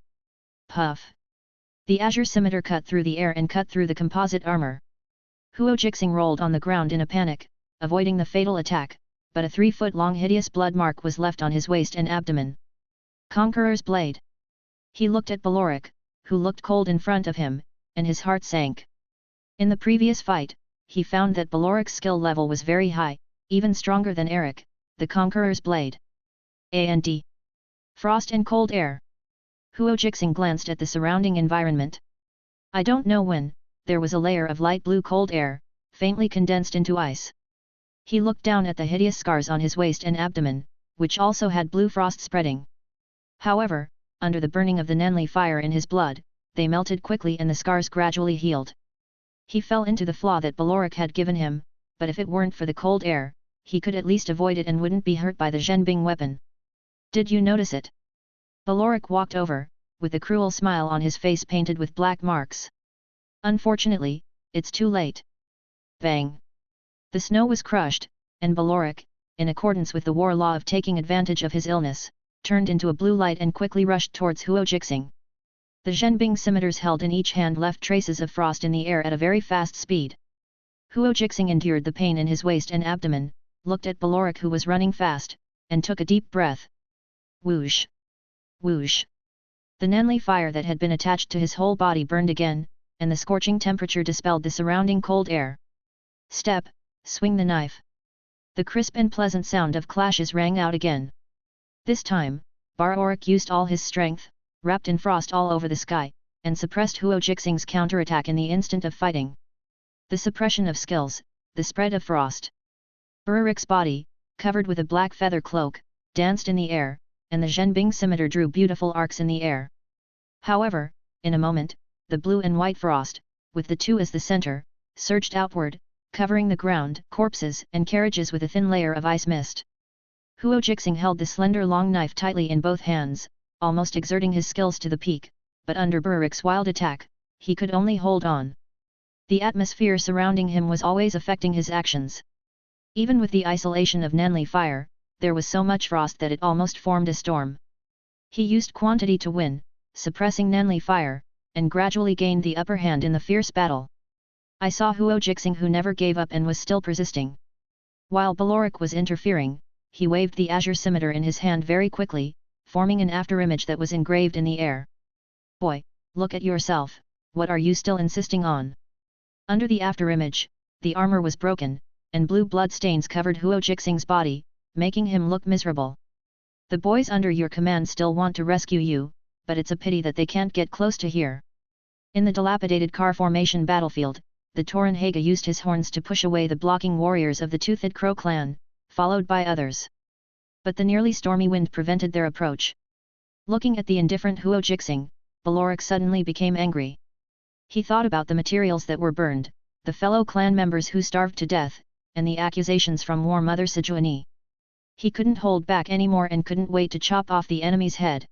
Puff! The azure scimitar cut through the air and cut through the composite armor. Huo Jixing rolled on the ground in a panic, avoiding the fatal attack, but a 3-foot-long hideous blood mark was left on his waist and abdomen. Conqueror's blade. He looked at Balorik, who looked cold in front of him, and his heart sank. In the previous fight, he found that Balorik's skill level was very high, even stronger than Eric, the Conqueror's blade. And frost and cold air. Huo Jixing glanced at the surrounding environment. I don't know when, there was a layer of light blue cold air, faintly condensed into ice. He looked down at the hideous scars on his waist and abdomen, which also had blue frost spreading. However, under the burning of the Nanli fire in his blood, they melted quickly and the scars gradually healed. He fell into the flaw that Balorik had given him, but if it weren't for the cold air, he could at least avoid it and wouldn't be hurt by the Zhenbing weapon. Did you notice it? Balorik walked over, with a cruel smile on his face painted with black marks. Unfortunately, it's too late. Bang! The snow was crushed, and Balorik, in accordance with the war law of taking advantage of his illness, turned into a blue light and quickly rushed towards Huo Jixing. The Zhenbing scimitars held in each hand left traces of frost in the air at a very fast speed. Huo Jixing endured the pain in his waist and abdomen, looked at Balorik who was running fast, and took a deep breath. Whoosh! Whoosh! The Nanli fire that had been attached to his whole body burned again, and the scorching temperature dispelled the surrounding cold air. Step, swing the knife. The crisp and pleasant sound of clashes rang out again. This time, Balorik used all his strength, wrapped in frost all over the sky, and suppressed Huo Jixing's counterattack in the instant of fighting. The suppression of skills, the spread of frost. Bararik's body, covered with a black feather cloak, danced in the air, and the Zhenbing scimitar drew beautiful arcs in the air. However, in a moment, the blue and white frost, with the two as the center, surged outward, covering the ground, corpses and carriages with a thin layer of ice mist. Huo Jixing held the slender long knife tightly in both hands, almost exerting his skills to the peak, but under Bararik's wild attack, he could only hold on. The atmosphere surrounding him was always affecting his actions. Even with the isolation of Nanli fire, there was so much frost that it almost formed a storm. He used quantity to win, suppressing Nanli fire, and gradually gained the upper hand in the fierce battle. I saw Huo Jixing who never gave up and was still persisting. While Balorik was interfering, he waved the azure scimitar in his hand very quickly, forming an afterimage that was engraved in the air. Boy, look at yourself, what are you still insisting on? Under the afterimage, the armor was broken, and blue blood stains covered Huo Jixing's body, making him look miserable. The boys under your command still want to rescue you, but it's a pity that they can't get close to here. In the dilapidated car formation battlefield, the Tauren Haga used his horns to push away the blocking warriors of the Toothed Crow clan, followed by others. But the nearly stormy wind prevented their approach. Looking at the indifferent Huo Jixing, Balorik suddenly became angry. He thought about the materials that were burned, the fellow clan members who starved to death, and the accusations from War Mother Sejuani. He couldn't hold back anymore and couldn't wait to chop off the enemy's head.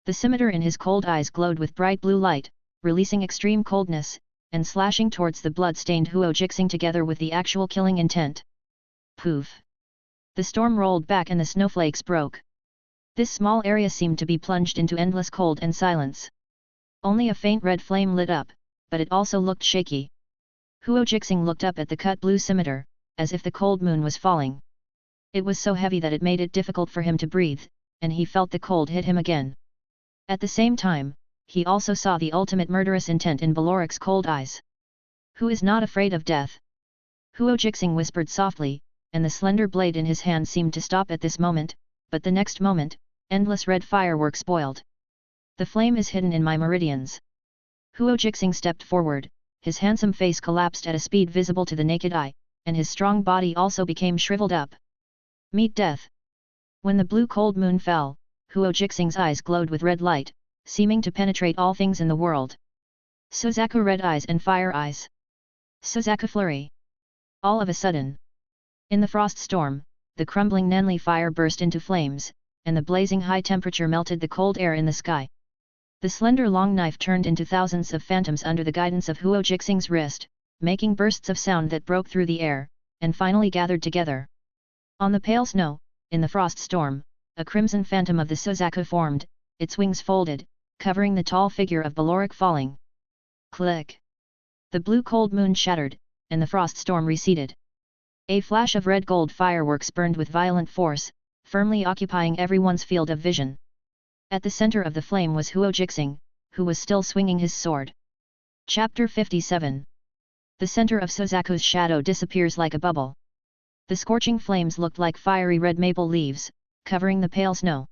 The scimitar in his cold eyes glowed with bright blue light, releasing extreme coldness, and slashing towards the blood-stained Huo Jixing together with the actual killing intent. Poof! The storm rolled back and the snowflakes broke. This small area seemed to be plunged into endless cold and silence. Only a faint red flame lit up, but it also looked shaky. Huo Jixing looked up at the cut blue scimitar, as if the cold moon was falling. It was so heavy that it made it difficult for him to breathe, and he felt the cold hit him again. At the same time, he also saw the ultimate murderous intent in Balorik's cold eyes. Who is not afraid of death? Huo Jixing whispered softly, and the slender blade in his hand seemed to stop at this moment, but the next moment, endless red fireworks boiled. The flame is hidden in my meridians. Huo Jixing stepped forward, his handsome face collapsed at a speed visible to the naked eye, and his strong body also became shriveled up. Meet death. When the blue cold moon fell, Huo Jixing's eyes glowed with red light, seeming to penetrate all things in the world. Suzaku red eyes and fire eyes. Suzaku flurry. All of a sudden. In the frost storm, the crumbling Nanli fire burst into flames, and the blazing high temperature melted the cold air in the sky. The slender long knife turned into thousands of phantoms under the guidance of Huo Jixing's wrist, making bursts of sound that broke through the air, and finally gathered together. On the pale snow, in the frost storm, a crimson phantom of the Suzaku formed, its wings folded, covering the tall figure of Balorik falling. Click! The blue cold moon shattered, and the frost storm receded. A flash of red gold fireworks burned with violent force, firmly occupying everyone's field of vision. At the center of the flame was Huo Jixing, who was still swinging his sword. Chapter 57. The center of Suzaku's shadow disappears like a bubble. The scorching flames looked like fiery red maple leaves, covering the pale snow.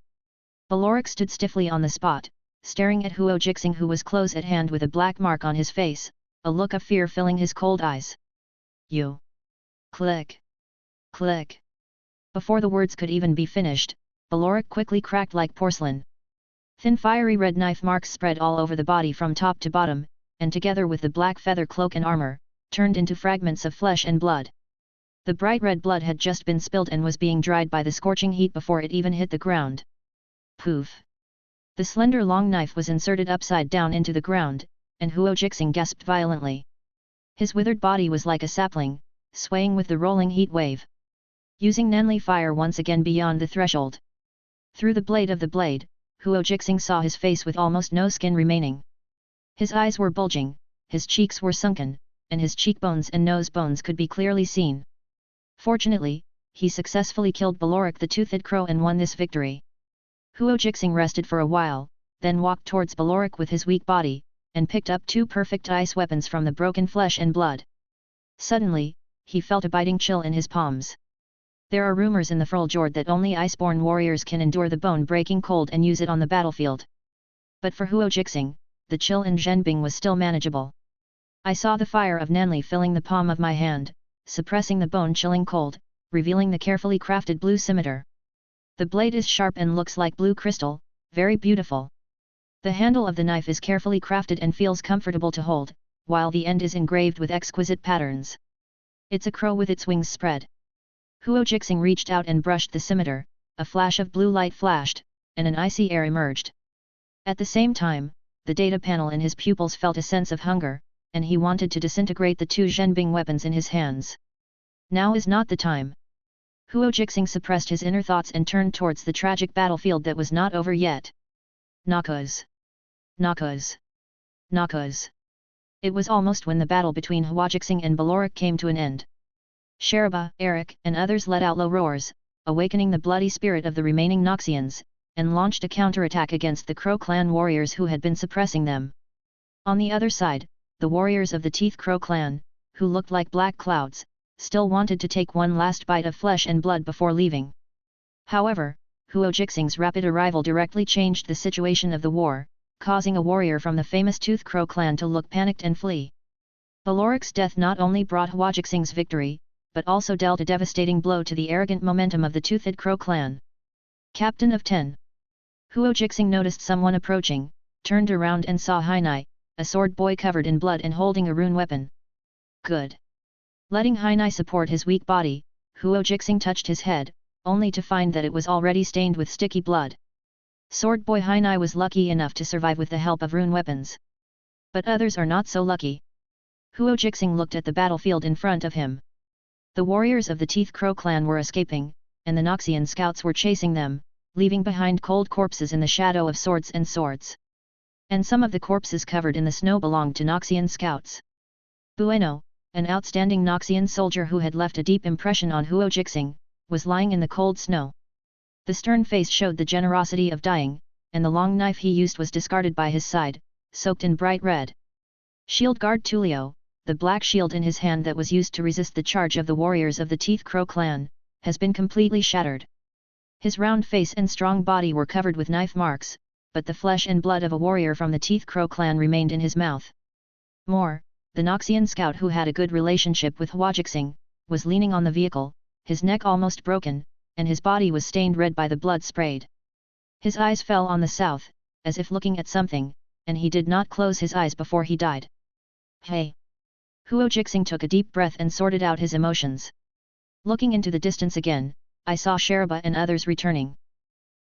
Balorik stood stiffly on the spot, staring at Huo Jixing who was close at hand with a black mark on his face, a look of fear filling his cold eyes. You! Click! Click! Before the words could even be finished, Balorik quickly cracked like porcelain. Thin fiery red knife marks spread all over the body from top to bottom, and together with the black feather cloak and armor, turned into fragments of flesh and blood. The bright red blood had just been spilled and was being dried by the scorching heat before it even hit the ground. Poof! The slender long knife was inserted upside down into the ground, and Huo Jixing gasped violently. His withered body was like a sapling, swaying with the rolling heat wave. Using Nanli fire once again beyond the threshold. Through the blade of the blade, Huo Jixing saw his face with almost no skin remaining. His eyes were bulging, his cheeks were sunken, and his cheekbones and nose bones could be clearly seen. Fortunately, he successfully killed Balorik the Toothed Crow and won this victory. Huo Jixing rested for a while, then walked towards Balorik with his weak body, and picked up 2 perfect ice weapons from the broken flesh and blood. Suddenly, he felt a biting chill in his palms. There are rumors in the Freljord that only iceborn warriors can endure the bone-breaking cold and use it on the battlefield. But for Huo Jixing, the chill in Zhenbing was still manageable. I saw the fire of Nanli filling the palm of my hand, suppressing the bone-chilling cold, revealing the carefully crafted blue scimitar. The blade is sharp and looks like blue crystal, very beautiful. The handle of the knife is carefully crafted and feels comfortable to hold, while the end is engraved with exquisite patterns. It's a crow with its wings spread. Huo Jixing reached out and brushed the scimitar, a flash of blue light flashed, and an icy air emerged. At the same time, the data panel in his pupils felt a sense of hunger, and he wanted to disintegrate the 2 Zhenbing weapons in his hands. Now is not the time. Huo Jixing suppressed his inner thoughts and turned towards the tragic battlefield that was not over yet. Noxus! Noxus! Noxus! It was almost when the battle between Huo Jixing and Balorik came to an end. Sheraba, Eric, and others let out low roars, awakening the bloody spirit of the remaining Noxians, and launched a counterattack against the Crow clan warriors who had been suppressing them. On the other side, the warriors of the Teeth Crow clan, who looked like black clouds, still wanted to take one last bite of flesh and blood before leaving. However, Huo Jixing's rapid arrival directly changed the situation of the war, causing a warrior from the famous Tooth Crow clan to look panicked and flee. Balorik's death not only brought Huo Jixing's victory, but also dealt a devastating blow to the arrogant momentum of the Toothed Crow clan. Captain of 10. Huo Jixing noticed someone approaching, turned around and saw Hainai, a sword boy covered in blood and holding a rune weapon. Good. Letting Hainai support his weak body, Huo Jixing touched his head, only to find that it was already stained with sticky blood. Sword boy Hainai was lucky enough to survive with the help of rune weapons. But others are not so lucky. Huo Jixing looked at the battlefield in front of him. The warriors of the Teeth Crow clan were escaping, and the Noxian scouts were chasing them, leaving behind cold corpses in the shadow of swords and swords. And some of the corpses covered in the snow belonged to Noxian scouts. Bueno, an outstanding Noxian soldier who had left a deep impression on Huo Jixing, was lying in the cold snow. The stern face showed the generosity of dying, and the long knife he used was discarded by his side, soaked in bright red. Shield guard Tulio, the black shield in his hand that was used to resist the charge of the warriors of the Teeth Crow clan, has been completely shattered. His round face and strong body were covered with knife marks, but the flesh and blood of a warrior from the Teeth Crow clan remained in his mouth. More, the Noxian scout who had a good relationship with Huo Jixing, was leaning on the vehicle, his neck almost broken, and his body was stained red by the blood sprayed. His eyes fell on the south, as if looking at something, and he did not close his eyes before he died. Hey! Huo Jixing took a deep breath and sorted out his emotions. Looking into the distance again, I saw Sheraba and others returning.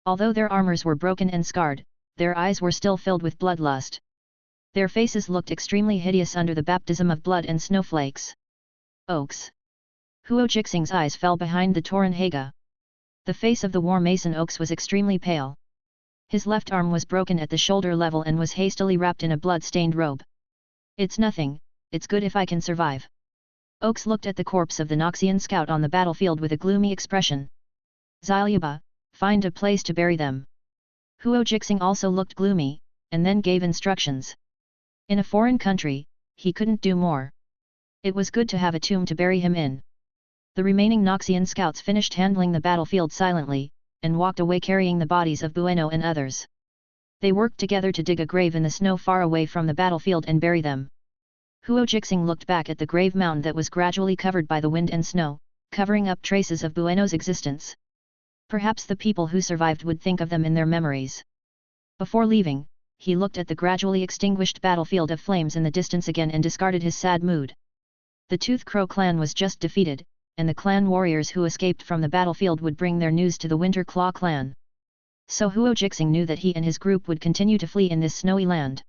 Although their armors were broken and scarred, their eyes were still filled with bloodlust. Their faces looked extremely hideous under the baptism of blood and snowflakes. Oaks. Huo Jixing's eyes fell behind the Toran Haga. The face of the War Mason Oaks was extremely pale. His left arm was broken at the shoulder level and was hastily wrapped in a blood-stained robe. It's nothing, it's good if I can survive. Oaks looked at the corpse of the Noxian scout on the battlefield with a gloomy expression. Zyluba, find a place to bury them. Huo Jixing also looked gloomy, and then gave instructions. In a foreign country, he couldn't do more. It was good to have a tomb to bury him in. The remaining Noxian scouts finished handling the battlefield silently, and walked away carrying the bodies of Bueno and others. They worked together to dig a grave in the snow far away from the battlefield and bury them. Huo Jixing looked back at the grave mound that was gradually covered by the wind and snow, covering up traces of Bueno's existence. Perhaps the people who survived would think of them in their memories. Before leaving, he looked at the gradually extinguished battlefield of flames in the distance again and discarded his sad mood. The Tooth Crow clan was just defeated, and the clan warriors who escaped from the battlefield would bring their news to the Winter Claw clan. So Huo Jixing knew that he and his group would continue to flee in this snowy land.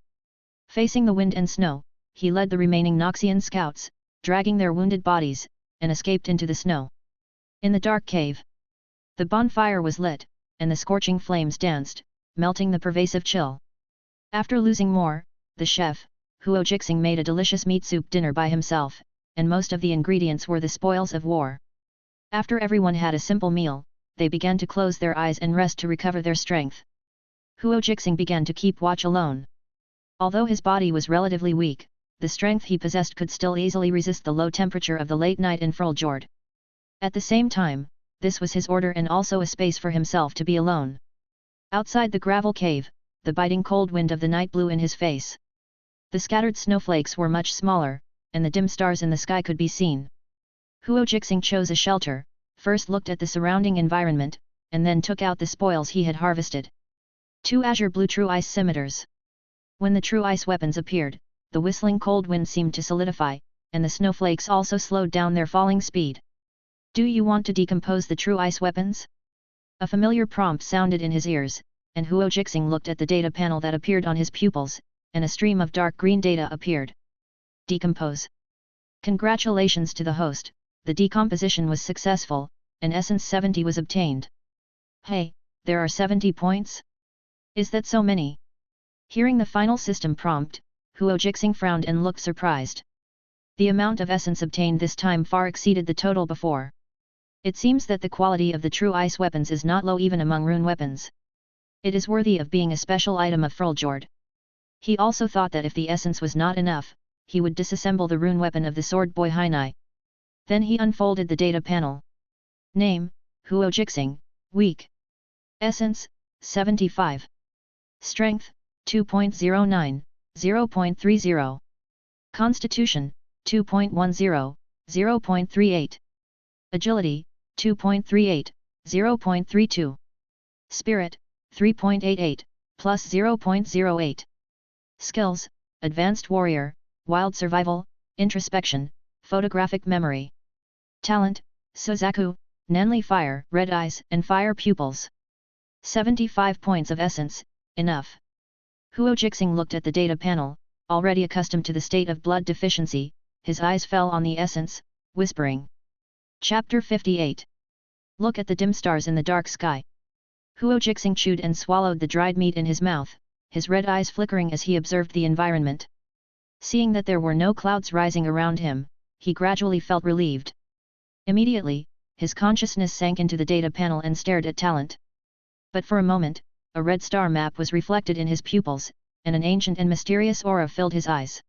Facing the wind and snow, he led the remaining Noxian scouts, dragging their wounded bodies, and escaped into the snow. In the dark cave, the bonfire was lit, and the scorching flames danced, melting the pervasive chill. After losing more, the chef, Huo Jixing, made a delicious meat soup dinner by himself, and most of the ingredients were the spoils of war. After everyone had a simple meal, they began to close their eyes and rest to recover their strength. Huo Jixing began to keep watch alone. Although his body was relatively weak, the strength he possessed could still easily resist the low temperature of the late night in Fruljord. At the same time, this was his order and also a space for himself to be alone. Outside the gravel cave, the biting cold wind of the night blew in his face. The scattered snowflakes were much smaller, and the dim stars in the sky could be seen. Huo Jixing chose a shelter, first looked at the surrounding environment, and then took out the spoils he had harvested. 2 azure blue true ice scimitars. When the true ice weapons appeared, the whistling cold wind seemed to solidify, and the snowflakes also slowed down their falling speed. Do you want to decompose the true ice weapons? A familiar prompt sounded in his ears, and Huo Jixing looked at the data panel that appeared on his pupils, and a stream of dark green data appeared. Decompose. Congratulations to the host, the decomposition was successful, and Essence 70 was obtained. Hey, there are 70 points? Is that so many? Hearing the final system prompt, Huo Jixing frowned and looked surprised. The amount of essence obtained this time far exceeded the total before. It seems that the quality of the true ice weapons is not low even among rune weapons. It is worthy of being a special item of Fruljord. He also thought that if the essence was not enough, he would disassemble the rune weapon of the sword boy Hainai. Then he unfolded the data panel. Name, Huo Jixing, weak. Essence, 75. Strength, 2.09, 0.30. Constitution, 2.10, 0.38. Agility, 2.38, 0.32. Spirit, 3.88, plus 0.08. Skills, Advanced Warrior, Wild Survival, Introspection, Photographic Memory. Talent, Suzaku, Nanli Fire, Red Eyes and Fire Pupils. 75 points of essence, enough. Huo Jixing looked at the data panel, already accustomed to the state of blood deficiency, his eyes fell on the essence, whispering. Chapter 58. Look at the dim stars in the dark sky. Huo Jixing chewed and swallowed the dried meat in his mouth, his red eyes flickering as he observed the environment. Seeing that there were no clouds rising around him, he gradually felt relieved. Immediately, his consciousness sank into the data panel and stared at Talent. But for a moment, a red star map was reflected in his pupils, and an ancient and mysterious aura filled his eyes.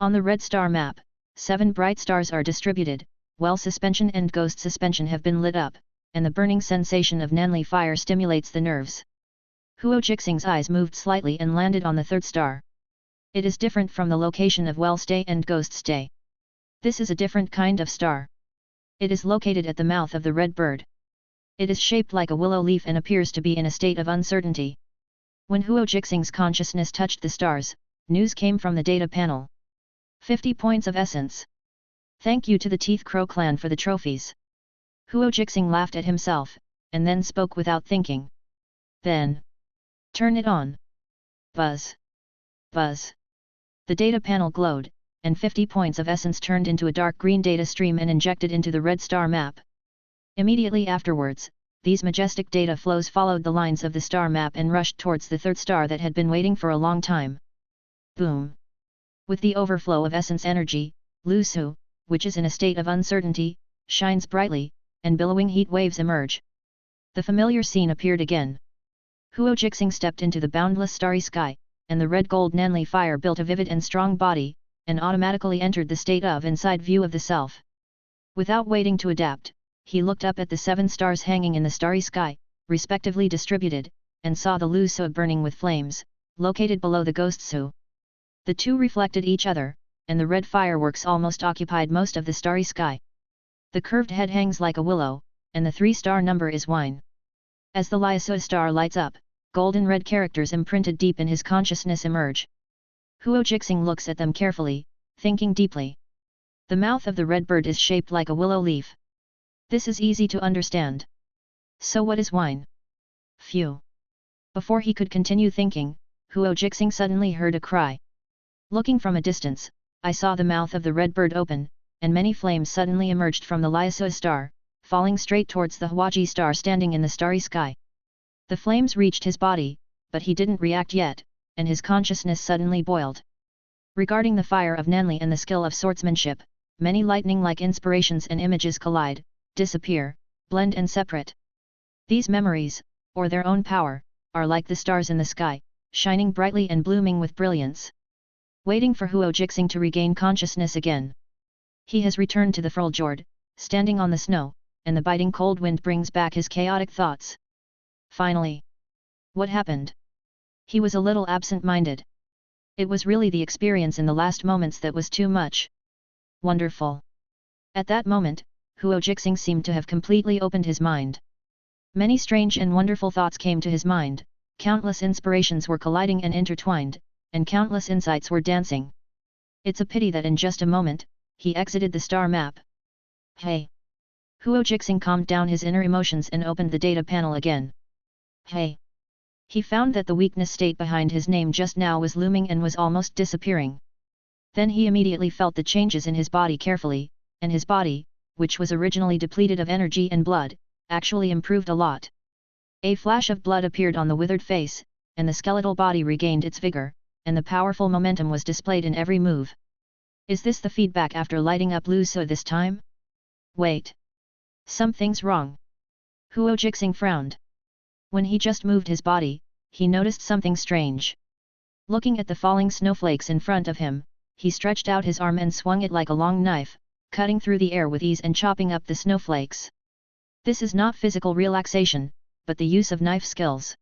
On the red star map, 7 bright stars are distributed, Well Suspension and Ghost Suspension have been lit up, and the burning sensation of Nanli Fire stimulates the nerves. Huo Jixing's eyes moved slightly and landed on the 3rd star. It is different from the location of Well Stay and Ghost Stay. This is a different kind of star. It is located at the mouth of the red bird. It is shaped like a willow leaf and appears to be in a state of uncertainty. When Huo Jixing's consciousness touched the stars, news came from the data panel. 50 points of essence. Thank you to the Teeth Crow clan for the trophies. Huo Jixing laughed at himself, and then spoke without thinking. Then. Turn it on. Buzz. Buzz. The data panel glowed, and 50 points of essence turned into a dark green data stream and injected into the red star map. Immediately afterwards, these majestic data flows followed the lines of the star map and rushed towards the 3rd star that had been waiting for a long time. Boom! With the overflow of essence energy, Lusu, which is in a state of uncertainty, shines brightly, and billowing heat waves emerge. The familiar scene appeared again. Huo Jixing stepped into the boundless starry sky, and the red-gold Nanli Fire built a vivid and strong body, and automatically entered the state of inside view of the self. Without waiting to adapt, he looked up at the 7 stars hanging in the starry sky, respectively distributed, and saw the Lusu burning with flames, located below the Ghost Su. The two reflected each other, and the red fireworks almost occupied most of the starry sky. The curved head hangs like a willow, and the 3-star number is wine. As the Lusu star lights up, golden red characters imprinted deep in his consciousness emerge. Huo Jixing looks at them carefully, thinking deeply. The mouth of the red bird is shaped like a willow leaf. This is easy to understand. So what is wine? Phew! Before he could continue thinking, Huo Jixing suddenly heard a cry. Looking from a distance, I saw the mouth of the red bird open, and many flames suddenly emerged from the Liaso star, falling straight towards the Hwaji star standing in the starry sky. The flames reached his body, but he didn't react yet, and his consciousness suddenly boiled. Regarding the fire of Nanli and the skill of swordsmanship, many lightning-like inspirations and images collide, disappear, blend and separate. These memories, or their own power, are like the stars in the sky, shining brightly and blooming with brilliance. Waiting for Huo Jixing to regain consciousness again. He has returned to the Fruljord, standing on the snow, and the biting cold wind brings back his chaotic thoughts. Finally. What happened? He was a little absent-minded. It was really the experience in the last moments that was too much. Wonderful. At that moment, Huo Jixing seemed to have completely opened his mind. Many strange and wonderful thoughts came to his mind, countless inspirations were colliding and intertwined, and countless insights were dancing. It's a pity that in just a moment, he exited the star map. Hey! Huo Jixing calmed down his inner emotions and opened the data panel again. Hey! He found that the weakness state behind his name just now was looming and was almost disappearing. Then he immediately felt the changes in his body carefully, and his body, which was originally depleted of energy and blood, actually improved a lot. A flash of blood appeared on the withered face, and the skeletal body regained its vigor, and the powerful momentum was displayed in every move. Is this the feedback after lighting up Lu So this time? Wait. Something's wrong. Huo Jixing frowned. When he just moved his body, he noticed something strange. Looking at the falling snowflakes in front of him, he stretched out his arm and swung it like a long knife, cutting through the air with ease and chopping up the snowflakes. This is not physical relaxation, but the use of knife skills.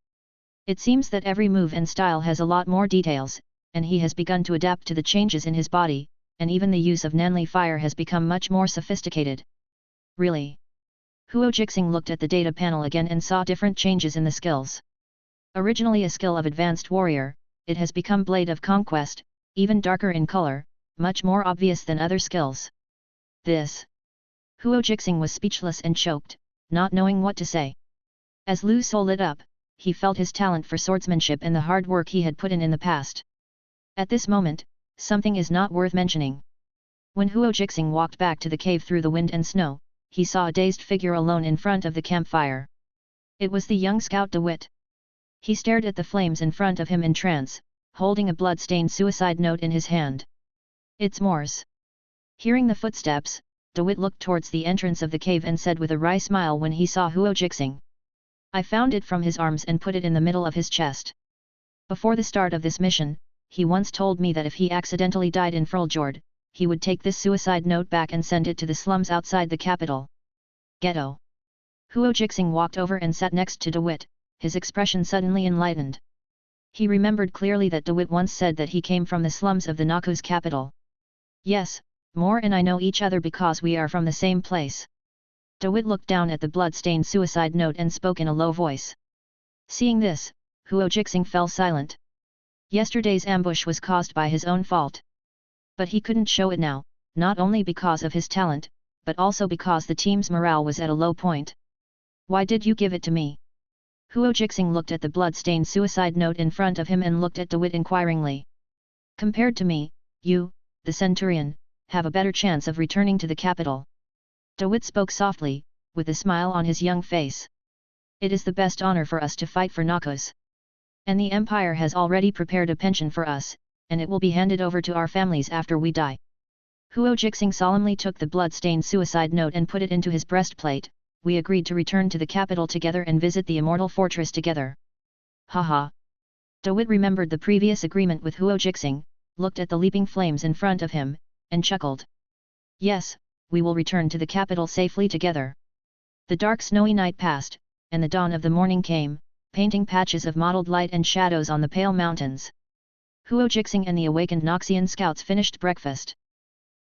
It seems that every move and style has a lot more details, and he has begun to adapt to the changes in his body, and even the use of Nanli fire has become much more sophisticated. Really? Huo Jixing looked at the data panel again and saw different changes in the skills. Originally a skill of advanced warrior, it has become Blade of Conquest, even darker in color, much more obvious than other skills. This. Huo Jixing was speechless and choked, not knowing what to say. As Lu So lit up, he felt his talent for swordsmanship and the hard work he had put in the past. At this moment, something is not worth mentioning. When Huo Jixing walked back to the cave through the wind and snow, he saw a dazed figure alone in front of the campfire. It was the young scout DeWitt. He stared at the flames in front of him in trance, holding a blood-stained suicide note in his hand. It's Morse. Hearing the footsteps, DeWitt looked towards the entrance of the cave and said with a wry smile when he saw Huo Jixing. I found it from his arms and put it in the middle of his chest. Before the start of this mission, he once told me that if he accidentally died in Fruljord, he would take this suicide note back and send it to the slums outside the capital. Ghetto. Huo Jixing walked over and sat next to DeWitt, his expression suddenly enlightened. He remembered clearly that DeWitt once said that he came from the slums of the Noxus capital. Yes, Moore and I know each other because we are from the same place. DeWitt looked down at the blood-stained suicide note and spoke in a low voice. Seeing this, Huo Jixing fell silent. Yesterday's ambush was caused by his own fault. But he couldn't show it now, not only because of his talent, but also because the team's morale was at a low point. Why did you give it to me? Huo Jixing looked at the blood-stained suicide note in front of him and looked at DeWitt inquiringly. Compared to me, you, the Centurion, have a better chance of returning to the capital. DeWitt spoke softly, with a smile on his young face. It is the best honor for us to fight for Noxus. And the Empire has already prepared a pension for us, and it will be handed over to our families after we die. Huo Jixing solemnly took the blood-stained suicide note and put it into his breastplate. We agreed to return to the capital together and visit the Immortal Fortress together. Haha. DeWitt remembered the previous agreement with Huo Jixing, looked at the leaping flames in front of him, and chuckled. Yes, we will return to the capital safely together. The dark snowy night passed, and the dawn of the morning came, painting patches of mottled light and shadows on the pale mountains. Huo Jixing and the awakened Noxian scouts finished breakfast.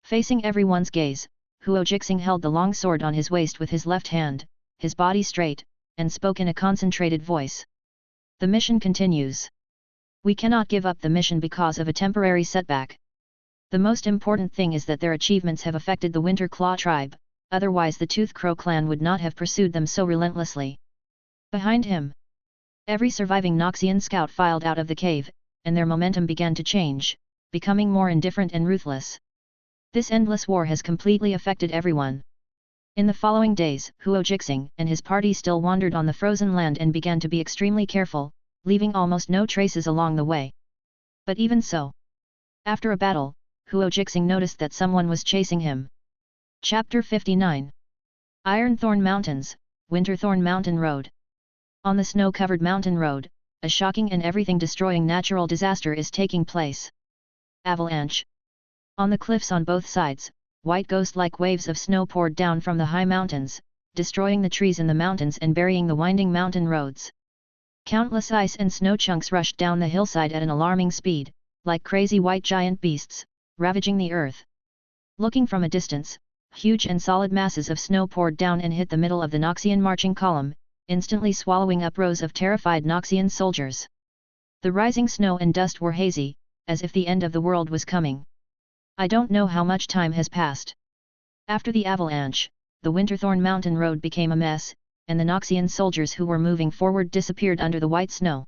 Facing everyone's gaze, Huo Jixing held the long sword on his waist with his left hand, his body straight, and spoke in a concentrated voice. The mission continues. We cannot give up the mission because of a temporary setback. The most important thing is that their achievements have affected the Winter Claw tribe, otherwise the Tooth Crow clan would not have pursued them so relentlessly. Behind him, every surviving Noxian scout filed out of the cave, and their momentum began to change, becoming more indifferent and ruthless. This endless war has completely affected everyone. In the following days, Huo Jixing and his party still wandered on the frozen land and began to be extremely careful, leaving almost no traces along the way. But even so, after a battle, Huo Jixing noticed that someone was chasing him. Chapter 59 Ironthorn Mountains, Winterthorn Mountain Road. On the snow-covered mountain road, a shocking and everything-destroying natural disaster is taking place. Avalanche. On the cliffs on both sides, white ghost-like waves of snow poured down from the high mountains, destroying the trees in the mountains and burying the winding mountain roads. Countless ice and snow chunks rushed down the hillside at an alarming speed, like crazy white giant beasts, ravaging the earth. Looking from a distance, huge and solid masses of snow poured down and hit the middle of the Noxian marching column, instantly swallowing up rows of terrified Noxian soldiers. The rising snow and dust were hazy, as if the end of the world was coming. I don't know how much time has passed. After the avalanche, the Winterthorn Mountain Road became a mess, and the Noxian soldiers who were moving forward disappeared under the white snow.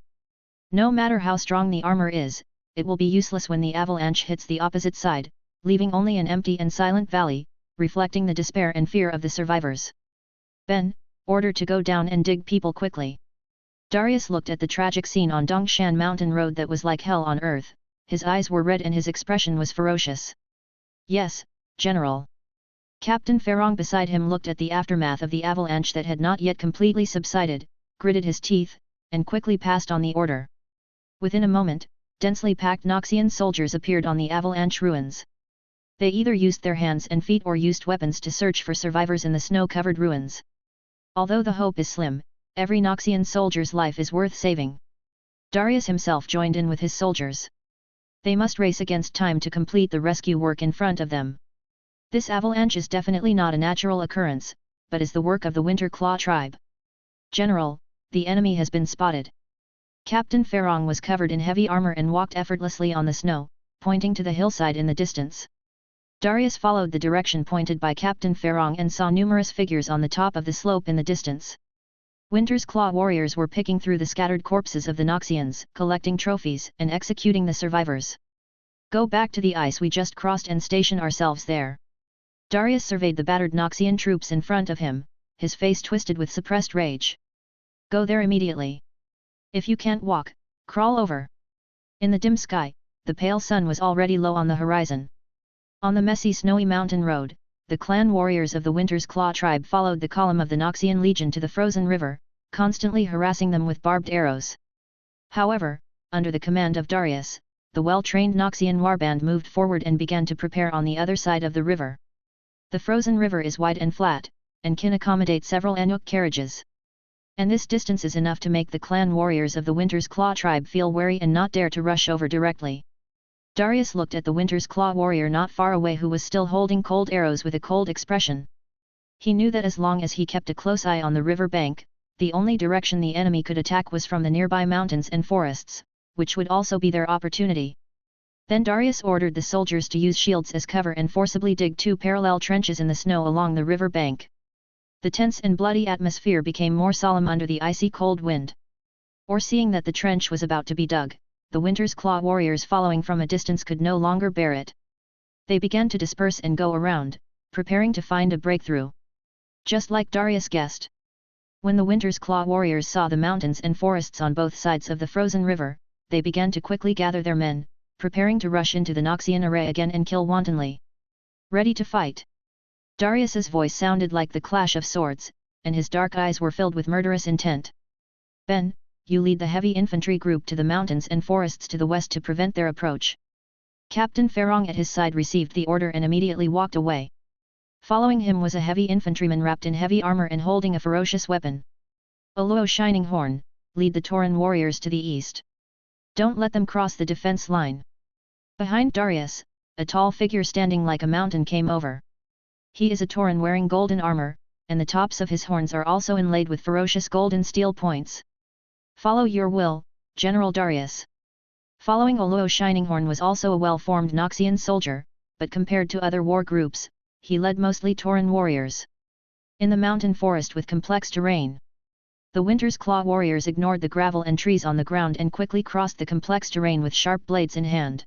No matter how strong the armor is, it will be useless when the avalanche hits the opposite side, leaving only an empty and silent valley, reflecting the despair and fear of the survivors. Ben, order to go down and dig people quickly. Darius looked at the tragic scene on Dongshan Mountain Road that was like hell on earth. His eyes were red and his expression was ferocious. Yes, General. Captain Ferrong beside him looked at the aftermath of the avalanche that had not yet completely subsided, gritted his teeth, and quickly passed on the order. Within a moment, densely packed Noxian soldiers appeared on the avalanche ruins. They either used their hands and feet or used weapons to search for survivors in the snow-covered ruins. Although the hope is slim, every Noxian soldier's life is worth saving. Darius himself joined in with his soldiers. They must race against time to complete the rescue work in front of them. This avalanche is definitely not a natural occurrence, but is the work of the Winter Claw tribe. General, the enemy has been spotted. Captain Ferrong was covered in heavy armor and walked effortlessly on the snow, pointing to the hillside in the distance. Darius followed the direction pointed by Captain Ferrong and saw numerous figures on the top of the slope in the distance. Winter's Claw warriors were picking through the scattered corpses of the Noxians, collecting trophies and executing the survivors. Go back to the ice we just crossed and station ourselves there. Darius surveyed the battered Noxian troops in front of him, his face twisted with suppressed rage. Go there immediately. If you can't walk, crawl over. In the dim sky, the pale sun was already low on the horizon. On the messy snowy mountain road, the clan warriors of the Winter's Claw tribe followed the column of the Noxian Legion to the frozen river, constantly harassing them with barbed arrows. However, under the command of Darius, the well-trained Noxian warband moved forward and began to prepare on the other side of the river. The frozen river is wide and flat, and can accommodate several Anuk carriages. And this distance is enough to make the clan warriors of the Winter's Claw tribe feel wary and not dare to rush over directly. Darius looked at the Winter's Claw warrior not far away who was still holding cold arrows with a cold expression. He knew that as long as he kept a close eye on the river bank, the only direction the enemy could attack was from the nearby mountains and forests, which would also be their opportunity. Then Darius ordered the soldiers to use shields as cover and forcibly dig 2 parallel trenches in the snow along the river bank. The tense and bloody atmosphere became more solemn under the icy cold wind. Or seeing that the trench was about to be dug, the Winter's Claw warriors following from a distance could no longer bear it. They began to disperse and go around, preparing to find a breakthrough. Just like Darius guessed. When the Winter's Claw warriors saw the mountains and forests on both sides of the frozen river, they began to quickly gather their men, preparing to rush into the Noxian array again and kill wantonly. Ready to fight. Darius's voice sounded like the clash of swords, and his dark eyes were filled with murderous intent. Ben, you lead the heavy infantry group to the mountains and forests to the west to prevent their approach. Captain Ferrong at his side received the order and immediately walked away. Following him was a heavy infantryman wrapped in heavy armor and holding a ferocious weapon. Oluo Shining Horn, lead the Tauren warriors to the east. Don't let them cross the defense line. Behind Darius, a tall figure standing like a mountain came over. He is a Tauren wearing golden armor, and the tops of his horns are also inlaid with ferocious golden steel points. Follow your will, General Darius. Following Oluo Shininghorn was also a well-formed Noxian soldier, but compared to other war groups, he led mostly Tauren warriors. In the mountain forest with complex terrain, the Winter's Claw warriors ignored the gravel and trees on the ground and quickly crossed the complex terrain with sharp blades in hand.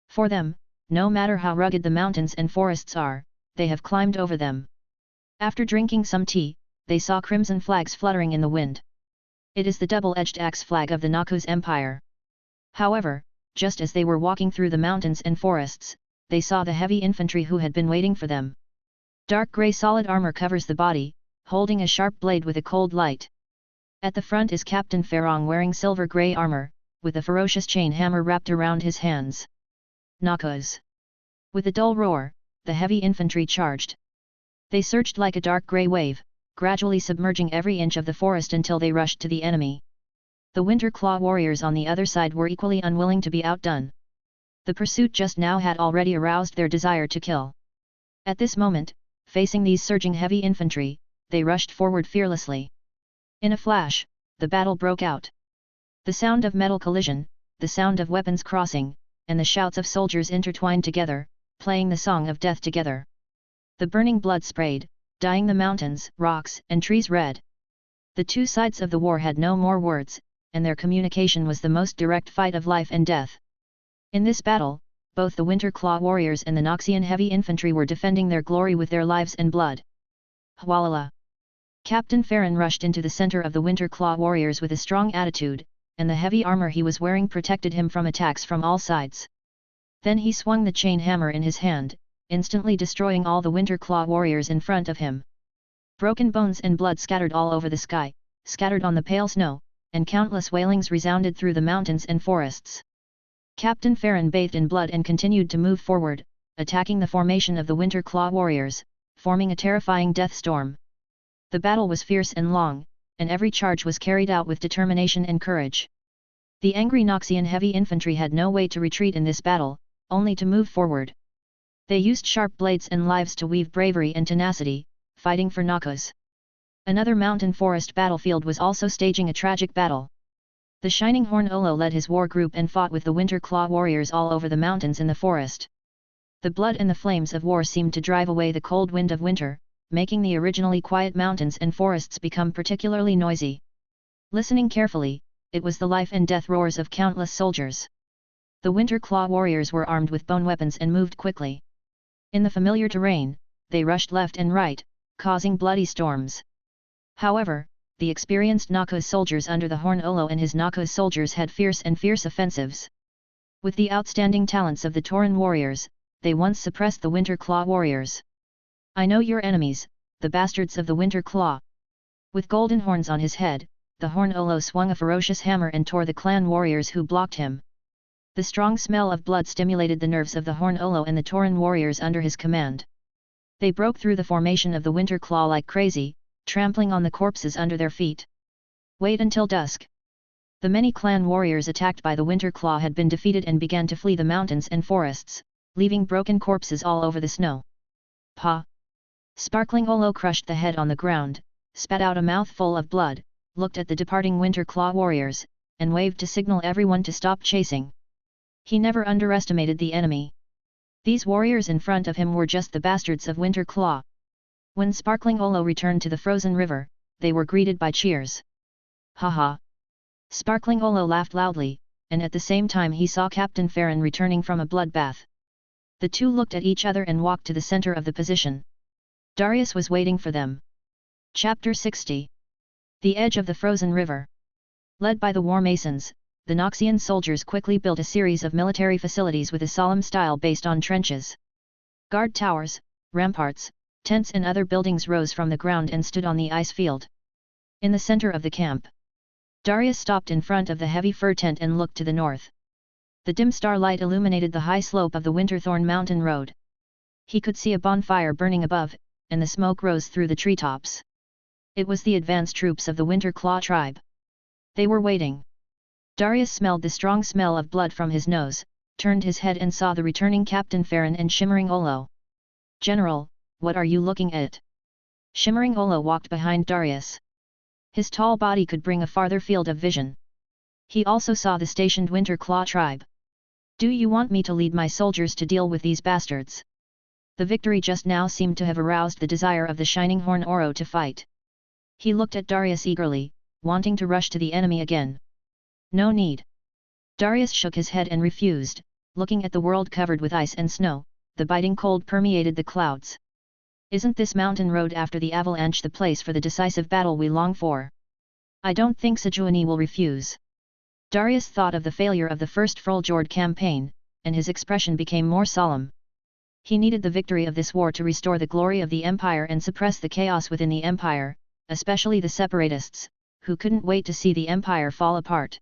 For them, no matter how rugged the mountains and forests are, they have climbed over them. After drinking some tea, they saw crimson flags fluttering in the wind. It is the double-edged axe flag of the Noxus Empire. However, just as they were walking through the mountains and forests, they saw the heavy infantry who had been waiting for them. Dark grey solid armor covers the body, holding a sharp blade with a cold light. At the front is Captain Farong wearing silver grey armor, with a ferocious chain hammer wrapped around his hands. Noxus. With a dull roar, the heavy infantry charged. They surged like a dark grey wave, gradually submerging every inch of the forest until they rushed to the enemy. The Winter Claw warriors on the other side were equally unwilling to be outdone. The pursuit just now had already aroused their desire to kill. At this moment, facing these surging heavy infantry, they rushed forward fearlessly. In a flash, the battle broke out. The sound of metal collision, the sound of weapons crossing, and the shouts of soldiers intertwined together, playing the song of death together. The burning blood sprayed, dyeing the mountains, rocks, and trees red. The two sides of the war had no more words, and their communication was the most direct fight of life and death. In this battle, both the Winter Claw warriors and the Noxian heavy infantry were defending their glory with their lives and blood. Hwalala! Captain Farron rushed into the center of the Winter Claw warriors with a strong attitude, and the heavy armor he was wearing protected him from attacks from all sides. Then he swung the chain hammer in his hand, instantly destroying all the Winter Claw warriors in front of him. Broken bones and blood scattered all over the sky, scattered on the pale snow, and countless wailings resounded through the mountains and forests. Captain Farron bathed in blood and continued to move forward, attacking the formation of the Winter Claw warriors, forming a terrifying death storm. The battle was fierce and long, and every charge was carried out with determination and courage. The angry Noxian heavy infantry had no way to retreat in this battle, only to move forward. They used sharp blades and lives to weave bravery and tenacity, fighting for Noxus. Another mountain forest battlefield was also staging a tragic battle. The Shining Horn Olo led his war group and fought with the Winter Claw warriors all over the mountains in the forest. The blood and the flames of war seemed to drive away the cold wind of winter, making the originally quiet mountains and forests become particularly noisy. Listening carefully, it was the life and death roars of countless soldiers. The Winter Claw warriors were armed with bone weapons and moved quickly. In the familiar terrain, they rushed left and right, causing bloody storms. However, the experienced Noxus soldiers under the Horn Olo and his Noxus soldiers had fierce offensives. With the outstanding talents of the Tauren warriors, they once suppressed the Winter Claw warriors. I know your enemies, the bastards of the Winter Claw. With golden horns on his head, the Horn Olo swung a ferocious hammer and tore the clan warriors who blocked him. The strong smell of blood stimulated the nerves of the Horn Olo and the Tauren warriors under his command. They broke through the formation of the Winter Claw like crazy, trampling on the corpses under their feet. Wait until dusk. The many clan warriors attacked by the Winter Claw had been defeated and began to flee the mountains and forests, leaving broken corpses all over the snow. Pa! Sparkling Olo crushed the head on the ground, spat out a mouthful of blood, looked at the departing Winter Claw warriors, and waved to signal everyone to stop chasing. He never underestimated the enemy. These warriors in front of him were just the bastards of Winter Claw. When Sparkling Olo returned to the frozen river, they were greeted by cheers. Ha ha! Sparkling Olo laughed loudly, and at the same time he saw Captain Farron returning from a bloodbath. The two looked at each other and walked to the center of the position. Darius was waiting for them. Chapter 60. The Edge of the Frozen River. Led by the War Masons, the Noxian soldiers quickly built a series of military facilities with a solemn style based on trenches. Guard towers, ramparts, tents and other buildings rose from the ground and stood on the ice field. In the center of the camp, Darius stopped in front of the heavy fur tent and looked to the north. The dim starlight illuminated the high slope of the Winterthorn mountain road. He could see a bonfire burning above, and the smoke rose through the treetops. It was the advanced troops of the Winter Claw tribe. They were waiting. Darius smelled the strong smell of blood from his nose, turned his head and saw the returning Captain Farron and Shimmering Olo. General, what are you looking at? Shimmering Olo walked behind Darius. His tall body could bring a farther field of vision. He also saw the stationed Winter Claw tribe. Do you want me to lead my soldiers to deal with these bastards? The victory just now seemed to have aroused the desire of the Shining Horn Oro to fight. He looked at Darius eagerly, wanting to rush to the enemy again. No need. Darius shook his head and refused, looking at the world covered with ice and snow. The biting cold permeated the clouds. Isn't this mountain road after the avalanche the place for the decisive battle we long for? I don't think Sejuani will refuse. Darius thought of the failure of the first Fruljord campaign, and his expression became more solemn. He needed the victory of this war to restore the glory of the Empire and suppress the chaos within the Empire, especially the separatists, who couldn't wait to see the Empire fall apart.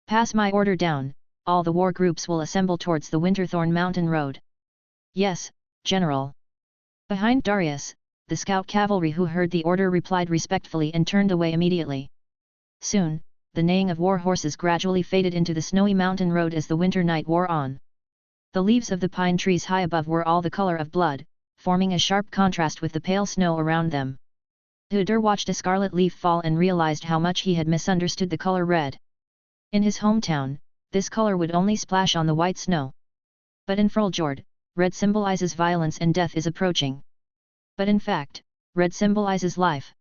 Pass my order down, all the war groups will assemble towards the Winterthorn Mountain Road. Yes, General. Behind Darius, the scout cavalry who heard the order replied respectfully and turned away immediately. Soon, the neighing of war horses gradually faded into the snowy mountain road as the winter night wore on. The leaves of the pine trees high above were all the color of blood, forming a sharp contrast with the pale snow around them. Udur watched a scarlet leaf fall and realized how much he had misunderstood the color red. In his hometown, this color would only splash on the white snow. But in Fruljord, red symbolizes violence and death is approaching. But in fact, red symbolizes life.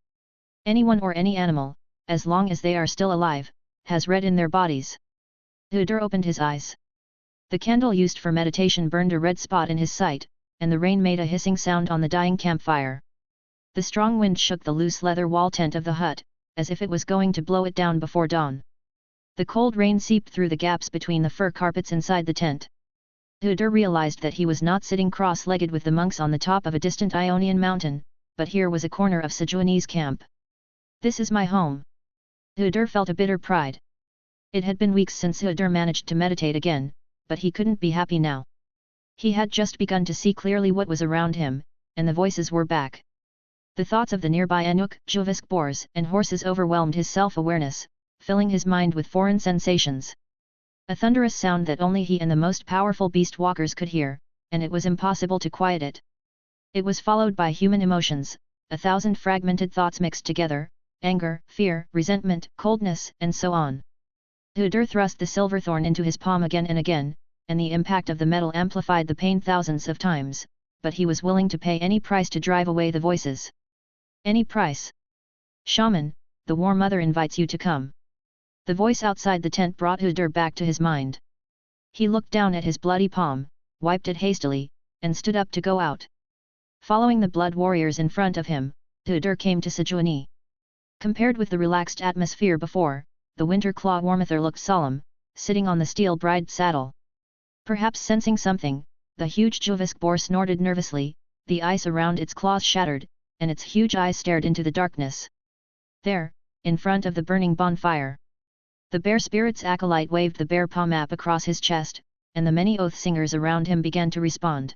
Anyone or any animal, as long as they are still alive, has red in their bodies. Udur opened his eyes. The candle used for meditation burned a red spot in his sight, and the rain made a hissing sound on the dying campfire. The strong wind shook the loose leather wall tent of the hut, as if it was going to blow it down before dawn. The cold rain seeped through the gaps between the fur carpets inside the tent. Udur realized that he was not sitting cross-legged with the monks on the top of a distant Ionian mountain, but here was a corner of Sejuani's camp. This is my home. Udur felt a bitter pride. It had been weeks since Udur managed to meditate again, but he couldn't be happy now. He had just begun to see clearly what was around him, and the voices were back. The thoughts of the nearby Anuk, Juvisk boars and horses overwhelmed his self-awareness, filling his mind with foreign sensations. A thunderous sound that only he and the most powerful beast walkers could hear, and it was impossible to quiet it. It was followed by human emotions, 1,000 fragmented thoughts mixed together, anger, fear, resentment, coldness, and so on. Udur thrust the silverthorn into his palm again and again, and the impact of the metal amplified the pain thousands of times, but he was willing to pay any price to drive away the voices. Any price. Shaman, the War Mother invites you to come. The voice outside the tent brought Udur back to his mind. He looked down at his bloody palm, wiped it hastily, and stood up to go out. Following the blood warriors in front of him, Udur came to Sejuani. Compared with the relaxed atmosphere before, the Winter Claw Warmother looked solemn, sitting on the steel-bride saddle. Perhaps sensing something, the huge Juvisk boar snorted nervously, the ice around its claws shattered, and its huge eyes stared into the darkness. There, in front of the burning bonfire, the bear spirit's acolyte waved the bear paw map across his chest, and the many oath singers around him began to respond.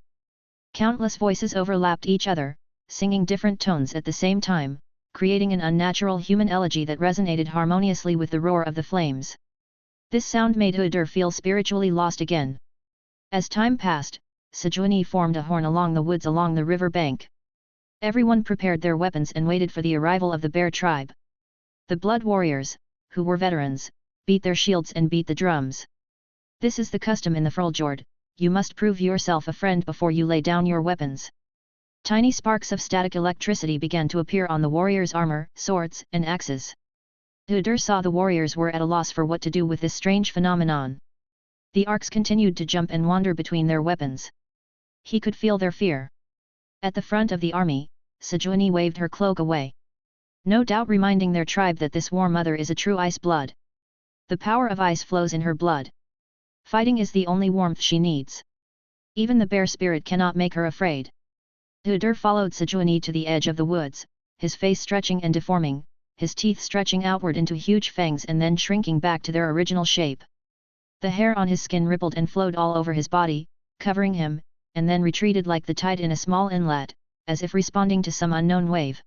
Countless voices overlapped each other, singing different tones at the same time, creating an unnatural human elegy that resonated harmoniously with the roar of the flames. This sound made Udur feel spiritually lost again. As time passed, Sejuani formed a horn along the woods along the river bank. Everyone prepared their weapons and waited for the arrival of the bear tribe. The blood warriors, who were veterans, beat their shields and beat the drums. This is the custom in the Fruljord, you must prove yourself a friend before you lay down your weapons. Tiny sparks of static electricity began to appear on the warriors' armor, swords, and axes. Udur saw the warriors were at a loss for what to do with this strange phenomenon. The arcs continued to jump and wander between their weapons. He could feel their fear. At the front of the army, Sejuani waved her cloak away. No doubt reminding their tribe that this War Mother is a true ice blood. The power of ice flows in her blood. Fighting is the only warmth she needs. Even the bear spirit cannot make her afraid. Udur followed Sejuani to the edge of the woods, his face stretching and deforming, his teeth stretching outward into huge fangs and then shrinking back to their original shape. The hair on his skin rippled and flowed all over his body, covering him, and then retreated like the tide in a small inlet, as if responding to some unknown wave.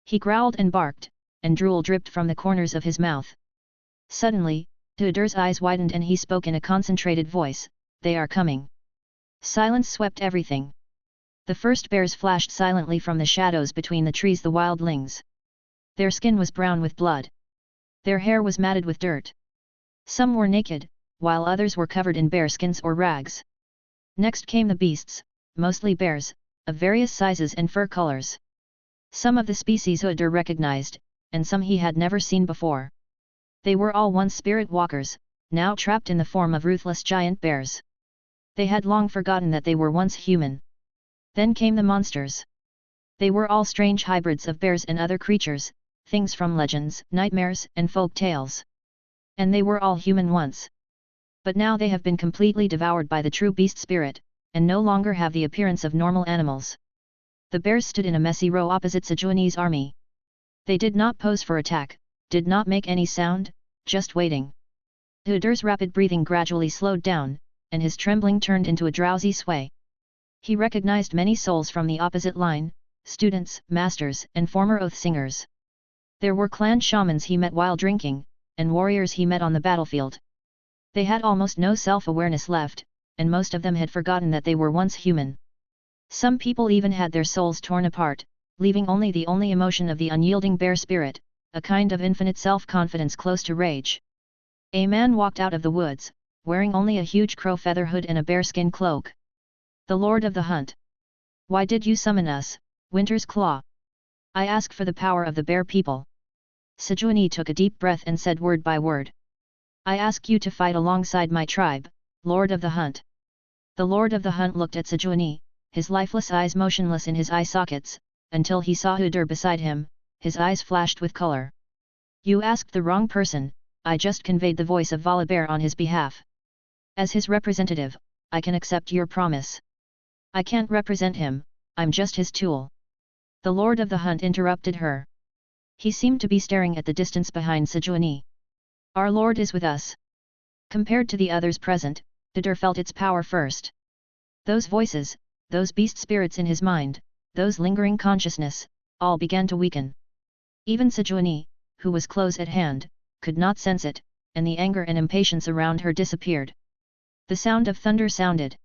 He growled and barked, and drool dripped from the corners of his mouth. Suddenly, Udur's eyes widened and he spoke in a concentrated voice, "They are coming." Silence swept everything. The first bears flashed silently from the shadows between the trees, the wildlings. Their skin was brown with blood. Their hair was matted with dirt. Some were naked, while others were covered in bear skins or rags. Next came the beasts, mostly bears, of various sizes and fur colors. Some of the species Udur recognized, and some he had never seen before. They were all once spirit walkers, now trapped in the form of ruthless giant bears. They had long forgotten that they were once human. Then came the monsters. They were all strange hybrids of bears and other creatures, things from legends, nightmares, and folk tales. And they were all human once. But now they have been completely devoured by the true beast spirit, and no longer have the appearance of normal animals. The bears stood in a messy row opposite Sejuani's army. They did not pose for attack, did not make any sound, just waiting. Hooder's rapid breathing gradually slowed down, and his trembling turned into a drowsy sway. He recognized many souls from the opposite line, students, masters, and former oath singers. There were clan shamans he met while drinking, and warriors he met on the battlefield. They had almost no self-awareness left, and most of them had forgotten that they were once human. Some people even had their souls torn apart, leaving only the only emotion of the unyielding bear spirit, a kind of infinite self-confidence close to rage. A man walked out of the woods, wearing only a huge crow feather hood and a bearskin cloak. The Lord of the Hunt. Why did you summon us, Winter's Claw? I ask for the power of the bear people. Sejuani took a deep breath and said word by word. I ask you to fight alongside my tribe, Lord of the Hunt. The Lord of the Hunt looked at Sejuani, his lifeless eyes motionless in his eye sockets, until he saw Hooder beside him, his eyes flashed with color. You asked the wrong person, I just conveyed the voice of Volibear on his behalf. As his representative, I can accept your promise. I can't represent him, I'm just his tool. The Lord of the Hunt interrupted her. He seemed to be staring at the distance behind Sejuani. Our Lord is with us. Compared to the others present, Hooder felt its power first. Those voices, those beast spirits in his mind, those lingering consciousness, all began to weaken. Even Sejuani, who was close at hand, could not sense it, and the anger and impatience around her disappeared. The sound of thunder sounded.